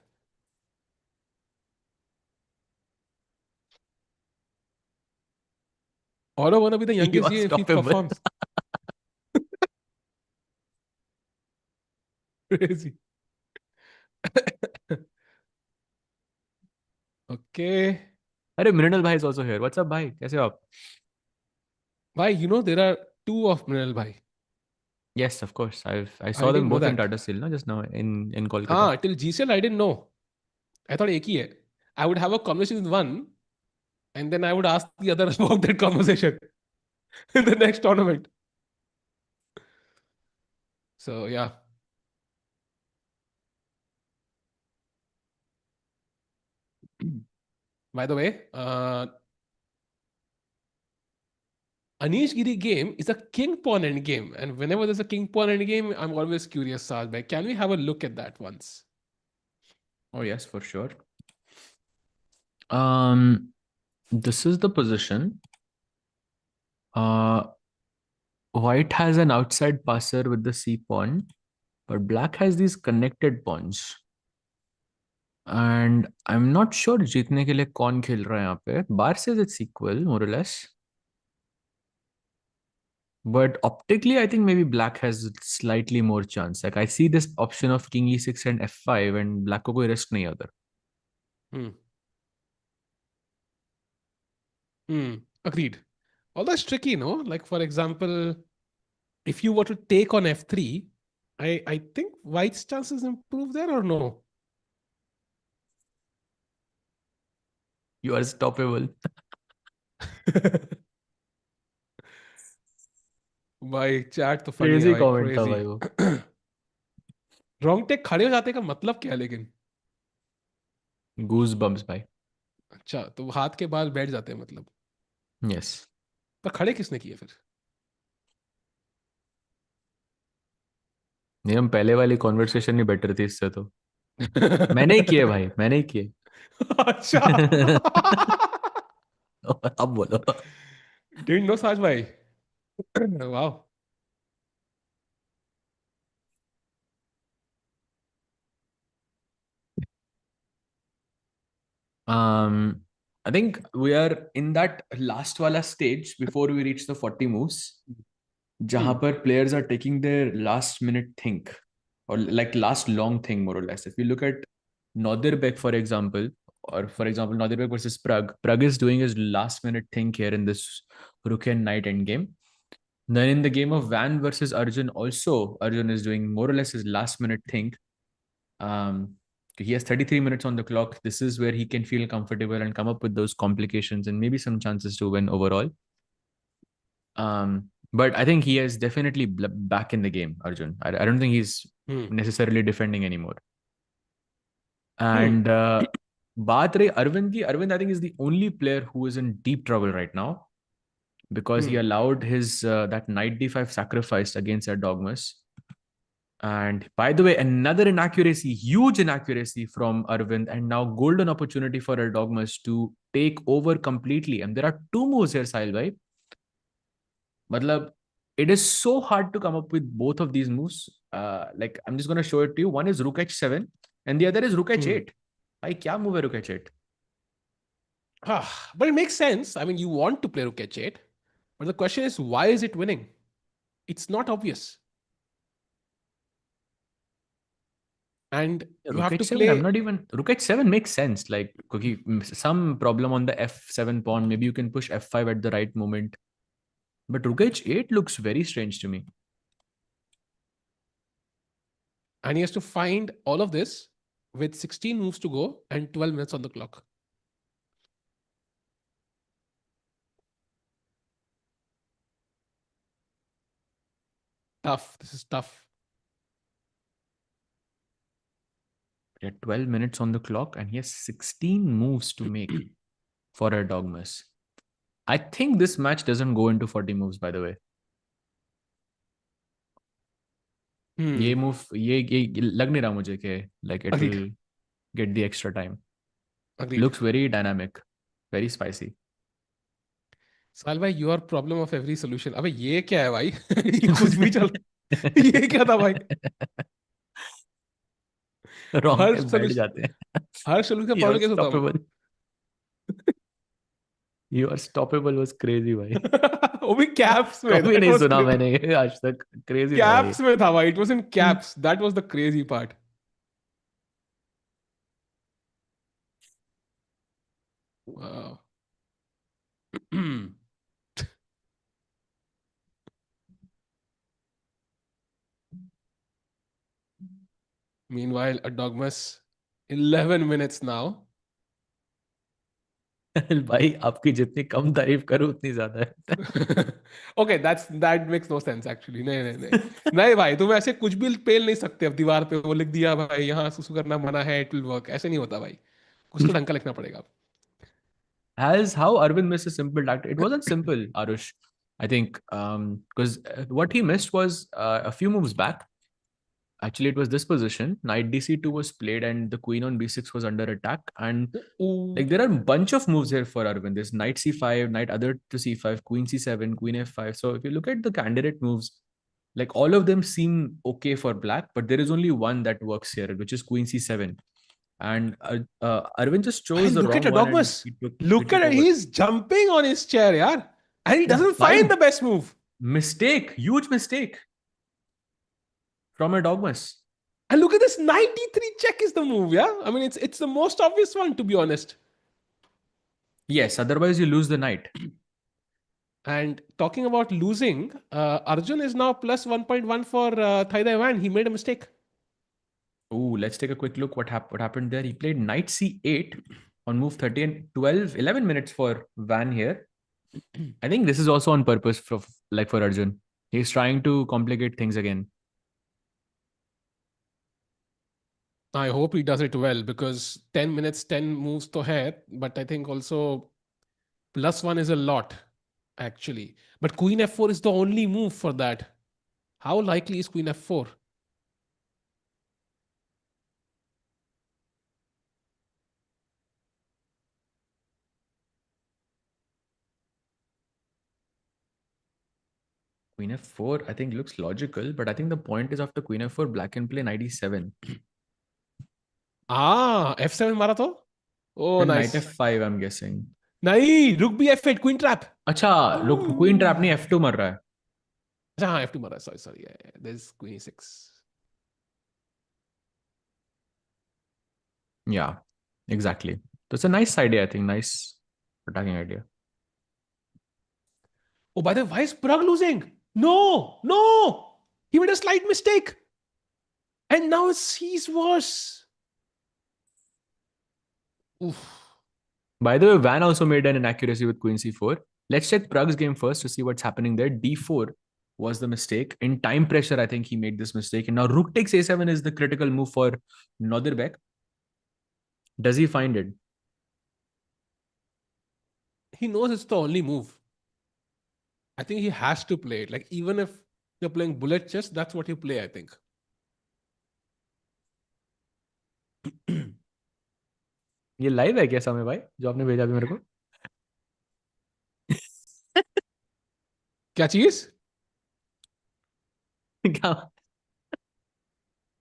Oro wanna be the You youngest are here if he stoppable. performs. Crazy. Okay. अरे मृणाल भाई is also here. What's up भाई? कैसे हो आप? Why, there are two of Mrinal bhai. Yes, of course. I I saw them didn't know both in that. Tata Steel, no, just now in Kolkata. Till GCL I didn't know. I thought एक ही है. I would have a conversation with one, and then I would ask the other about that conversation in the next tournament. So yeah. By the way, Anish Giri game is a king pawn end game, and whenever there's a king pawn end game, I'm always curious, Saj bhai. Can we have a look at that once? Oh yes, for sure. Um, this is the position. White has an outside passer with the C pawn, but black has these connected pawns. And I'm not sure जीतने के लिए कौन खेल रहा है यहाँ पे. Bar says it's equal, more or less. But optically, I think maybe black has slightly more chance. Like I see this option of king e6 and f5, and black को कोई risk नहीं उधर. Hmm. Agreed. Although it's tricky, no? Like for example, if you were to take on f3, I think white's chances improve there or no? You are stoppable. भाई chat तो funny है Crazy भाई, comment था crazy. भाई वो. रोंगटे खड़े हो जाते का मतलब क्या है लेकिन? Goosebumps भाई. अच्छा, तो हाथ के बाल बैठ जाते हैं मतलब. Yes. पर खड़े किसने किए फिर? नहीं, हम पहले वाली कॉन्वर्सेशन ही बेटर थी इससे तो. मैंने ही किए भाई, मैंने ही किए. अच्छा. अब बोलो. Didn't know साज भाई. वाह. Um, I think we are in that last wala stage before we reach the 40 moves, जहां Hmm. पर players are taking their last minute think or like last long thing more or less. If we look at Nodirbek, for example, or for example Nodirbek versus Pragg, Pragg is doing his last minute think here in this Rook and Knight endgame. Then in the game of Van versus Arjun, also Arjun is doing more or less his last minute think. Um, he has 33 minutes on the clock. This is where he can feel comfortable and come up with those complications and maybe some chances to win overall. But I think he is definitely back in the game, Arjun. I don't think he's Hmm. necessarily defending anymore. Hmm. And बात रही Arvind की, Arvind I think is the only player who is in deep trouble right now because he Hmm. allowed his that knight d5 sacrifice against Erdogmus. And by the way, another inaccuracy, huge inaccuracy from Arvind, and now golden opportunity for Erdogmus to take over completely. And there are two moves here, Sahil bhai. Matlab, it is so hard to come up with both of these moves. Like I'm just gonna show it to you. One is Rook h7, and the other is Rook Hmm. h8. Bhai, kya move hai Rook h8? But it makes sense. I mean, you want to play Rook h8, but the question is, why is it winning? It's not obvious. And you Rook have to h7, I'm play. not even. Rook h7 makes sense. Like, cookie, some problem on the f7 pawn. Maybe you can push f5 at the right moment. But Rook h8 looks very strange to me. And he has to find all of this with 16 moves to go and 12 minutes on the clock. Tough. This is tough. He had 12 minutes on the clock and he has 16 moves to make for a Dogmas. I think this match doesn't go into 40 moves, by the way. ये move ये लग नहीं रहा मुझे कि like it Agreed. will get the extra time. Agreed. Looks very dynamic, very spicy. साल भाई, your problem of every solution. अबे ये क्या है भाई? ये कुछ भी चल. ये क्या था भाई? Wrong हर time बैठ सोल्यूशन, जाते हैं. हर सोल्यूशन का Your प्रॉब्लम कैसे होता हूँ? stoppable, your stoppable was crazy भाई. वो भी कैप्स में. कभी दैट नहीं वाज सुना मैंने ये आज तक. Crazy था भाई. कैप्स में था भाई. It was in caps. That was the crazy part. वाह. Meanwhile, Erdogmus, 11 minutes now. भाई आपकी जितनी कम तारीफ करूं उतनी ज्यादा है. Okay, that makes no sense actually. नहीं नहीं नहीं नहीं भाई, तुम ऐसे कुछ भी पेल नहीं सकते. अब दीवार पे वो लिख दिया भाई, यहाँ सुसु करना मना है, इट विल वर्क. ऐसे नहीं होता भाई. कुछ तो ढंग का लिखना पड़ेगा. As how Arvind missed a simple tactic. It wasn't simple, Arush. I think because what he missed was a few moves back. Actually, it was this position. Knight dc2 was played, and the queen on b6 was under attack. And Ooh. like there are a bunch of moves here for Arvind. There's knight c5, knight other to c5, queen c7, queen f5. So if you look at the candidate moves, like all of them seem okay for black, but there is only one that works here, which is queen c7. And Arvind just Bhai, chose the look at wrong one, and Erdogmus. he Look took at it. over. He's jumping on his chair, yaar. And he Yeah, doesn't find the fine. best move. Mistake, huge mistake from Erdogmus. And look at this, knight d3 check is the move, yeah? I mean, it's the most obvious one, to be honest. Yes, otherwise you lose the knight. And talking about losing, Arjun is now plus 1.1 for Thai Dai Van. He made a mistake. Ooh, let's take a quick look what happened there. He played knight c8 on move 30 and 11 minutes for Van here. I think this is also on purpose for Arjun. He's trying to complicate things again. I hope he does it well, because 10 minutes, 10 moves to hai, but I think also plus one is a lot, actually. But Queen f4 is the only move for that. How likely is Queen f4? Queen f4, I think looks logical, but I think the point is after queen f4, black can play knight e7. f7 मारा तो? Oh, Then knight nice. f5, I'm guessing. नहीं, rook b f8, queen trap. अच्छा, look, queen trap नहीं f2 मर रहा है. अच्छा, हाँ, f2 मारा. Sorry. Yeah. There's queen e6. Yeah, exactly. So it's a nice idea, I think. Nice attacking idea. Oh, by the way, why is Pragg losing? No! He made a slight mistake. And now he's worse. Oof. By the way, Van also made an inaccuracy with queen c4. Let's check Pragg's game first to see what's happening there. d4 was the mistake. In time pressure, I think he made this mistake. And now rook takes a7 is the critical move for Nodirbek. Does he find it? He knows it's the only move. I think he has to play it. Like, even if you're playing bullet chess, that's what you play, I think. ये live है क्या समय भाई जो आपने भेजा अभी मेरे को? क्या चीज? क्या?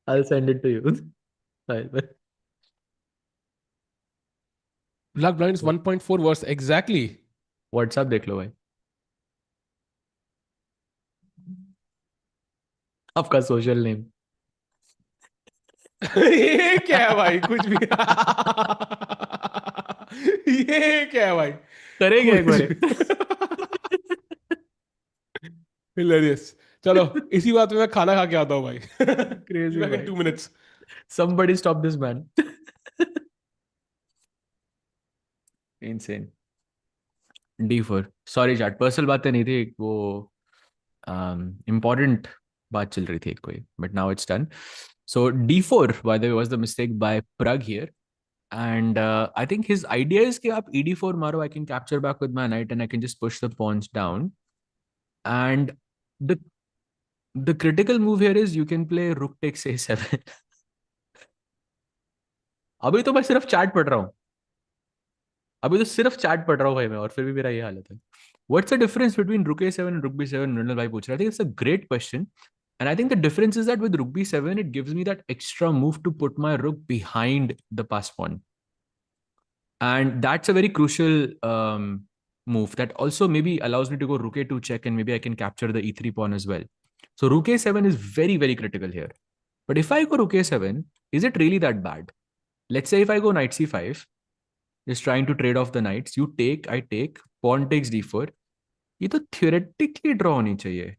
I'll send it to you. Black blind is 1.4 worse. Exactly. WhatsApp देख लो भाई. आपका सोशल नेम. ये क्या है भाई? कुछ भी. ये क्या है भाई? करेंगे एक कुछ बार. हिलेरियस. चलो, इसी बात में मैं खाना खा के आता हूँ भाई. Crazy Back in भाई. 2 minutes. Somebody stop this man. Insane. D4. Sorry chat. Personal बातें नहीं थी वो. Important बात चल रही थी एक कोई. But now it's done. So D4 by the way was the mistake by Pragg here. And I think his idea is कि आप ED4 मारो, I can capture back with my knight and I can just push the pawns down. And the The critical move here is you can play rook takes a7. अभी तो मैं सिर्फ chat पढ़ रहा हूँ. अभी तो सिर्फ चैट पढ़ रहा हूँ भाई मैं, और फिर भी मेरा ये हालत है. What's the difference between rook a7 and rook b7? Mrinal bhai पूछ रहा है. I think it's a great question. And I think the difference is that with rook b7, it gives me that extra move to put my rook behind the pass pawn. And that's a very crucial move that also maybe allows me to go rook a2 check, and maybe I can capture the e3 pawn as well. So rook a7 is very, very critical here. But if I go rook a7, is it really that bad? Let's say if I go knight c5, just trying to trade off the knights. You take, I take, pawn takes d4. ये तो theoretically draw होनी चाहिए,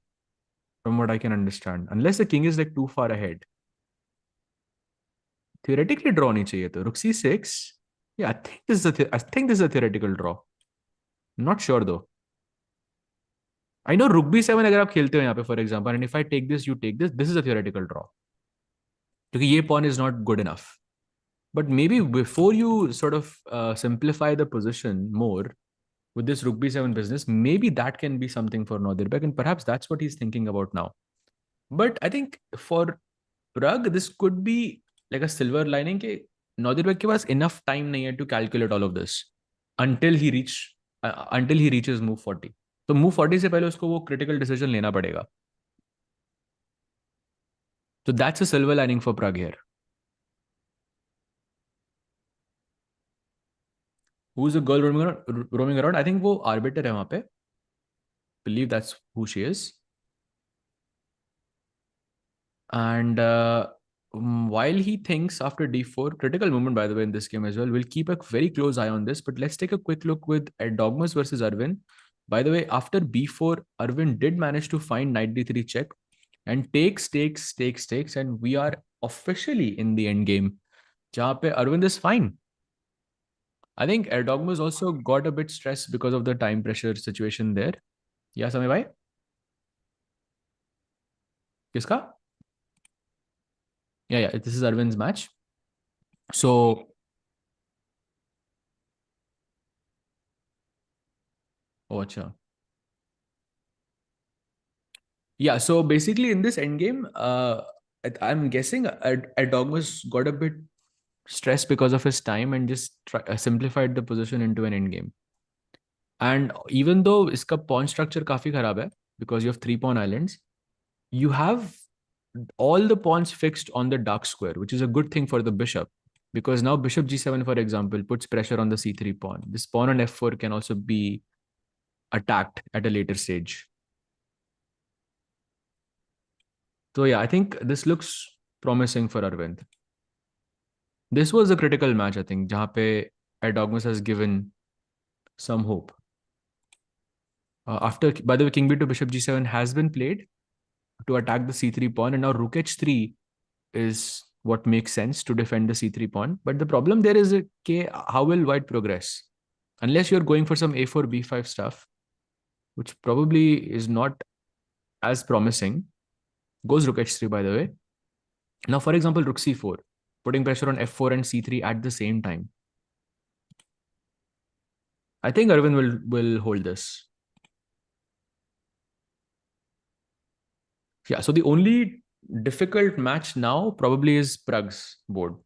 from what I can understand. Unless the king is like too far ahead. Theoretically draw होनी चाहिए तो. Rook c6. Yeah, I think this is a theoretical draw. Not sure though. I know rook b7 अगर आप खेलते हो यहाँ पे for example, and if I take this, you take this, this is a theoretical draw. क्योंकि ये pawn is not good enough. But maybe before you sort of simplify the position more with this rook b7 business, maybe that can be something for Nodirbek, and perhaps that's what he's thinking about now. But I think for Pragg, this could be like a silver lining कि Nodirbek के पास enough time नहीं है to calculate all of this until he reaches move 40. तो move 40 से पहले उसको वो critical decision लेना पड़ेगा. So that's a silver lining for Pragg here. Who's the girl roaming around? I think वो arbiter है वहाँ पे. Believe that's who she is. And while he thinks after d4, critical movement by the way in this game as well, we'll keep a very close eye on this. But let's take a quick look with Erdogmus versus Erwin. By the way, after b4, Erwin did manage to find knight d3 check and takes, and we are officially in the end game. जहाँ पे Erwin is fine. I think Erdogmus also got a bit stressed because of the time pressure situation there. Yeah, Samay bhai? किसका? Yeah, this is Erwin's match. So, oh, acha. Yeah, so basically in this endgame, I'm guessing Erdogmus got a bit stressed because of his time and just simplified the position into an endgame. And even though iska pawn structure काफी खराब है because you have 3 pawn islands, you have all the pawns fixed on the dark square, which is a good thing for the bishop, because now bishop g7, for example, puts pressure on the c3 pawn. This pawn on f4 can also be attacked at a later stage. So yeah, I think this looks promising for Arvind. This was a critical match, I think, jahan pe Erdogmus has given some hope. After, by the way, king b to bishop g7 has been played to attack the c3 pawn, and now rook h3 is what makes sense to defend the c3 pawn. But the problem there is, how will white progress? Unless you're going for some a4, b5 stuff, which probably is not as promising. Goes rook h3, by the way. Now, for example, rook c4, putting pressure on f4 and c3 at the same time. I think Arvind will hold this. Yeah, so the only difficult match now probably is Pragg's board.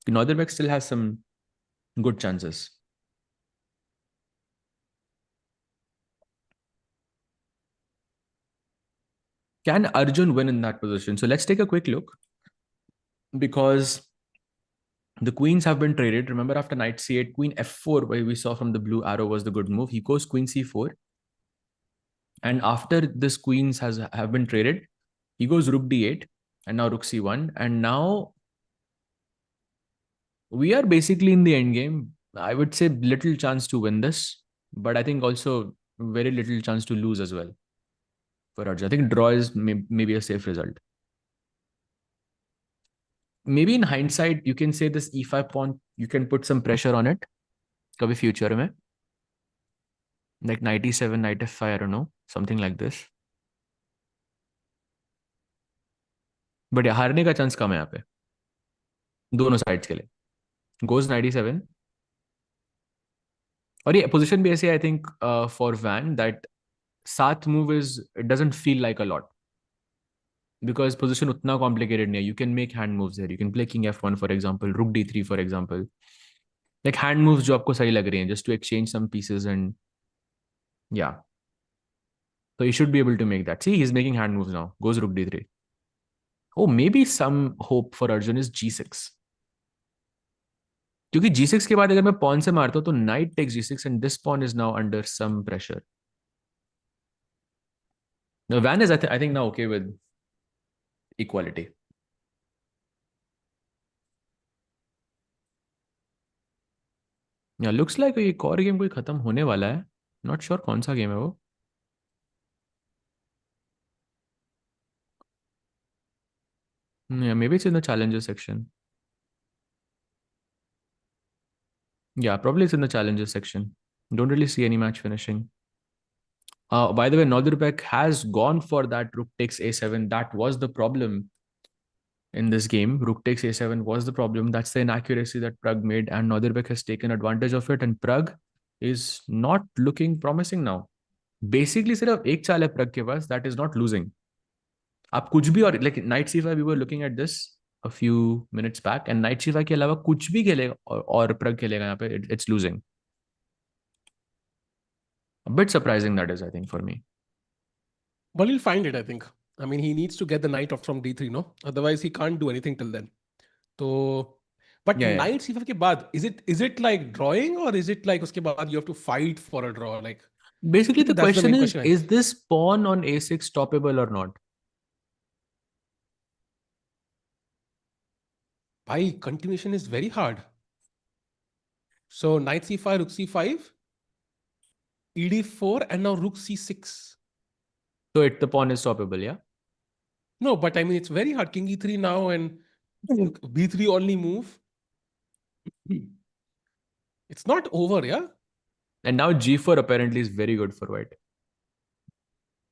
Nodirbek still has some good chances. Can Arjun win in that position? So let's take a quick look, because the queens have been traded. Remember, after knight c8, queen f4, where we saw from the blue arrow was the good move. He goes queen c4. And after this queens have been traded, he goes rook d8 and now rook c1. And now we are basically in the end game. I would say little chance to win this, but I think also very little chance to lose as well for Arjun. I think draw is maybe a safe result. Maybe in hindsight, you can say this e5 pawn, you can put some pressure on it. Kabhi future mein. Like knight e7, knight f5, I don't know. Something like this. But yeah, हारने का chance कम है यहाँ पे दोनों sides के लिए. Goes knight e7. और ये पोजीशन भी ऐसे, I think, for Van, that सात move is, it doesn't feel like a lot. because position utna complicated nahi hai. You can make hand moves there. You can play king f1 for example, rook d3 for example. Like hand moves जो आपको सही लग रही हैं, just to exchange some pieces and yeah. So he should be able to make that. See, he's making hand moves now. Goes rook d3. Oh, maybe some hope for Arjun is g6. क्योंकि g6 के बाद अगर मैं pawn से मारता हूँ तो knight takes g6 and this pawn is now under some pressure. Now Van is I think now okay with equality. Yeah, looks like एक और गेम कोई खत्म होने वाला है. Not sure कौन सा गेम है वो. Yeah, maybe it's in the challenger section. Yeah, probably it's in the challenger section. Don't really see any match finishing. By the way, Nodirbek has gone for that rook takes a7. That was the problem in this game. Rook takes a7 was the problem. That's the inaccuracy that Pragg made, and Nodirbek has taken advantage of it. And Pragg is not looking promising now. Basically, सिर्फ एक चाल है Pragg के पास. That is not losing. आप कुछ भी और like knight c5 we were looking at this a few minutes back and knight c5 के अलावा कुछ भी खेलेगा और Pragg खेलेगा यहाँ पे it's losing. A bit surprising that is, I think, for me. But he'll find it, I think. I mean, he needs to get the knight off from d3, no? Otherwise, he can't do anything till then. So, but Yeah, yeah. knight c5 के बाद, is it like drawing or is it like उसके बाद you have to fight for a draw? Like, Basically, the that's the question main is question. this pawn on a6 stoppable or not? Bhai, continuation is very hard. So, knight c5, rook c5, ed4, and now rook c6. So the pawn is stoppable, yeah? No, but I mean, it's very hard. King e3 now and b3 only move. It's not over, yeah? And now g4 apparently is very good for white.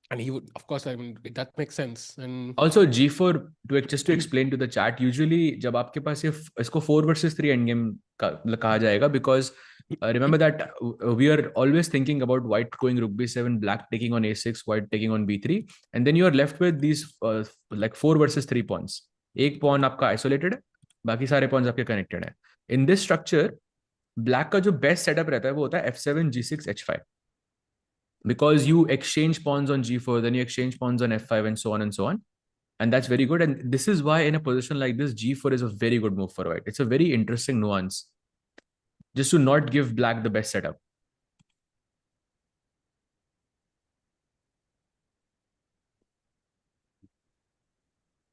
And he would, of course, I mean, that makes sense. And Also G4, just to explain to the chat, usually जब आपके पास ये इसको 4 versus 3 endgame कहा जाएगा, because remember that we are always thinking about white going rook b7, black taking on a6, white taking on b3, and then you are left with these like 4 versus 3 pawns. एक pawn आपका isolated है, बाकी सारे pawns आपके connected है. In this structure, black का जो best setup रहता है वो होता है f7, g6, h5. Because you exchange pawns on g4, then you exchange pawns on f5 and so on and so on. And that's very good. And this is why in a position like this, g4 is a very good move for white. It's a very interesting nuance. Just to not give black the best setup.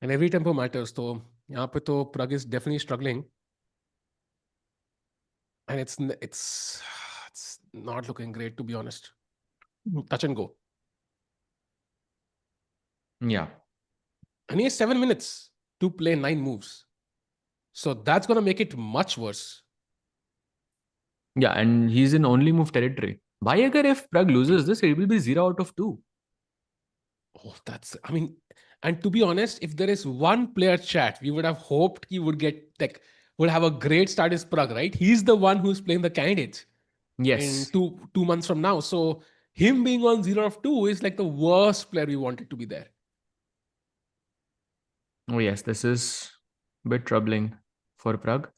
And every tempo matters. So, यहाँ पे तो Pragg is definitely struggling. And it's not looking great, to be honest. Touch and go. Yeah. And he has 7 minutes to play 9 moves. So that's going to make it much worse. Yeah, and he's in only move territory. Why agar if Pragg loses this, it will be 0 out of 2. Oh, I mean, and to be honest, if there is one player chat, we would have hoped he would would have a great start is Pragg, right? He's the one who's playing the candidate. Yes. In two months from now. So him being on 0 of 2 is like the worst player we wanted to be there. Oh yes, this is a bit troubling for Pragg.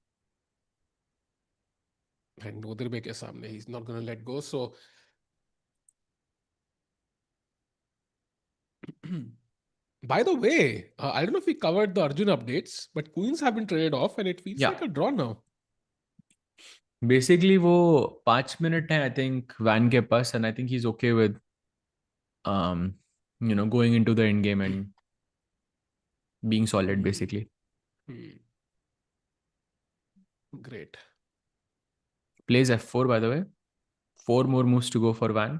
And Nodirbek is samne, he's not going to let go. So by the way, I don't know if we covered the Arjun updates, but queens have been traded off and it feels like a draw now. Basically, वो 5 minutes है, I think, Van के पास, and I think he's okay with, going into the end game and being solid, basically. Great. Plays f4, by the way. 4 more moves to go for Van.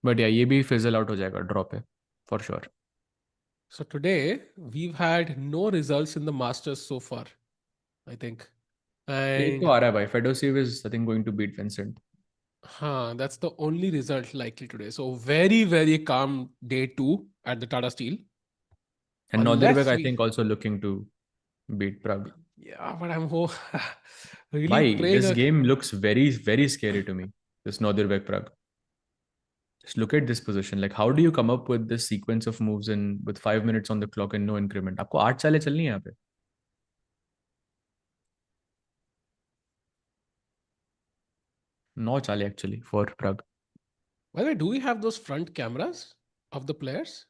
But yeah, ये भी fizzle out हो जाएगा draw पे, for sure. So today, we've had no results in the Masters so far, I think. एक तो आ रहा है भाई. Fedoseev is, I think, going to beat Vincent. That's the only result likely today. So very, very calm day 2 at the Tata Steel. And Nodirbek, I think, also looking to beat Pragg. Yeah, but I'm really Why? praying. This game looks very, very scary to me. This Nodirbek Pragg. Just look at this position. Like, how do you come up with this sequence of moves in with 5 minutes on the clock and no increment? आपको 8 चालें चलनी है यहाँ पे. 9 चालें actually for Pragg. By the way, do we have those front cameras of the players?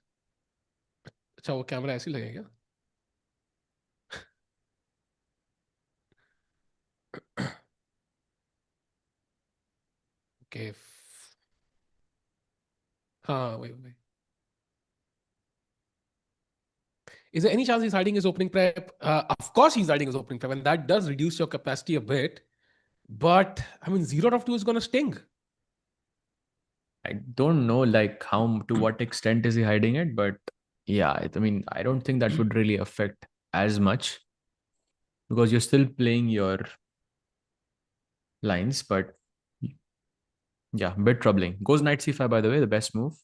अच्छा वो camera ऐसे ही लगेगा. Okay. Wait. Is there any chance he's hiding his opening prep? Of course he's hiding his opening prep, and that does reduce your capacity a bit. But I mean, 0.2 is going to sting. I don't know like how to what extent is he hiding it, but yeah, I mean, I don't think that would really affect as much because you're still playing your lines, but yeah, a bit troubling. Goes knight c5, by the way, the best move.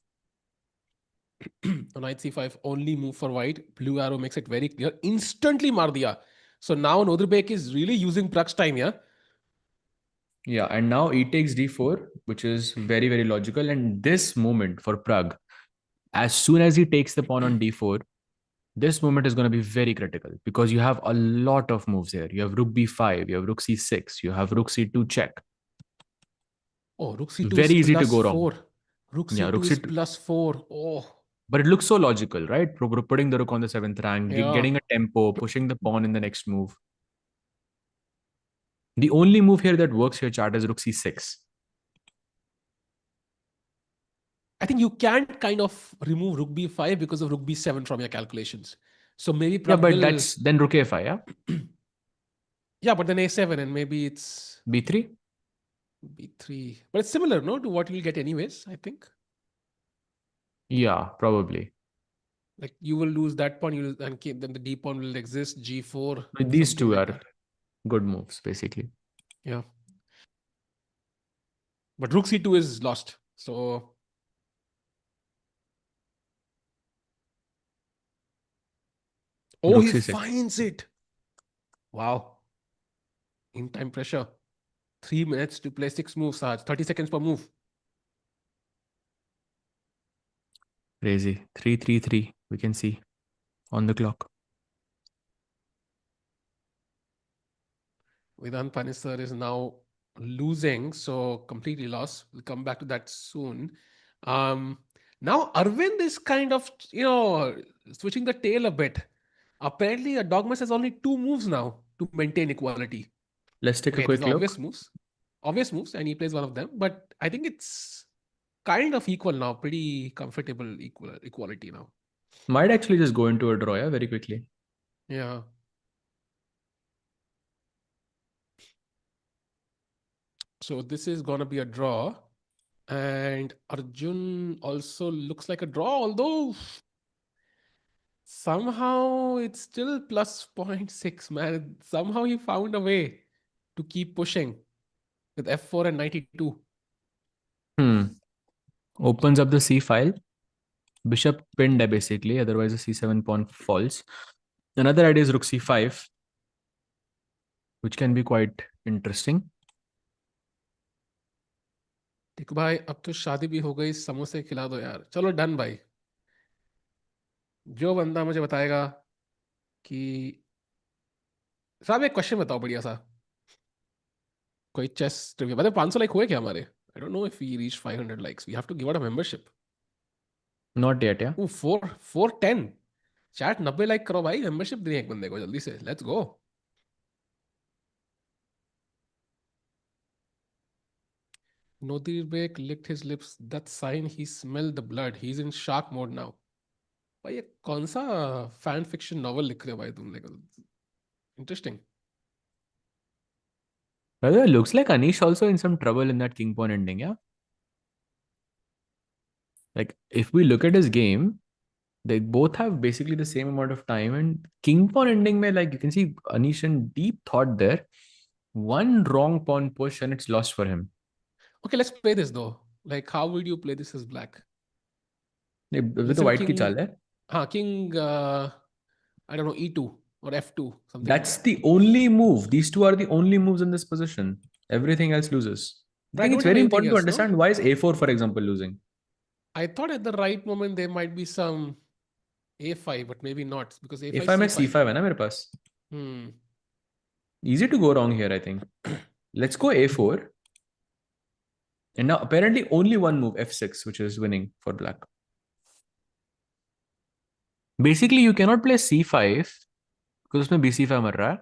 Knight c5, only move for white. Blue arrow makes it very clear. Instantly maar diya. So now Nodirbek is really using Pragg's time, yeah? Yeah, and now e takes d4, which is very, very logical. And this moment for Pragg, as soon as he takes the pawn on d4, this moment is going to be very critical because you have a lot of moves here. You have rook b5, you have rook c6, you have rook c2 check. Oh, rook c2 very is easy to plus go wrong. 4. Rook c2 Yeah, rook is c2. plus 4. Oh. But it looks so logical, right? Putting the rook on the 7th rank, Yeah. getting a tempo, pushing the pawn in the next move. The only move here that works here, chat, is rook c6. I think you can't kind of remove rook b5 because of rook b7 from your calculations. So maybe Yeah, Pragg but will... that's then rook a5, yeah? Yeah, but then a7 and maybe it's... b3? b3. But it's similar, no? To what you'll get anyways, I think. Yeah, probably. Like you will lose that pawn, and then the d pawn will exist, g4. These two like are that. Good moves, basically. Yeah. But rook c2 is lost. So... Oh, rook he c6. Finds it. Wow. In time pressure. 3 minutes to play 6 moves, Saj. 30 seconds per move. Crazy. 3-3-3. We can see on the clock. Vedant Panisar is now losing, so completely lost. We'll come back to that soon. Now Arvind is kind of, switching the tail a bit. Apparently, Erdogmus has only 2 moves now to maintain equality. Let's take a quick look. Obvious moves, and he plays one of them. But I think it's kind of equal now. Pretty comfortable equality now. Might actually just go into a draw, yeah, very quickly. Yeah. So this is going to be a draw. And Arjun also looks like a draw, although somehow it's still plus 0.6, man. Somehow he found a way to keep pushing with f4 and 92. Opens up the c file. Bishop pinned basically, otherwise the c7 pawn falls. Another idea is rook c5, which can be quite interesting. देखो भाई अब तो शादी भी हो गई, समोसे खिला दो यार. चलो डन भाई. जो बंदा मुझे बताएगा कि साहब एक क्वेश्चन बताओ बढ़िया सा, कोई चेस ट्रिविया. मतलब 500 लाइक हुए क्या हमारे? I don't know if we reach 500 likes. We have to give out a membership. Not yet, yeah. 410. Chat 90 like करो भाई, मेंबरशिप दें एक बंदे को जल्दी से. Let's go. Nodirbek licked his lips. That sign he smelled the blood. He's in shark mode now. भाई ये कौन सा फैन फिक्शन नॉवल लिख रहे हो भाई तुम लोग? Interesting. By the way, looks like Anish also in some trouble in that king pawn ending, yeah? Like, if we look at his game, they both have basically the same amount of time. And king pawn ending, mein, like, you can see Anish in deep thought there. One wrong pawn push and it's lost for him. Okay, let's play this though. Like, how would you play this as black? With the white ki chal hai? King, I don't know, e2 or f2, something. That's the only move. These two are the only moves in this position. Everything else loses. I think it's very important to understand why is a4, for example, losing. I thought at the right moment there might be some A5, but maybe not because A5 A5 में C5. C5 है ना मेरे पास. Hmm. Easy to go wrong here, I think. Let's go A4. And now apparently only one move, F6, which is winning for black. Basically, you cannot play C5 because उसमें BC5 मर रहा है.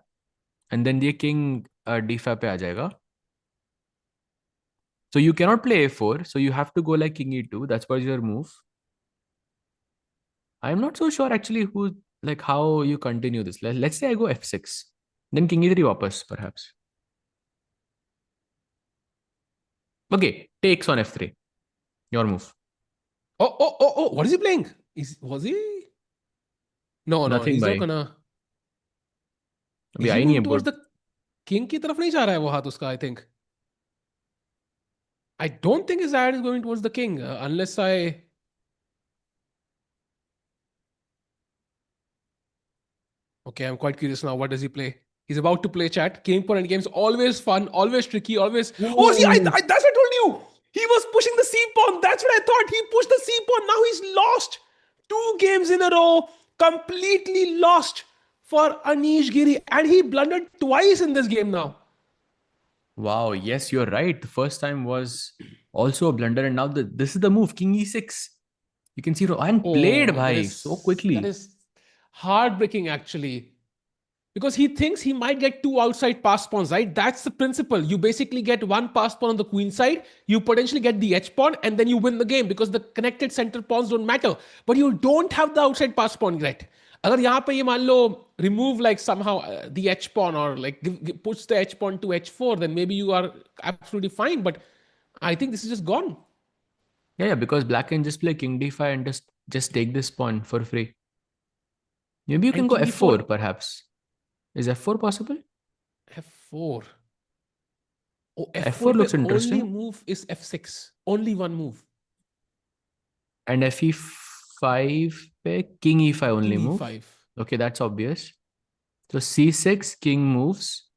And then ये king D5 पे आ जाएगा. So you cannot play A4. So you have to go like king E2. That's what your move. I'm not so sure actually how you continue this. Let's say I go F6. Then king E3 वापस, perhaps. Okay, takes on F3. Your move. Oh! What is he playing? Was he? No. Nothing He's not by. gonna. अभी Is he आई नहीं है moving towards board. the king की तरफ नहीं जा रहा है वो हाथ उसका? I think. I don't think his hand is going towards the king unless I. Okay, I'm quite curious now. What does he play? He's about to play chat. King pawn endgames always fun, always tricky, always. Oh, see, Ooh. that's what I told you. He was pushing the C pawn. That's what I thought. He pushed the C pawn. Now he's lost 2 games in a row. Completely lost for Anish Giri, and he blundered twice in this game now. Wow, yes, you're right. The first time was also a blunder, and now this is the move, king e6. You can see, and played bhai so That quickly. is heartbreaking actually. Because he thinks he might get 2 outside pass pawns, right? That's the principle. You basically get 1 pass pawn on the queen side, you potentially get the h pawn, and then you win the game because the connected center pawns don't matter. But you don't have the outside pass pawn yet. अगर यहाँ पे ये मान लो remove like somehow the h pawn or like push the h pawn to h4, then maybe you are absolutely fine. But I think this is just gone. Yeah, because black can just play king d5 and just take this pawn for free. Maybe you can And go king f4 e4. perhaps. Is f4 possible? F4. Oh, F4 F4 pe looks only interesting. move is F6. Only one move. And fe5 pe king e5 only King move. E5. Okay, that's obvious. So c6, king moves.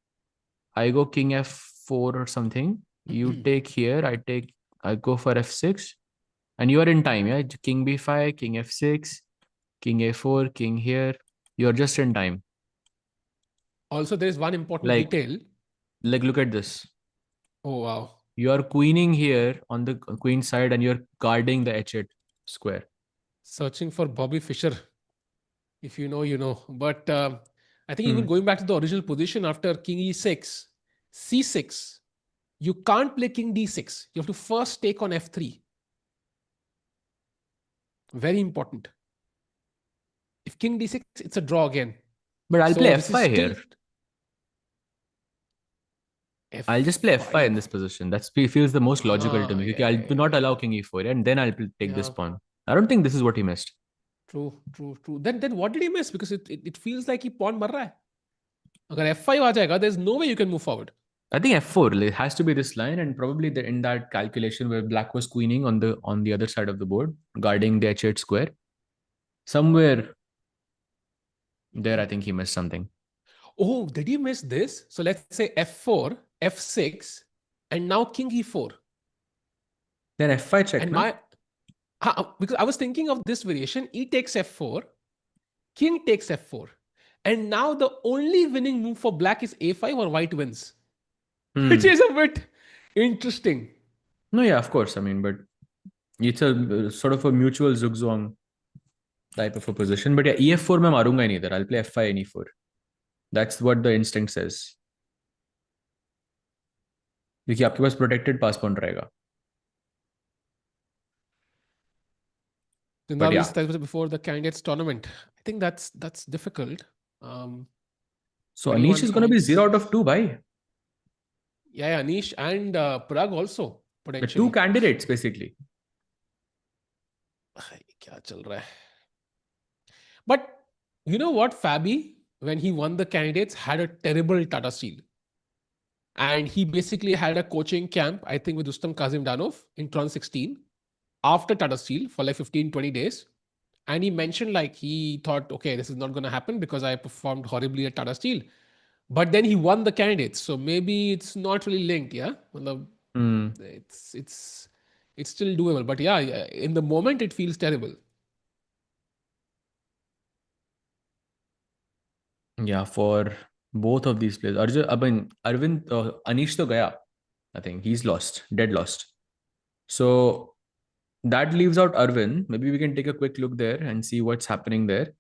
I go king f4 or something. You take here, I go for f6. And you are in time, yeah? King b5, king f6, king a4, king here. You're just in time. Also, there is one important Like, detail. look at this. Oh, wow. You are queening here on the queen side and you're guarding the h8 square. Searching for Bobby Fischer. If you know, you know. But I think even going back to the original position after king e6, c6, you can't play king d6. You have to first take on f3. Very important. If king d6, it's a draw again. But I'll So play this is f5 still here. I'll just play f5 in this position. That feels the most logical to me. Okay, I'll do not allow king e4 and then I'll take this pawn. I don't think this is what he missed. True. Then what did he miss? Because it feels like he pawn mar raha hai. अगर f5 आ जाएगा, there's no way you can move forward. I think f4 it has to be this line, and probably in that calculation where black was queening on the other side of the board, guarding the h8 square, somewhere there, I think he missed something. Oh, did he miss this? So let's say f4, f6, and now king e4. Then f5 check. And because I was thinking of this variation, e takes f4, king takes f4, and now the only winning move for black is a5 or white wins, which is a bit interesting. No, yeah, of course. I mean, but it's a sort of a mutual zugzwang type of a position. But yeah, ef4 मैं मारूंगा ही नहीं इधर. I'll play f5 and e4. That's what the instinct says. क्योंकि आपके पास protected pass pawn रहेगा. But yeah. That was before the candidates tournament. I think that's difficult. So Anish is going to be 0 out of 2, bhai. Yeah, Anish and Pragg also potentially. The 2 candidates basically. क्या चल रहा है? But you know what, Fabi, when he won the candidates, had a terrible Tata Steel. And he basically had a coaching camp, I think, with Ustam Kazimdanov in 2016 after Tata Steel for like 15, 20 days. And he mentioned like he thought, okay, this is not going to happen because I performed horribly at Tata Steel. But then he won the candidates. So maybe it's not really linked, yeah? It's It's still doable. But yeah, in the moment, it feels terrible. Yeah, for both of these players. Arvind, Anish to gaya. I think he's lost, dead lost. So that leaves out Arvind. Maybe we can take a quick look there and see what's happening there.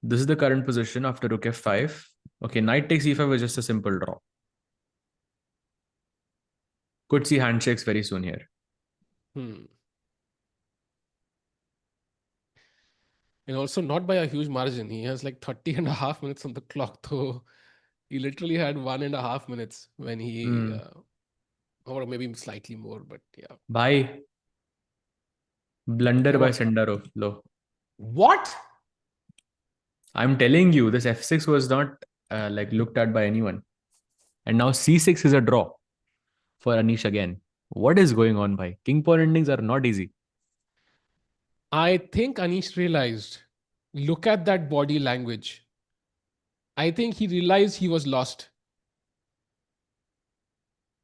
This is the current position after rook f5. Okay, knight takes e5 was just a simple draw. Could see handshakes very soon here. And also not by a huge margin. He has like 30 and a half minutes on the clock, though. He literally had 1.5 minutes when he, or maybe slightly more, but yeah. Bhai, blunder by Sindarov. Low. What? I'm telling you, this f6 was not like looked at by anyone. And now c6 is a draw for Anish again. What is going on, bhai? King pawn endings are not easy. I think Anish realized, look at that body language. I think he realized he was lost.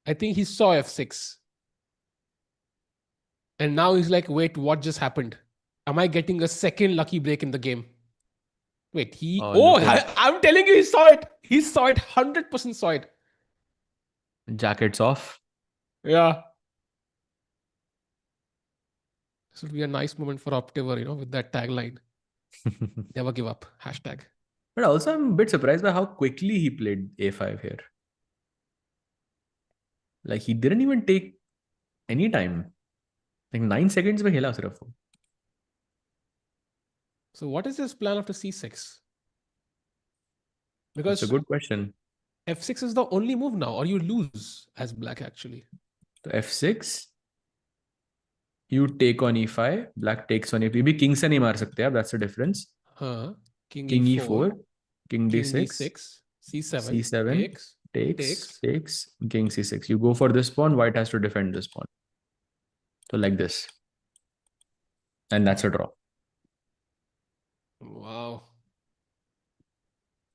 I think he saw f6. And now he's like, wait, what just happened? Am I getting a second lucky break in the game? Wait, I'm telling you, he saw it. He saw it, 100% saw it. Jackets off. Yeah. This would be a nice moment for Optiver, with that tagline. Never give up. Hashtag. But also, I'm a bit surprised by how quickly he played a5 here. Like, he didn't even take any time. Like 9 seconds mein khela sirf. So what is his plan after c6? Because that's a good question. f6 is the only move now, or you lose as black actually. So f6, you take on e5, black takes on e5. King se nahi maar sakte aap, that's the difference. King e4, king d6, c7, c7, takes, king c6. You go for this pawn, white has to defend this pawn. So like this. And that's a draw. Wow.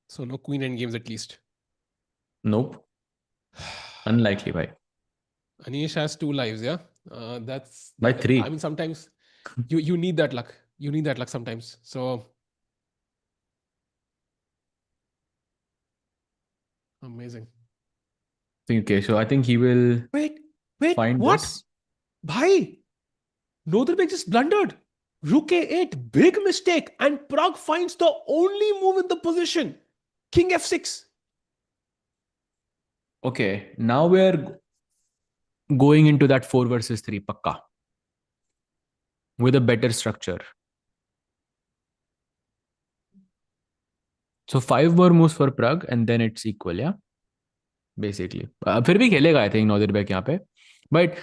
So no queen end games at least. Nope. Unlikely, bhai. Anish has 2 lives, yeah? That's... By 3. I mean, sometimes you need that luck. You need that luck sometimes. So... Amazing. Okay, so I think he will... Wait, find what? This. Bhai! Nodirbek just blundered. Rook a8, big mistake. And Pragg finds the only move in the position. King f6. Okay, now we're going into that 4 versus 3 pakka. With a better structure. So 5 more moves for Pragg and then it's equal, yeah? Basically. फिर भी खेलेगा, I think, Nodirbek यहाँ पे. But,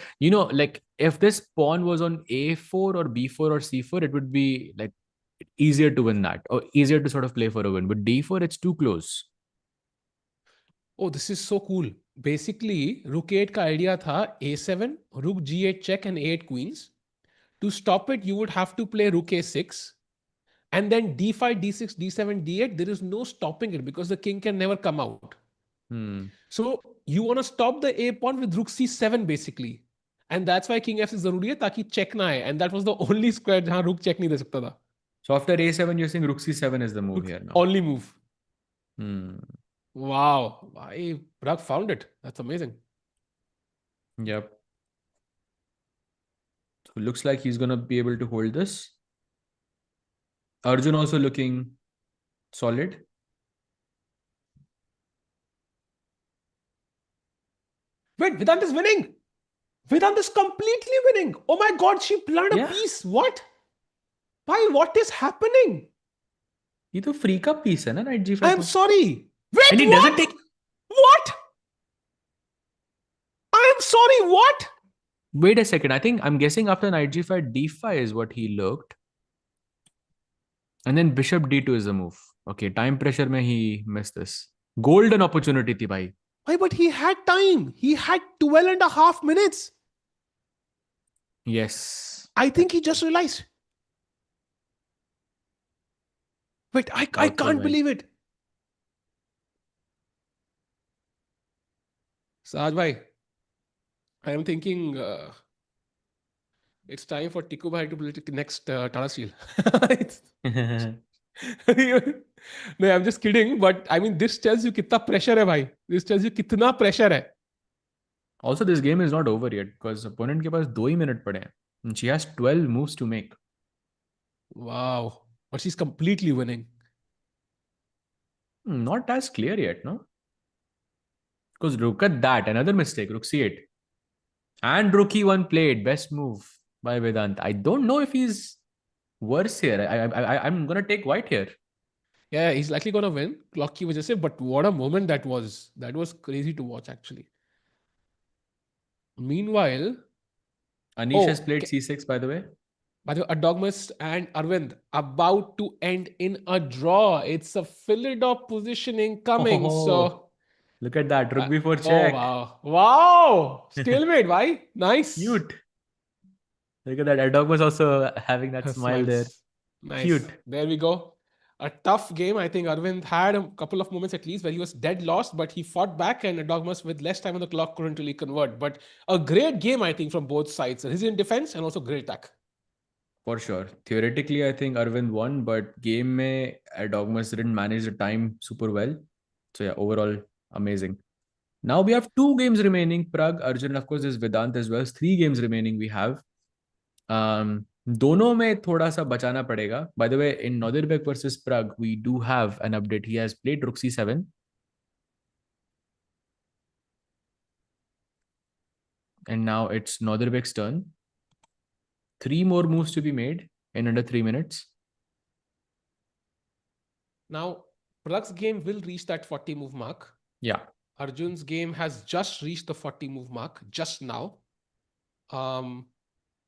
like, if this pawn was on a4 or b4 or c4, it would be, like, easier to win that. Or easier to sort of play for a win. But d4, it's too close. Oh, this is so cool. Basically, rook 8 ka idea tha a7, rook g8 check and a8 queens. To stop it, you would have to play rook a6. And then d5, d6, d7, d8. There is no stopping it because the king can never come out. So you want to stop the a pawn with rook c7 basically. And that's why king f6 zaruri hai taki check na hai. And that was the only square jahan rook check nahi de sakta tha. So after a7, you're saying rook c7 is the move here now. Only move. Wow. Pragg found it. That's amazing. Yep. So looks like he's going to be able to hold this. Arjun also looking solid. Wait, Vedant is winning. Vedant is completely winning. Oh my God, she planned a piece. What? Why? What is happening? He to free ka piece hai na, knight g5. I'm sorry. Wait, and he what? Doesn't take... What? I'm sorry, what? Wait a second. I think I'm guessing after knight g5, d5 is what he looked. And then bishop d2 is the move. Okay, time pressure mein he missed this. Golden opportunity thi bhai. Why? But he had time. He had 12.5 minutes. Yes. I think he just realized. Wait, I can't believe it. Sahaj bhai, I am thinking It's time for Tiku Bhai to build the next Tata Steel. No, I'm just kidding. But I mean, this tells you कितना pressure है भाई. This tells you कितना pressure है. Also, this game is not over yet because opponent के पास 2 ही minute पड़े हैं. And she has 12 moves to make. Wow. But she's completely winning. Not as clear yet, no? Because look at that. Another mistake. Rook c8. And rook e1 played. Best move by Vedant. I don't know if he's worse here. I'm going to take white here. Yeah, he's likely going to win. Clock की वजह से. But what a moment that was. That was crazy to watch actually. Meanwhile, Anish has played c6, by the way. By the way, Erdogmus and Aravindh about to end in a draw. It's a Philidor positioning coming. So look at that. Rook b4 check. Oh, wow. Stalemate, why? Nice. Cute. Look at that. Erdogmus also having that smile there. Nice. Cute. There we go. A tough game. I think Aravindh had a couple of moments at least where he was dead lost, but he fought back and Erdogmus with less time on the clock couldn't really convert. But a great game, I think, from both sides. His in defense and also great attack. For sure. Theoretically, I think Aravindh won, but game mein Erdogmus didn't manage the time super well. So yeah, overall, amazing. Now we have 2 games remaining. Pragg, Arjun, of course, there's Vedant as well. 3 games remaining we have. दोनों में थोड़ा सा बचाना पड़ेगा. By the way, in Nodirbek versus Pragg, we do have an update. He has played Rook c7. And now it's Nodirbek's turn. 3 more moves to be made in under 3 minutes. Now, Pragg's game will reach that 40 move mark. Yeah. Arjun's game has just reached the 40 move mark just now.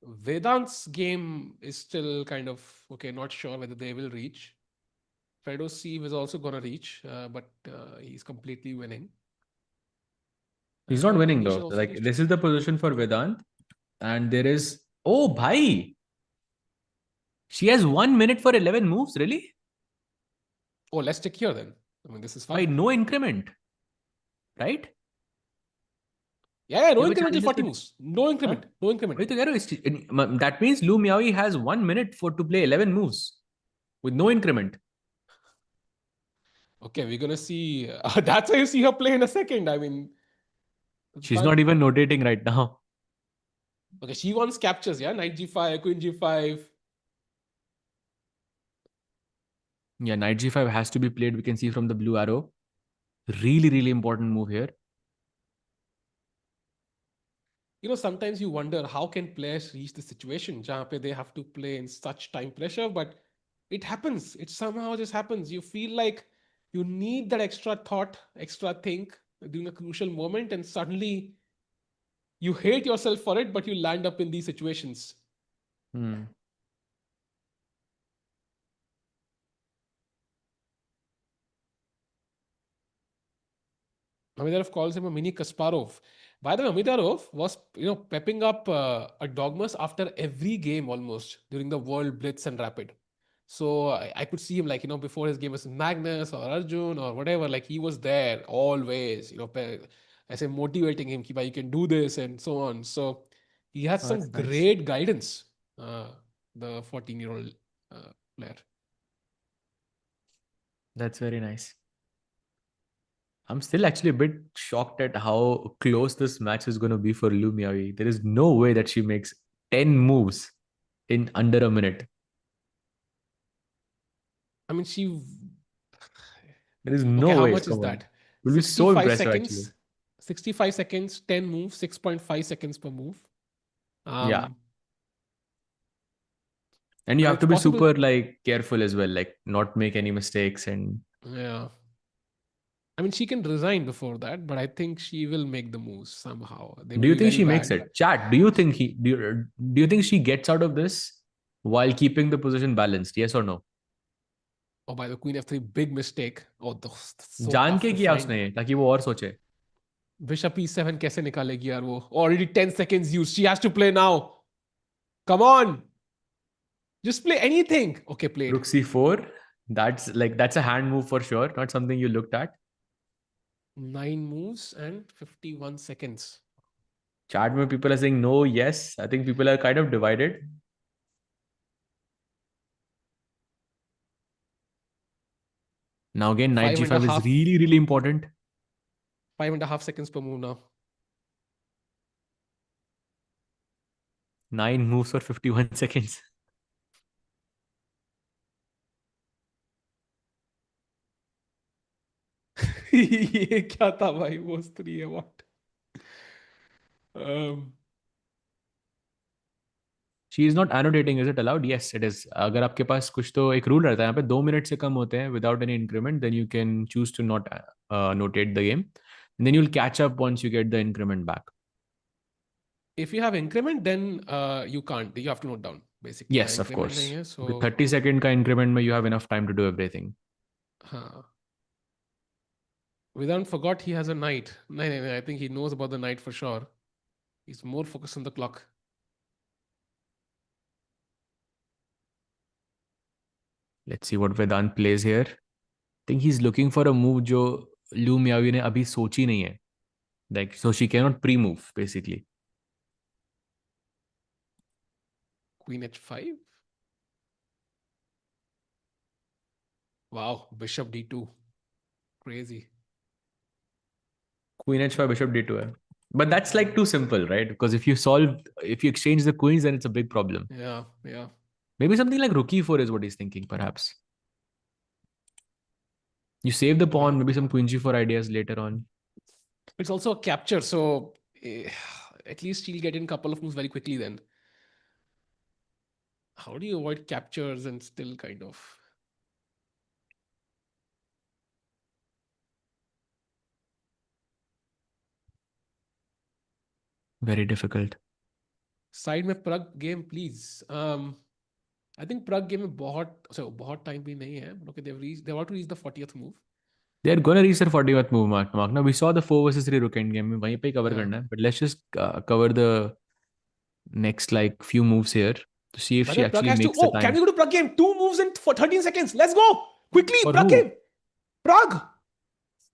Vedant's game is still kind of, okay, not sure whether they will reach. Fedoseev is also going to reach, but he's completely winning. He's not winning though. Like this is the position for Vedant. And there is, oh, bhai. She has 1 minute for 11 moves, really? Oh, let's check here then. I mean, this is fine. By no increment, right? Yeah, no increment till 40 moves. No increment. No increment. That means Lu Miaoyi has 1 minute to play 11 moves with no increment. Okay, we're going to see. That's how you see her play in a second. I mean, she's not even notating right now. Okay, she wants captures, yeah? Knight g5, queen g5. Yeah, knight g5 has to be played. We can see from the blue arrow. Really, really important move here. You know, sometimes you wonder how can players reach the situation where they have to play in such time pressure, but it happens. It somehow just happens. You feel like you need that extra thought, extra think during a crucial moment, and suddenly you hate yourself for it, but you land up in these situations. Amidarov calls him a mini Kasparov. By the way, Amidarov was, pepping up Erdogmus after every game almost during the World Blitz and Rapid. So I could see him before his game was Magnus or Arjun or whatever, like he was there always, I say motivating him, you can do this and so on. So he has some great guidance, the 14-year-old player. That's very nice. I'm still actually a bit shocked at how close this match is going to be for Lu Miaoyi. There is no way that she makes 10 moves in under a minute. I mean, there is no way. How much is that? It will be so impressive, actually. 65 seconds, 10 moves, 6.5 seconds per move. Yeah. And you have to be super careful as well, like not make any mistakes and... Yeah. I mean, she can resign before that, but I think she will make the moves somehow. Do you think she makes it? Chat, do you think do you think she gets out of this while keeping the position balanced? Yes or no? Oh, by the Queen F3, big mistake. Oh, so जान के किया उसने ताकि वो और सोचे. Bishop E7 कैसे निकालेगी यार वो? Already 10 seconds used. She has to play now. Come on. Just play anything. Okay, played. Rook C4. That's a hand move for sure. Not something you looked at. 9 moves and 51 seconds. Chat में people are saying no, yes. I think people are kind of divided. Now again, knight Five and a g5 is half, really, really important. 5.5 seconds per move now. 9 moves for 51 seconds. ये क्या था भाई, वो स्त्री है what? Um, She is not annotating. Is it allowed? Yes, it is. अगर आपके पास कुछ तो एक रूल रहता है यहाँ पे 2 मिनट से कम होते हैं without any increment, then you can choose to not notate the game. And then you'll catch up once you get the increment back. if you have increment, then you can't. You have to note down basically. Yes, of Increment course. नहीं है, so With 30 second का increment में you have enough time to do everything. हाँ. Vedant forgot he has a knight. No, no, no, I think he knows about the knight for sure. He's more focused on the clock. Let's see what Vedant plays here. I think he's looking for a move जो Liu Miaoyu ने अभी सोची नहीं है. Like, so she cannot pre-move basically. Queen h5. Wow, bishop d2. Crazy. Queen h5, bishop d2 है. But that's like too simple, right? Because if you exchange the queens, then it's a big problem. Yeah, yeah. Maybe something like rook e4 is what he's thinking, perhaps. You save the pawn, maybe some queen g4 ideas later on. It's also a capture, so at least he'll get in a couple of moves very quickly then. How do you avoid captures and still kind of... Very difficult. Side में Pragg game, please. I think Pragg game में बहुत time भी नहीं है. Okay, they want to reach the 40th move. They're going to reach their 40th move mark. Now, we saw the 4 versus 3 rook endgame. वहीं पे cover Yeah. करना है. But let's just cover the next like few moves here to see if By she the way, Pragg actually has to... makes the Oh, time. can we go to Pragg game? 2 moves in for 13 seconds. Let's go. Quickly, For Pragg who? game. Pragg.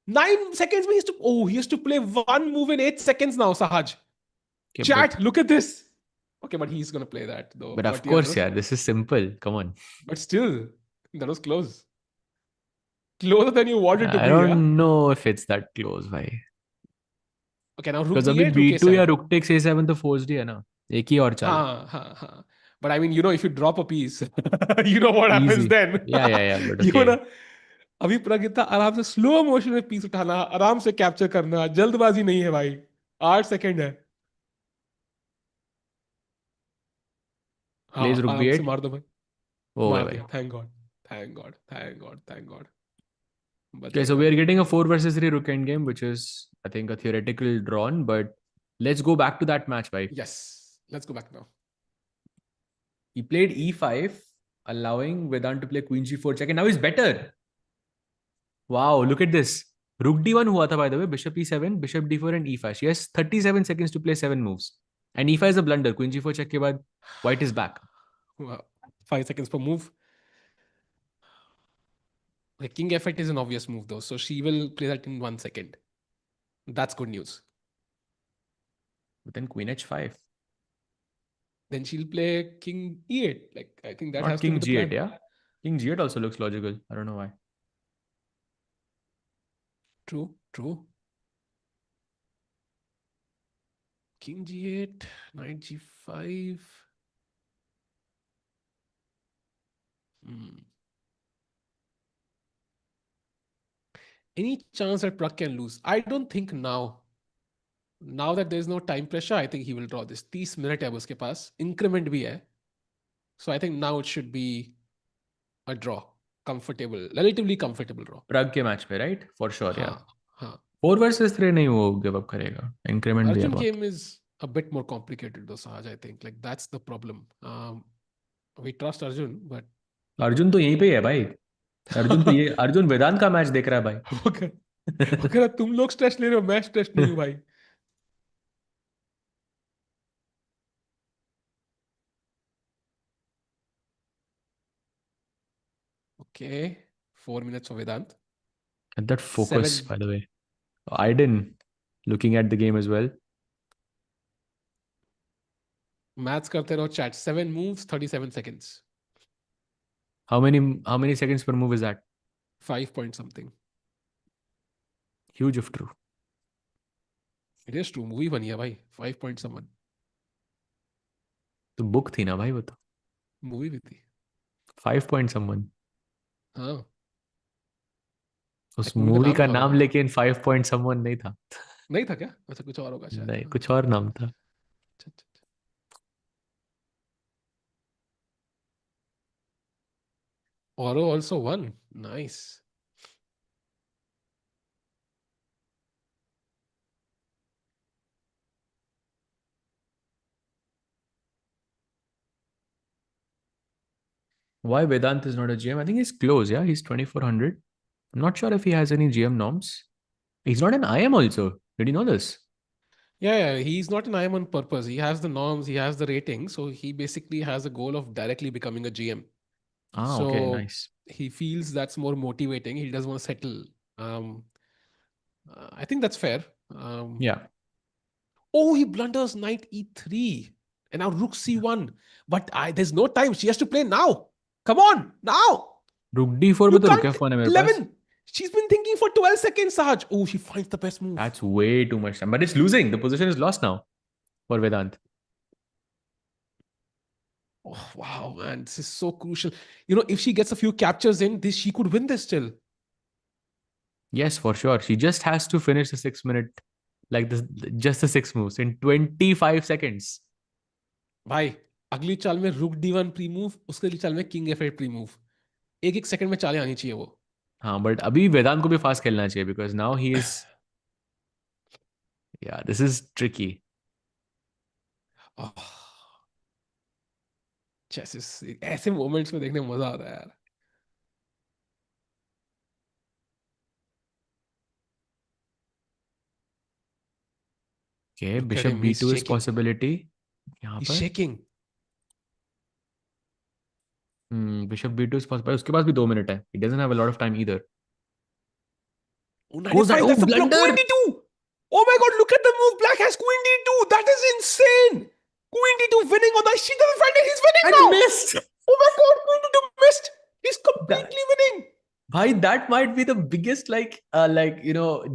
9 seconds. He has to play 1 move in 8 seconds now, Sahaj. Okay, Chat, look at this. Okay, but he's going to play that though. But of course, yeah, this is simple. Come on. But still, that was close. Closer than you wanted to I be, don't yeah? know if it's that close, भाई. Okay, now rook Because अभी d8, rook b2 या a7. rook takes a7 तो forced ही है ना. एक ही और चाल. हाँ. But I mean, if you drop a piece, you know what happens Easy. then. Yeah. But You okay. know, अभी Pragg इतना आराम से स्लो मोशन में पीस उठाना, आराम से कैप्चर करना, जल्दबाजी नहीं है भाई. 8 सेकंड है. Plays हाँ, rook आराम से b8. मार दो भाई. हो गया मार भाई. दिया. Thank God. बच Okay, so गया. we are getting a 4 versus 3 rook endgame, which is, I think, a theoretical drawn. But let's go back to that match, bhai. Yes, let's go back now. He played e5, allowing Vedant to play queen g4 check, and now he's better. Wow, look at this. Rook d1 हुआ था, by the way. Bishop e7, bishop d4, and e5. She has 37 seconds to play 7 moves. And e5 is a blunder. Queen g4 check के बाद white is back. Wow. 5 seconds per move. The king f8 is an obvious move though, so she will play that in 1 second. That's good news. But then queen h5. Then she'll play king e8. Like, I think that Not has to king be the g8, plan. yeah? King g8 also looks logical. I don't know why. True. King g8, knight g5. Any chance that Pragg can lose? I don't think now. Now that there's no time pressure, I think he will draw this. 30 minutes है उसके पास. Increment भी है. So I think now it should be a draw. Relatively comfortable draw. Pragg के match पे, right? For sure, yeah. हाँ. 4 versus 3 नहीं वो give up करेगा. Increment भी है Arjun बहुत. game is a bit more complicated though, Sahaj, I think. Like, that's the problem. We trust Arjun, but... Arjun तो यहीं पे ही है भाई. अर्जुन वेदांत का मैच देख रहा है भाई. अगर तुम लोग स्ट्रेस ले रहे हो, मैं स्ट्रेस नहीं हूँ भाई. Okay, 4 minutes for Vedant. And that focus, 7. by the way. Aydin looking at the game as well. Maths karte raho chat. 7 moves, 37 seconds. How many seconds per move is that? 5 point something. Huge if true. It is true. Movie bani hai bhai. 5 point someone. तो book थी ना भाई वो तो. Movie भी थी. 5 point someone. हाँ. उस movie का मूवी नाम का क्या नाम होगा? लेकिन 5 point someone नहीं था. नहीं था क्या? अच्छा कुछ और होगा शायद. नहीं, हाँ. कुछ और नाम था. अच्छा, अच्छा, अच्छा. Oro also won. Nice. Why Vedant is not a GM? I think he's close. Yeah, he's 2400. I'm not sure if he has any GM norms. He's not an IM also. Did you know this? Yeah, he's not an IM on purpose. He has the norms, he has the rating. So he basically has a goal of directly becoming a GM. Ah, okay, So nice. he feels that's more motivating. He doesn't want to settle. Um, I think that's fair. Um, Yeah. oh, he blunders knight e3. And now rook c1. But there's no time. She has to play now. Come on, now. Rook D4 You पे तो रुक can't. F1 है मेरे पास. 11. She's been thinking for 12 seconds, Sahaj. Oh, she finds the best move. That's way too much time. But it's losing. The position is lost now for Vedant. Oh, wow, man. This is so crucial. If she gets a few captures in, she could win this still. Yes, for sure. She just has to finish the 6 minute, like this, just the 6 moves in 25 seconds. भाई अगली चाल में रुक D1 pre move, उसके अगली चाल में king F8 pre move. एक एक सेकंड में चालें आनी चाहिए वो. हाँ, but अभी वेदांत को भी फास्ट खेलना चाहिए because now he is, yeah, this is tricky. Chess ऐसे मोमेंट्स में देखने में मजा आता है यार. Okay, Look at Bishop him, he's B2 is shaking. possibility. यहाँ He's पर shaking. Bishop B2 is possible. उसके पास भी 2 मिनट है. He doesn't have a lot of time either. Oh, Goes that? 95, Oh, that's a block. Queen blunder! D2. Oh my god, look at the move. Black has Queen D2. That is insane. Queen D2 winning on the. She doesn't find it. He's winning And now. missed! Oh my god, Queen D2 missed. He's That, completely winning. bhai, that might be the biggest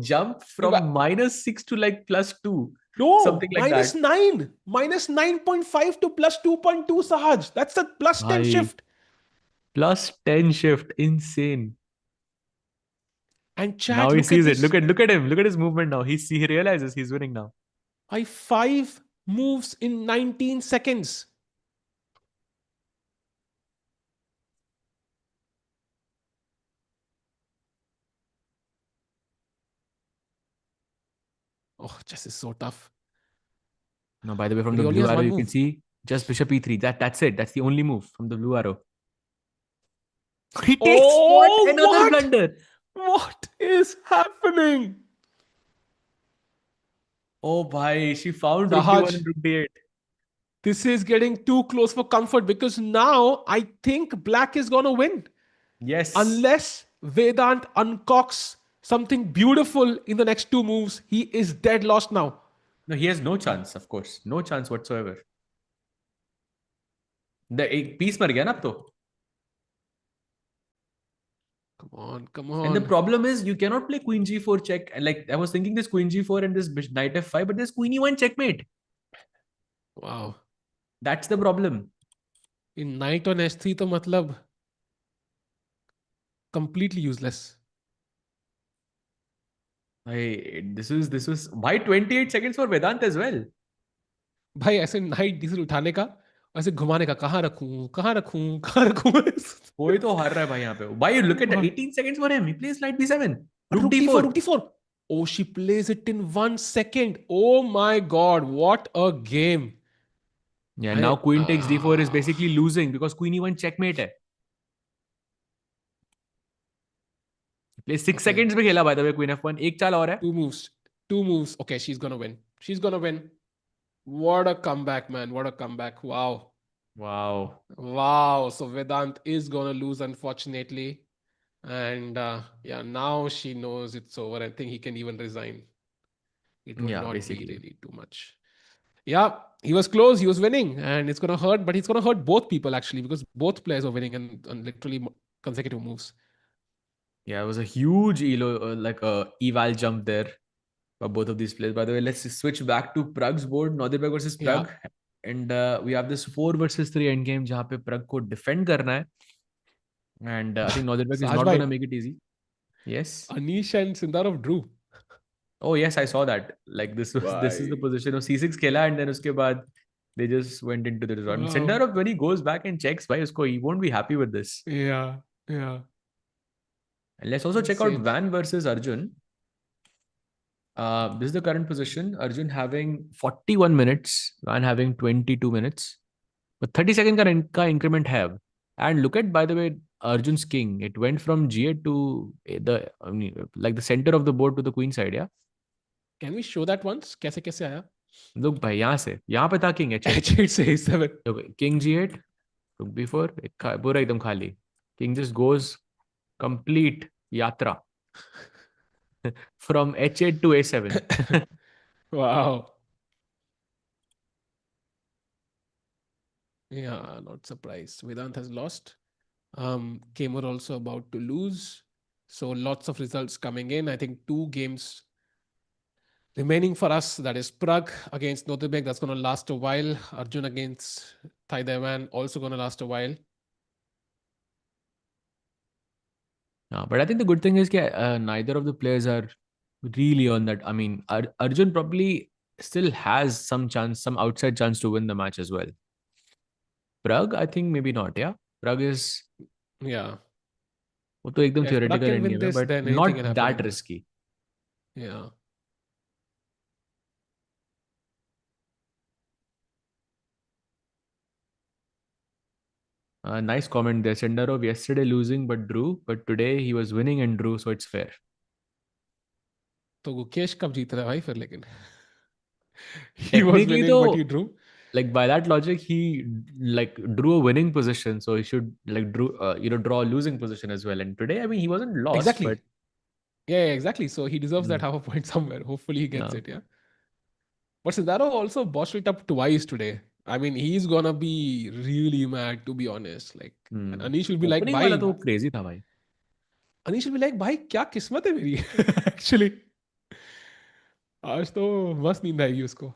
jump from -6 to like +2. No, Something like that. -9. -9.5 to +2.2, Sahaj. That's the +10 Bhai, shift. +10 shift. Insane. And Now chat, he look at sees it. this. Look at him. Look at his movement now. He realizes he's winning now. By 5 moves in 19 seconds. Oh, chess is so tough. Now, by the way, from But the he only blue has arrow, one you can move. see just Bishop E3. That's it. That's the only move from the blue arrow. He takes what? Oh, Another what? blunder. What is happening? Oh, bhai. She found Rook D1 Sahaj, and Rook D8. this is getting too close for comfort because now I think black is going to win. Yes. Unless Vedant uncocks something beautiful in the next 2 moves, he is dead lost now. No, he has no chance, of course. No chance whatsoever. The एक piece मर गया ना अब तो. Come on, come And the on. problem is you cannot play Queen G4 check. Like I was thinking this Queen G4 and this Knight F5, but there's Queen E1 checkmate. Wow. That's the problem. In knight on S3 तो मतलब completely useless. This was why 28 seconds for Vedant as well. भाई ऐसे night diesel उठाने का, ऐसे घुमाने का, कहाँ रखूं कहाँ रखूं कहाँ रखूं. कोई तो हार रहा है भाई यहाँ पे. Why you look at that? What? 18 seconds for him. He plays Knight B7. Rook Rook D4, D4. Rook D4. Oh, she plays it in 1 second. Oh my god, what a game. Yeah, now Queen takes D4 is basically losing because Queen E1 checkmate है. Play 6 Okay. seconds में खेला by the way Queen F1. एक चाल और है. 2 moves. 2 moves. Okay, she's gonna win. She's gonna win. What a comeback, man. What a comeback. Wow. Wow. Wow. So Vedant is gonna lose, unfortunately. And yeah, now she knows it's over. I think he can even resign. It would Yeah, not be basically. really too much. Yeah, he was close. He was winning, and it's gonna hurt. But it's gonna hurt both people actually because both players were winning and literally consecutive moves. Yeah, it was a huge like a eval jump there for both of these players. By the way, let's switch back to Pragg's board, Nodirbek versus Yeah, Pragg. And we have this 4 versus 3 endgame जहाँ पे Pragg को defend करना है. And I think Nodirbek is Saj not bhai, gonna make it easy. Yes. Anish and Sindarov drew. Oh yes, I saw that. Like this is the Bye. position of C6 खेला and then उसके बाद they just went into the draw. Wow. Sindarov when he goes back and checks, भाई उसको he won't be happy with this. Yeah, yeah, And let's also check out insane. Van versus Arjun. This is the current position. Arjun having 41 minutes, Van having 22 minutes. But 30-second का increment have. And look at, by the way, Arjun's king. It went from G8 to like the center of the board to the queen side, yeah? Can we show that once? कैसे कैसे आया? Look भाई यहाँ पे था king H8. H8 से A7. Okay, king G8, rook B4, पूरा एकदम खाली. King just goes complete yatra from H8 to A7. Wow. Yeah, not surprised. Vedant has lost. Keymer also about to lose. So lots of results coming in. I think 2 games remaining for us. That is Pragg against Nodirbek. That's going to last a while. Arjun against Thai Dai Van also going to last a while. But I think the good thing is that neither of the players are really on that. I mean, Arjun probably still has some chance, some outside chance to win the match as well. Pragg, I think maybe not. Yeah, Pragg is. Yeah. वो तो एकदम Yeah, if Pragg theoretical can win endgame है, this, but then anything not can happen that in this. risky. Yeah. Nice comment there. Sindarov yesterday losing but drew, but today he was winning and drew, so it's fair. तो गुकेश कब जीत रहा है भाई फिर लेकिन he was Technically, winning but he though, drew. like by that logic, he like drew a winning position, so he should like draw a losing position as well. And today, I mean, he wasn't lost, Exactly. but Yeah, exactly. So he deserves that mm, half a point somewhere. Hopefully he gets no. it. Yeah. But Sindarov also botched it up twice today. I mean, he's gonna be really mad to be honest. Like, and Anish will be like, opening वाला "Bhai, तो crazy था भाई. Anish will be like, भाई क्या किस्मत है मेरी." Actually, आज तो मस्त नींद आएगी उसको.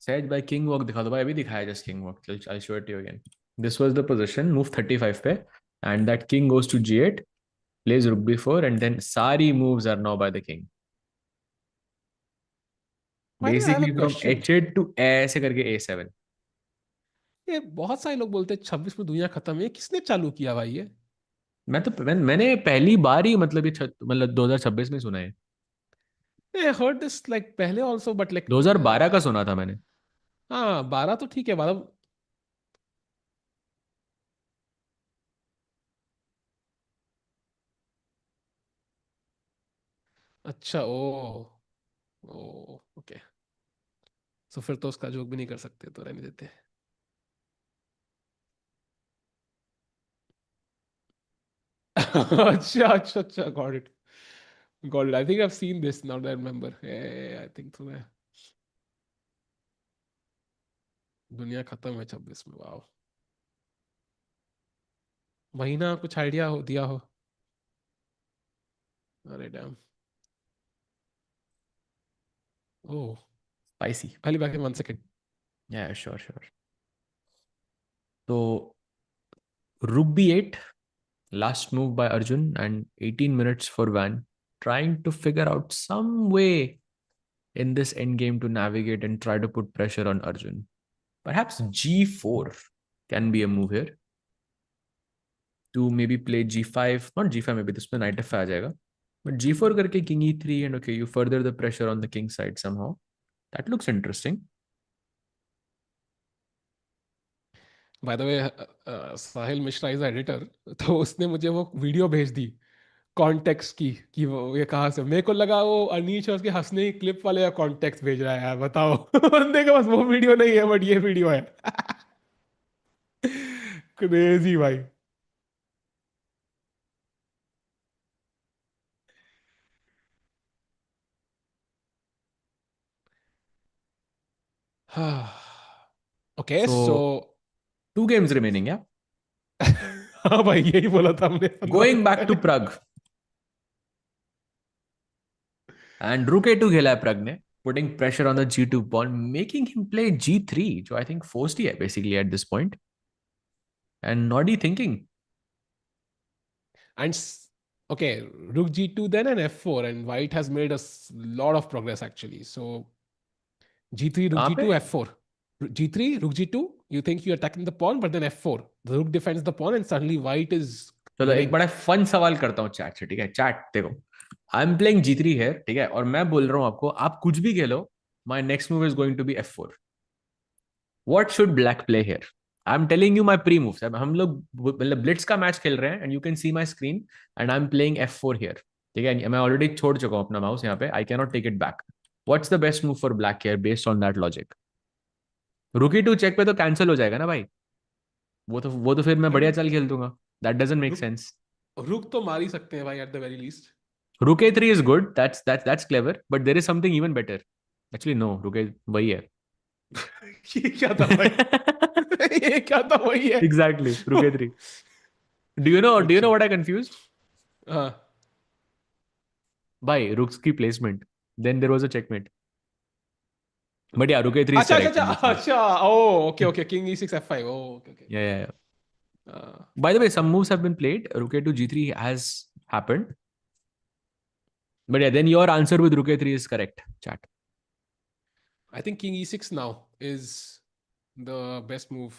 सहज भाई किंग वॉक दिखा दो भाई. अभी दिखाया just king walk. I'll show it to you again. This was the position, move 35 पे, and that king goes to G8, plays rook B4, and then सारी moves are now by the king. By the way, I have a Basically from question. H8 to ऐसे करके A7. ये बहुत सारे लोग बोलते हैं 26 में दुनिया खत्म है. किसने चालू किया भाई ये? मैंने पहली बार ही मतलब मतलब 2026 में सुना है. I heard this like पहले also, but like 2012 का सुना था मैंने. हाँ 12 तो ठीक है 12. अच्छा ओ ओ ओके. सो फिर तो उसका जोक भी नहीं कर सकते तो रहने देते. अच्छा अच्छा अच्छा got it. I think I've seen this now that I remember. Yeah, I think so. मैं दुनिया खत्म है 26 में. वाओ. महीना कुछ आइडिया हो दिया हो. अरे dam. Oh. Spicy. I'll be back in 1 second. Yeah, sure. So rook B8, last move by Arjun, and 18 minutes for Van, trying to figure out some way in this endgame to navigate and try to put pressure on Arjun. Perhaps G4 can be a move here. To maybe play G5, not G5, maybe this one knight F5 आ जाएगा. But G4 करके king E3, and okay, you further the pressure on the king side somehow. That looks interesting. Bye the way Sahil Mishra is editor. तो उसने मुझे वो video भेज the context की कि वो ये कहाँ से. मेरे को लगा वो अनीश और उसके हंसने की क्लिप वाले कॉन्टेक्स्ट भेज रहा है यार. बताओ. बंदे के पास वो वीडियो नहीं है बट ये वीडियो है. क्रेजी भाई. Okay, So so 2 games remaining, yeah. हाँ भाई यही बोला था हमने 15 मिनट Going back to पहले. Pragg. And rook a2 खेला है Pragg ने, putting pressure on the g2 pawn, making him play g3, जो I think forced ही है basically at this point. And Nodi thinking. And okay, rook g2 then and f4, and white has made lot of progress actually. So g3, rook कहाँ पे? g2, f4. g3, rook g2. You think you're attacking the pawn, but then f4. The rook defends the pawn, and suddenly white is चलो एक winning. बड़ा fun सवाल करता हूँ chat से, ठीक है? चैट देखो, आई एम प्लेइंग g3 है, ठीक है, और मैं बोल रहा हूँ आपको, आप कुछ भी खेलो, my next move is going to be f4. What should black play here? I am telling you my premoves. हम लोग मतलब ब्लिट्स का मैच खेल रहे हैं and you can see my screen and I am playing f4 here, ठीक है? मैं ऑलरेडी छोड़ चुका हूँ अपना माउस यहाँ पे, I can not take it back. What's the best move for black here based on that logic? रुकी टू चेक पे तो कैंसिल हो जाएगा ना भाई, वो तो फिर मैं I बढ़िया mean, चाल खेल दूंगा. दैट डजंट मेक रुक सेंस. रुक तो मार ही सकते हैं भाई at the very least. Rook a3 is good. That's clever. But there is something even better. Actually, no. Rook a वही है. ये क्या था भाई? ये क्या था वही है? Exactly. Rook a3. Do you know अच्छा. what I confused? हाँ. By rook's की placement. Then there was a checkmate. But yeah, rook a3 is अच्छा अच्छा correct अच्छा in this match. अच्छा. Oh, okay okay. King e6 f5. Oh, okay okay. Yeah, yeah, yeah. Uh, By the way, some moves have been played. Rook a2 g3 has happened. But yeah, then your answer with rook a3 is correct, chat. I think king e6 now is the best move.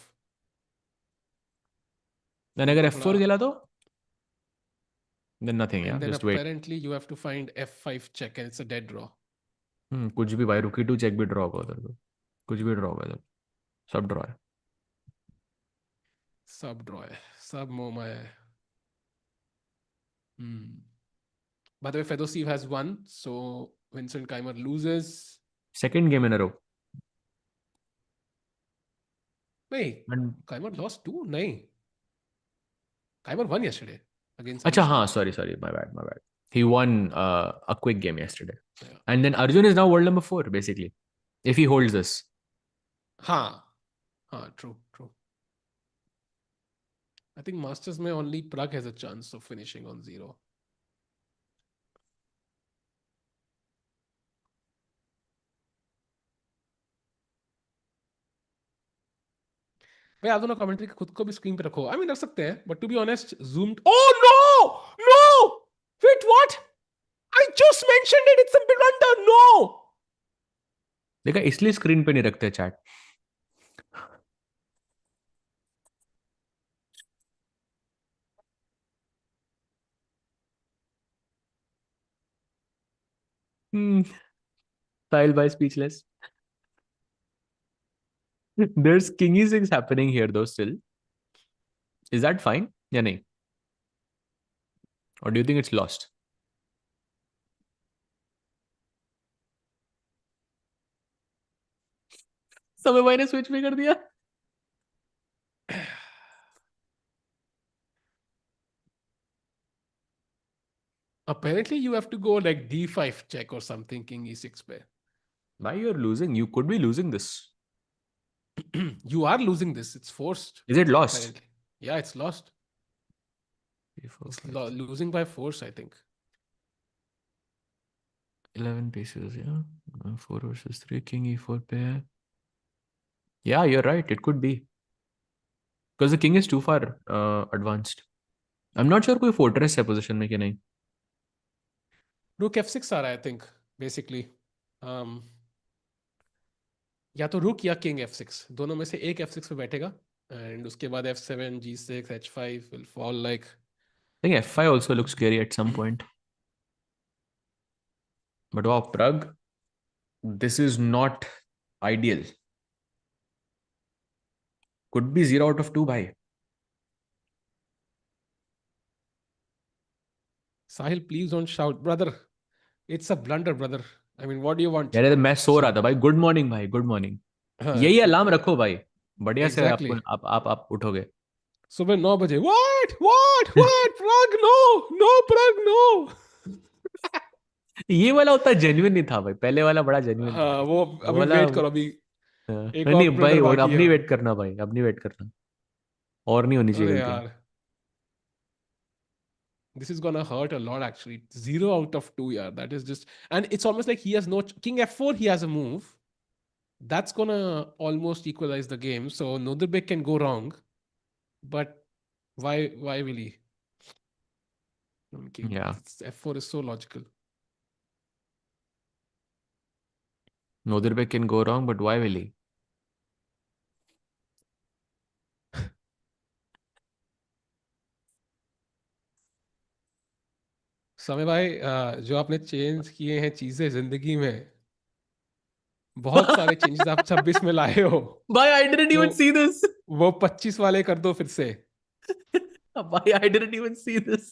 Then अगर f4 खेला तो? Then nothing, yeah. And then Just wait. apparently you have to find f5 check and it's a dead draw. कुछ भी भाई, rook e2 check भी draw होगा उधर तो. कुछ भी draw होगा इधर. सब draw है. Sub draw है. Sub MoMA है. By the way, Fedoseev has won, so Vincent Keymer loses. Second game in a row. Wait, And Keymer lost too? No. Keymer won yesterday against Acha, Anish हाँ, Giri. sorry, my bad. He won a quick game yesterday. Yeah. And then Arjun is now world number 4, basically, if he holds this. True. I think Masters में only Pragg has a chance of finishing on 0. भाई आप दोनों commentary खुद को भी screen पे रखो. I mean रख सकते हैं, but to be honest, zoomed. Oh no! Wait, what? I just mentioned it. It's a blunder. No. देखा, इसलिए स्क्रीन पे नहीं रखते chat. Style by speechless. There's king e6 happening here though still. Is that fine? या नहीं? Or do you think it's lost? समय भाई ने स्विच भी कर दिया. Apparently you have to go like d5 check or something king e6 पे. Why you're losing? You could be losing this. You are losing this. It's forced. Is it lost? Apparently. Yeah, it's lost. It's losing by force, I think. 11 pieces, yeah. 4 versus 3, king e4 pair. Yeah, you're right. It could be. Because the king is too far advanced. I'm not sure कोई fortress है position में कि नहीं. Rook f6 आ रहा है, I think, basically. या तो rook या king f6. दोनों में से एक f6 पे बैठेगा. And उसके बाद f7, g6, h5 will fall like... I think f5 also looks scary at some point. But wow, Pragg, this is not ideal. Could be 0 out of 2 bhai. Sahil, please don't shout. Brother, it's a blunder, brother. I mean, what do you want? यार मैं सो रहा था भाई. Good morning भाई, good morning. यही alarm रखो भाई, बढ़िया से Exactly. आपको आप उठोगे. सुबह 9 बजे what Pragg no Pragg no. ये वाला उतना जेन्युइन नहीं था भाई, पहले वाला बड़ा जेन्युइन था। वो वो अभी वाला वेट करो, अभी एक नहीं और नहीं भाई, प्रिंटर वो बाकी अब है। नहीं वेट करना भाई, अब नहीं वेट करना, और नहीं होनी चाहिए अरे गलतियां। यार, this is gonna hurt a lot actually. 0 out of 2, yeah. That is just, and it's almost like he has no king f4. He has a move that's gonna almost equalize the game. So Nodirbek can go wrong, but why will he? King या f4 is so logical. Nodirbek can go wrong, but why will he? समय भाई, जो आपने change किए हैं चीजें जिंदगी में, बहुत सारे चेंजेस आप 26 में लाए हो। भाई I didn't तो even see this. वो 25 वाले कर दो फिर से, भाई I didn't even see this.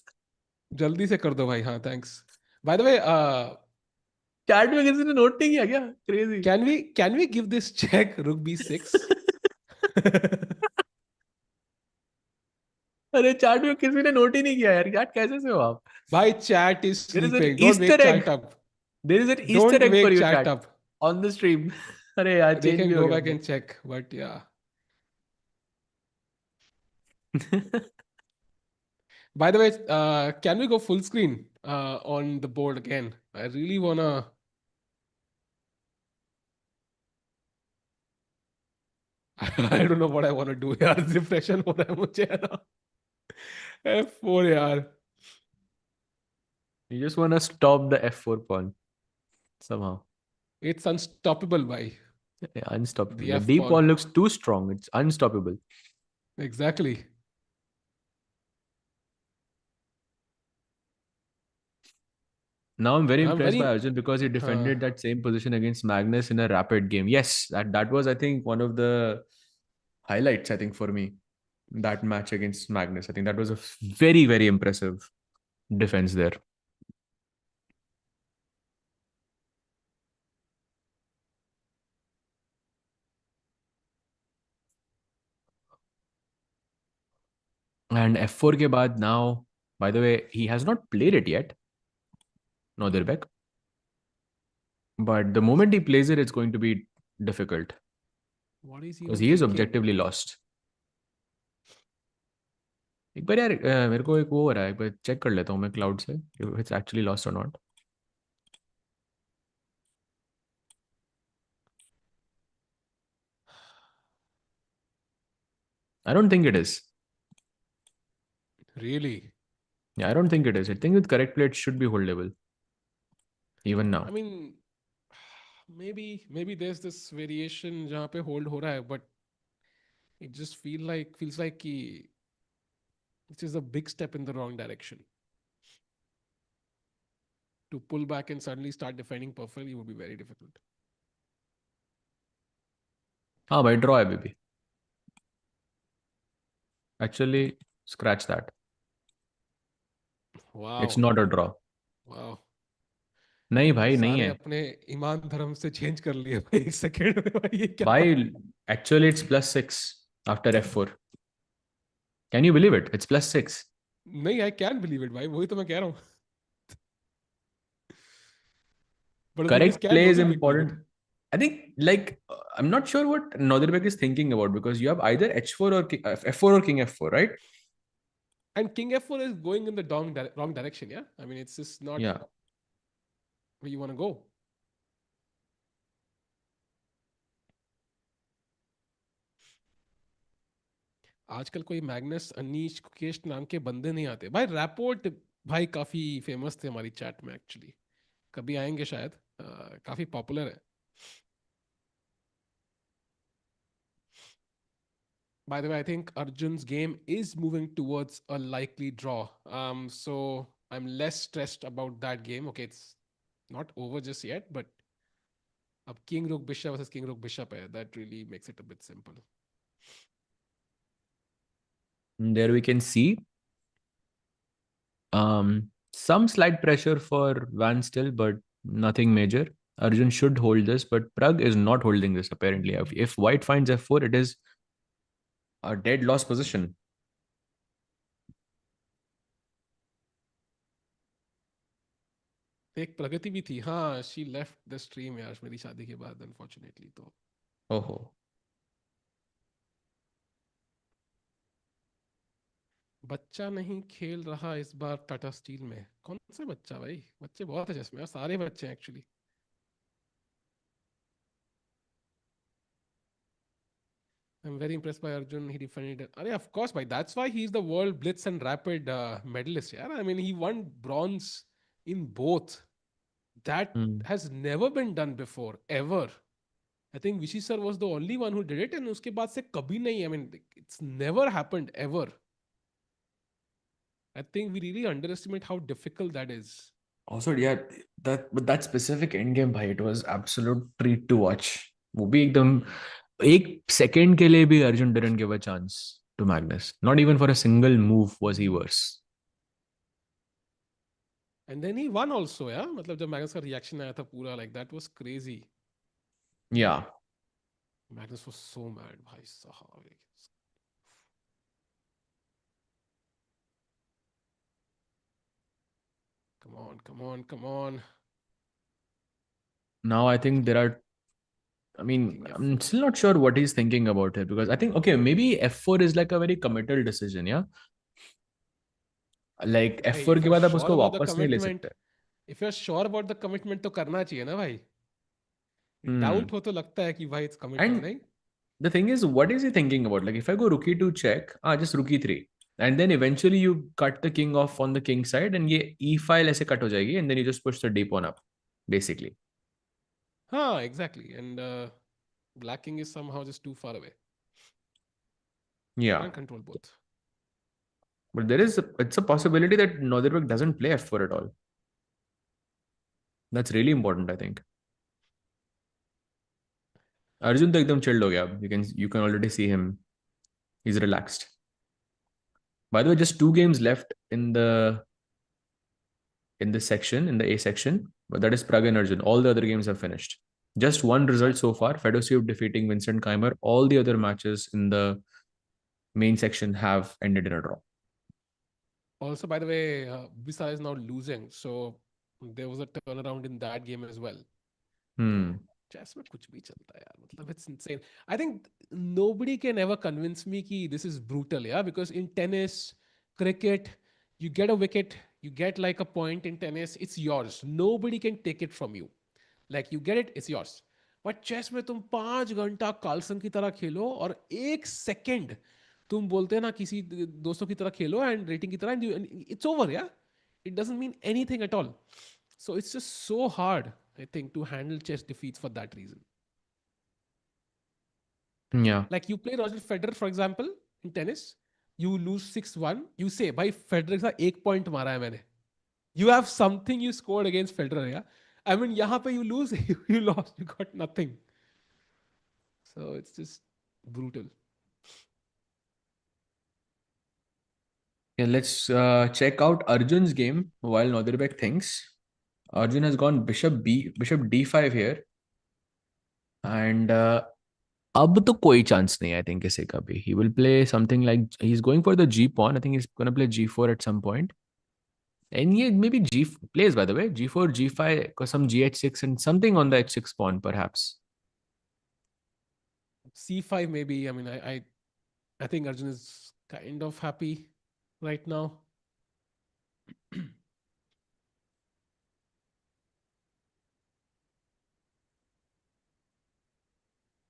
जल्दी से कर दो भाई। हाँ, thanks. By the way, chat में किसी ने नोट नहीं किया क्या? Crazy. Can we give this check rook b6? अरे चैट में किसी ने नोट ही नहीं किया यार, चैट कैसे से हो आप? भाई chat is there is an sleeping, don't wake Easter egg, chat up, there is an Easter don't egg for wake you chat chat up. On the stream. अरे यार दे चेंज कैन भी हो गो गया बैक अब एंड चेक, बट या। तो। By the way, can we go full screen on the board again? I really wanna. I don't know what I wanna do यार, depression हो रहा है मुझे ना। F4 यार। You just want to stop the F4 pawn somehow. It's unstoppable by Yeah, unstoppable. the The F D pawn. pawn looks too strong. It's unstoppable. Exactly. Now I'm very I'm impressed by very. Arjun because he Uh, defended that same position against Magnus in a rapid game. Yes, that was I think one of the highlights I think for me, that match against Magnus. I think that was a very impressive defense there. And F4 के बाद now, by the way, he has not played it yet, Nodirbek. But the moment he plays it, it's going to be difficult what is he because even he is thinking? objectively lost. एक बार यार मेरे को एक वो हो रहा है, एक बार चेक कर लेता हूँ मैं क्लाउड से if it's actually lost or not. I don't think it is. Really? Yeah, I don't think it is. I think with correct play it should be holdable even now. I mean, maybe there's this variation जहाँ पे hold हो रहा है, but it just feels like कि this is a big step in the wrong direction. To pull back and suddenly start defending perfectly would be very difficult. हाँ भाई draw है अभी भी. Actually, scratch that. It's Wow. not a draw. Wow. नहीं भाई नहीं सारे है. अपने ईमान धर्म से चेंज कर लिए भाई एक सेकेंड में भाई, ये क्या भाई बात? actually it's +6 after F4. Can you believe it? It's +6. नहीं, आई कैन बिलीव इट भाई, वही तो मैं कह रहा हूँ। But the thing is, Correct can play is नोटिफिक believe it? important. I think I'm not sure what Nodirbek is thinking about because you have either H4 or F4 or King F4, right? And king f4 is going in the wrong direction, yeah? I mean, it's just not Yeah. where you want to go. आजकल कोई Magnus, Anish, Gukesh नाम के बंदे नहीं आते भाई। Rapport भाई काफी फेमस थे हमारी चैट में एक्चुअली, कभी आएंगे शायद। काफी पॉपुलर है। By the way, I think Arjun's game is moving towards a likely draw. So I'm less stressed about that game. Okay, it's not over just yet, but अब King Rook Bishop versus King Rook Bishop है, that really makes it a bit simple. There we can see some slight pressure for Van still, but nothing major. Arjun should hold this, but Pragg is not holding this apparently. If White finds F4, it is a dead loss position. एक प्रगति भी थी, हाँ, she left the stream यार मेरी शादी के बाद unfortunately. तो ओहो। बच्चा नहीं खेल रहा इस बार टाटा स्टील में, कौन सा बच्चा भाई? बच्चे बहुत है जिसमें, सारे बच्चे हैं actually. I'm very impressed by Arjun. He defended. Of course, by that's why he's the world blitz and rapid medalist. Yeah, I mean he won bronze in both. That Hmm. has never been done before ever. I think Vichy sir was the only one who did it, and उसके बाद से कभी नहीं. I mean, it's never happened ever. I think we really underestimate how difficult that is. Also, yeah, that specific end game, भाई, it was absolute treat to watch. वो भी एकदम एक second के लिए भी Arjun didn't give a chance to Magnus. Not even for a single move was he worse. And then he won also, yeah. मतलब जब मैग्नस का reaction आया था पूरा, like that was crazy. Yeah. Magnus was so mad, भाई साहब. Come on, come on, come on. Now I think there are. I mean, King I'm F4. still not sure what he's thinking about it because I think okay, maybe F4 is like a very committal decision, yeah. Like भाई F4 if के you're बाद आप sure उसको about the वापस नहीं ले commitment, सकते. if you're sure about the commitment तो करना चाहिए ना भाई. Hmm. Doubt हो तो लगता है कि भाई it's committed, And नहीं? the thing is, what is he thinking about? Like, if I go rookie to check, just rookie three, and then eventually you cut the king off on the king side, and ये e file ऐसे cut हो जाएगी, and then you just push the d pawn up, basically. हाँ, exactly. And black king is somehow just too far away. Yeah, Can't control both. but it's a possibility that Nodirbek doesn't play f4 at all. That's really important, I think. Arjun तो एकदम chilled हो गया. You can already see him. He's relaxed. By the way, just two games left in this section, in the A section, but that is Pragg and Arjun. All the other games have finished. Just one result so far, Fedoseev defeating Vincent Keymer. All the other matches in the main section have ended in a draw. Also, by the way, Bibisara is now losing, so there was a turnaround in that game as well. तो Hmm. chess में कुछ भी चलता है यार, मतलब it's insane. I think nobody can ever convince me कि this is brutal, yeah, because in tennis, cricket, you get a wicket, you get like a point in tennis, it's yours. Nobody can take it from you. Like you get it, it's yours. But chess में तुम 5 घंटा Carlsen की तरह खेलो और 1 second तुम बोलते हैं ना किसी दोस्तों की तरह खेलो एंड रेटिंग की तरह, एंड इट्स ओवर, या it doesn't mean anything at all. So it's just so hard, I think, to handle chess defeats for that reason. Yeah. Like you play Roger Federer, for example, in tennis, you lose 6-1. You say, भाई Federer का 1 point मारा है मैंने. You have something you scored against Federer, yeah. I mean, यहाँ पे you lose, you lost, you got nothing. So it's just brutal. Yeah, let's check out Arjun's game while Nodirbek thinks. Arjun has gone bishop d5 here, and अब तो कोई chance नहीं, I think, किसी का भी. He will play something like he's going for the g pawn. I think he's gonna play g4 at some point. And yeah, maybe G plays, by the way, G4, G5, some GH6 and something on the H6 pawn, perhaps. C5 maybe. I mean, I think Arjun is kind of happy right now.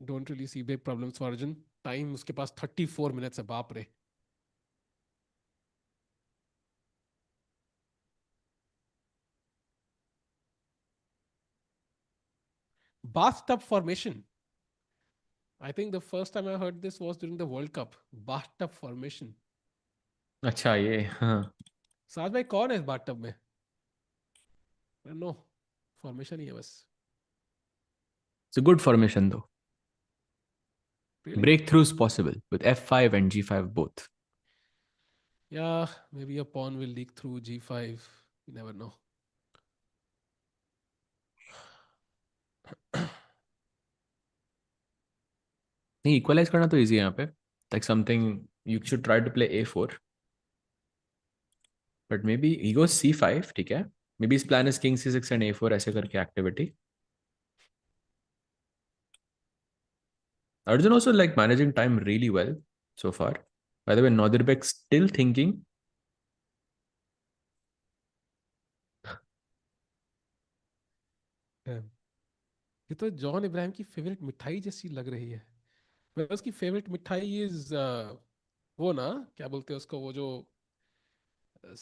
Don't really see big problems for Arjun. Time उसके पास 34 minutes है, बाप रे. Bathtub formation. I think the first time I heard this was during the World Cup. Bathtub formation. अच्छा ये हाँ. साज भाई कौन है इस bathtub में? No, formation ही है बस. It's a good formation though. Really? Breakthroughs possible with F5 and G5 both. Yeah, maybe a pawn will leak through G5. You never know. नहीं, equalize करना तो easy है यहाँ पे. Like something you should try to play A4. But maybe he goes C5, ठीक है? Maybe his plan is king c6 and a4 ऐसे करके activity. Arjun also like managing time really well so far. By the way, Nodirbek still thinking. ये तो John Ibrahim की favourite मिठाई जैसी लग रही है. मैं उसकी फेवरेट मिठाई इज वो ना, क्या बोलते हैं उसको, वो जो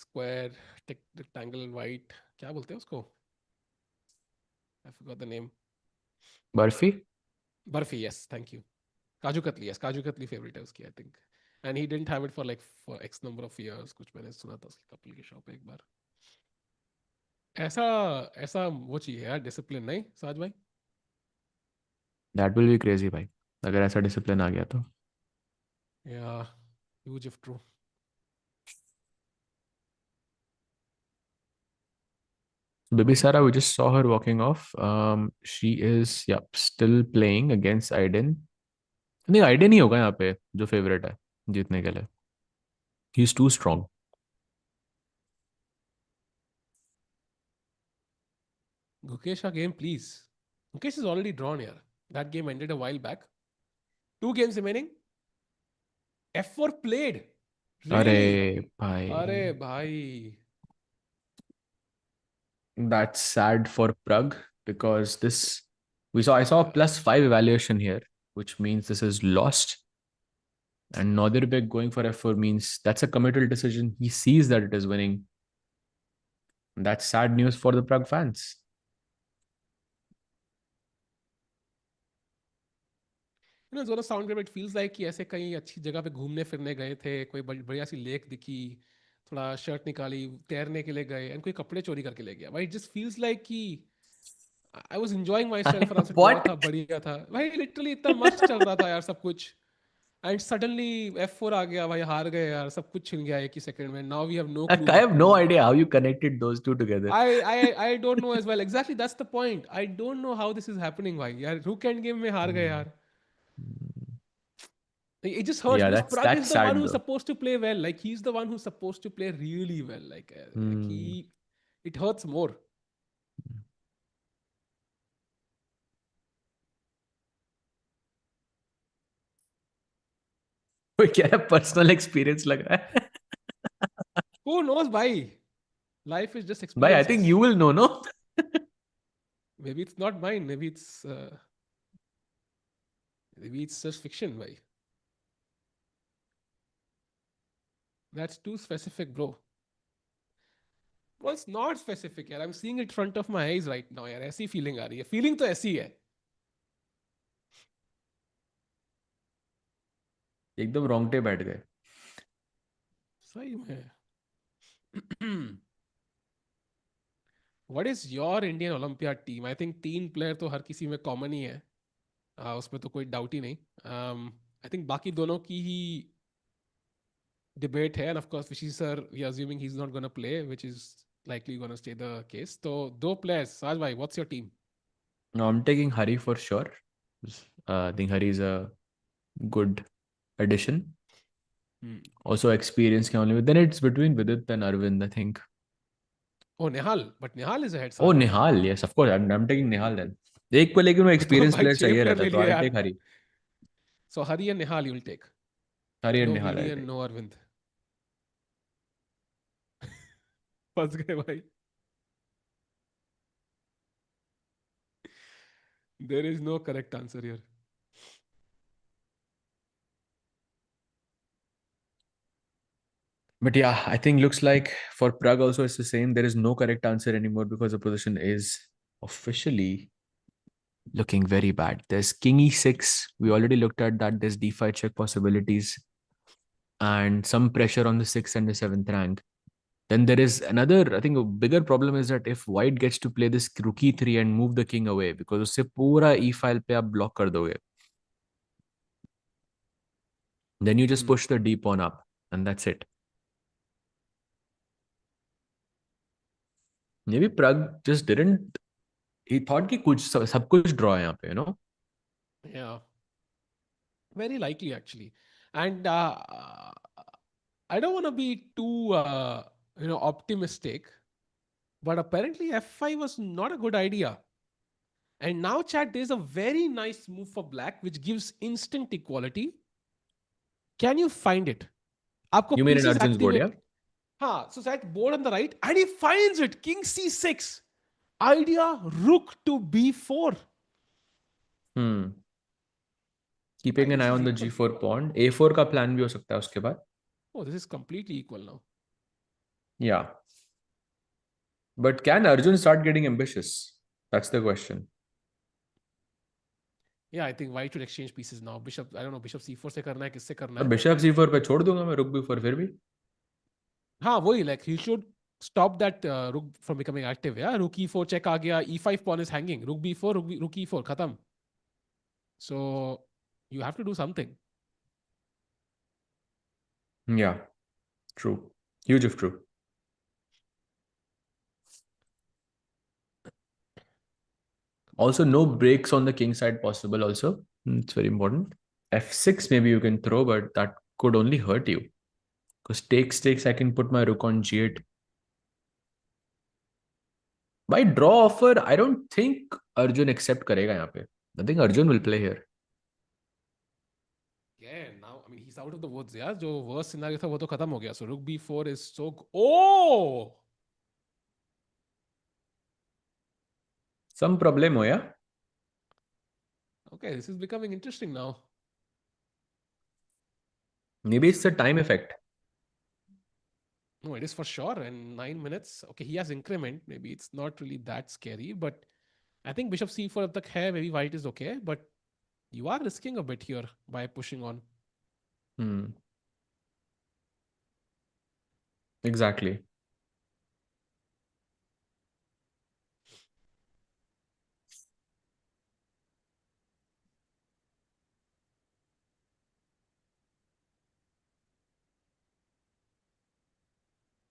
स्क्वायर रेक्टेंगल वाइट, क्या बोलते हैं उसको, I forgot the name. Barfi. Barfi, yes, thank you. Kaju katli, yes, kaju katli favourite है उसकी, I think. And he didn't have it for like for x number of years, कुछ मैंने सुना था उसकी कपल की शॉप एक बार. ऐसा ऐसा वो चाहिए यार, डिसिप्लिन, नहीं साज भाई? That will be crazy भाई. अगर ऐसा discipline आ गया तो. या, huge if true. Bibisara, we just saw her walking off. She is, yeah, still playing against Aydin. नहीं, Aydin ही होगा यहाँ पे जो फेवरेट है जीतने के लिए. He is too strong. Gukesh, a game, please. Gukesh is already drawn here. That game ended a while back. 2 games remaining. F4 played. अरे Really? भाई. अरे भाई. That's sad for Pragg because this I saw a +5 evaluation here, which means this is lost. And Nodirbek going for F4 means that's a committal decision. He sees that it is winning. That's sad news for the Pragg fans. It's gonna sound great, but it feels like कि ऐसे कहीं अच्छी जगह पे घूमने फिरने गए थे, कोई बढ़िया सी लेक दिखी, थोड़ा शर्ट निकाली, तैरने के लिए गए, एंड कोई कपड़े चोरी करके ले गया. भाई it just feels like कि I was enjoying myself, आराम से ड्रॉ What? था, बढ़िया था भाई, लिटरली इतना मस्त चल रहा था यार सब कुछ. एंड सडनली F4 आ गया भाई, हार गए यार, सब कुछ छिन गया एक ही सेकंड में. Now we have no I clue what have to no do. idea how you connected those two together. I don't know as well. Exactly, that's the point. I don't know how this is happening भाई यार. रुक end game में हार गए Hmm. यार. It just hurts Yeah, because that's Pragg is that's the one sad who's though. supposed to play well. Like he's the one who's supposed to play really well. Like Hmm. he, it hurts more. कोई कह रहा है personal experience लग रहा है. Who knows, bhai? Life is just भाई I think you experiences. will know, no? Maybe it's not mine. Maybe it's just fiction, bhai. That's too specific, bro. Well, it's not specific, yaar. I'm seeing it front of my eyes right now, yaar. ऐसी feeling आ रही है. Feeling तो ऐसी है. एकदम रोंगटे बैठ गए. सही में. What is your Indian Olympiad team? I think 3 player तो हर किसी में common ही है. उसमें तो कोई doubt ही नहीं. I think बाकी दोनों की ही debate है, and of course Vishy sir, we are assuming he's not going to play, which is likely going to stay the case. So 2 players. Saj bhai, what's your team? No, I'm taking Hari for sure. I think Hari is a good addition. Also experience can only. Then it's between Vidit and Arvind, I think. Oh, Nehal. But Nehal is ahead, Oh, Saj bhai. Nihal. Yes, of course. I'm taking Nihal then. एक को लेकिन वो तो experience भाई player 6 चाहिए player रहता ले तो लिए आई यार. Take Hari. So Hari and Nehal you will take. Hari and No Nihal Vili I and take. no Arvind. फंस गए भाई. There is no correct answer here. But yeah, I think looks like for Pragg also it's the same. There is no correct answer anymore because the position is officially looking very bad. There's King E6. We already looked at that. There's D5 check possibilities and some pressure on the 6th and the 7th rank. Then there is another, I think a bigger problem is that if white gets to play this rook e3 and move the king away, because उससे पूरा e file पे आप block कर दोगे. Then you just push the d pawn up and that's it. Maybe Pragg just didn't, he thought कि कुछ सब कुछ draw है यहाँ पे, you know? Yeah. Very likely actually. And I don't want to be too optimistic. But apparently f5 was not a good idea. And now, chat, there's a very nice move for black which gives instant equality. Can you find it? आपको You mean in pieces Arjun's board, yeah? activate. हाँ, so that board on the right, and he finds it. King c6. Idea rook to b4. Hmm. I Keeping think an eye this is on the equal. G4 pawn. A4 का plan भी हो सकता है उसके बाद. Oh, this is completely equal now. Yeah. But can Arjun start getting ambitious? That's the question. Yeah, I think white should exchange pieces now. Bishop, I don't know, bishop c4 से करना है, किससे करना अब है? Bishop C4 पे छोड़ दूंगा मैं Rook B4 फिर भी. हाँ, वही, like he should stop that rook from becoming active. Yeah, rook e4 check आ गया, e5 pawn is hanging, rook b4, rook e4 खत्म. So you have to do something. Yeah. True. Huge if true. Also, no breaks on the king side possible also. It's very important. F6 maybe you can throw, but that could only hurt you. Because takes, I can put my rook on G8. By draw offer, I don't think Arjun accept karega यहाँ पे. I think Arjun will play here. Yeah, now, I mean, he's out of the woods. Yeah, जो worst scenario था वो तो खत्म हो गया. So rook b4 is so... Oh! Some problem हो या? Okay, this is becoming interesting now. Maybe it's a time effect. No, it is for sure. And 9 minutes. Okay, he has increment. Maybe it's not really that scary. But I think bishop c4 अब तक है. Maybe white is okay. But you are risking a bit here by pushing on. Exactly.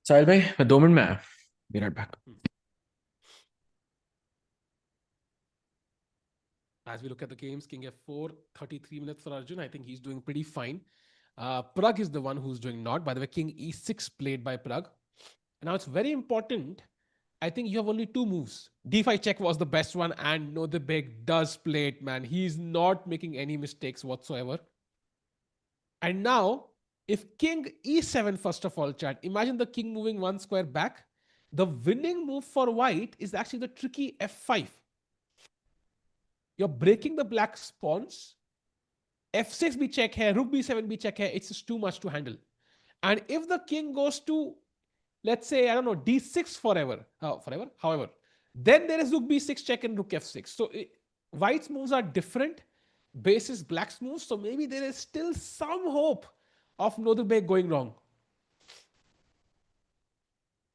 साहिल भाई मैं 2 minute में आया. Be right back. As we look at the games, king f4, 33 minutes for Arjun. I think he's doing pretty fine. Pragg is the one who's doing not. By the way, king e6 played by Pragg. Now it's very important. I think you have only two moves. D5 check was the best one, and Nodirbek does play it, man. He's not making any mistakes whatsoever. And now, if king e7, first of all, chat, imagine the king moving one square back. The winning move for white is actually the tricky f5. You're breaking the black pawns. f6 bhi check hai, rook b7 bhi check hai. It's just too much to handle. And if the king goes to, let's say, I don't know, d6 however, then there is rook b6 check and rook f6. So white's moves are different basis black's moves. So maybe there is still some hope of Nodirbek going wrong.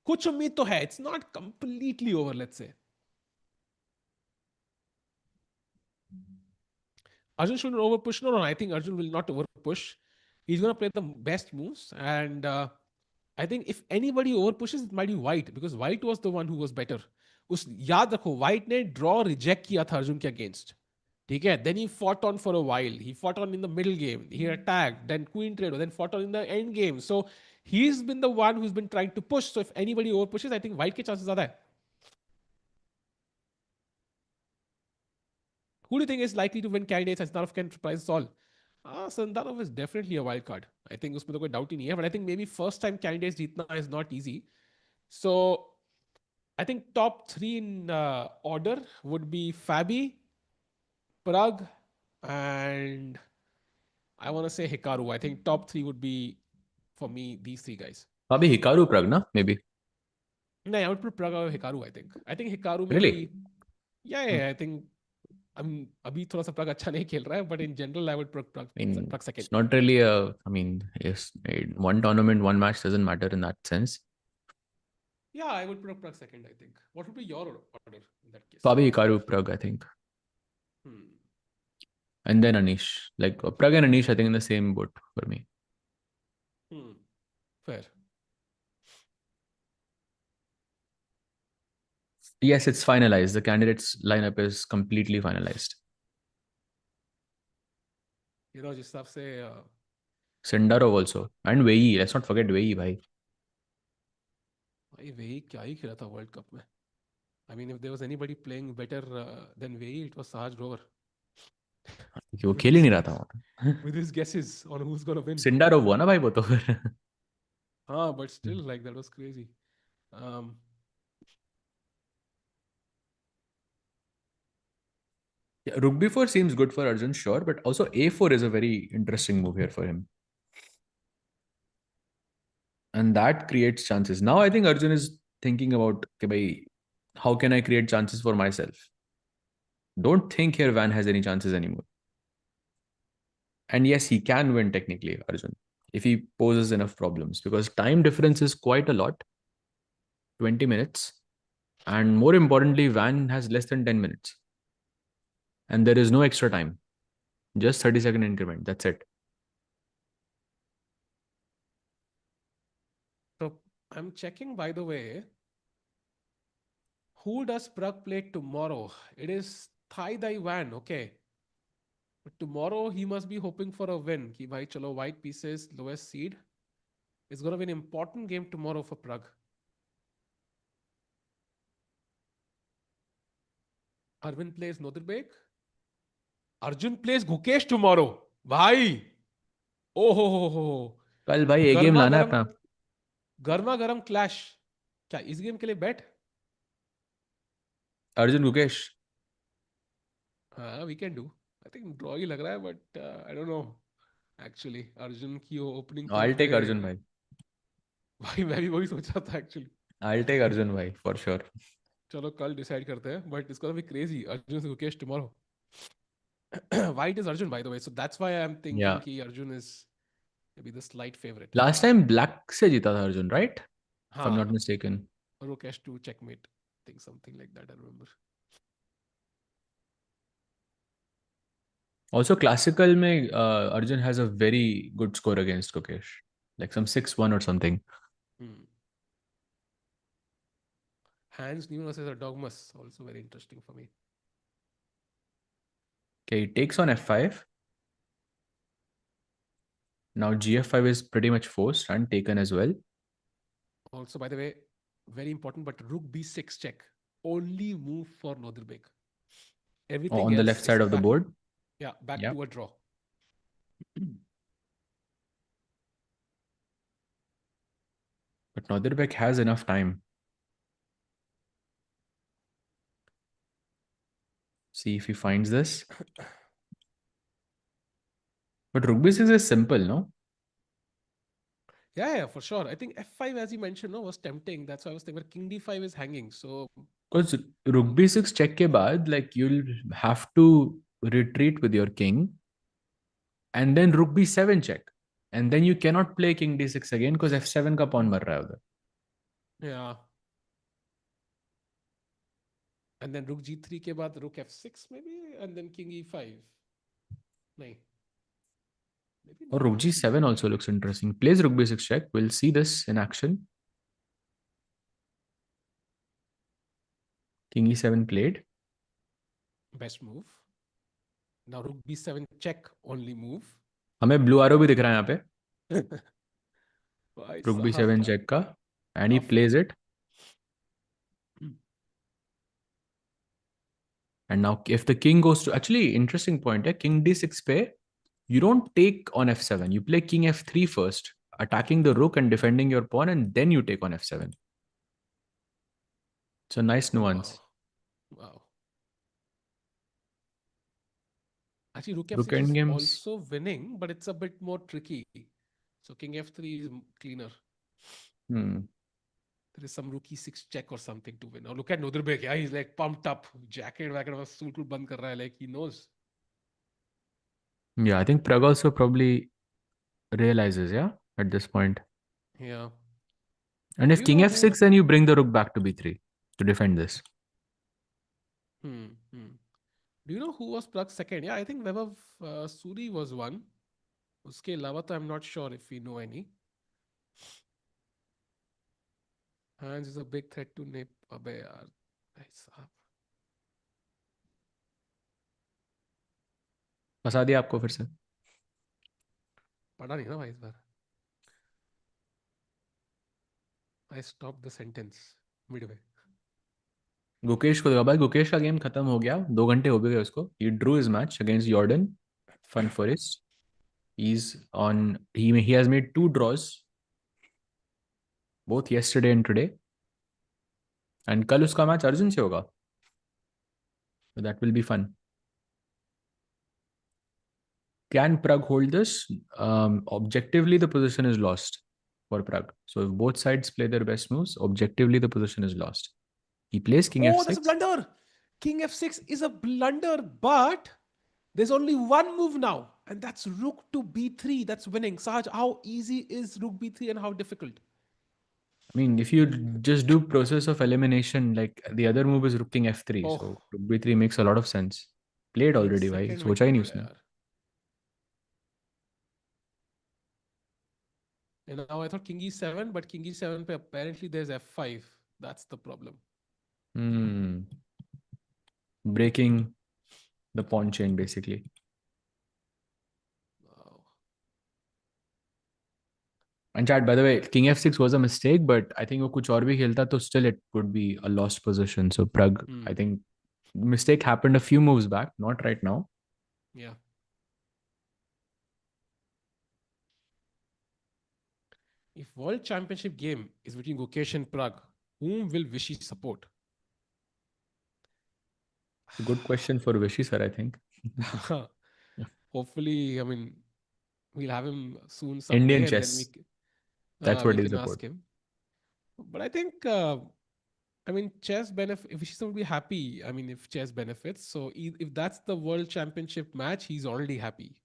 कुछ उम्मीद तो है. It's not completely over, let's say. Arjun shouldn't over push. No, I think Arjun will not over push. He's going to play the best moves. And I think if anybody over pushes, it might be white, because white was the one who was better. याद रखो, white ने draw reject किया था Arjun के against. ठीक है? Then he fought on for a while. He fought on in the middle game. He attacked, then queen trade, then fought on in the end game. So he's been the one who's been trying to push. So if anybody over pushes, I think white के chances ज़्यादा है. Who do you think is likely to win candidates as Sindarov can surprise us all? Sindarov is definitely a wild card. I think उसमें तो कोई doubt ही नहीं है. But I think maybe first time candidates जीतना is not easy. So I think top three in order would be Fabi, Pragg, and I want to say Hikaru. I think top three would be, for me, these three guys. Maybe Hikaru Pragg, na? Maybe. No, I would put Pragg or Hikaru, I think. I think Hikaru maybe... Really? Yeah, I think... अभी थोड़ा सा Pragg अच्छा नहीं खेल रहा है, but in general I would put Pragg second. It's not really a... I mean, yes, one tournament, one match doesn't matter in that sense. Yeah, I would put Pragg second, I think. What would be your order in that case? Fabi, Hikaru, Pragg, I think. And then Anish. Like, Pragg and Anish, I think, in the same boat for me. Fair. Yes, it's finalized. The candidates lineup is completely finalized. You know, जिस हिसाब से Sindarov also. And Wei. Let's not forget Wei, bhai. भाई वही क्या ही खेला था world cup में. I mean, if there was anybody playing better than Wei, it was Sahaj Grover वो with खेल ही his नहीं रहा था वहाँ. with his guesses on who's gonna win. Sindarov हुआ ना भाई वो तो फिर. But still, like that was crazy. Um, Yeah, rook b4 seems good for Arjun, sure, but also a4 is a very interesting move here for him. And that creates chances. Now I think Arjun is thinking about, okay, bhai, how can I create chances for myself? Don't think here Van has any chances anymore. And yes, he can win technically, Arjun, if he poses enough problems, because time difference is quite a lot, 20 minutes. And more importantly, Van has less than 10 minutes. And there is no extra time, just 30-second increment. That's it. so I'm checking, by the way, who does Pragg play tomorrow? It is Thai Dai Van, okay. But tomorrow he must be hoping for a win. Ki bhai chalo white pieces, lowest seed. It's gonna be an important game tomorrow for Pragg. Arvind plays Nodirbek. Arjun plays Gukesh tomorrow. भाई ओ हो कल भाई एक game गर्मा लाना है गर्म अपना. गर्मा गर्म क्लैश. क्या इस गेम के लिए बैट? अर्जुन गुकेश. हाँ we can do. I think draw ही लग रहा है but I don't know. Actually Arjun की ओपनिंग तो I'll take पूरे. Arjun भाई. भाई मैं भी वही सोच रहा था एक्चुअली. I'll take Arjun भाई for sure. चलो कल डिसाइड करते हैं but it's gonna be crazy. Arjun से Gukesh tomorrow. White is Arjun, by the way, so that's why I'm thinking Yeah. कि Arjun is maybe the slight favorite. Last time black से जीता था Arjun, right? If I'm not हाँ, mistaken. Rokesh to checkmate. I think something like that I remember. Also, classical में Arjun has a very good score against Gukesh, like some 6-1 or something. Hmm. Hans Niemann versus Erdogmus, also very interesting for me. Okay, he takes on f5. Now gf5 is pretty much forced and taken as well. Also, by the way, very important, but Rook B6 check. Only move for Nodirbek. Everything On the else left is side of the back. board. Yeah, back Yeah. to a draw. But Nodirbek has enough time. See if he finds this. But rook b6 is simple, no? Yeah, for sure. I think F5, as you mentioned, no, was tempting. That's why I was thinking, but King D5 is hanging. So, Because rook b6 check के बाद, like you'll have to retreat with your king, and then rook b7 check, and then you cannot play king d6 again because f7 का pawn मर रहा है उधर. yeah. And then Rook G3 के बाद Rook F6 maybe, and then King E5. नहीं. Maybe Or not rook Rook g7 C3. also looks interesting. Plays rook b6 check. We'll see this in action. King e7 played. Best move. Now Rook B7 check only move. हमें blue आरो भी दिख रहा है यहाँ पे. भाई Rook साहब b7 क्या check का, and he टफ है. plays it. And now if the king goes to, actually interesting point है, king d6 पे you don't take on f7. You play king f3 first, attacking the rook and defending your pawn, and then you take on f7. It's a nice nuance. Wow. Wow. Actually, Rook Rook F6 is endgames. also winning, but it's a bit more tricky. So King F3 is cleaner. Hmm. There is some Rook E6 check or something to win. Now look at Nodirbek. Yeah, he's like pumped up. Jacket wacket suit band kar raha hai. Like he knows. Yeah, I think Pragg also probably realizes, yeah, at this point. Yeah. And Do if you king know who? f6, then you bring the rook back to b3 to defend this. Hmm. Hmm. Do you know who was Pragg's second? Yeah, I think Vaibhav Suri was one. उसके अलावा तो I'm not sure if we know any. Hans is a big threat to Nep. अबे यार, भाई साहब. फंसा दिया आपको फिर से. पढ़ा नहीं ना भाई इस बार. I stopped the sentence midway. Gukesh को देखा भाई, गुकेश का गेम खत्म हो गया, 2 घंटे हो गए उसको. He drew his match against Jordan van Foreest. He's on. He has made 2 draws, both yesterday and today. And कल उसका मैच अर्जुन से होगा. So that will be fun. Can Pragg hold this? Objectively, the position is lost for Pragg. So if both sides play their best moves, objectively the position is lost. He plays King Oh, that's a F6. blunder. King F6 is a blunder, but there's only one move now, and that's Rook to B3. That's winning. Saj, how easy is Rook B3 and how difficult? I mean, if you just do process of elimination, like the other move is Rook King F3, Oh, so Rook B3 makes a lot of sense. Played एक already, भाई. second सोचा wait ही नहीं करो उसने. यार. And now I thought King E7, but King E7 pe apparently there's F5. That's the problem. Breaking the pawn chain basically. Wow. And chat, by the way, King F6 was a mistake, but I think वो कुछ और भी खेलता तो still it would be a lost position. So Pragg, I think mistake happened a few moves back, not right now. Yeah. If World Championship game is between Gukesh and Pragg, whom will Vishy support? It's a good question for Vishy sir, I think. Hopefully, I mean, we'll have him soon Indian someday, and then chess. That's we what he'll can support. ask him. But I think, I mean, chess benefit. If Vishy will be happy, I mean, if chess benefits, so if that's the World Championship match, he's already happy.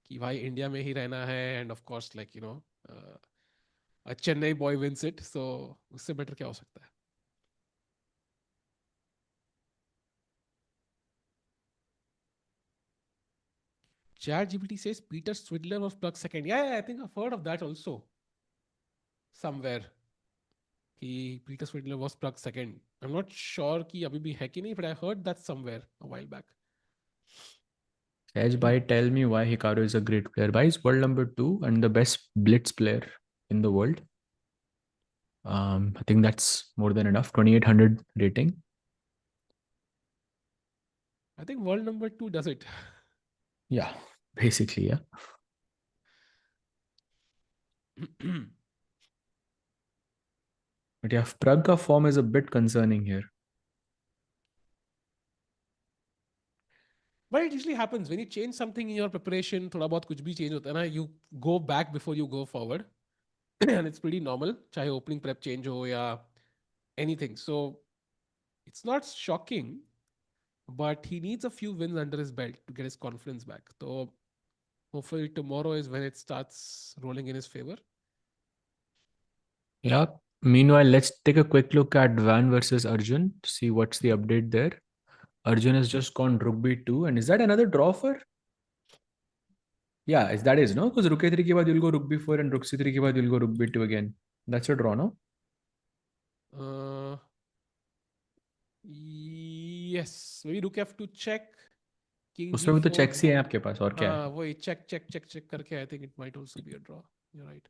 कि भाई India में ही रहना है and of course like Chennai boy wins it so उससे better क्या हो सकता है Chat GPT says Peter Swidler was Pragg second. Yeah, I think I've heard of that also. Somewhere. कि Peter Swidler was Pragg second. I'm not sure कि अभी भी है कि नहीं, but I heard that somewhere a while back. Edge by tell me why Hikaru is a great player. By he's world number 2 and the best blitz player in the world. I think that's more than enough. 2800 rating. I think world number 2 does it. Yeah, basically, yeah. But yeah, Pragg form is a bit concerning here. But it usually happens when you change something in your preparation, थोड़ा बहुत कुछ भी change होता है ना, you go back before you go forward. And it's pretty normal, चाहे opening prep change हो या anything. So it's not shocking, but he needs a few wins under his belt to get his confidence back. So hopefully tomorrow is when it starts rolling in his favor. Yeah. Meanwhile, let's take a quick look at Van versus Arjun to see what's the update there. Arjun has just gone Rook B2. And is that another draw for? Yeah, that is, no? Because Rook A3 ke baad you'll go Rook B4 and Rook C3 ke baad you'll go Rook B2 again. That's a draw, no? Yes. Maybe Rook F2 check. King उसमें भी तो G4. Checks ही है आपके पास और क्या है? वही check करके I think it might also be a draw. You're right.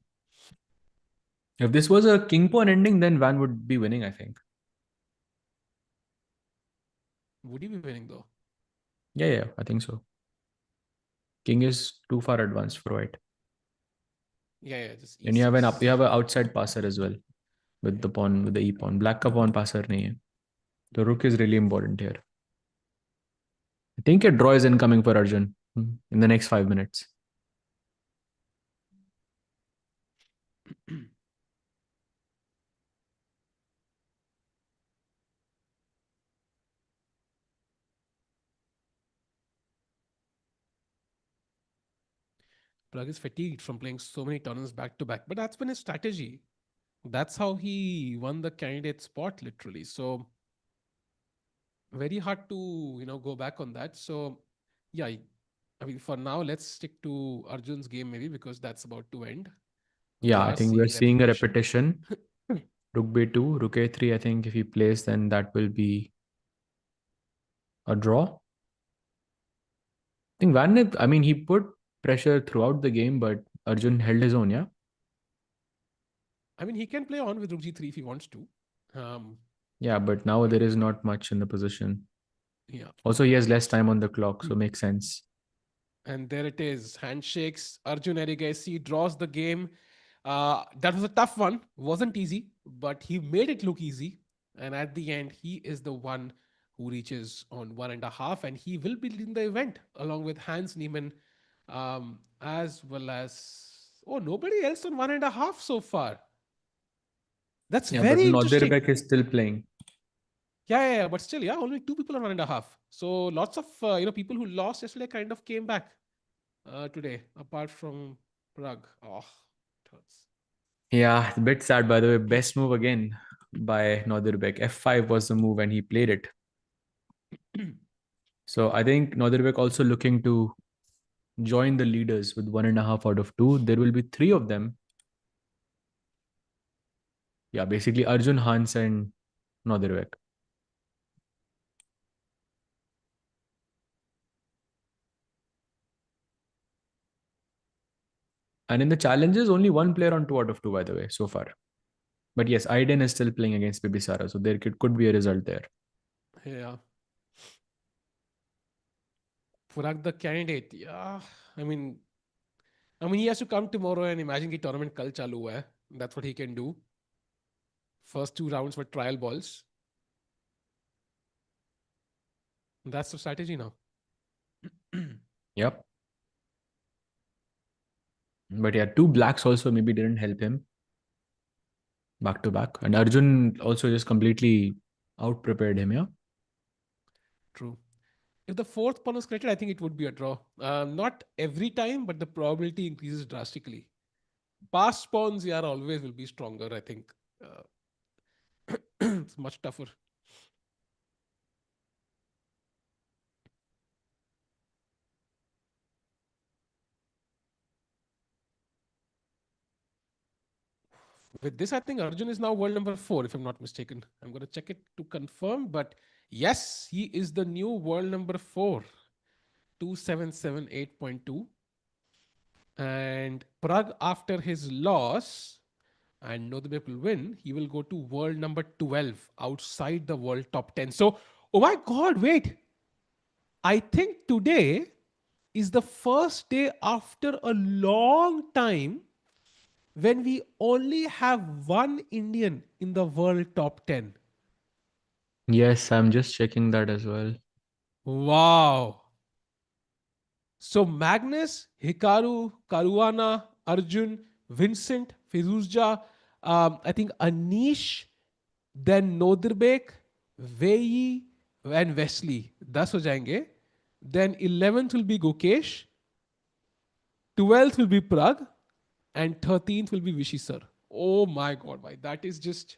If this was a king pawn ending, then Van would be winning, I think. Would he be winning though? Yeah, I think so. King is too far advanced for white. Yeah, just And you have E6. an outside passer as well with the pawn, with the e pawn. Black का pawn passer नहीं है. The rook is really important here. I think a draw is incoming for Arjun in the next 5 minutes. Pragg is fatigued from playing so many tournaments back to back, but that's been his strategy. That's how he won the candidate spot, literally. So very hard to go back on that. So yeah, I mean for now let's stick to Arjun's game maybe because that's about to end. We Yeah, I are think we're seeing seeing a repetition. repetition. Rook B2, Rook A3. I think if he plays, then that will be a draw. I think I mean, he put pressure throughout the game, but Arjun held his own, yeah? I mean, he can play on with rook g3 if he wants to. Um, Yeah, but now there is not much in the position. yeah. Also, he has less time on the clock, so makes sense. And there it is. Handshakes. Arjun Erigaisi draws the game. That was a tough one. Wasn't easy, but he made it look easy. And at the end, he is the one who reaches on 1.5, and he will be leading the event along with Hans Niemann, as well as nobody else on 1.5 so far. That's Yeah, but very interesting. Nodirbek is still playing. Yeah. But still, yeah, only two people on 1.5. So lots of people who lost yesterday kind of came back today, apart from Pragg. Oh, it hurts. Yeah, a bit sad by the way. Best move again by Nodirbek. F5 was the move and he played it. So I think Nodirbek also looking to join the leaders with 1.5 out of 2. There will be 3 of them. Yeah, basically Arjun, Hans, and Nodirbek. And in the challenges, only one player on 2 out of 2, by the way, so far. But yes, Aydin is still playing against Bibisara, so there could be a result there. Yeah. Pragg the candidate. Yeah. I mean, he has to come tomorrow and imagine the tournament kal chalu hua hai. That's what he can do. First 2 rounds were trial balls. That's the strategy now. Yep. But yeah, 2 blacks also maybe didn't help him back to back. And Arjun also just completely out prepared him, yeah. True. If the fourth pawn was created, I think it would be a draw. Not every time, but the probability increases drastically. Past pawns, yeah, always will be stronger, I think. It's much tougher. With this, I think Arjun is now world number 4, if I'm not mistaken. I'm going to check it to confirm, but yes, he is the new world number 4, 2778.2. And Pragg, after his loss, and Nodirbek will win, he will go to world number 12 outside the world top 10. So, oh my God, wait. I think today is the first day after a long time when we only have one Indian in the world top 10. Yes, I'm just checking that as well. Wow. So Magnus, Hikaru, Caruana, Arjun, Vincent, Firouzja, I think Anish, then Nodirbek, Veyi, and Wesley. 10 हो जाएंगे. Then 11th will be Gukesh, 12th will be Pragg, and 13th will be Vishy sir. Oh my God, why that is just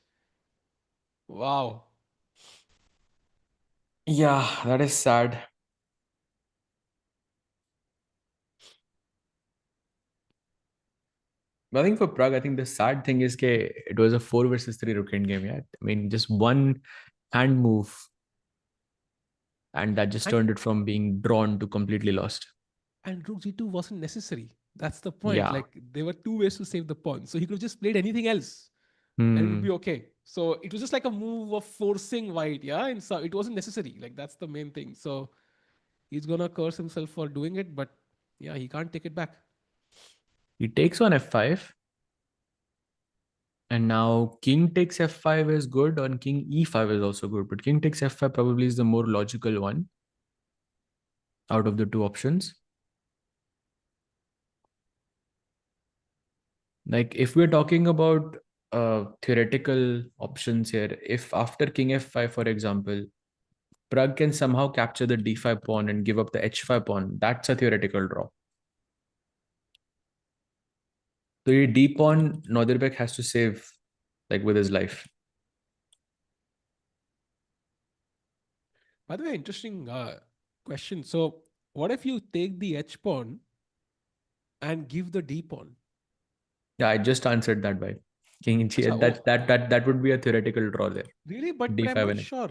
wow. Yeah, that is sad. But I think for Pragg, I think the sad thing is that it was a 4 versus 3 rook game. Yeah, I mean, just one hand move, and that just And turned it from being drawn to completely lost. Rook G2 wasn't necessary. That's the point. Yeah. Like there were 2 ways to save the pawn. So he could have just played anything else and it would Hmm. be okay. So it was just like a move of forcing white, yeah. And so it wasn't necessary. Like that's the main thing. So he's gonna curse himself for doing it, but yeah, he can't take it back. He takes on f5. And now king takes f5 is good, and king e5 is also good. But king takes f5 probably is the more logical one out of the 2 options. Like if we're talking about theoretical options here, if after king f5, for example, Pragg can somehow capture the d5 pawn and give up the h5 pawn, that's a theoretical draw. So the d pawn, Nodirbek has to save like with his life. By the way, interesting question. So what if you take the H pawn and give the D pawn? Yeah, I just answered that by king g. Acha, That would be a theoretical draw there. really? But I'm d5 not and sure.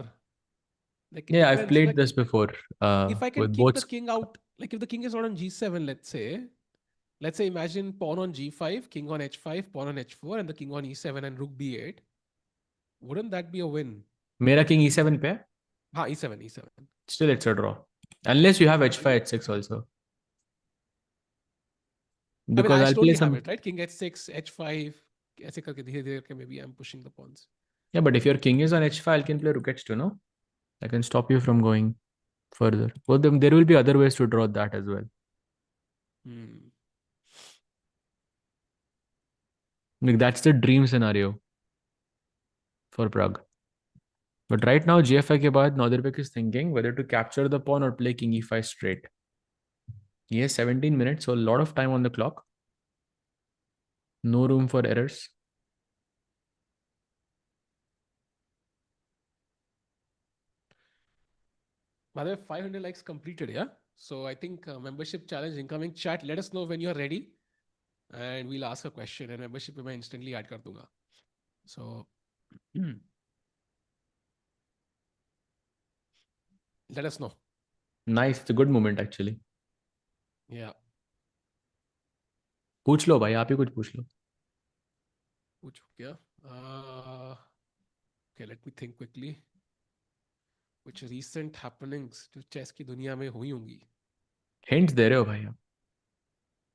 Like it yeah, I've depends. played Like this before if I can with kick the both. king out, like if the king is not on G7, let's say, Let's say imagine pawn on g5, king on h5, pawn on h4, and the king on e7 and rook b8. Wouldn't that be a win? मेरा king e7 पे है. E7, e7. Still it's a draw. Unless you have h5, h6 also. I mean, Because I I'll play slowly have some. it, right? King h6, h5. ऐसे करके धीरे-धीरे करके maybe I'm pushing the pawns. Yeah, but if your king is on h5, I can play rook h2, no? I can stop you from going further. Well, then there will be other ways to draw that as well. Hmm. Like that's the dream scenario for Prague. But right now, GFI के बाद Nodirbek is thinking whether to capture the pawn or play king e5 straight. He has 17 minutes, so a lot of time on the clock. No room for errors. By the way, 500 likes completed, yeah? So I think membership challenge incoming chat. Let us know when you're ready and we'll ask a question and membership में मैं instantly add कर दूंगा. So let us know. Nice. It's a good moment actually. Yeah. पूछ लो भाई, आप ही कुछ पूछ लो. पूछो क्या? Okay, let me think quickly. Which recent happenings जो chess की दुनिया में हुई होंगी? Hints दे रहे हो भाई आप.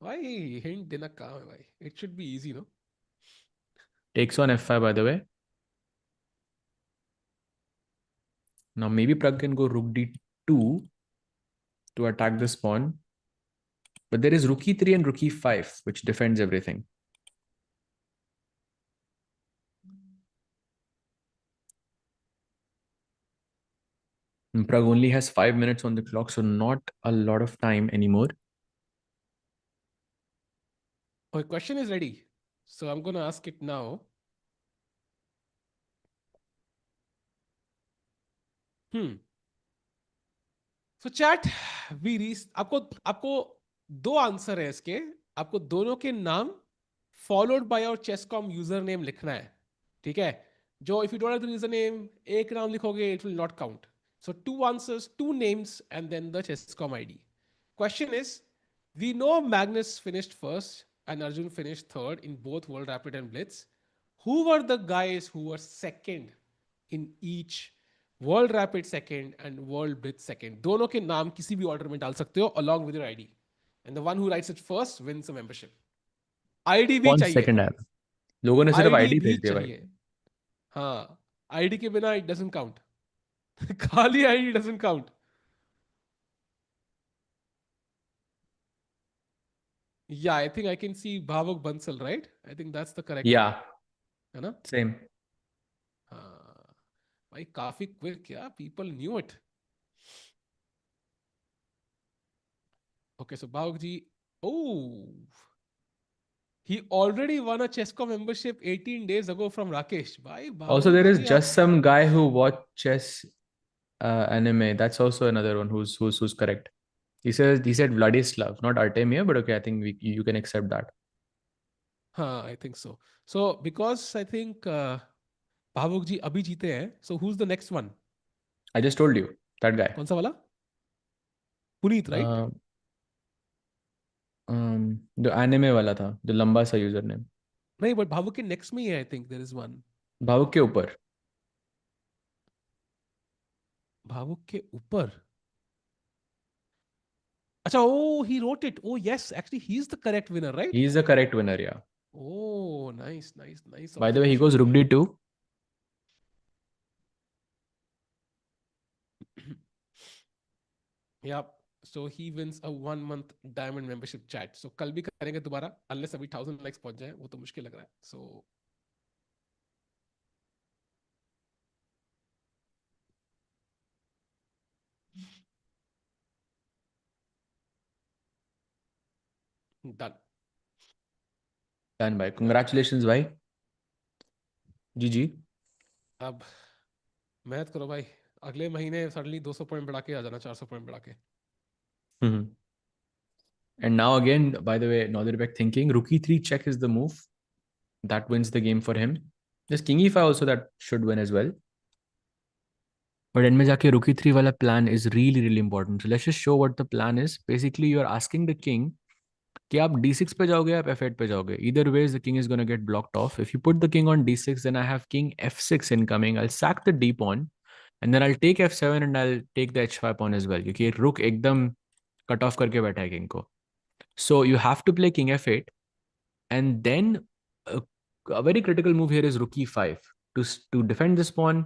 भाई hint देना काम है भाई. It should be easy, no? Takes on f5 by the way. Now maybe Pragg can go rook d2 to attack this pawn. But there is rook e3 and rook e5, which defends everything. And Pragg only has 5 minutes on the clock, so not a lot of time anymore. My question is ready. So I'm going to ask it now. So chat, आपको दो answer है इसके. आपको दोनों के नाम followed by your chess.com username लिखना है. ठीक है? जो if you don't have the username, एक नाम लिखोगे, it will not count. So two answers, two names, and then the chess.com ID. Question is, we know Magnus finished first and Arjun finished third in both World Rapid and Blitz. Who were the guys who were second in each world rapid second and world blitz second? दोनों के नाम किसी भी order में डाल सकते हो along with your ID. And the one who writes it first wins a membership. ID भी कौन चाहिए. सेकंड आया था? लोगों ने सिर्फ ID आईडी भी भेज दिया भाई. चाहिए. हाँ, ID के बिना it doesn't count. खाली ID doesn't count. Yeah, I think I can see Bhavuk Bansal, right? I think that's the correct one. है ना? Same. हाँ, भाई काफी क्विक. या people knew it. Okay, so Bhavuk ji, oh, he already won a Chessco membership 18 days ago from Rakesh. Bhai, Also, Bhavuk there is ji, just some guy who watched chess anime. That's also another one who's correct. He said Vladislav, not Artemia, but okay, I think you can accept that. I think so. So because I think Bhavuk ji abhi jeete hain, so who's the next one? I just told you that guy. कौन सा वाला? Puneet, right? जो anime वाला था, जो लंबा सा user name. नहीं, but Bhavuk के next में ही है, I think there is one. भावुक के ऊपर. Bhavuk के ऊपर. अच्छा, oh, he wrote it. Oh yes, actually he's the correct winner, right? He's the correct winner, yeah. Oh, nice, nice, nice. By the way, he goes rook d2. Yeah. So he wins a 1 month diamond membership chat. So कल भी करेंगे दोबारा, unless अभी 1000 likes पहुंच जाए, वो तो मुश्किल लग रहा है. So done. Done, bhai. Congratulations, bhai. GG. अब मेहनत करो भाई. अगले महीने सडनली 200 पॉइंट बढ़ा के आ जाना, 400 पॉइंट बढ़ा के. And now again, by the way, Nodirbek thinking rook e3 check is the move that wins the game for him. There's king e5 also that should win as well. But end में जाके rook e3 वाला plan is really important. So let's just show what the plan is. Basically, you're asking the king कि आप d6 पे जाओगे, आप f8 पे जाओगे. Either ways, the king is going to get blocked off. If you put the king on d6, then I have king f6 incoming. I'll sack the d pawn, and then I'll take f7 and I'll take the h5 pawn as well. क्योंकि रुक एकदम cut off करके बैठा है king को. So you have to play king f8, and then uh, a very critical move here is rook e5 to defend this pawn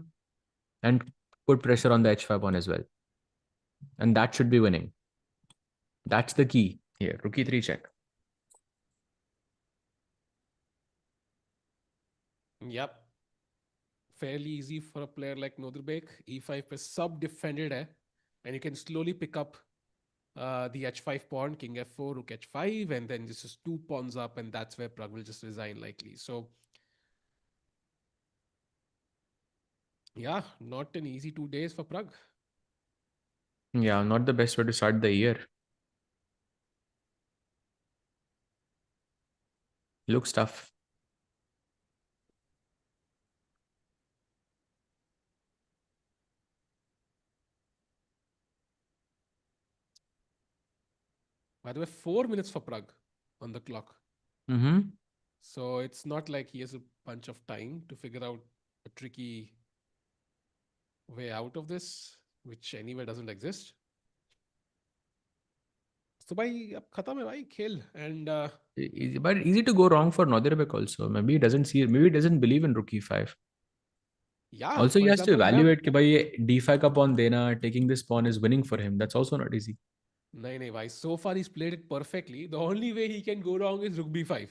and put pressure on the h5 pawn as well. And that should be winning. That's the key here. Rook e3 check. Yep. Fairly easy for a player like Nodirbek. E5 पे सब defended है, and you can slowly pick up the h5 pawn, king f4, rook h5, and then this is 2 pawns up, and that's where Pragg will just resign likely. So yeah, not an easy 2 days for Pragg. Yeah, not the best way to start the year. Looks tough. By the way, 4 minutes for Pragg on the clock. Mm-hmm. So it's not like he has a bunch of time to figure out a tricky way out of this, which anyway doesn't exist. So भाई अब खत्म है भाई खेल, and But easy to go wrong for Nodirbek also. Maybe he doesn't see it. Maybe he doesn't believe in rook e5. yeah, Also, he for has to example, evaluate कि भाई ये d5 का pawn देना, taking this pawn is winning for him. That's also not easy. नहीं भाई, so far he's played it perfectly. The only way he can go wrong is rook b5.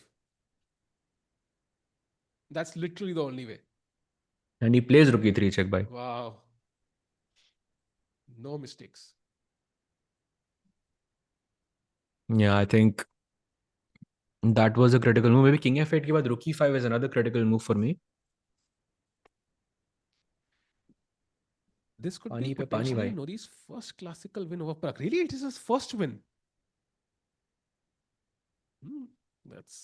That's literally the only way. And he plays rook e3 check by. Wow. No mistakes. Yeah, I think that was a critical move. Maybe king f8 के बाद rook e5 is another critical move for me. This could पानी be पे पानी potentially भाई. Nori's first classical win over Pragg. Really? It is his first win. That's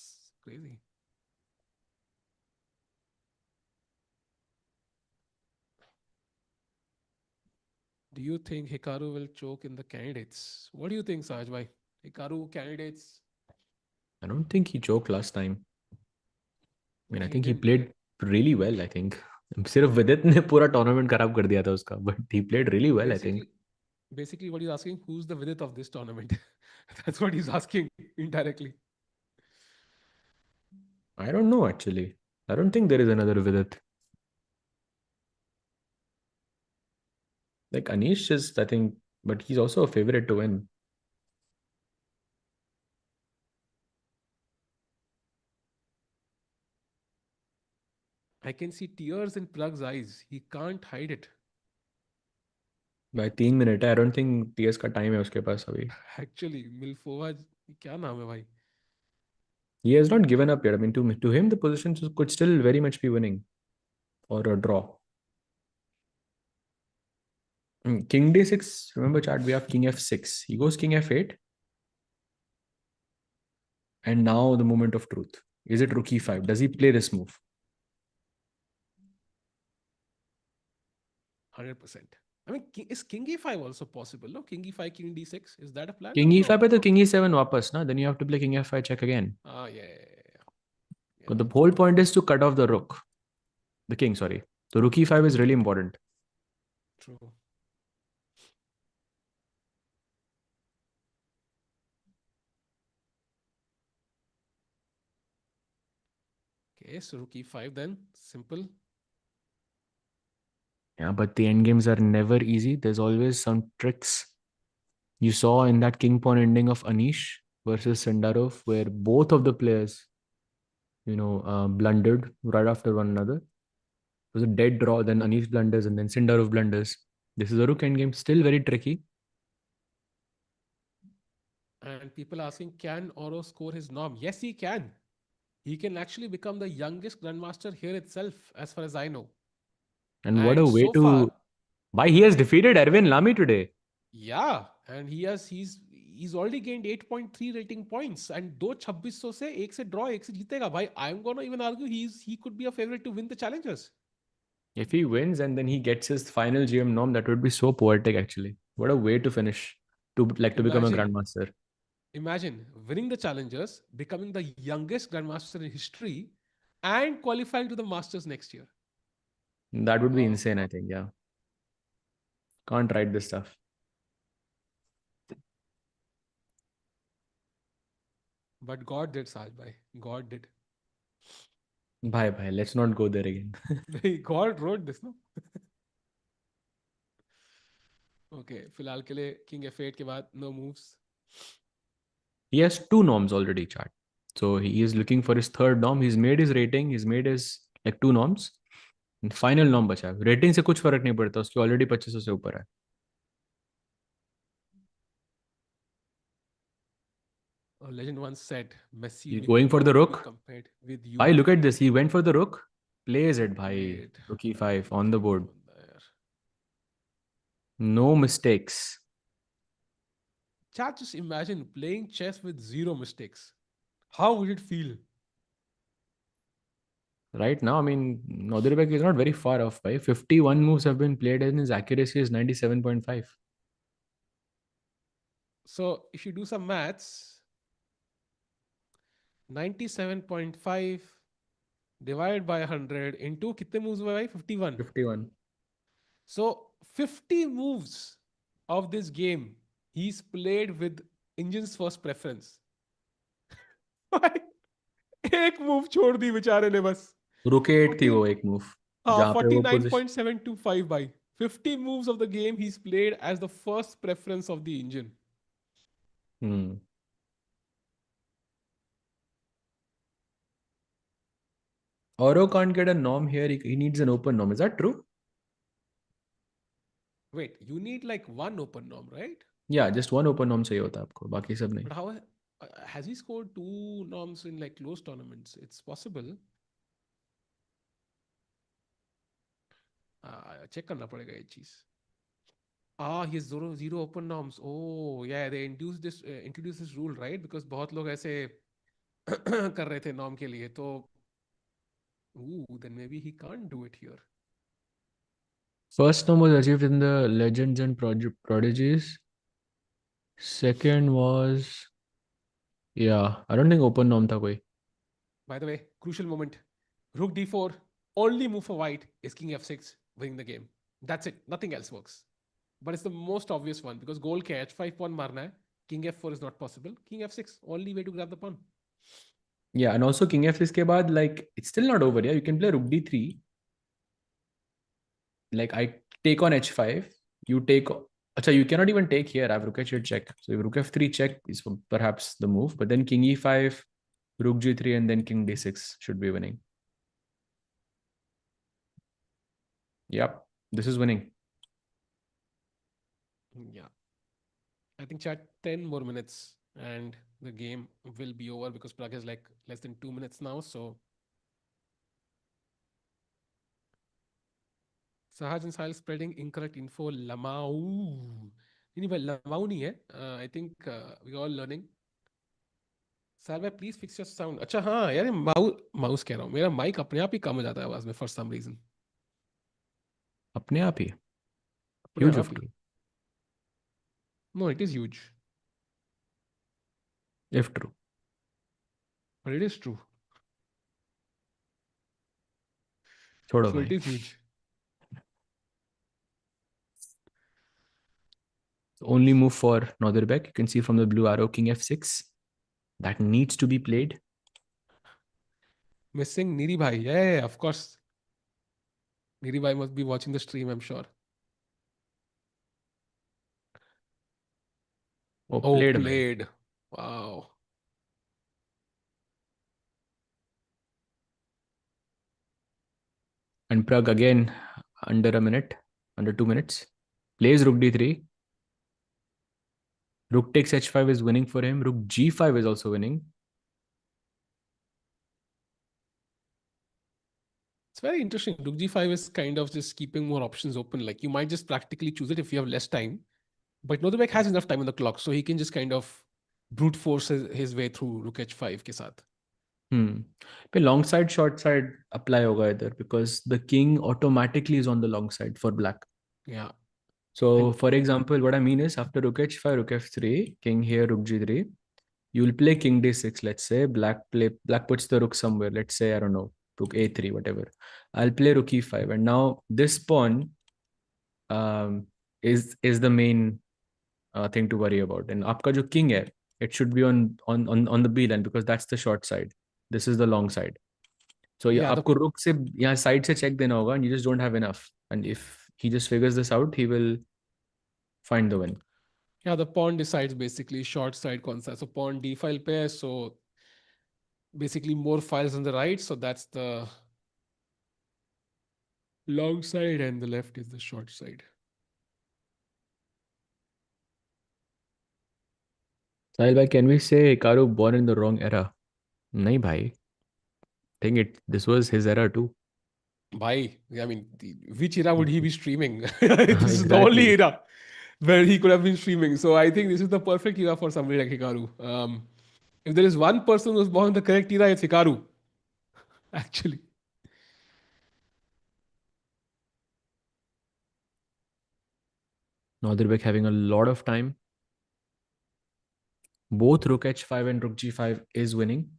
crazy. Do you think Hikaru will choke in the candidates? What do you think, Sahaj bhai? Hikaru candidates? I don't think he choked last time. I mean, I He think he didn't. played really well, I think. सिर्फ विदित ने पूरा tournament खराब कर दिया था उसका, but he played really well, I think. Basically, what he's asking, who's the Vidit of this tournament? That's what he's asking indirectly. I don't know actually. I don't think there is another Vidit. Like Anish is, I think, but he's also a favorite to win. I can see tears in Pragg's eyes. He can't hide it. By 3 minutes, I don't think TS का time है उसके पास अभी. Actually, Milfova, क्या नाम है भाई? He has not given up yet. I mean, to him, the position could still very much be winning or a draw. King d6. Remember, chat, we have king f6. He goes king f8. And now the moment of truth. Is it rook e5? Does he play this move? 100%. I mean, is king e5 also possible? No, king e5, king d6. Is that a plan? King or e5 no? पे तो king e7 वापस ना. Then you have to play king f5 check again. Ah, yeah. But the whole point is to cut off the rook. The king, sorry. So rook e5 is really important. True. Okay, so rook e5 then. Simple. Yeah, but the end games are never easy. There's always some tricks. You saw in that king pawn ending of Anish versus Sindarov, where both of the players, blundered right after one another. It was a dead draw. Then Anish blunders and then Sindarov blunders. This is a rook endgame, still very tricky. And people asking, can Oro score his norm? Yes, he can. He can actually become the youngest grandmaster here itself, as far as I know. And what a And way so far, to. Why he has defeated Erwin Lami today. yeah, and he's already gained 8.3 rating points, and दो 2600 से एक से draw एक से जीतेगा भाई. I'm gonna even argue he could be a favorite to win the challengers. If he wins and then he gets his final GM norm, that would be so poetic actually. What a way to finish to become a Imagine, grandmaster. Imagine winning the challengers, becoming the youngest grandmaster in history, and qualifying to the Masters next year. That would be Wow. insane, I think. Yeah. Can't write this stuff. But God did, Saj bhai. God did. Bye bye. Let's not go there again. God wrote this, no? Okay, फिलहाल के लिए King F8 के बाद no moves. He has two norms already, chat. So he is looking for his third norm. He's made his rating. He's made his like two norms. Final norm बचा है. Rating से कुछ फर्क नहीं पड़ता, उसकी ऑलरेडी 2500 से ऊपर है. A legend once said, Messi He's will going for the not be rook. compared with you. Bhai, look at this. He went for the rook. Plays it, bhai. Played. Rook e5 on the board. यार. No mistakes. Chat, just imagine playing chess with zero mistakes. How would it feel? Right now, I mean, Nodirbek is not very far off, bhai. 51 moves have been played and his accuracy is 97.5. So if you do some maths, 97.5 divided by 100 into kitne moves हुए भाई? 51. 51. So 50 moves of this game he's played with Indian's first preference. एक move छोड़ दी बेचारे ने बस. रुके 8 थी 14, वो एक मूव हाँ, जहां पे वो position. 49.725 by 50 moves of the game he's played as the first preference of the Indian. Oro can't get a norm here. He needs an open norm. Is that true? Wait, you need like one open norm, right? Yeah, just one open norm चाहिए होता है आपको, बाकी सब नहीं. But how has he scored two norms in like close tournaments? It's possible. Check करना पड़ेगा ये चीज. He has zero open norms. Oh yeah, they introduced this rule, right? Because बहुत लोग ऐसे कर रहे थे norm के लिए, तो then maybe he can't do it here. First norm was achieved in the Legends and Prodigies. Second was, yeah, I don't think open norm था कोई. By the way, crucial moment. Rook d4. Only move for white is king f6, winning the game. That's it. Nothing else works. But it's the most obvious one because goal के h5 pawn मारना है. King f4 is not possible. King f6, only way to grab the pawn. Yeah, and also king f6 के बाद, like, it's still not over. Yeah, you can play rook d3. Like, I take on h5. You take. Achha, you cannot even take here. I have rook h8 check. So if rook f3 check is perhaps the move. But then king e5, rook g3, and then king d6 should be winning. Yep, this is winning. Yeah. I think chat 10 more minutes and the game will be over because Pragg is like less than 2 minutes now. So Sahaj and Sahil spreading incorrect info. Lamau. नहीं भाई Lamau नहीं है. I think we all learning. Sahil भाई please fix your sound. अच्छा हाँ यार mouse कह रहा हूँ. मेरा माइक अपने आप ही कम हो जाता है आवाज में for some reason. अपने आप ही. अपने Huge आप of he. true. No, it is huge. If true. But it is true. छोड़ो So भाई. it is huge. Only move for Nodirbek. You can see from the blue arrow, king f6. That needs to be played. Missing Niri bhai. Yeah, of course. Niri bhai must be watching the stream, I'm sure. Oh, Oh, played. played. Wow. And Pragg again under a minute, under 2 minutes. Plays rook d3. Rook takes h5 is winning for him. Rook g5 is also winning. It's very interesting. Rook g5 is kind of just keeping more options open. Like you might just practically choose it if you have less time. But Nodirbek has enough time on the clock, so he can just kind of brute force his way through rook h5 के साथ. पे long side, short side apply होगा इधर because the king automatically is on the long side for black. Yeah. So for example, what I mean is after rook h5, rook f3, king here, rook g3, You'll play king d6, let's say. Black puts the rook somewhere. Let's say, I don't know, rook a3, whatever. I'll play rook e5, and now this pawn um, is the main thing to worry about. And आपका जो king है, it should be on the b line because that's the short side. This is the long side. So ये Yeah, आपको rook से यहाँ side से check देना होगा, and you just don't have enough. And if he just figures this out, he will find the win. the pawn decides basically short side concept. So pawn d file pair. So basically more files on the right. So that's the long side, and the left is the short side. Sahil bhai, can we say Hikaru born in the wrong era? नहीं भाई. Think this was his era too. Bhai, I mean, which era would he be streaming? This is the only Exactly. era where he could have been streaming. So I think this is the perfect era for somebody like Hikaru. If there is one person who's born in the correct era, it's Hikaru, actually. Nodirbek having a lot of time. Both rook h5 and rook g5 is winning.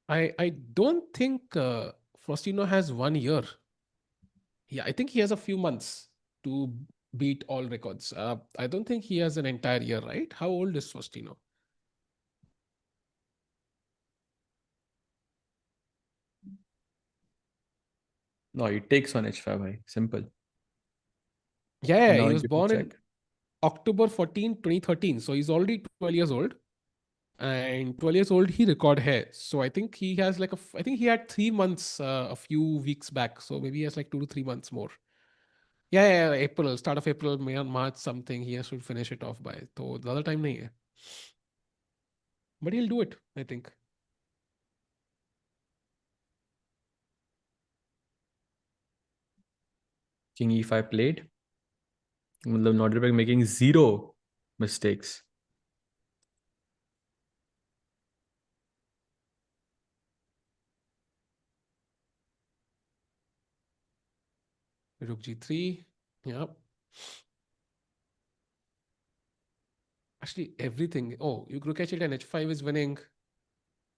I don't think Faustino has 1 year. Yeah, I think he has a few months to beat all records. I don't think he has an entire year, right? How old is Faustino? No, it takes on h5, bhai. Simple. Yeah, Now he you was get to born in check. October 14, 2013. So he's already 12 years old. And 12 years old, he record hair. So I think he has like I think he had 3 months a few weeks back. So maybe he has like 2 to 3 months more. Yeah, April, start of April, May or March, something. He has to finish it off by. So the other time, nahi hai. But he'll do it, I think. King e5 played. Nodirbek making zero mistakes. Rook g3. Yeah. Actually, everything. Oh, you look at it and h5 is winning.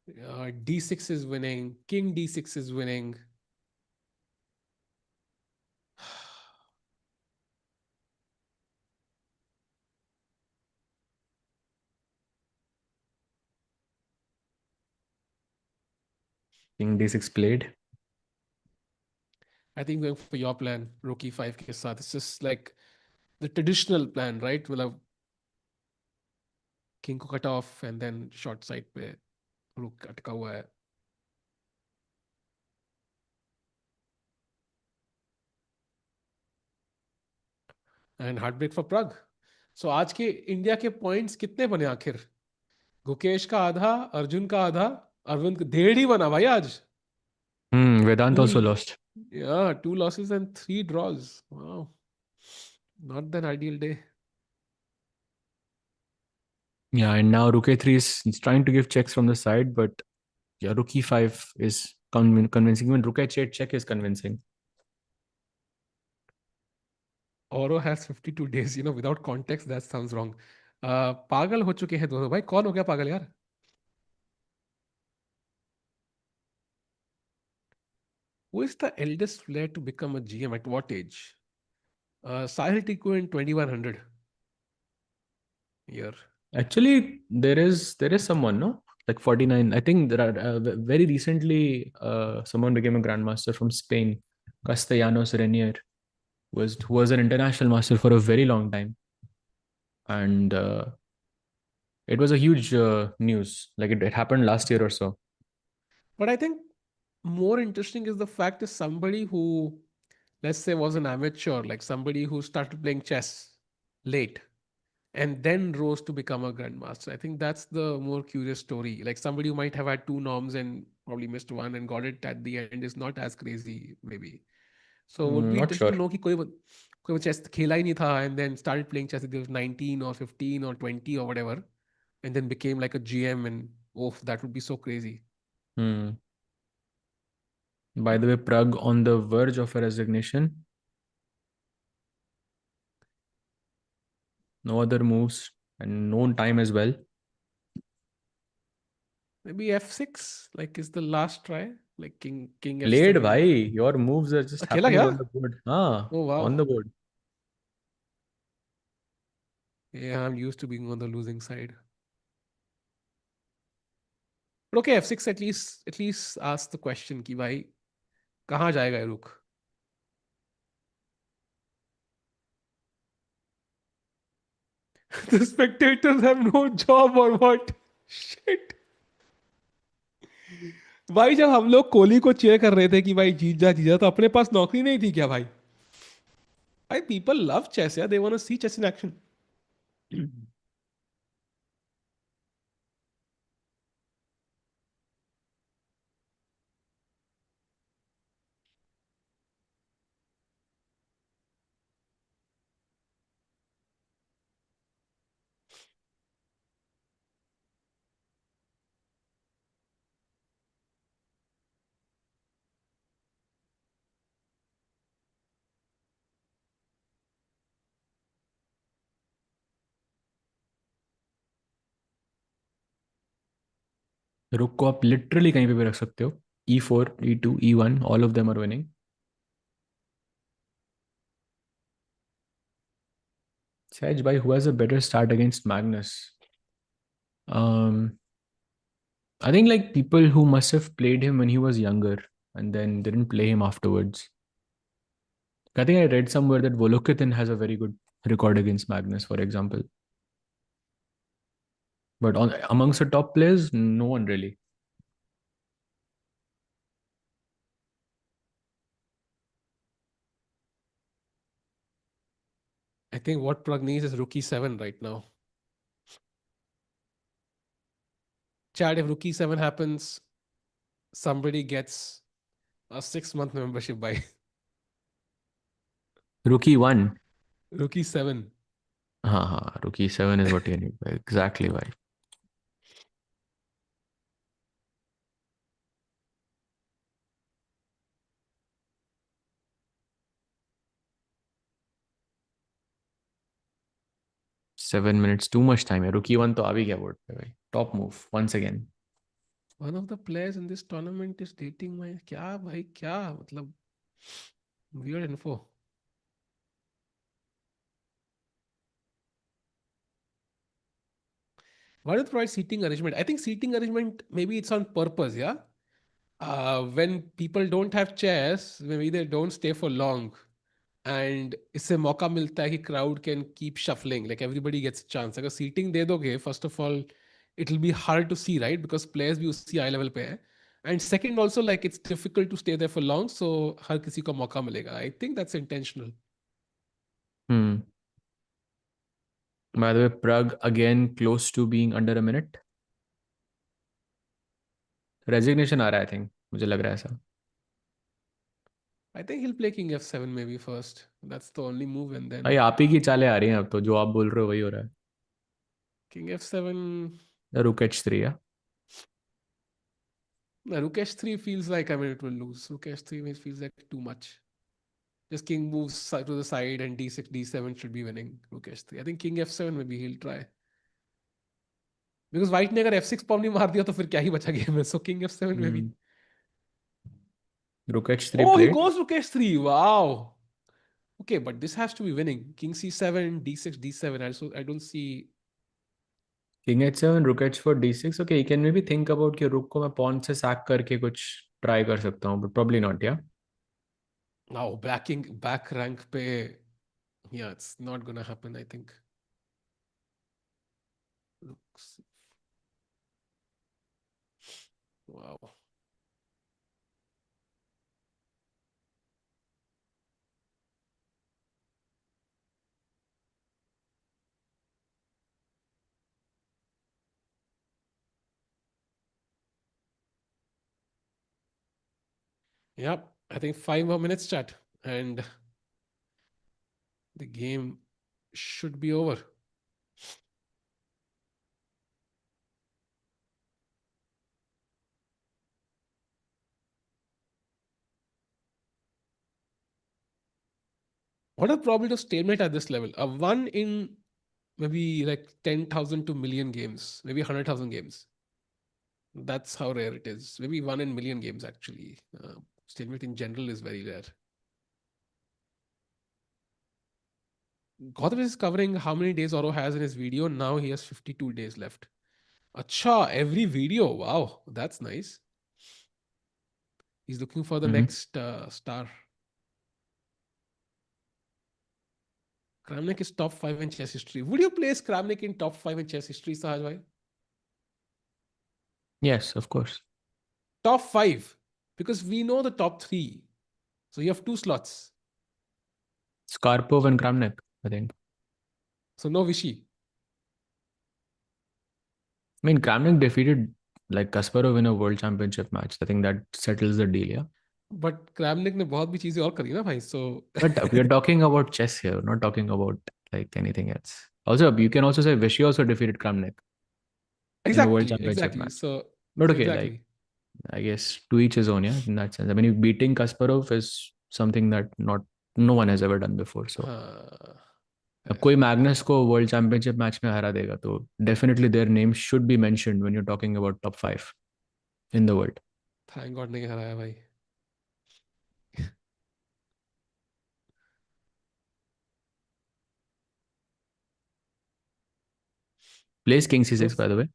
D6 is winning. King d6 is winning. King d6 played. I think going for your plan, rook e5 ke saath. It's just like the traditional plan, right? We'll have king को cut off and then short side पे rook अटका हुआ है. And heartbreak for Pragg. So आज के India के points कितने बने आखिर? गुकेश का आधा, अर्जुन का आधा, अरविंद 1.5 ही बना भाई आज. Vedant also Two, lost. yeah, 2 losses and 3 draws. Wow, not an ideal day. Yeah, and now rook a3 is trying to give checks from the side, but yeah, rook e5 is convincing. Even rook h8 check is convincing. Oro has 52 days, without context, that sounds wrong. पागल हो चुके हैं दोनों भाई. कौन हो गया पागल यार? Who is the eldest player to become a GM at what age? Sahil Tiku in 2100 year. Actually, there is someone, no? Like 49. I think there are very recently someone became a grandmaster from Spain, Castellanos Renier, who was an international master for a very long time, and it was a huge news. Like it happened last year or so. But I think more interesting is the fact is somebody who, let's say, was an amateur, like somebody who started playing chess late and then rose to become a grandmaster. I think that's the more curious story. Like somebody who might have had two norms and probably missed one and got it at the end is not as crazy, maybe. So it would be Not interesting sure. to know कि कोई chess खेला ही नहीं था and then started playing chess at the age of 19 or 15 or 20 or whatever and then became like a GM and oh, that would be so crazy. Hmm. By the way, Pragg on the verge of a resignation. No other moves and no time as well. Maybe f6, like is the last try. Like king Played, f7 bhai. maybe. Your moves are just Akela happening kya? on the board. Ah, Oh on wow. the board. Yeah, I'm used to being on the losing side. But okay, f6 at least ask the question कि भाई कहाँ जाएगा ये रुक? The spectators have no job or what? Shit. भाई जब हम लोग कोहली को चेयर कर रहे थे कि भाई जीत जा तो अपने पास नौकरी नहीं थी क्या भाई? भाई people love chess, yeah. They want to see chess in action. रुक को आप लिटरली कहीं पे भी रख सकते हो. E4, E2, E1, all of them are winning. Saj bhai, who has a better start against Magnus? Um, I think like people who must have played him when he was younger and then didn't play him afterwards. I think I read somewhere that Volokitin has a very good record against Magnus, for example. But amongst the top players, no one really. I think what Pragg needs is rookie 7 right now. Chad, if rookie 7 happens, somebody gets a 6-month membership by Rookie 1. rookie 7. Rookie 7 is what you need. Exactly why. Seven minutes, too much time. Rookie 1 to avi gaya board pe bhai. Top move once again. One of the players in this tournament is dating my क्या भाई क्या मतलब weird info. Why don't you provide seating arrangement? I think seating arrangement maybe it's on purpose, yeah. When people don't have chairs, maybe they don't stay for long, and इससे मौका मिलता है कि crowd can keep shuffling, like everybody gets a chance. अगर seating दे दोगे, first of all, it'll be hard to see, right? Because players भी उसी eye level पे है. And second, also like it's difficult to stay there for long, so हर किसी को मौका मिलेगा. I think that's intentional. Hmm. By the way, Pragg again close to being under a minute. Resignation आ रहा है, I think. मुझे लग रहा है ऐसा. I think he'll play king f7 maybe first. That's the only move, and भाई then आप ही की चालें आ रही हैं अब तो, जो आप बोल रहे हो वही हो रहा है. king f7. Rook H3, yeah. No, rook h3 feels like, I mean, it will lose. Rook h3 feels like too much. Just king moves to the side and d6, d7 should be winning rook h3. I think king f7 maybe he'll try. Because white ने अगर f6 pawn नहीं मार दिया तो फिर क्या ही बचा game में. So king f7 maybe. Hmm. Rook H3 Oh, he played. goes rook h3. Wow. Okay, but this has to be winning. King c7, d6, d7. I don't see. King H7, Rook H4, D6. Okay, you can maybe think about कि रुक को मैं pawn से sack करके कुछ try कर सकता हूँ, but probably not, yeah. Now, back rank pe. Yeah, it's not gonna happen, I think. Looks. Wow. Yep. I think 5 more minutes, chat. And the game should be over. What a probability of stalemate at this level? A 1 in maybe like 10,000 to million games, maybe 100,000 games. That's how rare it is. Maybe 1 in million games actually. Stalemate in general is very rare. Gautam is covering how many days Oro has in his video. Now he has 52 days left. Acha, every video. Wow, that's nice. He's looking for the next star. Kramnik is top 5 in chess history. Would you place Kramnik in top 5 in chess history, Sahaj bhai? Yes, of course. Top 5. Because we know the top 3. So you have 2 slots. Karpov and Kramnik, I think. So no Vichy. I mean, Kramnik defeated like Kasparov in a world championship match. I think that settles the deal, yeah. But Kramnik ने बहुत भी चीजें और करी ना भाई. So But we are talking about chess here, not talking about like anything else. Also, you can also say Vichy also defeated Kramnik in a world championship match. So But okay, exactly. like I guess to each his own, yeah, in that sense. I mean, beating Kasparov is something that no one has ever done before. So अब कोई Magnus को world championship match में हरा देगा तो definitely their name should be mentioned when you are talking about top 5 in the world. Thank God नहीं हराया भाई. Plays king c6 by the way.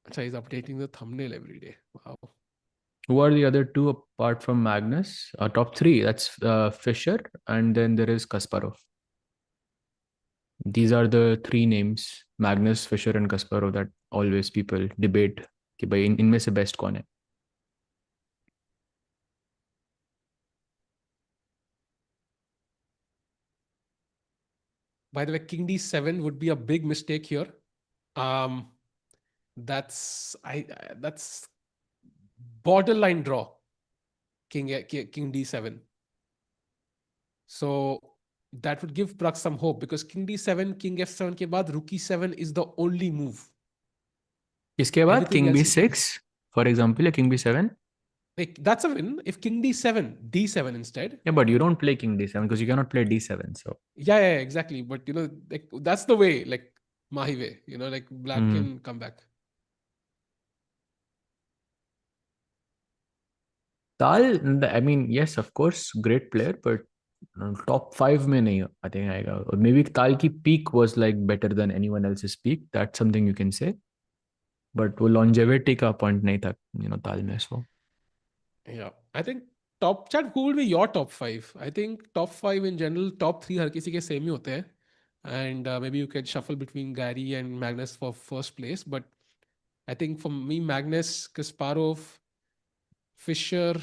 Achha, he's updating the thumbnail every day. Wow. Who are the other two apart from Magnus? Top 3, that's Fischer, and then there is Kasparov. These are the 3 names, Magnus, Fischer and Kasparov, that always people debate कि भाई इनमें से best कौन है. By the way, king d7 would be a big mistake here. That's borderline draw. King d7. So that would give Pragg some hope because king d7, king f7 के बाद rook e7 is the only move. इसके बाद king b6 for example, या king b7. Like, that's a win. If king d7, d7 instead. Yeah, but you don't play king d7 because you cannot play d7. So yeah, exactly. But like that's the way, like Mahi way. Like black can come back. Tal, I mean, yes, of course, great player, but top 5 में नहीं I think आएगा. Or maybe Tal की peak was like better than anyone else's peak. That's something you can say. But वो longevity का point नहीं था, Tal में so. Yeah, I think top chat. Who will be your top 5? I think top 5 in general, top 3 हर किसी के same ही होते हैं. And maybe you can shuffle between Gary and Magnus for first place. But I think for me, Magnus, Kasparov, Fischer.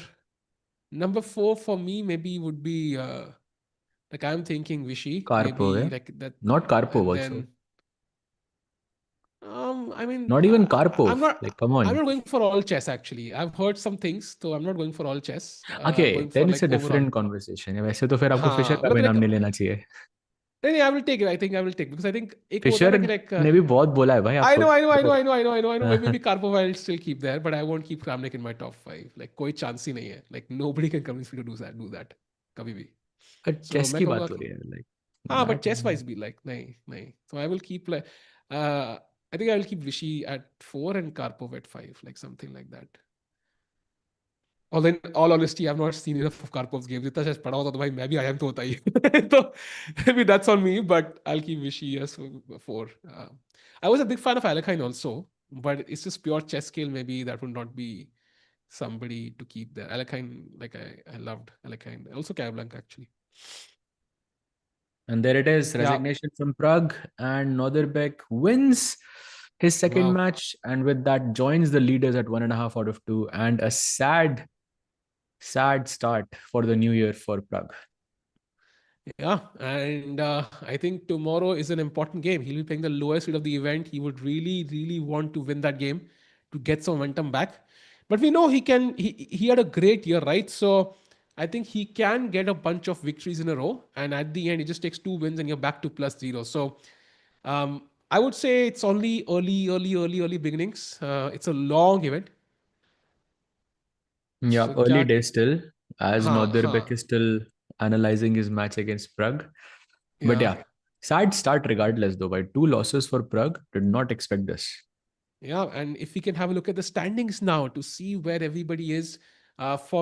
Number 4 for me maybe would be like I'm thinking Vichy. Karpov, maybe yeah? like that. Not Karpov also. Then, I mean, not even Karpov. I'm not. Like, come on. I'm not going for all chess actually. I've heard some things, so I'm not going for all chess. Okay, then it's a different overall conversation. वैसे तो फिर आपको Fischer का भी नाम नहीं लेना चाहिए. I will take it. I think I will take because I think Fischer ने भी बहुत बोला है भाई आपको. I know. Maybe Karpov I'll still keep there, but I won't keep Kramnik in my top 5. Like कोई chance ही नहीं है. Like nobody can convince me to do that. कभी भी. Chess की बात हो रही है. Like. But chess wise be like नहीं. So I will keep like. I think I will keep Vichy at 4 and Karpov at 5, like something like that. Although in all honesty, I've not seen enough of Karpov's games. Itna chess padha hota to bhai main bhi IM to hota hi. So maybe that's on me, but I'll keep Vichy as 4. I was a big fan of Alekhine also, but it's just pure chess skill. Maybe that would not be somebody to keep there. Alekhine, like I loved Alekhine. Also Capablanca actually. And there it is, resignation from Pragg, and Nodirbek wins his second match, and with that joins the leaders at 1.5 out of 2, and a sad start for the new year for Pragg. Yeah, and I think tomorrow is an important game. He'll be playing the lowest seed of the event. He would really want to win that game to get some momentum back. But we know he can. He had a great year, right? So I think he can get a bunch of victories in a row, and at the end, it just takes 2 wins and you're back to +0. So I would say it's only early beginnings. It's a long event. Yeah, so early days still, as Nodirbek is still analyzing his match against Pragg. But Yeah. yeah, sad start regardless though. By 2 losses for Pragg, did not expect this. Yeah. And if we can have a look at the standings now to see where everybody is for.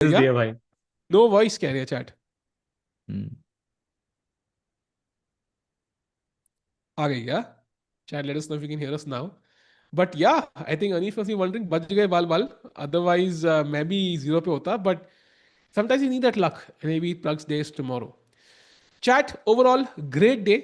दिया Yeah. भाई. No voice carrier chat. आ गई, yeah? Chat, let us know if you can hear us now. But yeah, I think Anish must be wondering, बच गए बाल बाल. Otherwise, maybe zero पे होता. But sometimes you need that luck. Maybe Prag's days tomorrow. Chat, overall, great day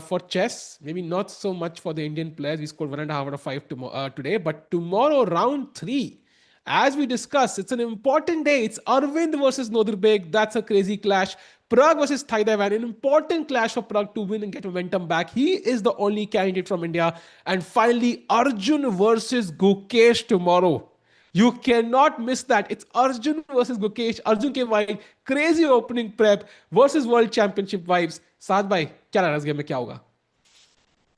for chess. Maybe not so much for the Indian players. We scored 1.5 out of 5 today. But tomorrow, round 3, as we discussed, it's an important day. It's Aravindh versus Nodirbek. That's a crazy clash. Pragg versus Thai Dai Van, an important clash for Pragg to win and get momentum back. He is the only candidate from India. And finally, Arjun versus Gukesh tomorrow. You cannot miss that. It's Arjun versus Gukesh. Arjun came wide. Crazy opening prep versus World Championship vibes. Saad bhai, क्या लग रहा है इस game में क्या होगा?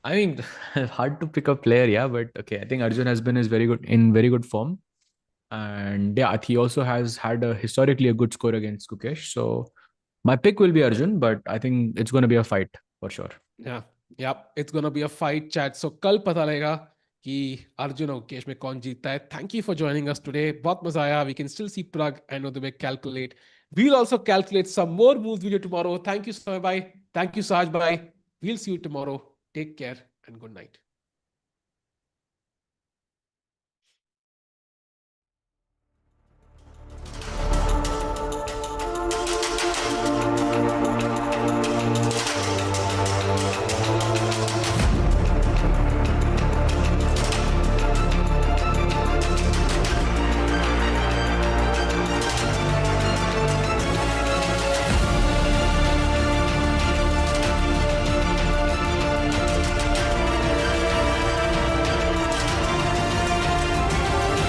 I mean, hard to pick a player, yeah, but okay. I think Arjun has been is very good form, and yeah, he also has had a historically a good score against Gukesh. So my pick will be Arjun, but I think it's going to be a fight for sure. Yeah, yeah, it's gonna be a fight chat. So कल पता लगेगा कि अर्जुन और गुकेश में कौन जीतता है. Thank you for joining us today. बहुत मजा आया. We can still see Pragg and Nodirbek calculate. We'll also calculate some more moves video tomorrow. Thank you, Soy bhai. Thank you, Saj bhai. We'll see you tomorrow. Take care and good night.